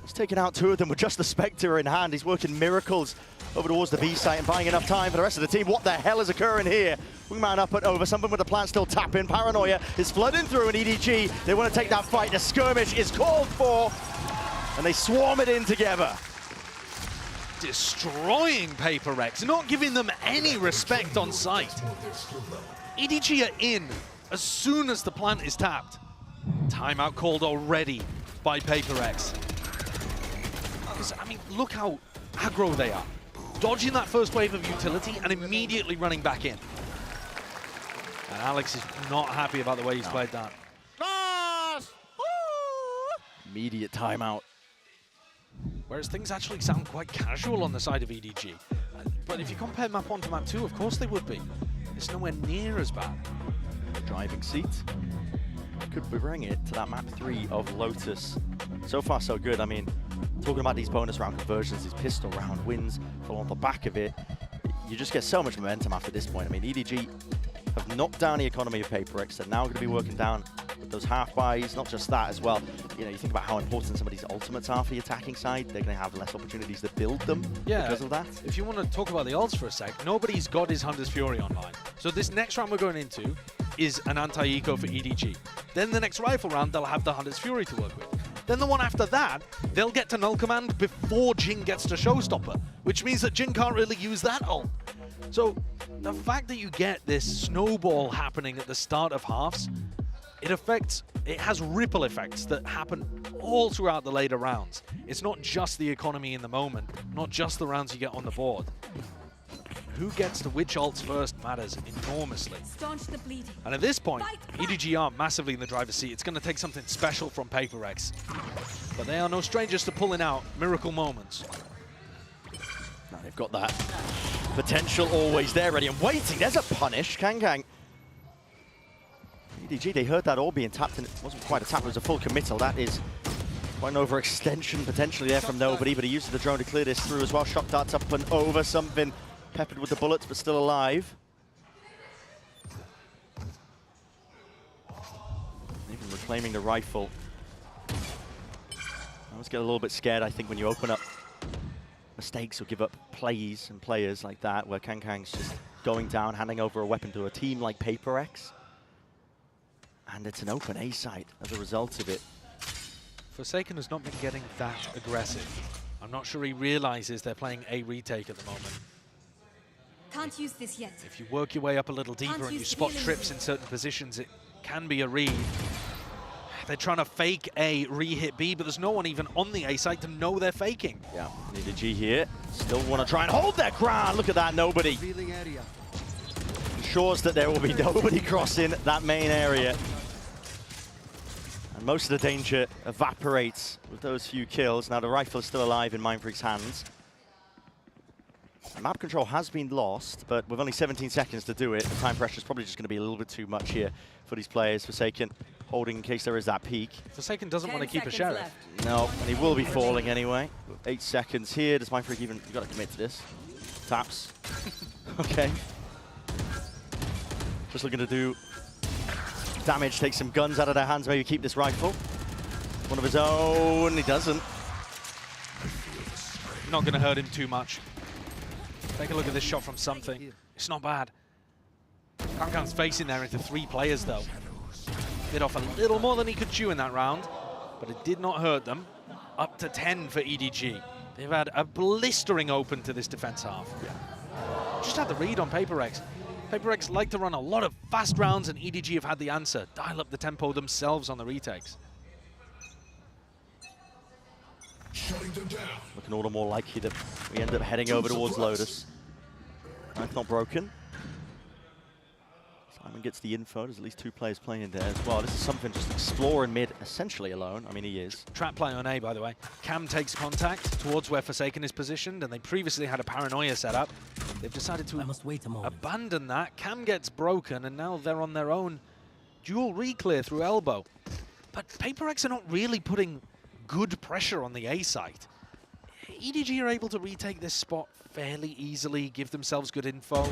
He's taken out 2 of them with just the Spectre in hand. He's working miracles over towards the B site and buying enough time for the rest of the team. What the hell is occurring here? Wingman up and over. Something with the plant still tapping. Paranoia is flooding through an EDG. They want to take that fight. The skirmish is called for. And they swarm it in together. Destroying PRX, not giving them any respect on site. EDG are in as soon as the plant is tapped. Timeout called already by PRX. Because, I mean, look how aggro they are. Dodging that first wave of utility and immediately running back in. And Alex is not happy about the way he's played that. Immediate timeout. Whereas things actually sound quite casual on the side of EDG. But if you compare map 1 to map 2, of course they would be. It's nowhere near as bad. Driving seat. Could bring it to that map 3 of Lotus. So far, so good. I mean, talking about these bonus round conversions, these pistol round wins, fall on the back of it, you just get so much momentum after this point. I mean, EDG have knocked down the economy of PRX. They're now going to be working down with those half buys, not just that as well. You know, you think about how important some of these ultimates are for the attacking side. They're going to have less opportunities to build them because of that. If you want to talk about the ults for a sec, nobody's got his Hunter's Fury online. So this next round we're going into is an anti-eco for EDG. Then the next rifle round, they'll have the Hunter's Fury to work with. Then the one after that, they'll get to Null Command before Jin gets to Showstopper, which means that Jin can't really use that ult. So the fact that you get this snowball happening at the start of halves, it has ripple effects that happen all throughout the later rounds. It's not just the economy in the moment, not just the rounds you get on the board. Who gets to which ults first matters enormously. And at this point, EDG are massively in the driver's seat. It's going to take something special from PRX. But they are no strangers to pulling out miracle moments. Now they've got that potential always there, ready and waiting. There's a punish. Kang. EDG, they heard that all being tapped, and it wasn't quite a tap, it was a full committal. That is quite an overextension potentially there from nobody, but he uses the drone to clear this through as well. Shock darts up and over, something peppered with the bullets, but still alive. Even reclaiming the rifle. I always get a little bit scared, I think, when you open up mistakes or give up plays and players like that, where Kang's just going down, handing over a weapon to a team like PRX. And it's an open A site as a result of it. Forsaken has not been getting that aggressive. I'm not sure he realizes they're playing a retake at the moment. Can't use this yet. If you work your way up a little deeper and you spot trips in certain positions, it can be a read. They're trying to fake A, re-hit B, but there's no one even on the A site to know they're faking. Yeah, EDG here. Still want to try and hold their ground. Look at that, nobody. Ensures that there will be nobody crossing that main area. And most of the danger evaporates with those few kills. Now the rifle is still alive in Mindfreak's hands. Map control has been lost, but with only 17 seconds to do it, the time pressure is probably just going to be a little bit too much here for these players. Forsaken holding in case there is that peak. Forsaken doesn't want to keep a sheriff. No, and he will be falling anyway. 8 seconds here. Does Mindfreak even... You've got to commit to this. Taps. Okay. Just looking to do damage, take some guns out of their hands, maybe keep this rifle. One of his own, he doesn't. Not going to hurt him too much. Take a look at this shot from something. It's not bad. Kang's facing there into 3 players though. Bit off a little more than he could chew in that round, but it did not hurt them. Up to 10 for EDG. They've had a blistering open to this defense half. Just had the read on PRX. PRX like to run a lot of fast rounds, and EDG have had the answer. Dial up the tempo themselves on the retakes. Looking all the more likely that we end up heading over towards Lotus. Knife not broken. Simon gets the info. There's at least 2 players playing there as well. This is something just exploring mid, essentially alone. I mean, he is. Trap play on A, by the way. Cam takes contact towards where Forsaken is positioned, and they previously had a paranoia set up. They've decided to abandon that. Cam gets broken, and now they're on their own. Dual re-clear through elbow. But PACIFIC are not really putting good pressure on the A site. EDG are able to retake this spot fairly easily, give themselves good info.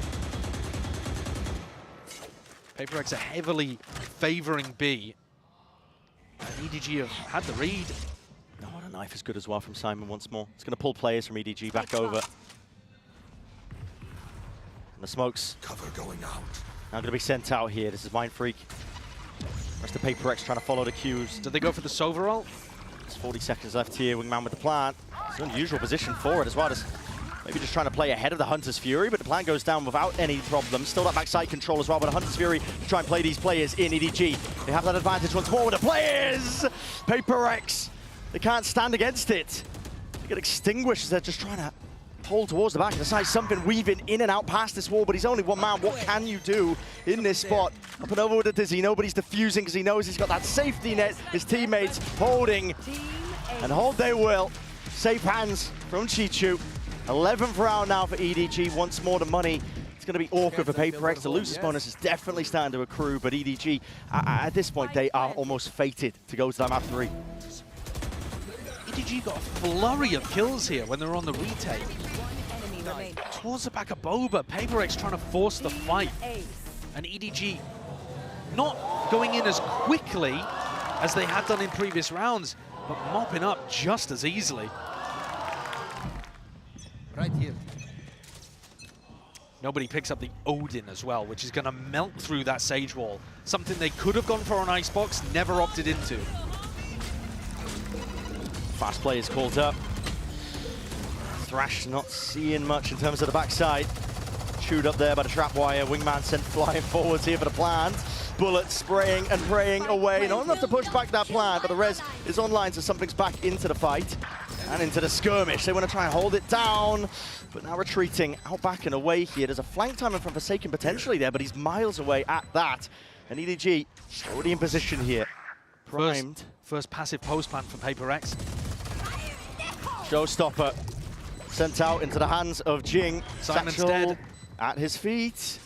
PACIFIC are heavily favoring B. And EDG have had the read. Oh, what a knife is good as well from Simon once more. It's going to pull players from EDG back over. And the smokes. Cover going out. Now going to be sent out here. This is Mindfreak. Rest of PACIFIC trying to follow the cues. Did they go for the Sova ult? There's 40 seconds left here. Wingman with the plant. It's an unusual position for it as well. Maybe just trying to play ahead of the Hunter's Fury, but the plant goes down without any problem. Still that backside control as well, but a Hunter's Fury to try and play these players in EDG. They have that advantage once more with the players! PACIFIC, they can't stand against it. They get extinguished as they're just trying to pull towards the back of the side. Something weaving in and out past this wall, but he's only one man. What can you do in this spot? Up and over with a Dizzy. Nobody's defusing because he knows he's got that safety net. His teammates holding, and hold they will. Safe hands from Chichu. 11th round now for EDG. Once more the money. It's going to be awkward for PACIFIC. The losers bonus is definitely starting to accrue, but EDG, at this point, they are almost fated to go to that map 3. EDG got a flurry of kills here when they were on the retake. Towards the back of Boba, PACIFIC trying to force the fight. And EDG not going in as quickly as they had done in previous rounds, but mopping up just as easily. Right here. Nobody picks up the Odin as well, which is going to melt through that Sage Wall. Something they could have gone for on Icebox, never opted into. Fast play is called up. Thrash not seeing much in terms of the backside. Chewed up there by the trap wire. Wingman sent flying forwards here for the plant. Bullets spraying and praying away. Not enough to push back that plant, but the res is online, so something's back into the fight. And into the skirmish. They want to try and hold it down, but now retreating out back and away here. There's a flank timer from Forsaken potentially there, but he's miles away at that. And EDG already in position here. Primed. First passive post plant from PACIFIC. Showstopper sent out into the hands of Jing. Simon's Satchel dead. At his feet.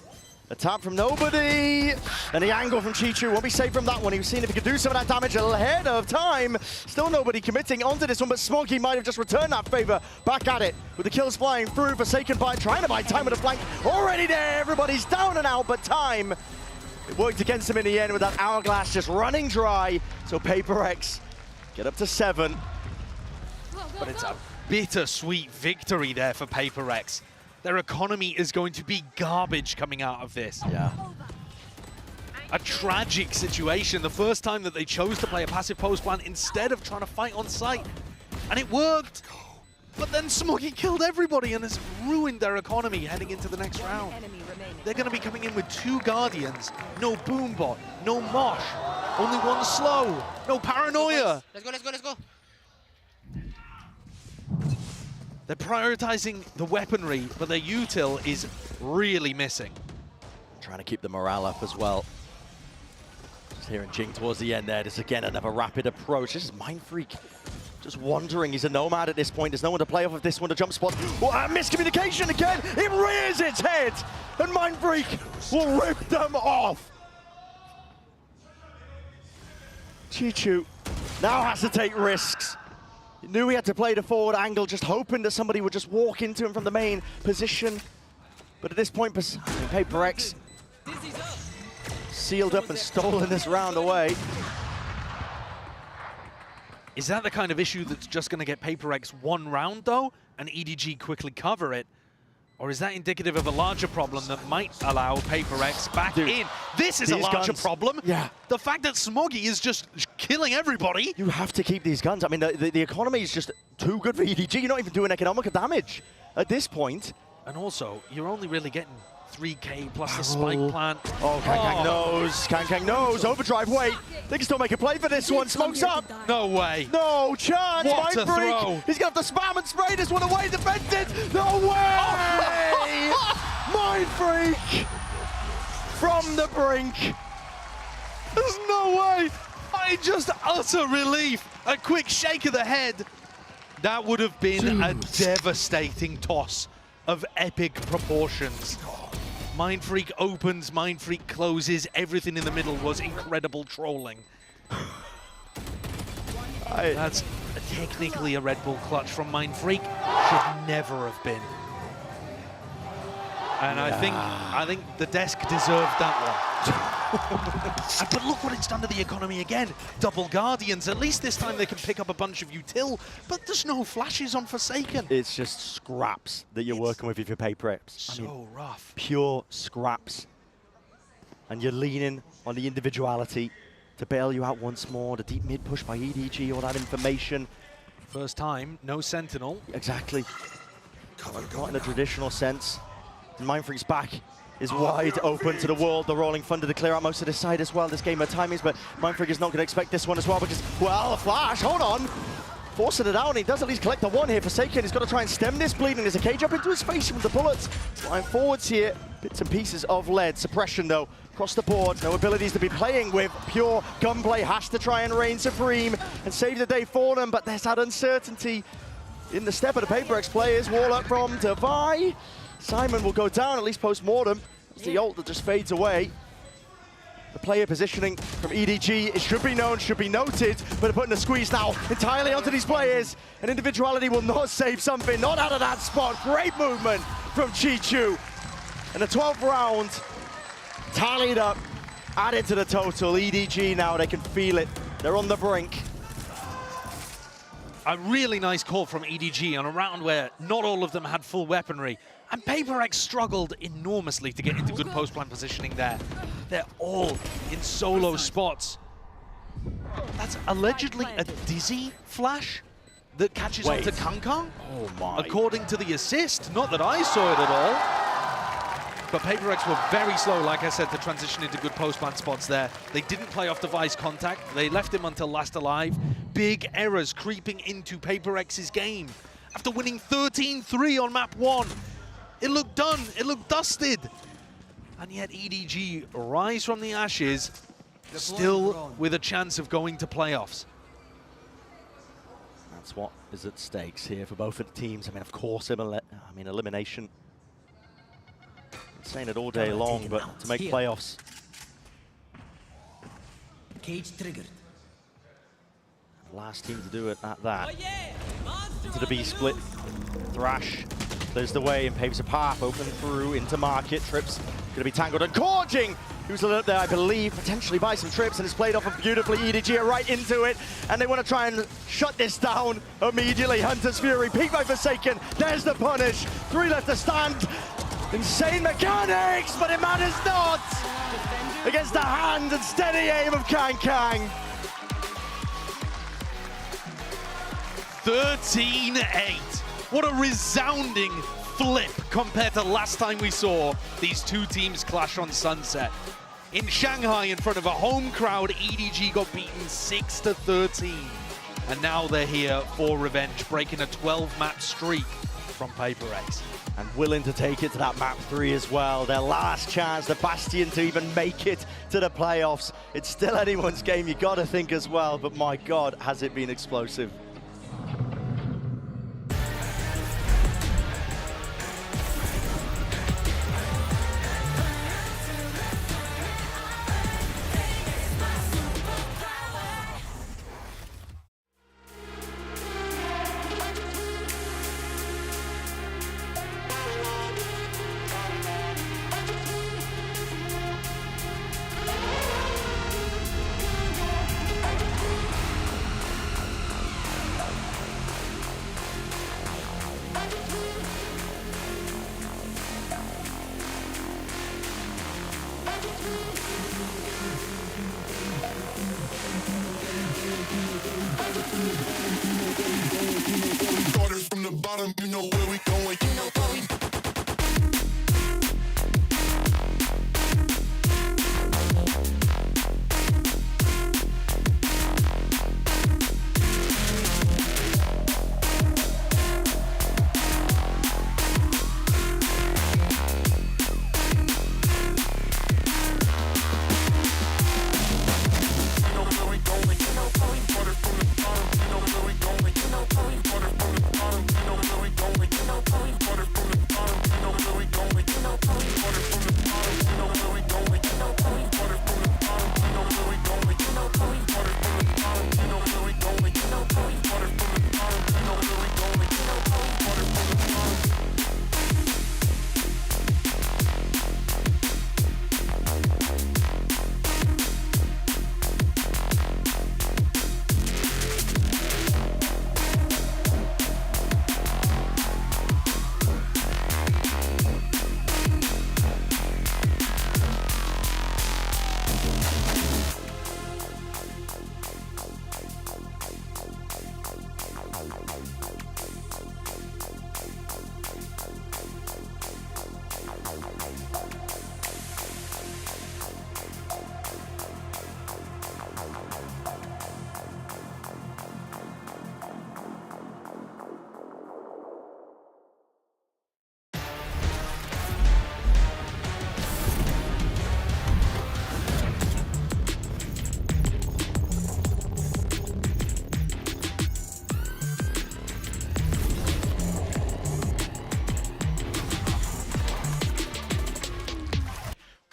A tap from nobody. And the angle from Chichu won't be safe from that one. He was seeing if he could do some of that damage ahead of time. Still nobody committing onto this one, but Smoggy might have just returned that favor back at it. With the kills flying through, Forsaken by trying to buy time with the flank. Already there, everybody's down and out, but time. It worked against him in the end with that hourglass just running dry. So PACIFIC get up to 7. But it's a bittersweet victory there for PACIFIC. Their economy is going to be garbage coming out of this. Yeah. A tragic situation. The first time that they chose to play a passive post plant instead of trying to fight on site. And it worked. But then Smoggy killed everybody and has ruined their economy heading into the next round. They're going to be coming in with 2 Guardians, no Boombot, no Mosh, only 1 slow, no Paranoia. Let's go, let's go, let's go. They're prioritizing the weaponry, but their util is really missing. Trying to keep the morale up as well. Just hearing Jing towards the end there. Just again, another rapid approach. This is Mindfreak. Just wandering. He's a nomad at this point. There's no one to play off of this one to jump spot. Oh, miscommunication again. It rears its head. And Mindfreak will rip them off. Chichu now has to take risks. He knew he had to play the forward angle, just hoping that somebody would just walk into him from the main position. But at this point, PACIFIC sealed up and stolen this round away. Is that the kind of issue that's just going to get PACIFIC 1 round, though, and EDG quickly cover it? Or is that indicative of a larger problem that might allow PACIFIC back in? This is a larger problem. Yeah. The fact that Smoggy is just killing everybody. You have to keep these guns. I mean, the economy is just too good for EDG. You're not even doing economical damage at this point. And also, you're only really getting 3K plus the spike plant. Oh, Kang knows. Kang knows. Overdrive, wait. They can still make a play for this one. Smokes up. No way. No chance. What a throw. He's going to have to spam and spray this one away. Defended. No way. Mind Freak. From the brink. There's no way. I just utter relief. A quick shake of the head. That would have been a devastating toss of epic proportions. Mind Freak opens, Mind Freak closes. Everything in the middle was incredible trolling. That's technically a Red Bull clutch from Mind Freak. Should never have been. And I think the desk deserved that one. But look what it's done to the economy again. Double Guardians. At least this time they can pick up a bunch of util, but there's no flashes on Forsaken. It's just scraps that you're working with if you're PRX. So rough. Pure scraps. And you're leaning on the individuality to bail you out once more. The deep mid push by EDG, all that information. First time, no Sentinel. Exactly. Not in a traditional sense. Mind Freak's back is wide open to the wall. The Rolling Thunder to clear out most of the side as well. This game of timings, but Mind Freak is not going to expect this one as well because, well, a flash, hold on. Forcing it out, he does at least collect the one here. Forsaken, he's got to try and stem this bleeding. There's a cage up into his face with the bullets. Flying forwards here, bits and pieces of lead. Suppression though, across the board. No abilities to be playing with. Pure gunplay has to try and reign supreme and save the day for them, but there's that uncertainty in the step of the PRX players. Warlock from Devi. Simon will go down, at least post-mortem. It's the ult that just fades away. The player positioning from EDG, it should be known, should be noted, but they're putting a squeeze now entirely onto these players. And individuality will not save something, not out of that spot. Great movement from Chi-Chu. And the 12th round, tallied up, added to the total. EDG now, they can feel it. They're on the brink. A really nice call from EDG on a round where not all of them had full weaponry. And PRX struggled enormously to get into good post-plant positioning there. They're all in solo spots. That's allegedly a Dizzy flash that catches onto Kang. Oh my. According to the assist, not that I saw it at all. But PRX were very slow, like I said, to transition into good post-plant spots there. They didn't play off device contact. They left him until last alive. Big errors creeping into PRX's game. After winning 13-3 on map 1, it looked done, it looked dusted. And yet EDG rise from the ashes, still with a chance of going to playoffs. That's what is at stakes here for both of the teams. I mean, of course, elimination. I'm saying it all day long, but to make playoffs. Cage triggered. Last team to do it at that. To the B split. Thrash. There's the way and paves a path open through into market. Trips going to be tangled and Gorging, who's up there, I believe, potentially by some trips, and it's played off beautifully. EDG are right into it, and they want to try and shut this down immediately. Hunter's Fury, peek by Forsaken. There's the punish. 3 left to stand. Insane mechanics, but it matters not against the hand and steady aim of Kang. 13-8. What a resounding flip compared to last time we saw these two teams clash on Sunset. In Shanghai, in front of a home crowd, EDG got beaten 6-13. And now they're here for revenge, breaking a 12-map streak from PRX. And willing to take it to that map 3 as well. Their last chance, the Bastion, to even make it to the playoffs. It's still anyone's game, you gotta think as well, but my God, has it been explosive. Started from the bottom, you know where we going.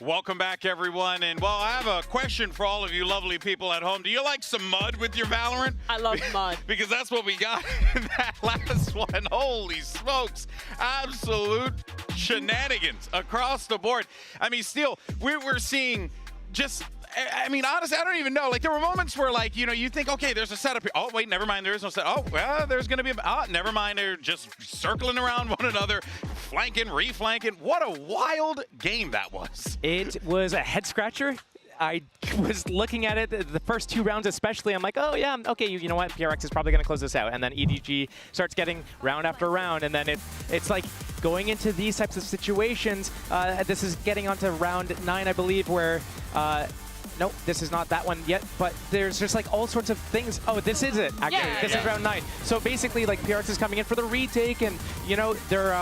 Welcome back, everyone. And, well, I have a question for all of you lovely people at home. Do you like some mud with your Valorant? I love mud. Because that's what we got in that last one. Holy smokes. Absolute shenanigans across the board. I mean, still, we're seeing just... I mean, honestly, I don't even know. Like, there were moments where, like, you know, you think, okay, there's a setup here. Oh, wait, never mind. There is no setup. Oh, well, there's going to be never mind. They're just circling around one another, flanking, reflanking. What a wild game that was. It was a head scratcher. I was looking at it, the first 2 rounds especially, I'm like, oh yeah, okay, you know what, PRX is probably going to close this out. And then EDG starts getting round after round, and then it's like going into these types of situations, this is getting onto round 9, I believe, where... Nope, this is not that one yet, but there's just like all sorts of things. Oh, this is it, actually. This is round 9. So basically, like, PRX is coming in for the retake, and, you know, they're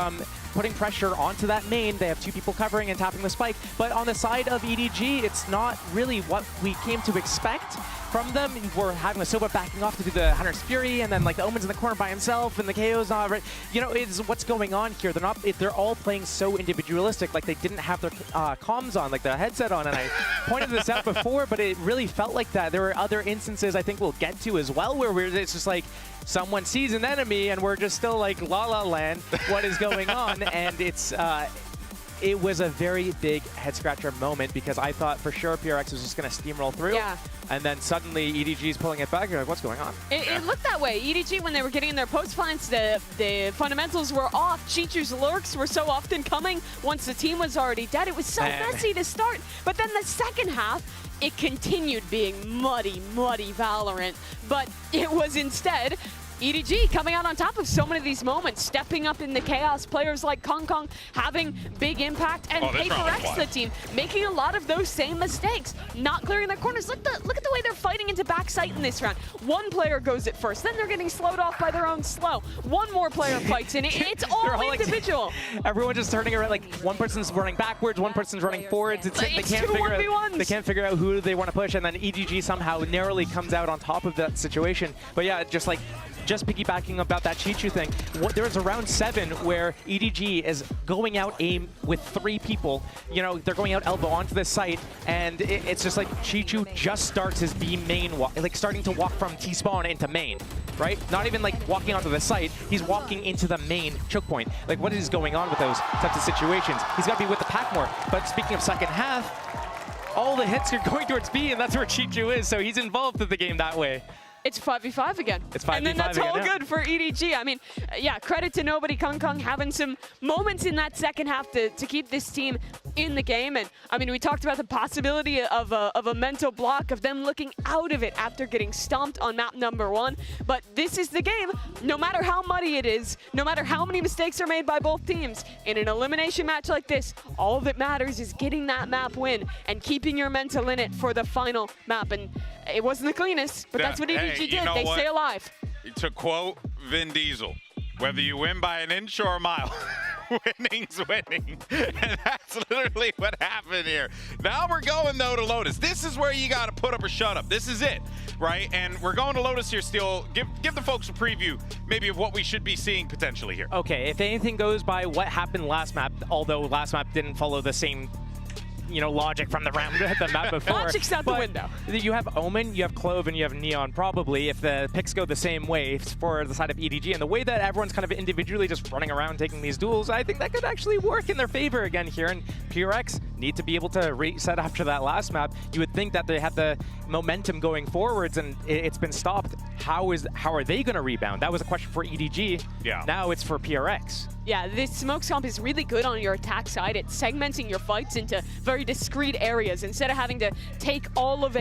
putting pressure onto that main. They have 2 people covering and tapping the spike. But on the side of EDG, it's not really what we came to expect from them. We're having a Silva backing off to do the Hunter's Fury, and then like the Omen's in the corner by himself, and the KO's not right. You know, it's what's going on here. They're all playing so individualistic, like they didn't have their comms on, like the headset on, and I pointed this out before, but it really felt like that. There were other instances I think we'll get to as well, where it's just like, someone sees an enemy and we're just still like La La Land, what is going on? And it was a very big head-scratcher moment, because I thought for sure PRX was just going to steamroll through. Yeah. And then suddenly EDG's pulling it back. You're like, what's going on? It looked that way. EDG, when they were getting in their post plants, the fundamentals were off. Chichu's lurks were so often coming once the team was already dead. It was so messy to start. But then the second half, it continued being muddy, muddy Valorant. But it was instead EDG coming out on top of so many of these moments, stepping up in the chaos, players like Kong Kong having big impact, and PRX, the team, making a lot of those same mistakes, not clearing their corners. Look at the way they're fighting into backside in this round. One player goes it first, then they're getting slowed off by their own slow. One more player fights in it. It's all individual. Like, everyone just turning around, like one person's running backwards, one person's running forwards. They can't figure out who they want to push, and then EDG somehow narrowly comes out on top of that situation. But yeah, just piggybacking about that Chichu thing, there was a round 7 where EDG is going out aim with 3 people. You know, they're going out elbow onto this site, and it's just like Chichu just starts his B main walk, like starting to walk from T-spawn into main, right? Not even like walking onto the site, he's walking into the main choke point. Like, what is going on with those types of situations? He's got to be with the pack more. But speaking of second half, all the hits are going towards B, and that's where Chichu is, so he's involved in the game that way. It's 5v5 again. It's 5v5 and then that's again, all good for EDG. I mean, yeah, credit to nobody. Kong Kong having some moments in that second half to keep this team in the game. And I mean, we talked about the possibility of a mental block, of them looking out of it after getting stomped on map number 1. But this is the game. No matter how muddy it is, no matter how many mistakes are made by both teams, in an elimination match like this, all that matters is getting that map win and keeping your mental in it for the final map. And it wasn't the cleanest, but that's what EDG did. They stay alive. To quote Vin Diesel, whether you win by an inch or a mile, winning's winning. And that's literally what happened here. Now we're going, though, to Lotus. This is where you got to put up or shut up. This is it, right? And we're going to Lotus here still. Give the folks a preview, maybe, of what we should be seeing potentially here. Okay, if anything goes by what happened last map, although last map didn't follow the same logic from the map before. Logic's out the window. You have Omen, you have Clove, and you have Neon, probably, if the picks go the same way for the side of EDG. And the way that everyone's kind of individually just running around taking these duels, I think that could actually work in their favor again here. And PRX need to be able to reset after that last map. You would think that they had the momentum going forwards, and it's been stopped. How are they going to rebound? That was a question for EDG. Yeah. Now it's for PRX. Yeah, this smoke scump is really good on your attack side. It's segmenting your fights into very discrete areas. Instead of having to take all of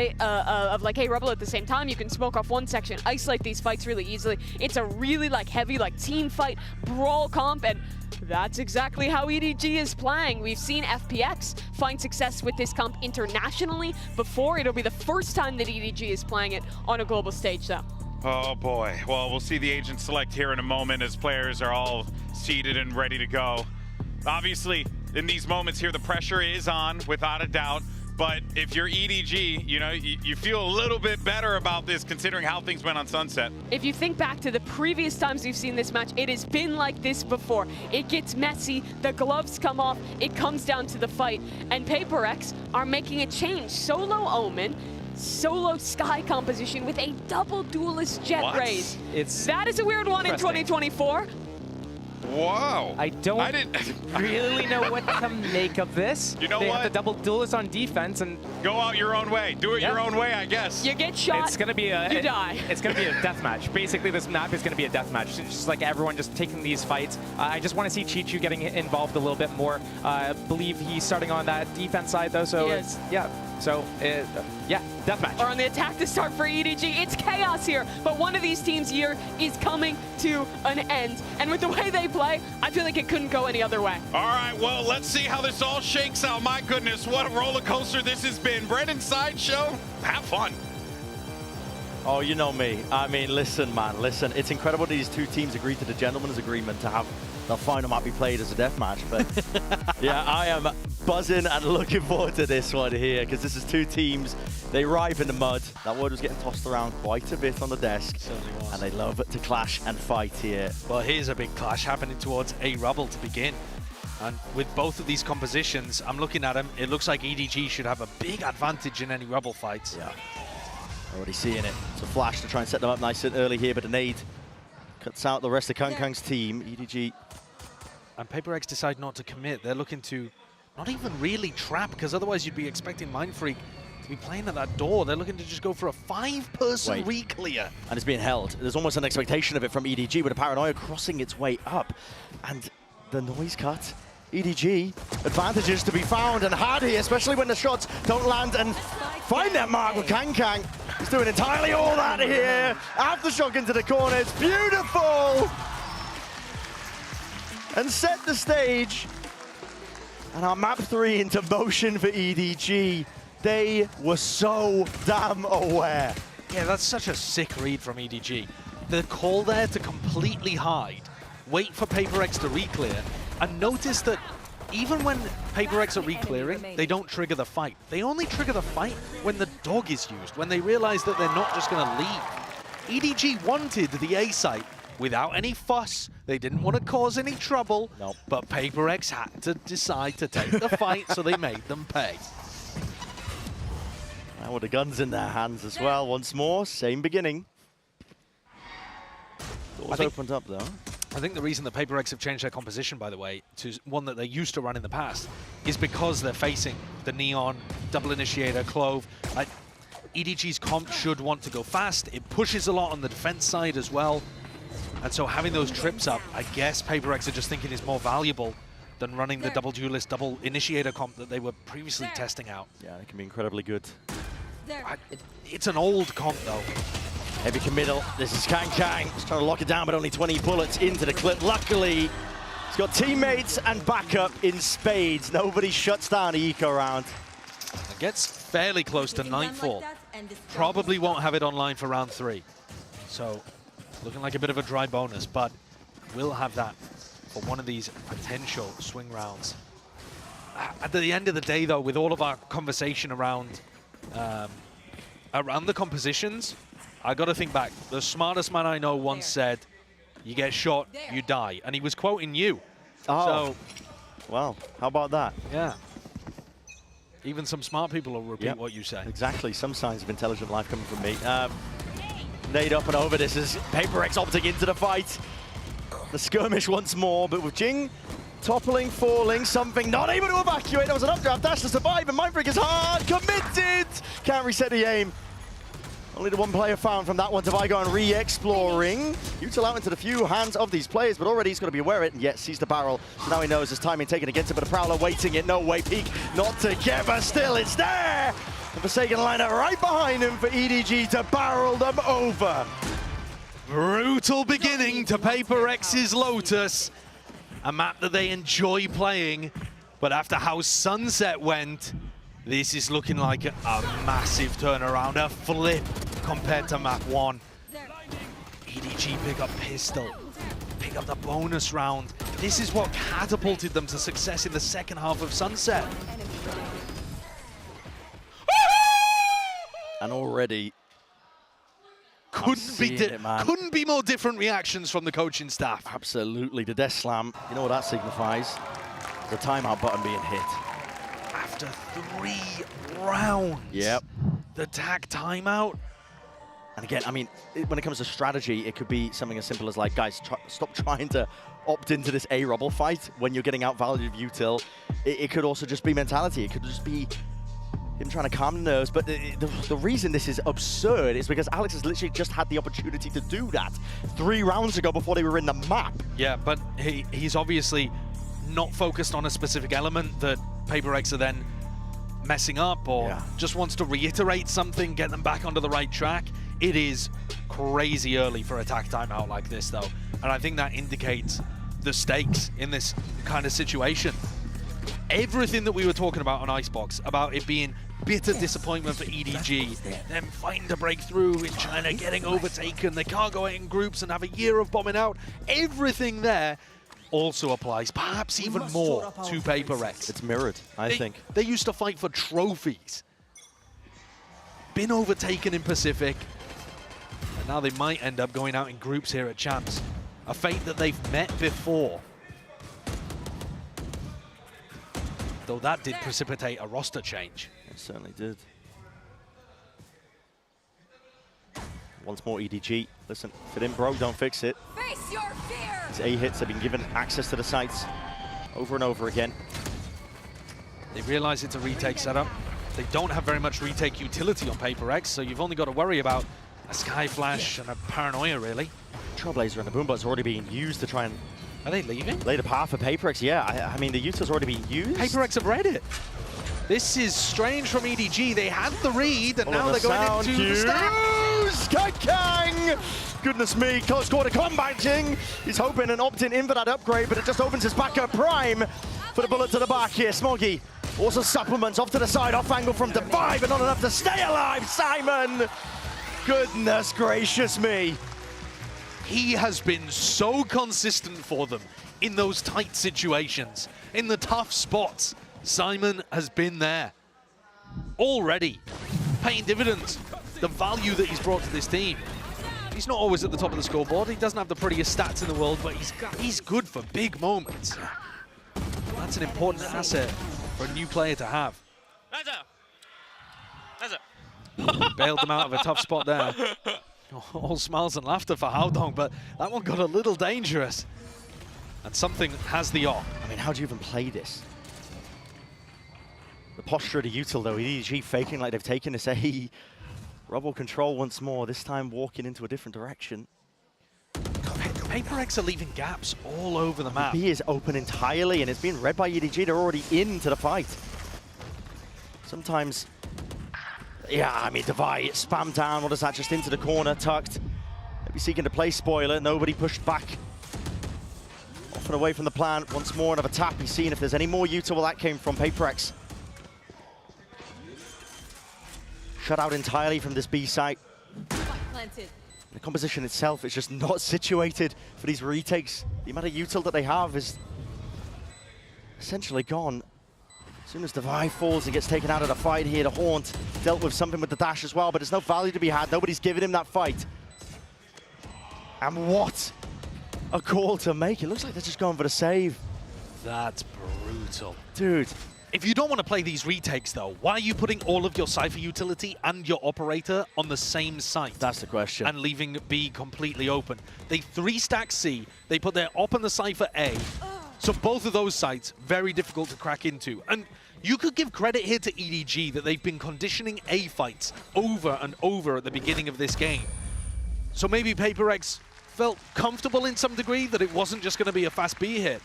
like a Rebel at the same time, you can smoke off one section, isolate these fights really easily. It's a really heavy team fight, brawl comp, and that's exactly how EDG is playing. We've seen FPX find success with this comp internationally before. It'll be the first time that EDG is playing it on a global stage, though. Oh boy. Well, we'll see the agent select here in a moment as players are all seated and ready to go. Obviously, in these moments here, the pressure is on, without a doubt. But if you're EDG, you know, you feel a little bit better about this considering how things went on Sunset. If you think back to the previous times we've seen this match, it has been like this before. It gets messy, the gloves come off, it comes down to the fight, and PRX are making a change. Solo Omen, solo Sky composition with a double duelist jet raise. That is a weird one in 2024. Wow. I didn't really know what to make of this. You know they what? have the double duelist on defense and go out your own way. Do it your own way, I guess. You get shot, it's gonna be a, you die. It's gonna be a death match. Basically, this map is gonna be a death match. It's just like everyone just taking these fights. I just want to see Chichu getting involved a little bit more. I believe he's starting on that defense side though, so it's, yeah. So, yeah, deathmatch. Or on the attack to start for EDG. It's chaos here, but one of these teams' year is coming to an end. And with the way they play, I feel like it couldn't go any other way. All right, well, let's see how this all shakes out. My goodness, what a roller coaster this has been. Brendan Sideshow, have fun. Oh, you know me. I mean, listen, man, listen. It's incredible these two teams agreed to the gentleman's agreement to have the final map be played as a deathmatch. But yeah, I am buzzing and looking forward to this one here because this is two teams. They ripe in the mud. That word was getting tossed around quite a bit on the desk. Certainly was. And they love to clash and fight here. Well, here's a big clash happening towards A Rubble to begin. And with both of these compositions, I'm looking at them, it looks like EDG should have a big advantage in any Rubble fights. Yeah. Already seeing it. It's a flash to try and set them up nice and early here, but the nade cuts out the rest of Kangkang's team. EDG. And PRX decide not to commit. They're looking to not even really trap, because otherwise you'd be expecting Mindfreak to be playing at that door. They're looking to just go for a 5-person re-clear. And it's being held. There's almost an expectation of it from EDG with a Paranoia crossing its way up. And the noise cut. EDG, advantages to be found and had here, especially when the shots don't land and find that mark with Kangkang. He's doing entirely all that here. Aftershock into the corner, it's beautiful. And set the stage. And our map 3 into motion for EDG. They were so damn aware. Yeah, that's such a sick read from EDG. The call there to completely hide, wait for PRX to re-clear, and notice that even when PRX are re-clearing, they don't trigger the fight. They only trigger the fight when the dog is used, when they realize that they're not just going to leave. EDG wanted the A site without any fuss. They didn't want to cause any trouble, but PRX had to decide to take the fight, so they made them pay. Now with the guns in their hands as well, once more, same beginning. Doors opened up though. I think the reason that PRX have changed their composition, by the way, to one that they used to run in the past, is because they're facing the Neon, Double Initiator, Clove. EDG's comp should want to go fast. It pushes a lot on the defense side as well. And so having those trips up, I guess PRX are just thinking is more valuable than running the double duelist, double initiator comp that they were previously testing out. Yeah, it can be incredibly good. It's an old comp though. Heavy committal. This is Kangkang. He's trying to lock it down, but only 20 bullets into the clip. Luckily, he's got teammates and backup in spades. Nobody shuts down the eco round. It gets fairly close to Nightfall. Probably won't have it online for round 3. So, looking like a bit of a dry bonus, but will have that for one of these potential swing rounds. At the end of the day, though, with all of our conversation around the compositions, I got to think back. The smartest man I know once said, "You get shot, you die," and he was quoting you. Oh, so, well, how about that? Yeah. Even some smart people will repeat what you say. Exactly. Some signs of intelligent life coming from me. Nade up and over. This is PRX opting into the fight. The skirmish once more, but with Jing toppling, falling, something not able to evacuate. That was an updraft dash to survive, and Mindfreak is hard committed. Can't reset the aim. Only the one player found from that one. Devigon re-exploring. Util out into the few hands of these players, but already he's got to be aware of it, and yet sees the barrel. So now he knows his timing taken against it, but a Prowler waiting it. No way, peek not together. Still, it's there. The Forsaken lineup right behind him for EDG to barrel them over. Brutal beginning to PRX's Lotus. A map that they enjoy playing, but after how Sunset went, this is looking like a massive turnaround, a flip compared to map 1. EDG pick up pistol, pick up the bonus round. This is what catapulted them to success in the second half of Sunset. And already, couldn't be more different reactions from the coaching staff. Absolutely. The death slam, you know what that signifies? The timeout button being hit. After 3 rounds. Yep. The tag timeout. And again, I mean, when it comes to strategy, it could be something as simple as like, guys, stop trying to opt into this A-Rubble fight when you're getting outvalued util. It could also just be mentality. It could just be him trying to calm the nerves. But the reason this is absurd is because Alex has literally just had the opportunity to do that 3 rounds ago before they were in the map. Yeah, but he's obviously not focused on a specific element that PRX are then messing up, or just wants to reiterate something, get them back onto the right track. It is crazy early for a tag timeout like this, though. And I think that indicates the stakes in this kind of situation. Everything that we were talking about on Icebox, about it being bitter disappointment for EDG, them fighting to break through in China, getting overtaken, they can't go out in groups and have a year of bombing out. Everything there also applies, perhaps even more, to PRX. It's mirrored, I think. They used to fight for trophies. Been overtaken in Pacific, and now they might end up going out in groups here at Champs. A fate that they've met before. Though that did precipitate a roster change. It certainly did. Once more EDG. Listen, if it ain't broke, don't fix it. Face your fear! These A hits have been given access to the sites over and over again. They realize it's a retake setup. They don't have very much retake utility on PRX, so you've only got to worry about a Sky Flash and a Paranoia, really. Trailblazer and the Boombot's already being used to try and... Are they leaving? Lay the path for PRX, yeah. I mean, the util's already been used. PRX have read it. This is strange from EDG. They had the read, and now they're going into the stack. Kang! Goodness me, close quarter combating. He's hoping and opting in for that upgrade, but it just opens his backup prime for the bullet to the back here. Smoggy also supplements off to the side, off angle from Divide, but not enough to stay alive, Simon! Goodness gracious me. He has been so consistent for them in those tight situations, in the tough spots. Simon has been there already, paying dividends. The value that he's brought to this team. He's not always at the top of the scoreboard. He doesn't have the prettiest stats in the world, but he's good for big moments. That's an important asset for a new player to have. Bailed them out of a tough spot there. All smiles and laughter for Haodong, but that one got a little dangerous. And something has the off. I mean, how do you even play this? The posture of the util, though, EDG faking like they've taken this A. Rubble control once more, this time walking into a different direction. PRX are leaving gaps all over the map. B is open entirely, and it's being read by EDG. They're already into the fight. Sometimes, yeah, I mean, Divide, spam down. What is that? Just into the corner, tucked. Maybe seeking to play spoiler. Nobody pushed back. Off and away from the plan. Once more, another tap. He's seeing if there's any more util. Well, that came from PRX. Shut out entirely from this B site. Planted. The composition itself is just not situated for these retakes. The amount of util that they have is essentially gone. As soon as Divide falls and gets taken out of the fight here, the Haunt dealt with something with the dash as well, but there's no value to be had. Nobody's giving him that fight. And what a call to make. It looks like they're just going for the save. That's brutal. Dude. If you don't want to play these retakes, though, why are you putting all of your Cypher utility and your operator on the same site? That's the question. And leaving B completely open. They 3-stack C, they put their op and the Cypher A. So both of those sites, very difficult to crack into. And you could give credit here to EDG that they've been conditioning A fights over and over at the beginning of this game. So maybe PRX felt comfortable in some degree that it wasn't just going to be a fast B hit.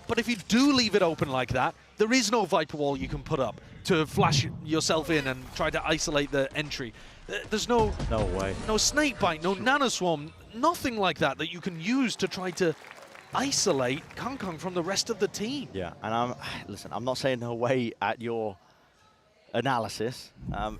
But if you do leave it open like that, there is no Viper Wall you can put up to flash yourself in and try to isolate the entry. There's no way. No Snakebite, no Nanoswarm, nothing like that that you can use to try to isolate Kangkong from the rest of the team. Yeah, and listen, I'm not saying no way at your analysis.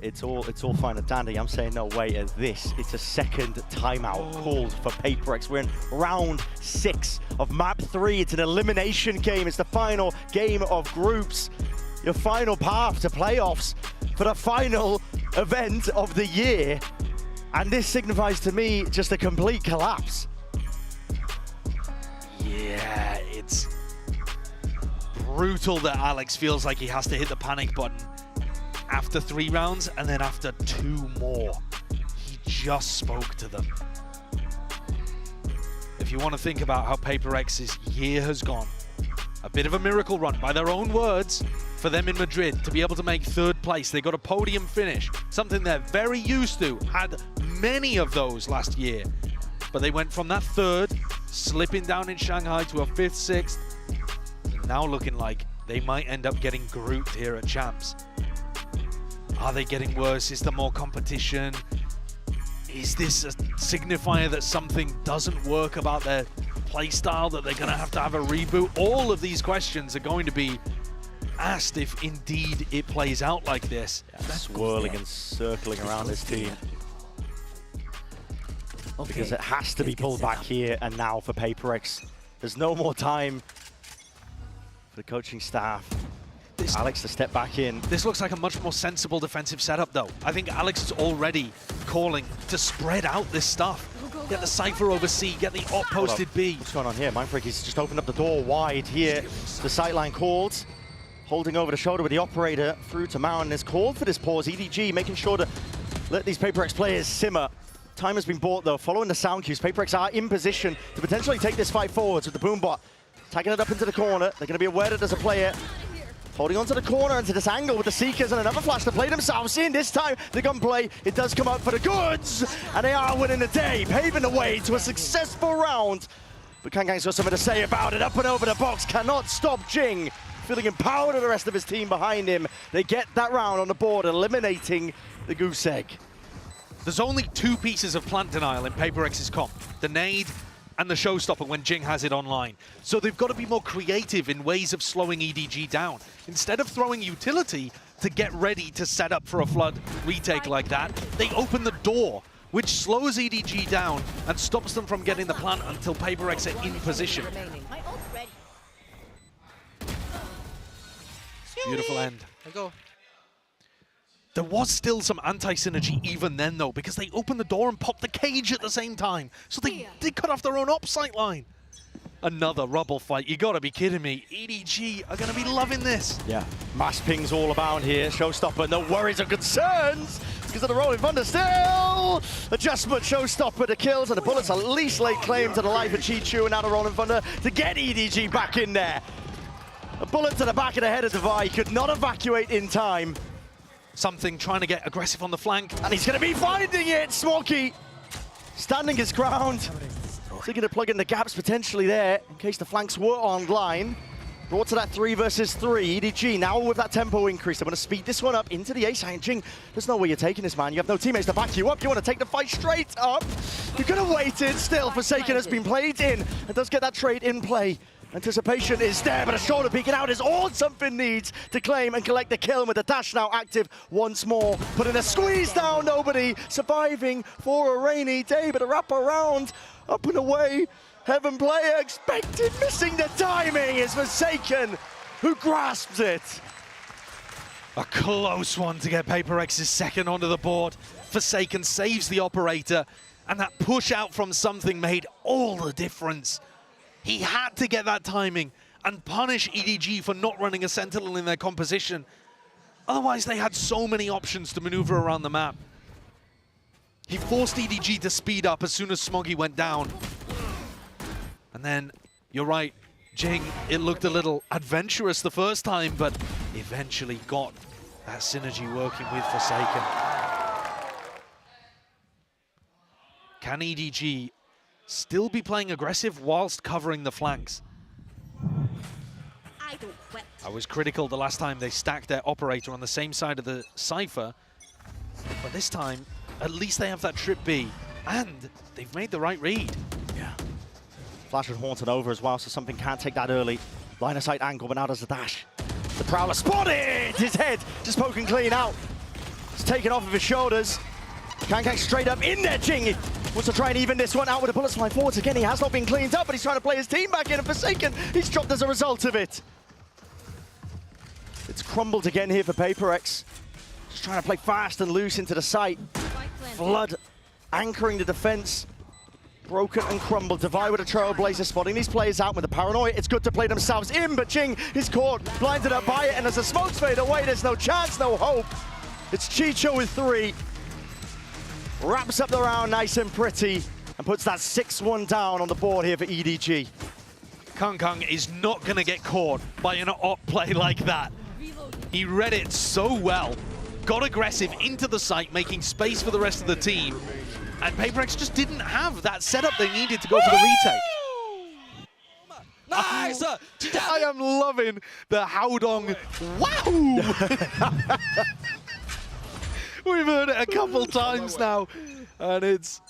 It's all fine and dandy. I'm saying no way at this. It's a second timeout called for PRX. We're in round 6 of map 3. It's an elimination game. It's the final game of groups. your final path to playoffs for the final event of the year. And this signifies to me just a complete collapse. Yeah, it's brutal that Alex feels like he has to hit the panic button after 3 rounds and then after 2 more. He just spoke to them. If you want to think about how PaperX's year has gone, a bit of a miracle run by their own words for them in Madrid to be able to make 3rd place. They got a podium finish, something they're very used to, had many of those last year. But they went from that 3rd, slipping down in Shanghai to a 5th, 6th, now looking like they might end up getting grouped here at Champs. Are they getting worse? Is there more competition? Is this a signifier that something doesn't work about their playstyle, that they're going to have a reboot? All of these questions are going to be asked if indeed it plays out like this. Yeah, swirling and circling around this team. Because it has to be pulled back here and now for PaperX. There's no more time for the coaching staff. Alex to step back in. This looks like a much more sensible defensive setup, though. I think Alex is already calling to spread out this stuff. Get the Cypher over C, get the op posted B. What's going on here? Mindfreak, he's just opened up the door wide here. The sightline called. Holding over the shoulder with the operator through to Mountain is called for this pause. EDG making sure to let these PaperX players simmer. Time has been bought, though. Following the sound cues, PaperX are in position to potentially take this fight forwards with the Boombot. Tagging it up into the corner. They're going to be aware that there's a player holding onto the corner into this angle with the Seekers and another flash to play themselves in. This time, the gunplay, it does come out for the goods, and they are winning the day, paving the way to a successful round. But Kangang's got something to say about it. Up and over the box, cannot stop Jing. Feeling empowered of the rest of his team behind him. They get that round on the board, eliminating the goose egg. There's only 2 pieces of plant denial in PaperX's comp. The nade and the showstopper when Jing has it online. So they've got to be more creative in ways of slowing EDG down. Instead of throwing utility to get ready to set up for a flood retake like that, they open the door, which slows EDG down and stops them from getting the plant until PaperX are in position. Beautiful end. Go. There was still some anti-synergy even then, though, because they opened the door and popped the cage at the same time. So they cut off their own op sight line. Another rubble fight. You gotta be kidding me. EDG are gonna be loving this. Yeah, mass pings all about here. Showstopper, no worries or concerns because of the rolling thunder still. Adjustment, Showstopper, the kills, and the bullets at least lay claim to the life of Chi-Chu, and now the rolling thunder to get EDG back in there. A bullet to the back of the head of Devi, could not evacuate in time. Something trying to get aggressive on the flank. And he's going to be finding it, Smokey. Standing his ground. So going to plug in the gaps potentially there in case the flanks were online. Brought to that 3 versus 3. EDG now with that tempo increase. They're going to speed this one up into the ace. Jing, there's no way you're taking this, man. You have no teammates to back you up. You want to take the fight straight up. You could have waited. Still, Forsaken has been played in and does get that trade in play. Anticipation is there, but a shoulder peeking out is all something needs to claim and collect the kill with the dash now active once more. Putting a squeeze down, nobody surviving for a rainy day, but a wrap around, up and away. Heaven player expected, missing the timing is Forsaken, who grasps it. A close one to get PaperX's second onto the board. Forsaken saves the operator, and that push out from something made all the difference. He had to get that timing and punish EDG for not running a Sentinel in their composition. Otherwise, they had so many options to maneuver around the map. He forced EDG to speed up as soon as Smoggy went down. And then, you're right, Jing, it looked a little adventurous the first time, but eventually got that synergy working with Forsaken. Can EDG still be playing aggressive whilst covering the flanks? I was critical the last time they stacked their operator on the same side of the Cypher, but this time, at least they have that trip B, and they've made the right read. Yeah. Flash and Haunted over as well, so something can't take that early. Line of sight angle, but now does the dash. The Prowler spotted! His head just poking clean out. It's taken off of his shoulders. Kangkang straight up in there, Jing. Wants to try and even this one out with the bullets flying forwards again. He has not been cleaned up, but he's trying to play his team back in, and Forsaken, he's dropped as a result of it. The It's crumbled again here for PRX. Just trying to play fast and loose into the site. Flood anchoring the defense. Broken and crumbled. Divide with a Trailblazer, spotting these players out with the paranoia. It's good to play themselves in, but Jing is caught, blinded up by it, and as the smokes fade away, there's no chance, no hope. It's Chicho with 3. Wraps up the round nice and pretty, and puts that 6-1 down on the board here for EDG. Kang is not going to get caught by an op play like that. He read it so well, got aggressive into the site, making space for the rest of the team, and PRX just didn't have that setup they needed to go for the retake. Nice! I am loving the Haodong. Wow! We've heard it a couple times now, and it's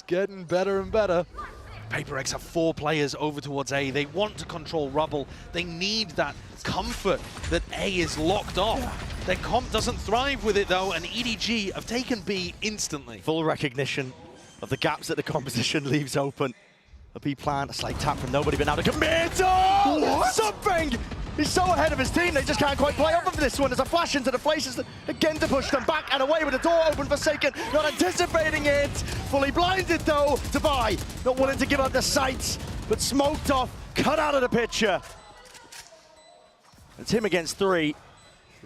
getting better and better. PRX have 4 players over towards A. They want to control Rubble. They need that comfort that A is locked off. Their comp doesn't thrive with it though, and EDG have taken B instantly. Full recognition of the gaps that the composition leaves open. A B plan, a slight tap from nobody, but now to commit! Oh! Something! He's so ahead of his team, they just can't quite play off of this one. There's a flash into the faces again to push them back and away with the door open for Forsaken. Not anticipating it. Fully blinded though to buy. Not willing to give up the sights, but smoked off, cut out of the picture. It's him against 3.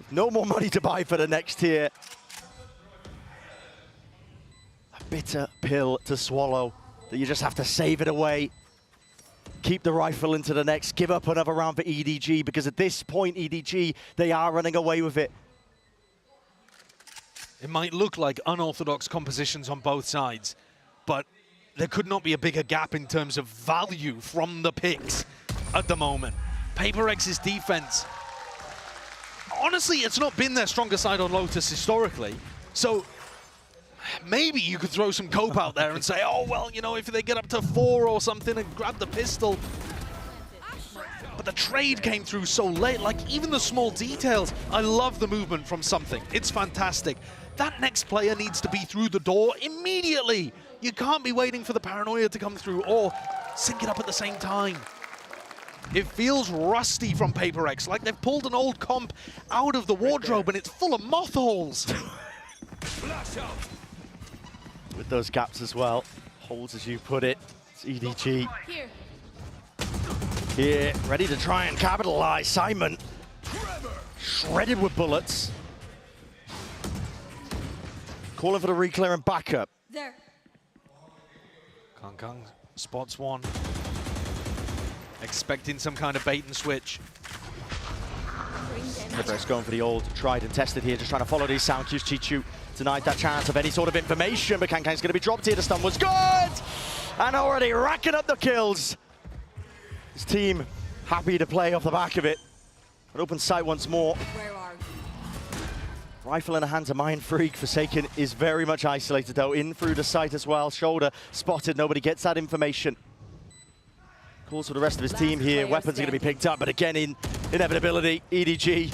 No more money to buy for the next tier. A bitter pill to swallow, that you just have to save it away. Keep the rifle into the next, give up another round for EDG, because at this point, EDG, they are running away with it. It might look like unorthodox compositions on both sides, but there could not be a bigger gap in terms of value from the picks at the moment. PRX's defense, honestly, it's not been their stronger side on Lotus historically, so maybe you could throw some cope out there and say, oh, well, you know, if they get up to 4 or something and grab the pistol. But the trade came through so late, like even the small details. I love the movement from something. It's fantastic. That next player needs to be through the door immediately. You can't be waiting for the paranoia to come through or sync it up at the same time. It feels rusty from PRX, like they've pulled an old comp out of the wardrobe and it's full of moth holes. With those gaps as well. Holes, as you put it. It's EDG. Here, ready to try and capitalize. Simon, shredded with bullets. Calling for the reclear and backup. There. Kang spots one. Expecting some kind of bait and switch. PRX going for the old tried and tested here, just trying to follow these sound cues. Chichu denied that chance of any sort of information, but Kang's going to be dropped here. The stun was good! And already racking up the kills. His team happy to play off the back of it. An open sight once more. Rifle in the hands of Mind Freak. Forsaken is very much isolated though, in through the site as well. Shoulder spotted, nobody gets that information. Calls for the rest of his team here. Weapons are going to be picked up, but again, in inevitability, EDG.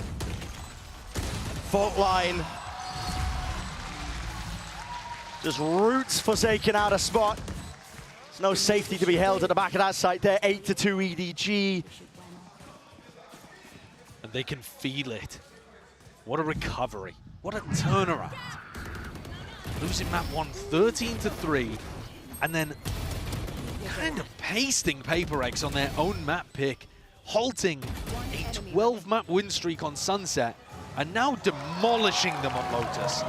Fault line. Just roots Forsaken out of spot. There's no safety to be held at the back of that site there. 8-2 EDG. And they can feel it. What a recovery. What a turnaround. Losing map 1 13-3, and then kind of pasting PRX on their own map pick, halting a 12-map win streak on Sunset, and now demolishing them on Lotus.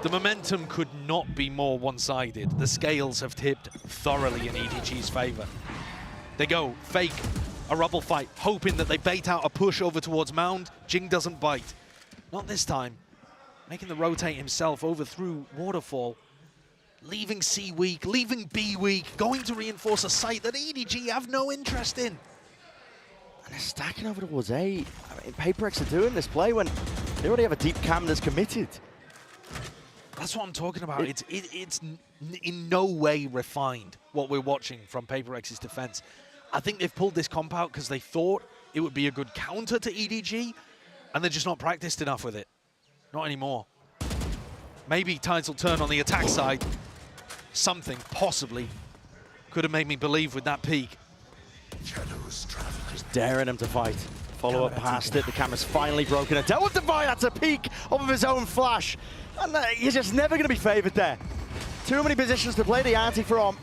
The momentum could not be more one-sided. The scales have tipped thoroughly in EDG's favor. They go fake a rubble fight, hoping that they bait out a push over towards Mound. Jing doesn't bite. Not this time. Making the rotate himself over through Waterfall. Leaving C weak, leaving B weak, going to reinforce a site that EDG have no interest in. And they're stacking over towards A. I mean, PRX are doing this play when they already have a deep cam that's committed. That's what I'm talking about. It's in no way refined, what we're watching from PRX's defense. I think they've pulled this comp out because they thought it would be a good counter to EDG, and they're just not practiced enough with it. Not anymore. Maybe tides will turn on the attack side. Something, possibly, could have made me believe with that peak. Just daring them to fight. Follow-up past it, the camera's finally broken. A Delta Divide, that's a peek off of his own flash. And he's just never going to be favored there. Too many positions to play the ante from.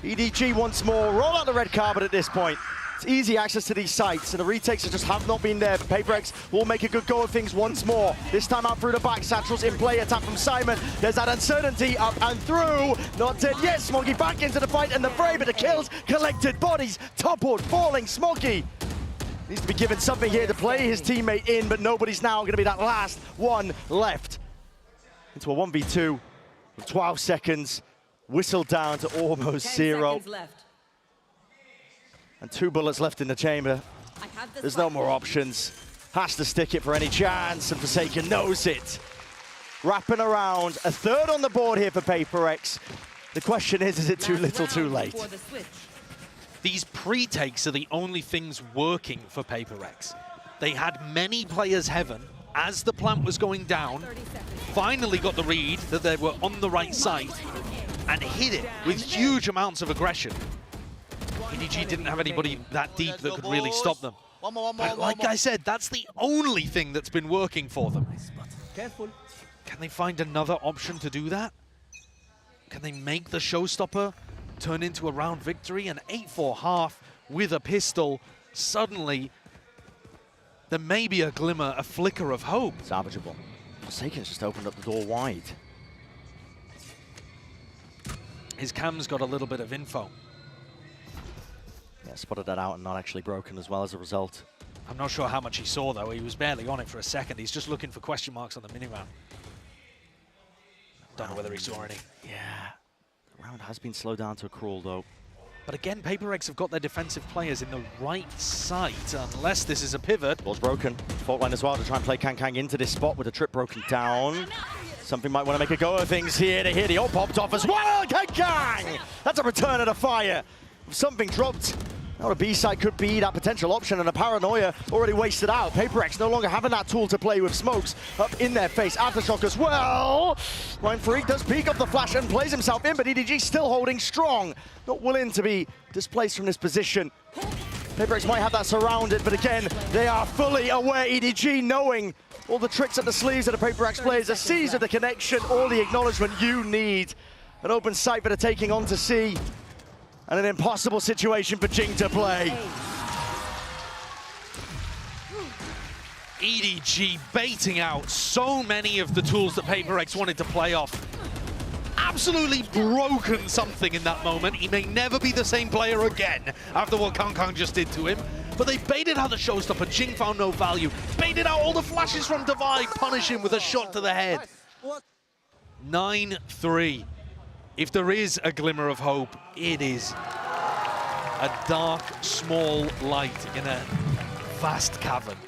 EDG once more, roll out the red carpet at this point. It's easy access to these sites, and the retakes just have not been there. PACIFIC will make a good go of things once more. This time out through the back, Satchel's in play, attack from Simon. There's that uncertainty, up and through. Not dead yet, Smoggy back into the fight and the fray, but the kills, collected bodies, toppled, falling, Smoggy. Needs to be given something here to play his teammate in, but nobody's now going to be that last one left. Into a 1v2 with 12 seconds, whistled down to almost 0. And 2 bullets left in the chamber. There's no more options. Has to stick it for any chance, and Forsaken knows it. Wrapping around, a third on the board here for PACIFIC. The question is it too little, too late? These pre-takes are the only things working for PACIFIC. They had many players heaven as the plant was going down, finally got the read that they were on the right side, and hit it with huge amounts of aggression. EDG didn't have anybody that deep that could really stop them. But like I said, that's the only thing that's been working for them. Careful. Can they find another option to do that? Can they make the showstopper turn into a round victory? An 8-4 half with a pistol. Suddenly, there may be a glimmer, a flicker of hope. Salvageable. Forsaken's just opened up the door wide. His cam's got a little bit of info. Yeah, spotted that out and not actually broken as well as a result. I'm not sure how much he saw, though. He was barely on it for a second. He's just looking for question marks on the mini-round. Don't know whether he saw any. Yeah. The round has been slowed down to a crawl, though. But again, PACIFIC have got their defensive players in the right site, unless this is a pivot. Ball's broken. Fault line as well to try and play Kang into this spot with the trip broken down. Something might want to make a go of things here. To hear the ult popped off as well. Kang! That's a return of the fire. Something dropped. Now a B side could be that potential option, and a paranoia already wasted out. PACIFIC no longer having that tool to play with smokes up in their face. Aftershock as well. Ryan Freak does peek up the flash and plays himself in, but EDG still holding strong. Not willing to be displaced from this position. PACIFIC might have that surrounded, but again, they are fully aware. EDG knowing all the tricks at the sleeves of the PACIFIC players, a seize of the connection, all the acknowledgement you need. An open sight for the taking on to C. And an impossible situation for Jing to play. EDG baiting out so many of the tools that PACIFIC wanted to play off. Absolutely broken something in that moment. He may never be the same player again after what Kang just did to him. But they baited out the showstopper. Jing found no value. Baited out all the flashes from Divide. Punish him with a shot to the head. 9-3. If there is a glimmer of hope, it is a dark, small light in a vast cavern.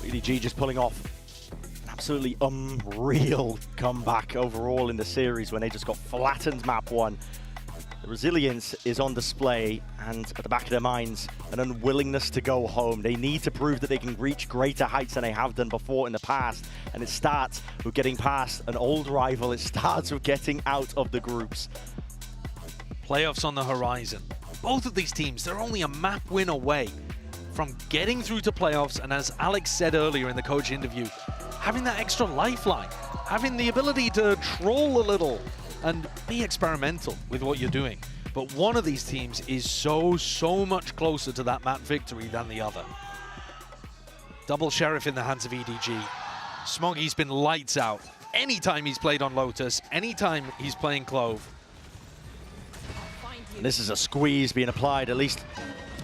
EDG just pulling off an absolutely unreal comeback overall in the series when they just got flattened map 1. The resilience is on display, and at the back of their minds, an unwillingness to go home. They need to prove that they can reach greater heights than they have done before in the past, and it starts with getting past an old rival. It starts with getting out of the groups. Playoffs on the horizon. both of these teams, they're only a map win away from getting through to playoffs, and as Alex said earlier in the coach interview, having that extra lifeline, having the ability to troll a little and be experimental with what you're doing. But one of these teams is so much closer to that map victory than the other. Double Sheriff in the hands of EDG. Smoggy's been lights out anytime he's played on Lotus, anytime he's playing Clove. And this is a squeeze being applied, at least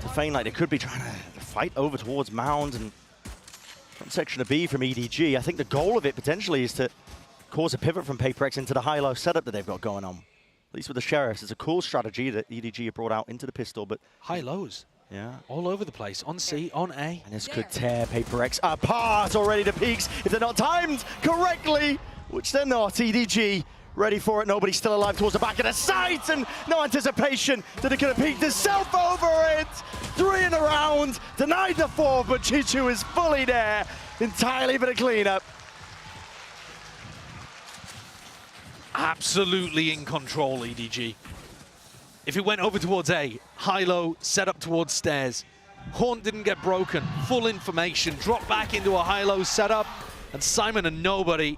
to feign like they could be trying to fight over towards Mound and front section of B from EDG. I think the goal of it potentially is to cause a pivot from PRX into the high-low setup that they've got going on. At least with the Sheriffs, it's a cool strategy that EDG have brought out into the pistol, but... High-lows. Yeah. All over the place, on C, on A. And this could tear PRX apart already to peaks if they're not timed correctly, which they're not. EDG ready for it, nobody still alive towards the back of the site, and no anticipation that it could have peeked himself over it. 3 in a round, denied the 4, but Chichu is fully there, entirely but a cleanup. Absolutely in control, EDG. If it went over towards A, high-low, set up towards stairs. Horn didn't get broken, full information, dropped back into a high-low setup, and Simon and nobody,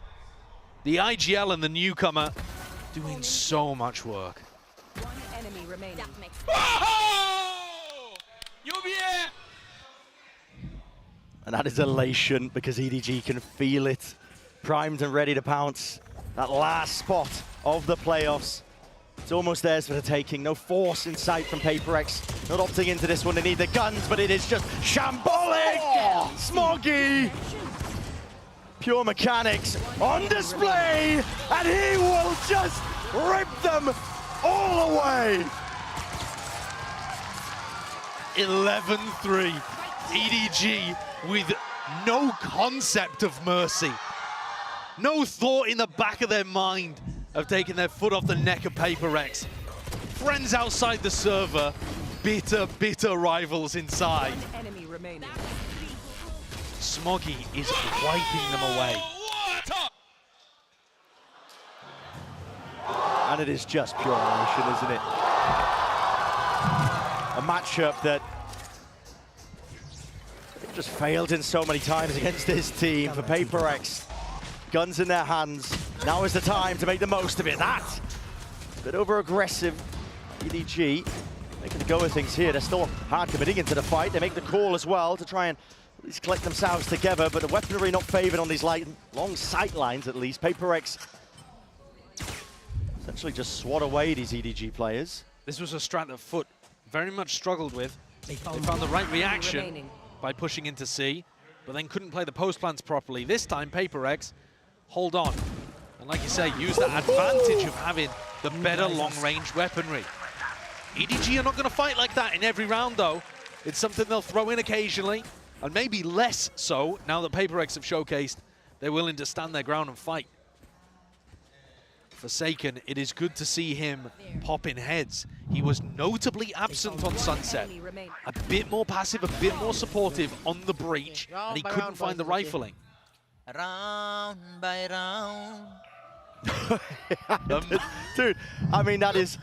the IGL and the newcomer, doing so much work. One enemy remaining. And that is elation because EDG can feel it. Primed and ready to pounce. That last spot of the playoffs. It's almost theirs for the taking. No force in sight from PRX. Not opting into this one. They need the guns, but it is just shambolic. Oh. Smoggy. Pure mechanics on display. And he will just rip them all away. 11-3. EDG with no concept of mercy. No thought in the back of their mind of taking their foot off the neck of PRX. Friends outside the server, bitter rivals inside. One enemy remaining. Smoggy is wiping them away. And it is just pure elation, isn't it? A matchup that just failed in so many times against this team for PRX. Guns in their hands. Now is the time to make the most of it. That a bit over aggressive. EDG making a go of things here. They're still hard committing into the fight. They make the call as well to try and at least collect themselves together, but the weaponry not favored on these long sight lines at least. PRX essentially just swat away these EDG players. This was a strat that Foot very much struggled with. They found the right reaction by pushing into C, but then couldn't play the post plants properly. This time, PRX hold on. And like you say, use that advantage of having the better long-range weaponry. EDG are not going to fight like that in every round, though. It's something they'll throw in occasionally, and maybe less so now that PRX have showcased they're willing to stand their ground and fight. Forsaken, it is good to see him popping heads. He was notably absent on Sunset. A bit more passive, a bit more supportive on the breach, and he couldn't find the rifling. Round by round. Dude, I mean, that is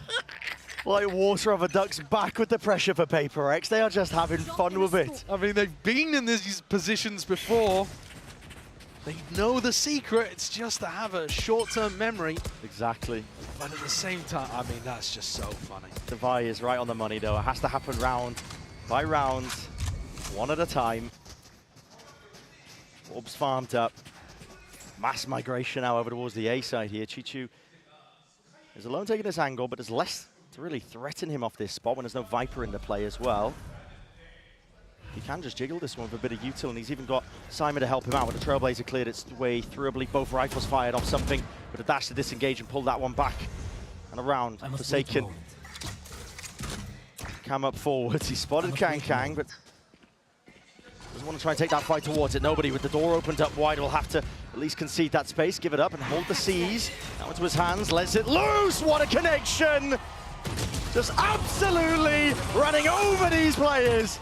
like water off a duck's back with the pressure for PRX. They are just having fun with it. I mean, they've been in these positions before. They know the secret. It's just to have a short-term memory. Exactly. But at the same time, I mean, that's just so funny. Devi is right on the money, though. It has to happen round by round, one at a time. Orbs farmed up. Mass migration now over towards the A side here. Chichu is alone taking this angle, but there's less to really threaten him off this spot when there's no Viper in the play as well. He can just jiggle this one for a bit of util, and he's even got Simon to help him out. When the Trailblazer cleared its way through, I believe both rifles fired off something, but a dash to disengage and pull that one back. And around, Forsaken. Cam up forwards, he spotted Kang, but doesn't want to try and take that fight towards it. Nobody with the door opened up wide will have to at least concede that space, give it up and hold the C's. Now into his hands, lets it loose. What a connection! Just absolutely running over these players.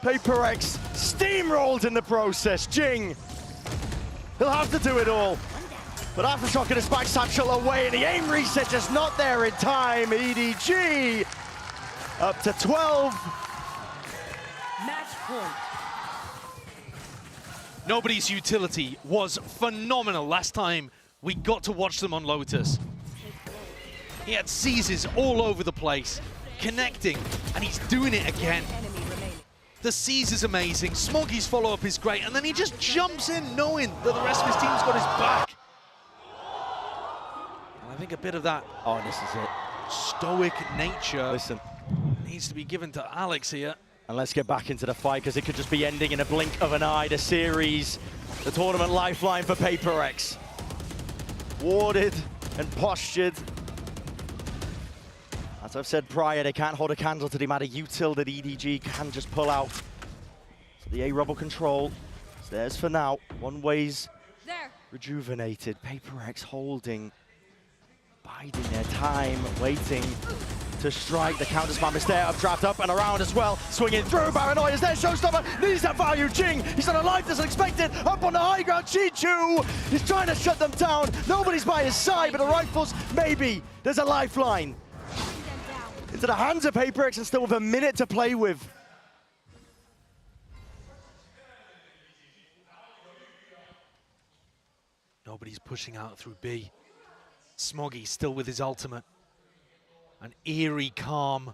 PRX steamrolled in the process. Jing, he'll have to do it all. But Aftershock and his back satchel away, and the aim reset just not there in time. EDG up to 12. Match point. Nobody's utility was phenomenal last time we got to watch them on Lotus. He had seizes all over the place, connecting, and he's doing it again. The seize is amazing, Smoggy's follow-up is great, and then he just jumps in knowing that the rest of his team's got his back. And I think a bit of that this is it. stoic nature needs to be given to Alex here. And let's get back into the fight, because it could just be ending in a blink of an eye. The series, the tournament lifeline for PRX. Warded and postured. As I've said prior, they can't hold a candle to the amount of util that EDG can just pull out. So the A-Rubble control is theirs for now. One way's rejuvenated. PRX holding, biding their time, waiting to strike. The counter spam is there, updraft up and around as well. Swinging through, Paranoia is there, Showstopper needs that value. Jing, he's on a life that's unexpected. Up on the high ground, Chichu, he's trying to shut them down. Nobody's by his side, but the rifles, maybe. There's a lifeline. Into the hands of PRX and still with a minute to play with. Nobody's pushing out through B. Smoggy still with his ultimate. An eerie calm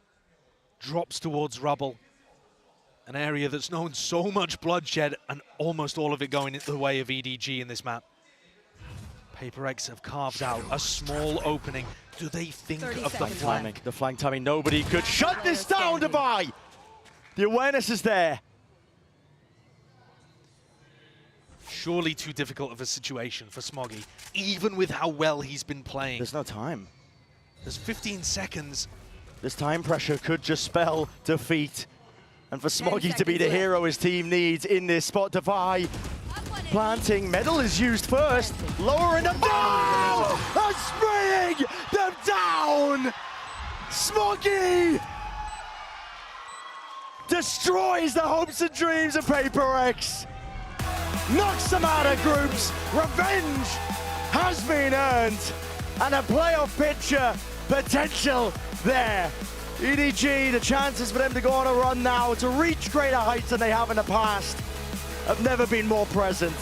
drops towards Rubble. An area that's known so much bloodshed and almost all of it going into the way of EDG in this map. PRX have carved out a small opening. Do they think of the flank? The flank timing, nobody could shut this down, Dubai! The awareness is there. Surely too difficult of a situation for Smoggy, even with how well he's been playing. There's no time. There's 15 seconds. This time pressure could just spell defeat. And for Smoggy to be the hero his team needs in this spot, Defy planting, medal is used first, lowering them down! And spraying them down! Smoggy destroys the hopes and dreams of PRX. Knocks them out of groups, revenge has been earned, and a playoff picture potential there. EDG, the chances for them to go on a run now, to reach greater heights than they have in the past, have never been more present.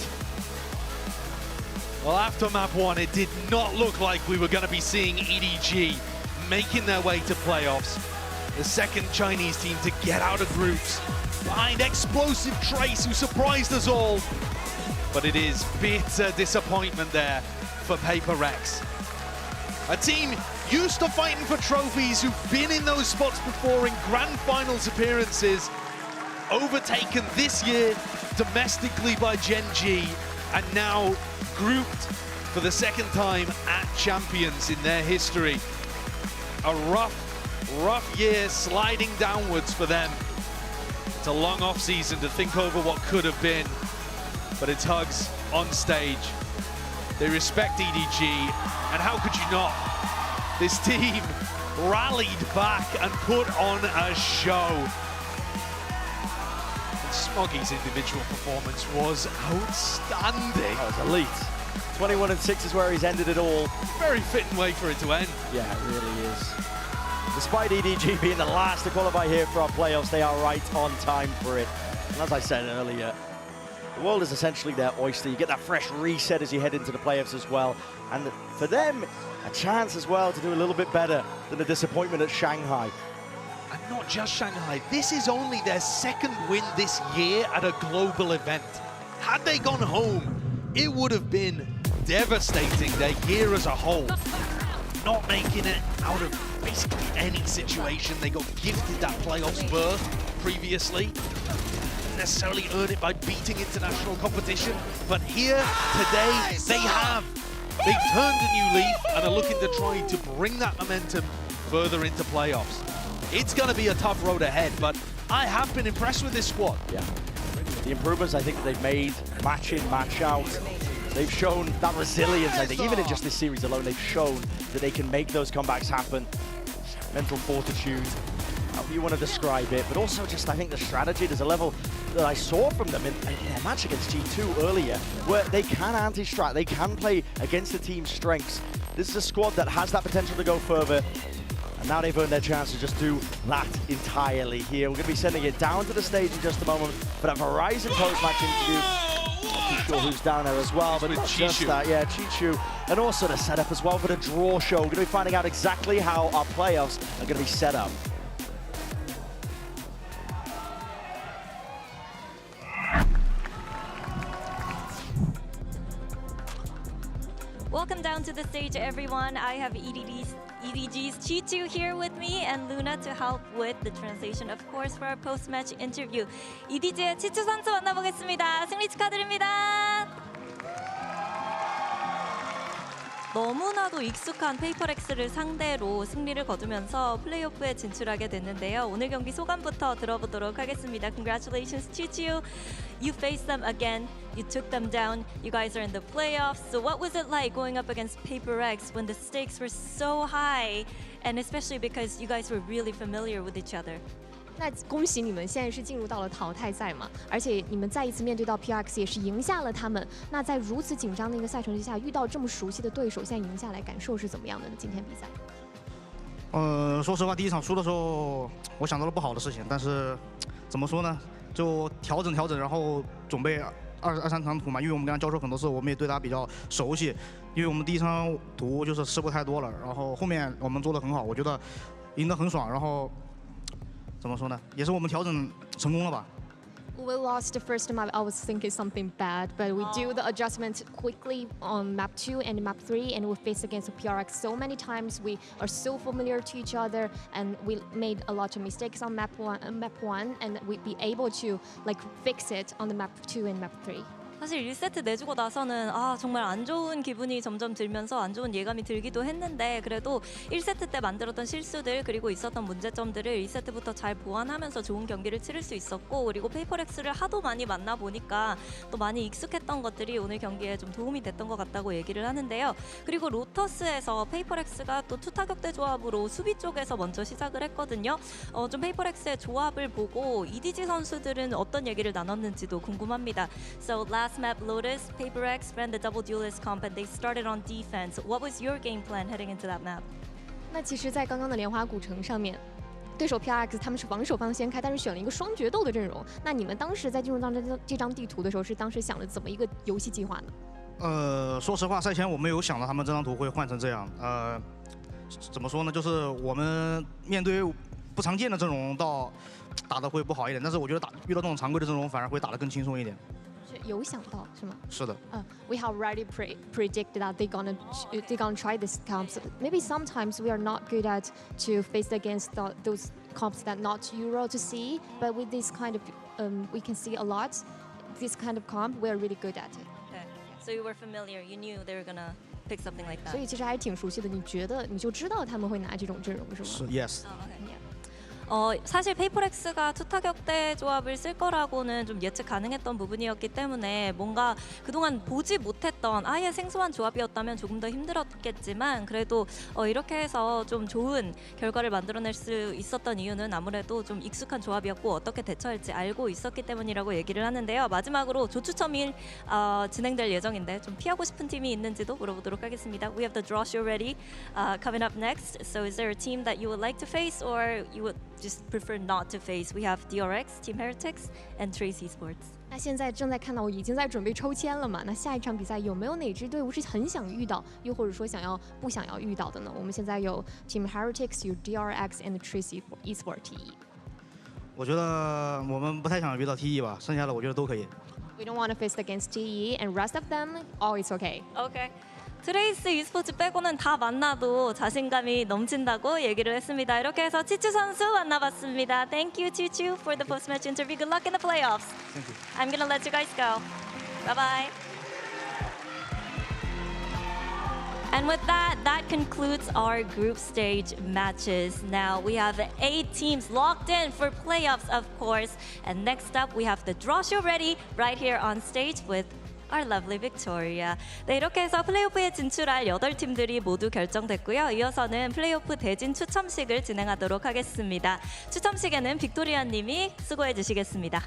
Well, after map one, it did not look like we were going to be seeing EDG making their way to playoffs. The second Chinese team to get out of groups, behind explosive Trace, who surprised us all. But it is bitter disappointment there for PRX. A team used to fighting for trophies, who've been in those spots before in grand finals appearances, overtaken this year domestically by Gen G, and now grouped for the second time at Champions in their history. A rough year sliding downwards for them. It's a long off season to think over what could have been, but it's hugs on stage. They respect EDG, and how could you not? This team rallied back and put on a show. And Smoggy's individual performance was outstanding. That was elite. 21-6 is where he's ended it all. Very fitting way for it to end. Yeah, it really is. Despite EDG being the last to qualify here for our playoffs, they are right on time for it. And as I said earlier, the world is essentially their oyster. You get that fresh reset as you head into the playoffs as well. And for them, a chance as well to do a little bit better than the disappointment at Shanghai. And not just Shanghai, this is only their second win this year at a global event. Had they gone home, it would have been devastating, their year as a whole. Not making it out of basically any situation. They got gifted that playoffs berth previously. Didn't necessarily earn it by beating international competition, but here today they have. They've turned a new leaf and are looking to try to bring that momentum further into playoffs. It's going to be a tough road ahead, but I have been impressed with this squad. Yeah, the improvements I think that they've made, match in, match out, they've shown that resilience. I think even in just this series alone, they've shown that they can make those comebacks happen. Mental fortitude, however you want to describe it, but also just I think the strategy. There's a level that I saw from them in their match against G2 earlier, where they can anti-strat, they can play against the team's strengths. This is a squad that has that potential to go further. And now they've earned their chance to just do that entirely here. We're going to be sending it down to the stage in just a moment for that Verizon post-match interview. Not too sure who's down there as well, but not just that, yeah, Chichu. And also the setup as well for the draw show. We're going to be finding out exactly how our playoffs are going to be set up. Welcome down to the stage, everyone. I have EDG's Chichu here with me and Luna to help with the translation, of course, for our post-match interview. EDG의 치추 선수 만나보겠습니다. 승리 축하드립니다. 너무나도 익숙한 페이퍼렉스를 상대로 승리를 거두면서 플레이오프에 진출하게 됐는데요. 오늘 경기 소감부터 들어보도록 하겠습니다. Congratulations, Chichu. You faced them again. You took them down. You guys are in the playoffs. So what was it like going up against PRX when the stakes were so high, and especially because you guys were really familiar with each other? 那恭喜你们，现在是进入到了淘汰赛嘛，而且你们再一次面对到 PRX 也是赢下了他们。那在如此紧张的一个赛程之下，遇到这么熟悉的对手，现在赢下来，感受是怎么样的呢？今天比赛？说实话，第一场输的时候，我想到了不好的事情，但是怎么说呢，就调整，然后准备二三场图嘛，因为我们跟他交手很多次，我们也对他比较熟悉。因为我们第一场图就是失误太多了，然后后面我们做得很好，我觉得赢得很爽，然后。 怎么说呢？也是我们调整成功了吧。 We lost the first map. I was thinking something bad, but we do the adjustment quickly on map 2 and map 3, and we faced against PRX so many times. We are so familiar to each other, and we made a lot of mistakes on map 1, and we'd be able to like fix it on the map 2 and map 3. 사실 1세트 내주고 나서는 정말 안 좋은 기분이 점점 들면서 안 좋은 예감이 들기도 했는데 그래도 1세트 때 만들었던 실수들 그리고 있었던 문제점들을 2세트부터 잘 보완하면서 좋은 경기를 치를 수 있었고 그리고 페이퍼렉스를 하도 많이 만나보니까 또 많이 익숙했던 것들이 오늘 경기에 좀 도움이 됐던 것 같다고 얘기를 하는데요. 그리고 로터스에서 페이퍼렉스가 또 투타격대 조합으로 수비 쪽에서 먼저 시작을 했거든요. 좀 페이퍼렉스의 조합을 보고 EDG 선수들은 어떤 얘기를 나눴는지도 궁금합니다. So last map, Lotus, PRX ran the double duelist comp and they started on defense. What was your game plan heading into that map? 那其实，在刚刚的莲花古城上面，对手 PRX 他们是防守方先开，但是选了一个双决斗的阵容。那你们当时在进入到这张地图的时候，是当时想了怎么一个游戏计划呢？说实话，赛前我没有想到他们这张图会换成这样。怎么说呢？就是我们面对不常见的阵容，打得会不好一点。但是我觉得遇到这种常规的阵容，反而会打得更轻松一点。 有想到是吗？是的。We have already predicted that they're gonna try this comps. Maybe sometimes we are not good at to face against those comps that not Euro to see, but with this kind of we can see a lot. This kind of comp we are really good at it. Okay. So you were familiar. You knew they were gonna pick something like that. 所以其实还挺熟悉的。你觉得你就知道他们会拿这种阵容是吗？是 Yes. 사실 페이퍼렉스가 투타격대 조합을 쓸 거라고는 좀 예측 가능했던 부분이었기 때문에 뭔가 그동안 보지 못했던 아예 생소한 조합이었다면 조금 더 힘들었겠지만 그래도 이렇게 해서 좀 좋은 결과를 만들어낼 수 있었던 이유는 아무래도 좀 익숙한 조합이었고 어떻게 대처할지 알고 있었기 때문이라고 얘기를 하는데요. 마지막으로 조추첨이 진행될 예정인데 좀 피하고 싶은 팀이 있는지도 물어보도록 하겠습니다. We have the draw show ready coming up next. So is there a team that you would like to face or you would just prefer not to face? We have DRX, Team Heretics, and Trace Esports. 那现在正在看到，我已经在准备抽签了嘛？那下一场比赛有没有哪支队伍是很想遇到，又或者说不想要遇到的呢？我们现在有 Team Heretics， 有 DRX and Trace Esports TE。我觉得我们不太想遇到 TE 吧，剩下的我觉得都可以。We don't want to face against TE, and rest of them, all is okay. Okay. 트레이스 e스포츠 빼고는 다 만나도 자신감이 넘친다고 얘기를 했습니다. 이렇게 해서 치추 선수 만나봤습니다. Thank you, Chichu, for the post-match interview. Good luck in the playoffs. Thank you. I'm gonna let you guys go. Bye-bye. And with that, that concludes our group stage matches. Now we have 8 teams locked in for playoffs, of course. And next up, we have the draw show ready right here on stage with our lovely Victoria. 네, 이렇게 해서 플레이오프에 진출할 8팀들이 모두 결정됐고요. 이어서는 플레이오프 대진 추첨식을 진행하도록 하겠습니다. 추첨식에는 빅토리아 님이 수고해 주시겠습니다.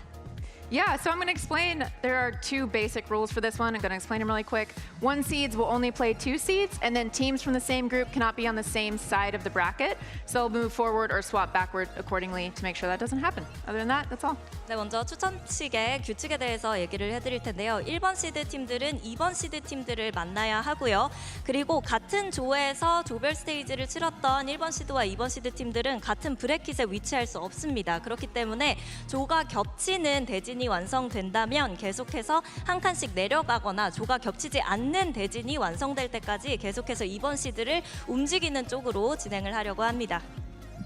Yeah, so I'm going to explain. There are two basic rules for this one. I'm going to explain them really quick. 1 seeds will only play 2 seeds, and then teams from the same group cannot be on the same side of the bracket. So they'll move forward or swap backward accordingly to make sure that doesn't happen. Other than that, that's all. 네, 먼저 추천식의 규칙에 대해서 얘기를 해드릴 텐데요. 1번 시드 팀들은 2번 시드 팀들을 만나야 하고요. 그리고 같은 조에서 조별 스테이지를 치렀던 1번 시드와 2번 시드 팀들은 같은 브래킷에 위치할 수 없습니다. 그렇기 때문에 조가 겹치는 대진이 완성된다면 계속해서 한 칸씩 내려가거나 조가 겹치지 않는 대진이 완성될 때까지 계속해서 2번 시드를 움직이는 쪽으로 진행을 하려고 합니다.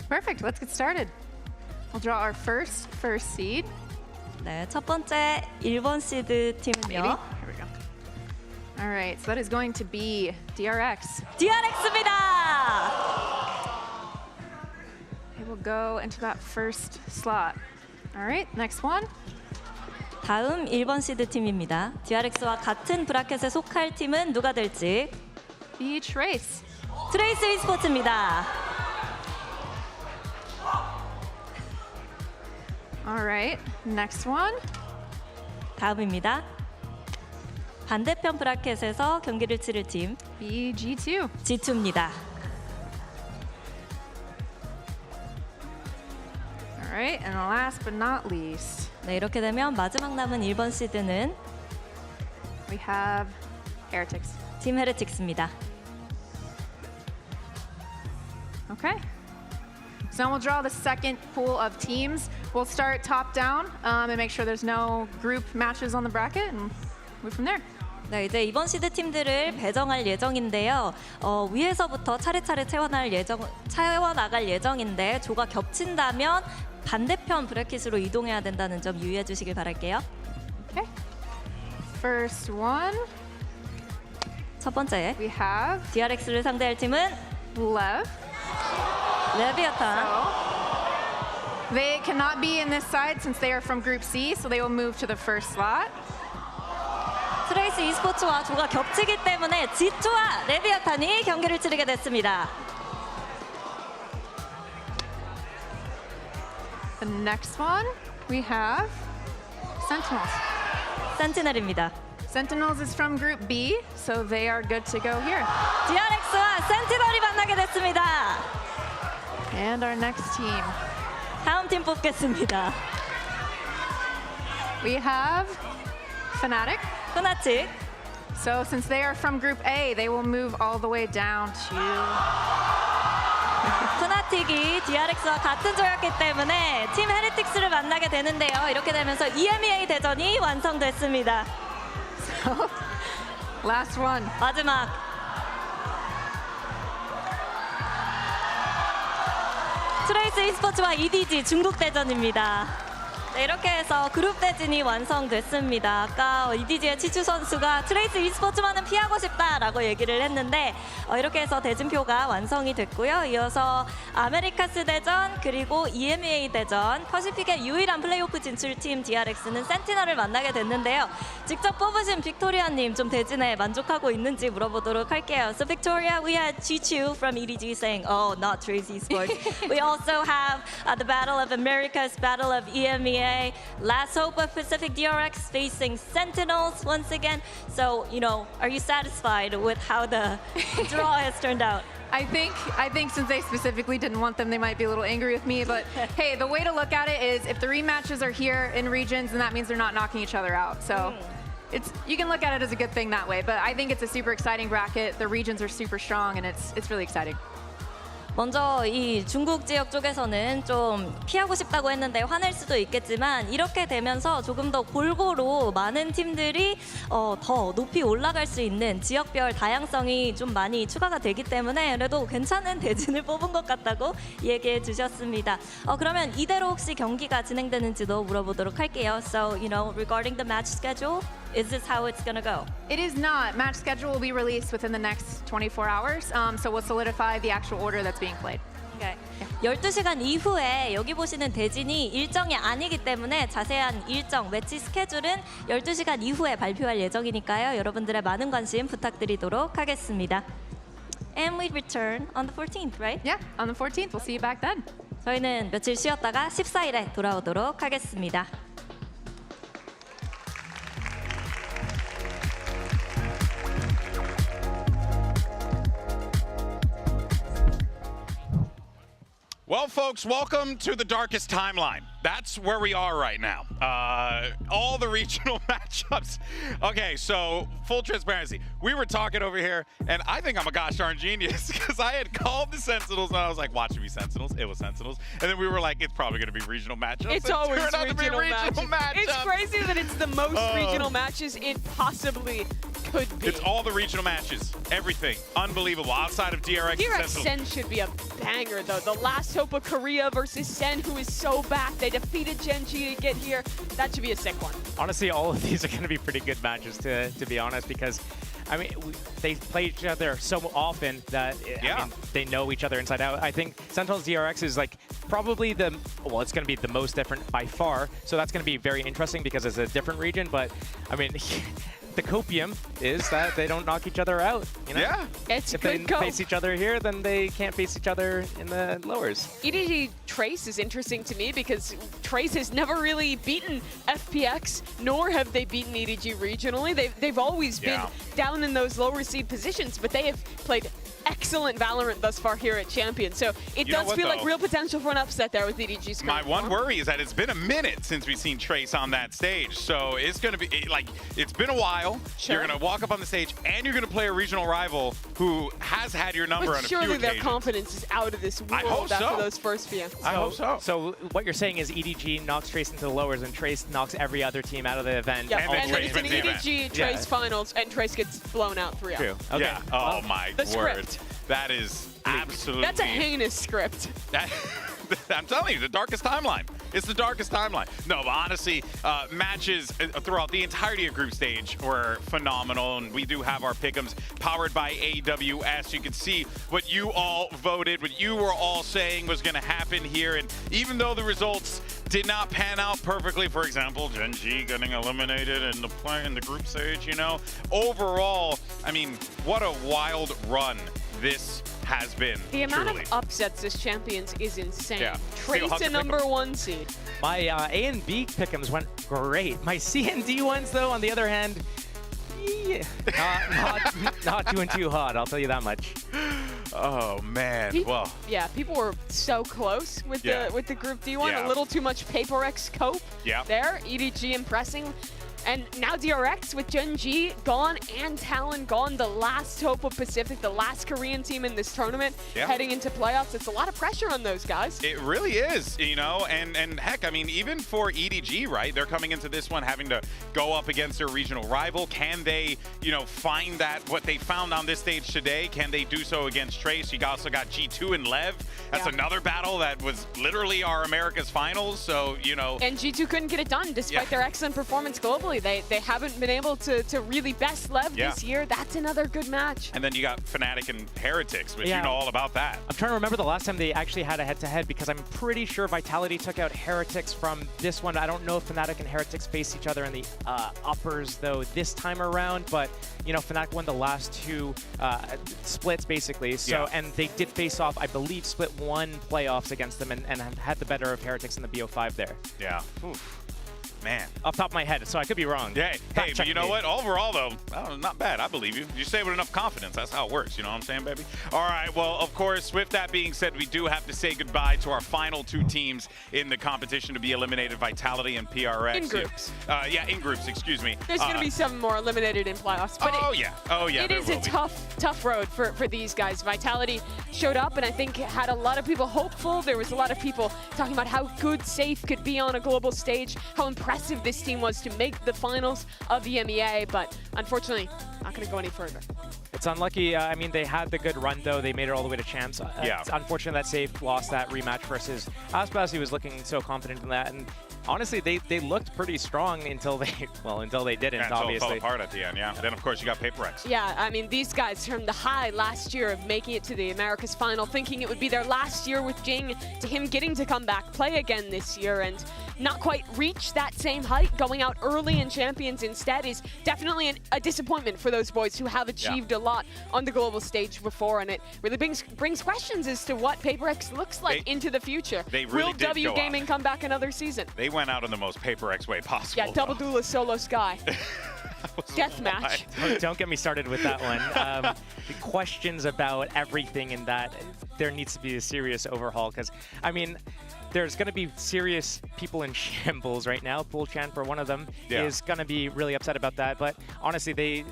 Perfect. Let's get started. We'll draw our first seed. 네, 첫 번째 1번 시드 팀은요. Here we go. All right, so that is going to be DRX. DRX입니다. It will go into that first slot. All right, next one. 다음 1번 시드 팀입니다. DRX와 같은 브라켓에 속할 팀은 누가 될지. The Trace. 트레이스 e스포츠입니다. All right, next one. 다음입니다. 반대편 브라켓에서 경기를 치를 팀. G2. G2입니다. All right, and last but not least. 네, 이렇게 되면 마지막 남은 1번 시드는 We have Heretics. 팀 헤레틱스입니다. Okay. So we'll draw the second pool of teams. We'll start top down and make sure there's no group matches on the bracket and move from there. 네, 이제 이번 시드 팀들을 배정할 예정인데요. 위에서부터 차례차례 채워나갈 예정인데 조가 겹친다면 반대편 브래킷으로 이동해야 된다는 점 유의해 주시길 바랄게요. Okay. First one. 첫 번째. We have DRX를 상대할 팀은 Lev. 레비아탄. So, they cannot be in this side since they are from Group C, so they will move to the first slot. 트레이스 e스포츠와 조가 겹치기 때문에 G2와 레비아탄이 경기를 치르게 됐습니다. The next one we have Sentinels. 센티넬입니다. Sentinels is from Group B, so they are good to go here. DRX와 센티널이 만나게 됐습니다. And our next team. 다음 팀 뽑겠습니다. We have Fnatic. Fnatic. So since they are from Group A, they will move all the way down to Fnatic이 DRX와 같은 조였기 때문에 팀 헤리틱스를 만나게 되는데요. 이렇게 되면서 EMEA 대전이 완성됐습니다. So, last one. 마지막. 트레이스 e스포츠와 EDG 중국 대전입니다. 네, 이렇게 해서 그룹 대진이 완성됐습니다. 아까 EDG의 치추 선수가 트레이스 e스포츠만은 피하고 싶다라고 얘기를 했는데 이렇게 해서 대진표가 완성이 됐고요. 이어서 아메리카스 대전 그리고 EMEA 대전 퍼시픽의 유일한 플레이오프 진출팀 DRX는 센티널을 만나게 됐는데요. 직접 뽑으신 빅토리아님 좀 대진에 만족하고 있는지 물어보도록 할게요. So Victoria, we had Chichu from EDG saying, "Oh, not Trace Esports." We also have the Battle of Americas, Battle of EMEA. Last hope of Pacific DRX facing Sentinels once again. So, are you satisfied with how the draw has turned out? I think since they specifically didn't want them, they might be a little angry with me. But hey, the way to look at it is if the rematches are here in regions, then that means they're not knocking each other out. So you can look at it as a good thing that way. But I think it's a super exciting bracket. The regions are super strong, and it's really exciting. 먼저 이 중국 지역 쪽에서는 좀 피하고 싶다고 했는데 화낼 수도 있겠지만 이렇게 되면서 조금 더 골고루 많은 팀들이 더 높이 올라갈 수 있는 지역별 다양성이 좀 많이 추가가 되기 때문에 그래도 괜찮은 대진을 뽑은 것 같다고 얘기해 주셨습니다. 그러면 이대로 혹시 경기가 진행되는지도 물어보도록 할게요. So, regarding the match schedule, is this how it's gonna go? It is not. Match schedule will be released within the next 24 hours. So we'll solidify the actual order that's being played. Okay. 12시간 이후에 여기 보시는 대진이 일정이 아니기 때문에 자세한 일정, 매치 스케줄은 12시간 이후에 발표할 예정이니까요. 여러분들의 많은 관심 부탁드리도록 하겠습니다. And we return on the 14th, right? Yeah, on the 14th. We'll see you back then. 저희는 며칠 쉬었다가 14일에 돌아오도록 하겠습니다. Well, folks, welcome to the darkest timeline. That's where we are right now. All the regional matchups. Okay, so full transparency. We were talking over here, and I think I'm a gosh darn genius because I had called the Sentinels, and I was like, watch it be Sentinels. It was Sentinels. And then we were like, it's probably going to be regional matchups. It's always regional matchups. It's crazy that it's the most regional matches it possibly could be. It's all the regional matches. Everything. Unbelievable. Outside of DRX DRX Sen should be a banger, though. The last hope of Korea versus Sen, who is so back. They defeated Gen.G to get here. That should be a sick one. Honestly, all of these are going to be pretty good matches, to be honest, because I mean, they play each other so often that I mean, they know each other inside out. I think Sentinels DRX is like probably it's going to be the most different by far. So that's going to be very interesting because it's a different region. But I mean, the copium is that they don't knock each other out. You know? Yeah. It's if good they go. face each other here, then they can't face each other in the lowers. EDG Trace is interesting to me because Trace has never really beaten FPX, nor have they beaten EDG regionally. They've always been down in those lower seed positions, but they have played excellent Valorant thus far here at Champion. So it does feel like real potential for an upset there with EDG's My one worry is that it's been a minute since we've seen Trace on that stage. So it's going to be, like, it's been a while. Sure. You're going to walk up on the stage, and you're going to play a regional rival who has had your number on a few surely occasions. their confidence is out of this world after those first few. I hope so. So what you're saying is EDG knocks Trace into the lowers, and Trace knocks every other team out of the event. Yeah, and then it's an EDG Trace finals, and Trace gets blown out 3-0. True. Okay. Yeah. Oh, my the word. script. That is absolutely... That's a heinous script. I'm telling you, the darkest timeline. It's the darkest timeline. No, but honestly, matches throughout the entirety of group stage were phenomenal, and we do have our pick'ems powered by AWS. You can see what you all voted, what you were all saying was going to happen here, and even though the results did not pan out perfectly, for example, Gen.G getting eliminated in the group stage, you know, overall, I mean, what a wild run this has been. The amount truly. of upsets as champions is insane. Yeah. Trace a #1 seed. My A and B pick'ems went great. My C and D ones, though, on the other hand, not doing too hot, I'll tell you that much. Oh, man. Well. Yeah, people were so close with the Group D one. Yeah. A little too much PRX cope there. EDG impressing. And now DRX with Gen.G gone and Talon gone, the last hope of Pacific, the last Korean team in this tournament heading into playoffs. It's a lot of pressure on those guys. It really is, you know, and heck, I mean, even for EDG, right, they're coming into this one having to go up against their regional rival. Can they, you know, find that, what they found on this stage today, can they do so against Trace? You also got G2 and Lev. That's another battle that was literally our America's finals, so, you know. And G2 couldn't get it done despite their excellent performance globally. They haven't been able to really best Lev this year. That's another good match. And then you got Fnatic and Heretics, which you know all about that. I'm trying to remember the last time they actually had a head-to-head because I'm pretty sure Vitality took out Heretics from this one. I don't know if Fnatic and Heretics face each other in the uppers, though, this time around. But, you know, Fnatic won the last two splits, basically. So, and they did face off, I believe, split one playoffs against them and had the better of Heretics in the BO5 there. Yeah. Oof. Man. Off the top of my head, so I could be wrong. Yeah. Hey, but you know what? Overall, though, not bad. I believe you. You say it with enough confidence. That's how it works. You know what I'm saying, baby? All right. Well, of course, with that being said, we do have to say goodbye to our final two teams in the competition to be eliminated, Vitality and PRX. In groups. Yeah, in groups, excuse me. There's going to be 7 more eliminated in playoffs. But it is a tough road for these guys. Vitality showed up and I think had a lot of people hopeful. There was a lot of people talking about how good Safe could be on a global stage, how impressive this team was to make the finals of the EMEA, but unfortunately, not going to go any further. It's unlucky. I mean, they had the good run, though. They made it all the way to champs. It's unfortunate that Safe lost that rematch versus Aspas. He was looking so confident in that. And honestly, they looked pretty strong until they didn't, obviously. It fell apart at the end, yeah. Then, of course, you got PRX. Yeah, I mean, these guys from the high last year of making it to the Americas final, thinking it would be their last year with Jing, to him getting to come back, play again this year, and not quite reach that same height, going out early in Champions instead is definitely a disappointment for those boys who have achieved a lot on the global stage before, and it really brings questions as to what PRX looks like into the future. They really Will did W go Gaming come back another season? They went out in the most PRX way possible. Yeah, double duelist solo Sky. Deathmatch. Don't get me started with that one. The questions about everything in that, there needs to be a serious overhaul because, I mean, there's going to be serious people in shambles right now. Pool Chan, for one of them, is going to be really upset about that. But honestly, they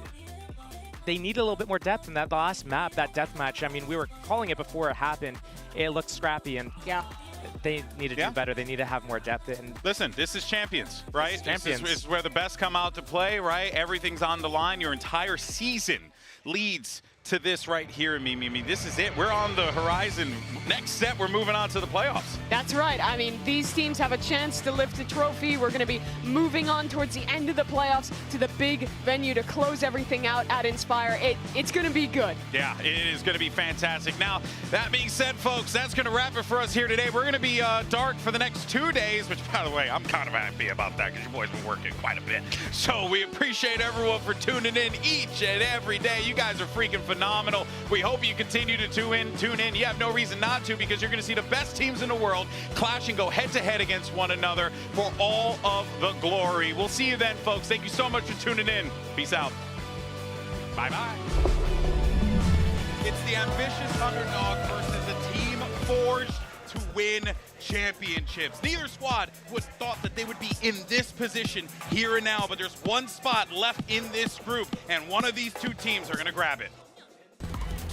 need a little bit more depth in that last map, that death match. I mean, we were calling it before it happened. It looked scrappy, and they need to do better. They need to have more depth. And listen, this is Champions, right? Champions. This is where the best come out to play, right? Everything's on the line. Your entire season leads to this right here, Mimi. This is it. We're on the horizon. Next step, we're moving on to the playoffs. That's right. I mean, these teams have a chance to lift a trophy. We're going to be moving on towards the end of the playoffs to the big venue to close everything out at Inspire. It's going to be good. Yeah, it is going to be fantastic. Now, that being said, folks, that's going to wrap it for us here today. We're going to be dark for the next 2 days, which, by the way, I'm kind of happy about that because you boys been working quite a bit. So we appreciate everyone for tuning in each and every day. You guys are freaking phenomenal. We hope you continue to tune in. You have no reason not to because you're going to see the best teams in the world clash and go head-to-head against one another for all of the glory. We'll see you then, folks. Thank you so much for tuning in. Peace out. Bye-bye. It's the ambitious underdog versus a team forged to win championships. Neither squad would thought that they would be in this position here and now, but there's one spot left in this group, and one of these two teams are going to grab it.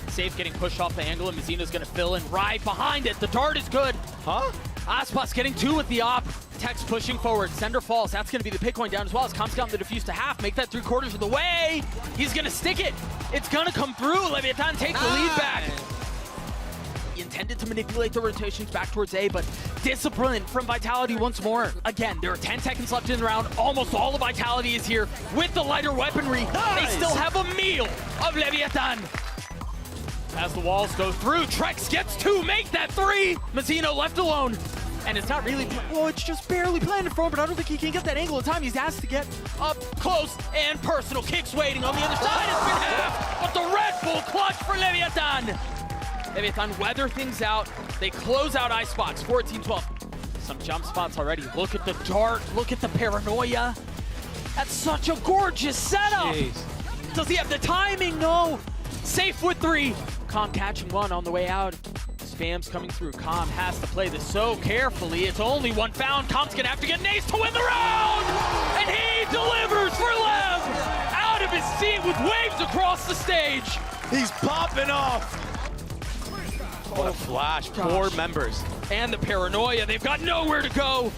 Safe getting pushed off the angle, and Mazino's going to fill in right behind it. The dart is good. Huh? Aspot's getting two with the op. Tex pushing forward. Sender falls. That's going to be the pick going down as well as Comp's gotten the defuse to half. Make that 3/4 of the way. He's going to stick it. It's going to come through. Leviathan takes the lead back. He intended to manipulate the rotations back towards A, but discipline from Vitality once more. Again, there are 10 seconds left in the round. Almost all of Vitality is here with the lighter weaponry. Nice. They still have a meal of Leviathan. As the walls go through, Trex gets two, make that three! Mazino left alone. And it's not really, well, it's just barely planted for him, but I don't think he can get that angle in time. He's asked to get up close and personal. Kicks waiting on the other side. It's been half, but the Red Bull clutch for Leviathan. Leviathan weather things out. They close out Icebox, 14-12. Some jump spots already. Look at the dart, look at the paranoia. That's such a gorgeous setup. Jeez. Does he have the timing? No. Safe with three. Com catching one on the way out. Spam's coming through. Com has to play this so carefully. It's only one found. Com's gonna have to get an ace to win the round! And he delivers for Lev! Out of his seat with waves across the stage. He's popping off. What a flash. Four members. And the paranoia. They've got nowhere to go.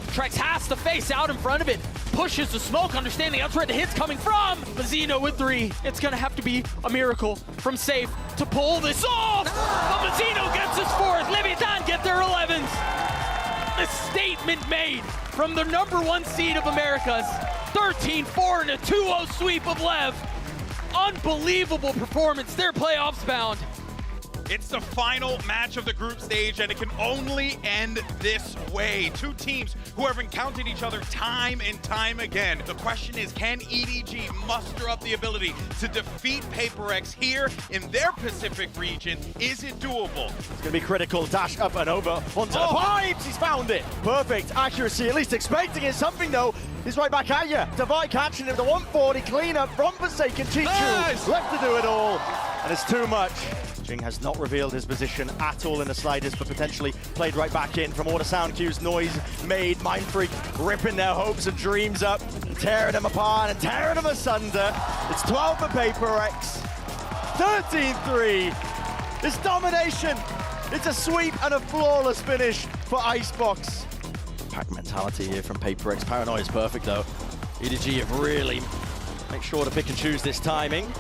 Trex has to face out in front of it. Pushes the smoke, understanding that's where the hit's coming from. Mazino with three. It's gonna have to be a miracle from Safe to pull this off. But Mazino gets his fourth. Leviathan get their 11s. A statement made from the #1 seed of Americas. 13-4 and a 2-0 sweep of Lev. Unbelievable performance. They're playoffs bound. It's the final match of the group stage, and it can only end this way. Two teams who have encountered each other time and time again. The question is, can EDG muster up the ability to defeat PRX here in their Pacific region? Is it doable? It's going to be critical. Dash up and over onto the pipes. He's found it. Perfect accuracy, at least expecting it. Something, though, is right back at you. Divide catching him. The 140 cleanup from Forsaken. Chichu left to do it all, and it's too much. Jing has not revealed his position at all in the slightest, but potentially played right back in from all the sound cues. Noise made. Mindfreak ripping their hopes and dreams up, tearing them apart and tearing them asunder. It's 12 for PRX, 13-3. It's domination. It's a sweep and a flawless finish for Icebox. Pack mentality here from PRX. Paranoia is perfect though. EDG have really make sure to pick and choose this timing.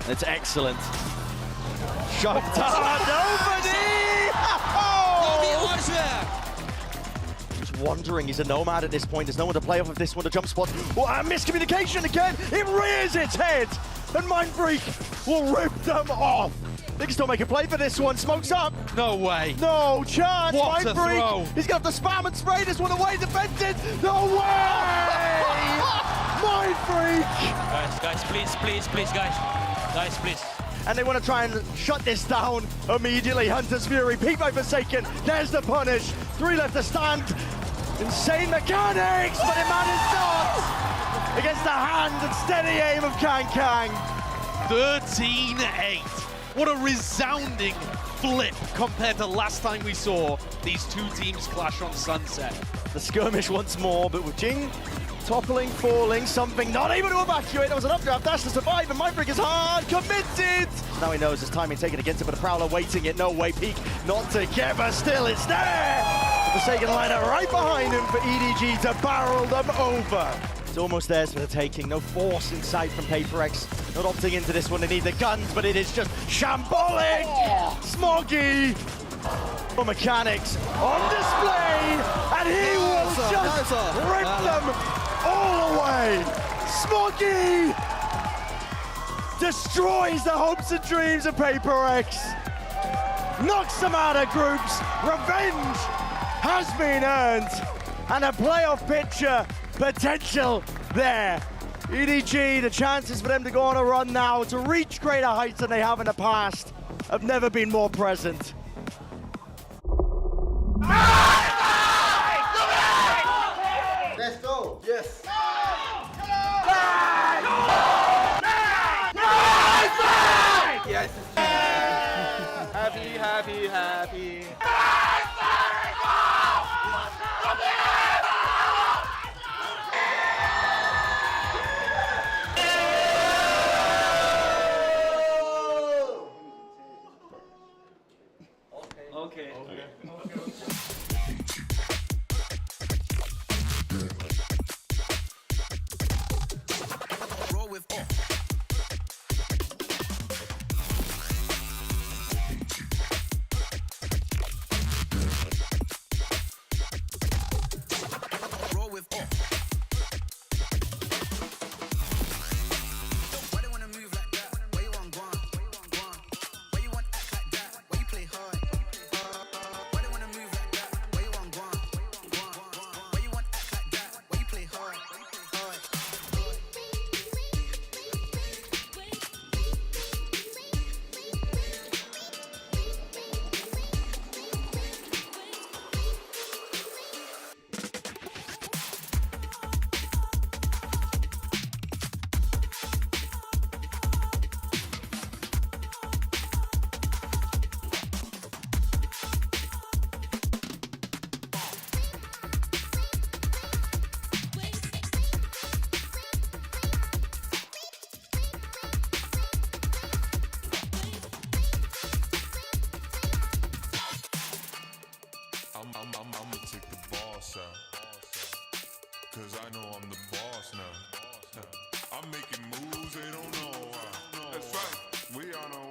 It's excellent. Shot down, nobody! Just wondering, he's a nomad at this point. There's no one to play off of this one, the jump spot. Oh, and miscommunication again! It rears its head! And Mindfreak will rip them off! They can still make a play for this one. Smoke's up! No way! No chance! What a throw! Mindfreak! He's gonna have to spam and spray this one away, defended! No way! Mindfreak! Guys, please, guys. Guys, please. And they want to try and shut this down immediately. Hunter's Fury, peek by Forsaken. There's the punish. 3 left to stand. Insane mechanics, but it matters not. against the hand and steady aim of Kang. 13-8. What a resounding flip compared to last time we saw these two teams clash on Sunset. The skirmish once more, but with Jing toppling, falling, something not able to evacuate. That was an updraft dash to survive, and Mindbreak is hard committed. So now he knows his timing taken against it, but a Prowler waiting it. No way, Peak not together. Still, it's there. The Forsaken liner right behind him for EDG to barrel them over. It's almost theirs for the taking. No force in sight from PRX. Not opting into this one. They need the guns, but it is just shambolic. Smoggy. For mechanics on display, and he will just rip them all away. Smoggy destroys the hopes and dreams of PRX. Knocks them out of groups. Revenge has been earned, and a playoff picture potential there. EDG, the chances for them to go on a run now to reach greater heights than they have in the past have never been more present. Let's go. Yes. Yes. Happy. Okay. Roll with all. Roll with all. Why they wanna move like that? Why you want gone? Why you want act like that? Why you play hard? Why they wanna move like that? Why you want gone? Why you want act like that? Why you play hard? I'ma take the boss out, cause I know I'm the boss now. I'm making moves, they don't know why. That's right, we on our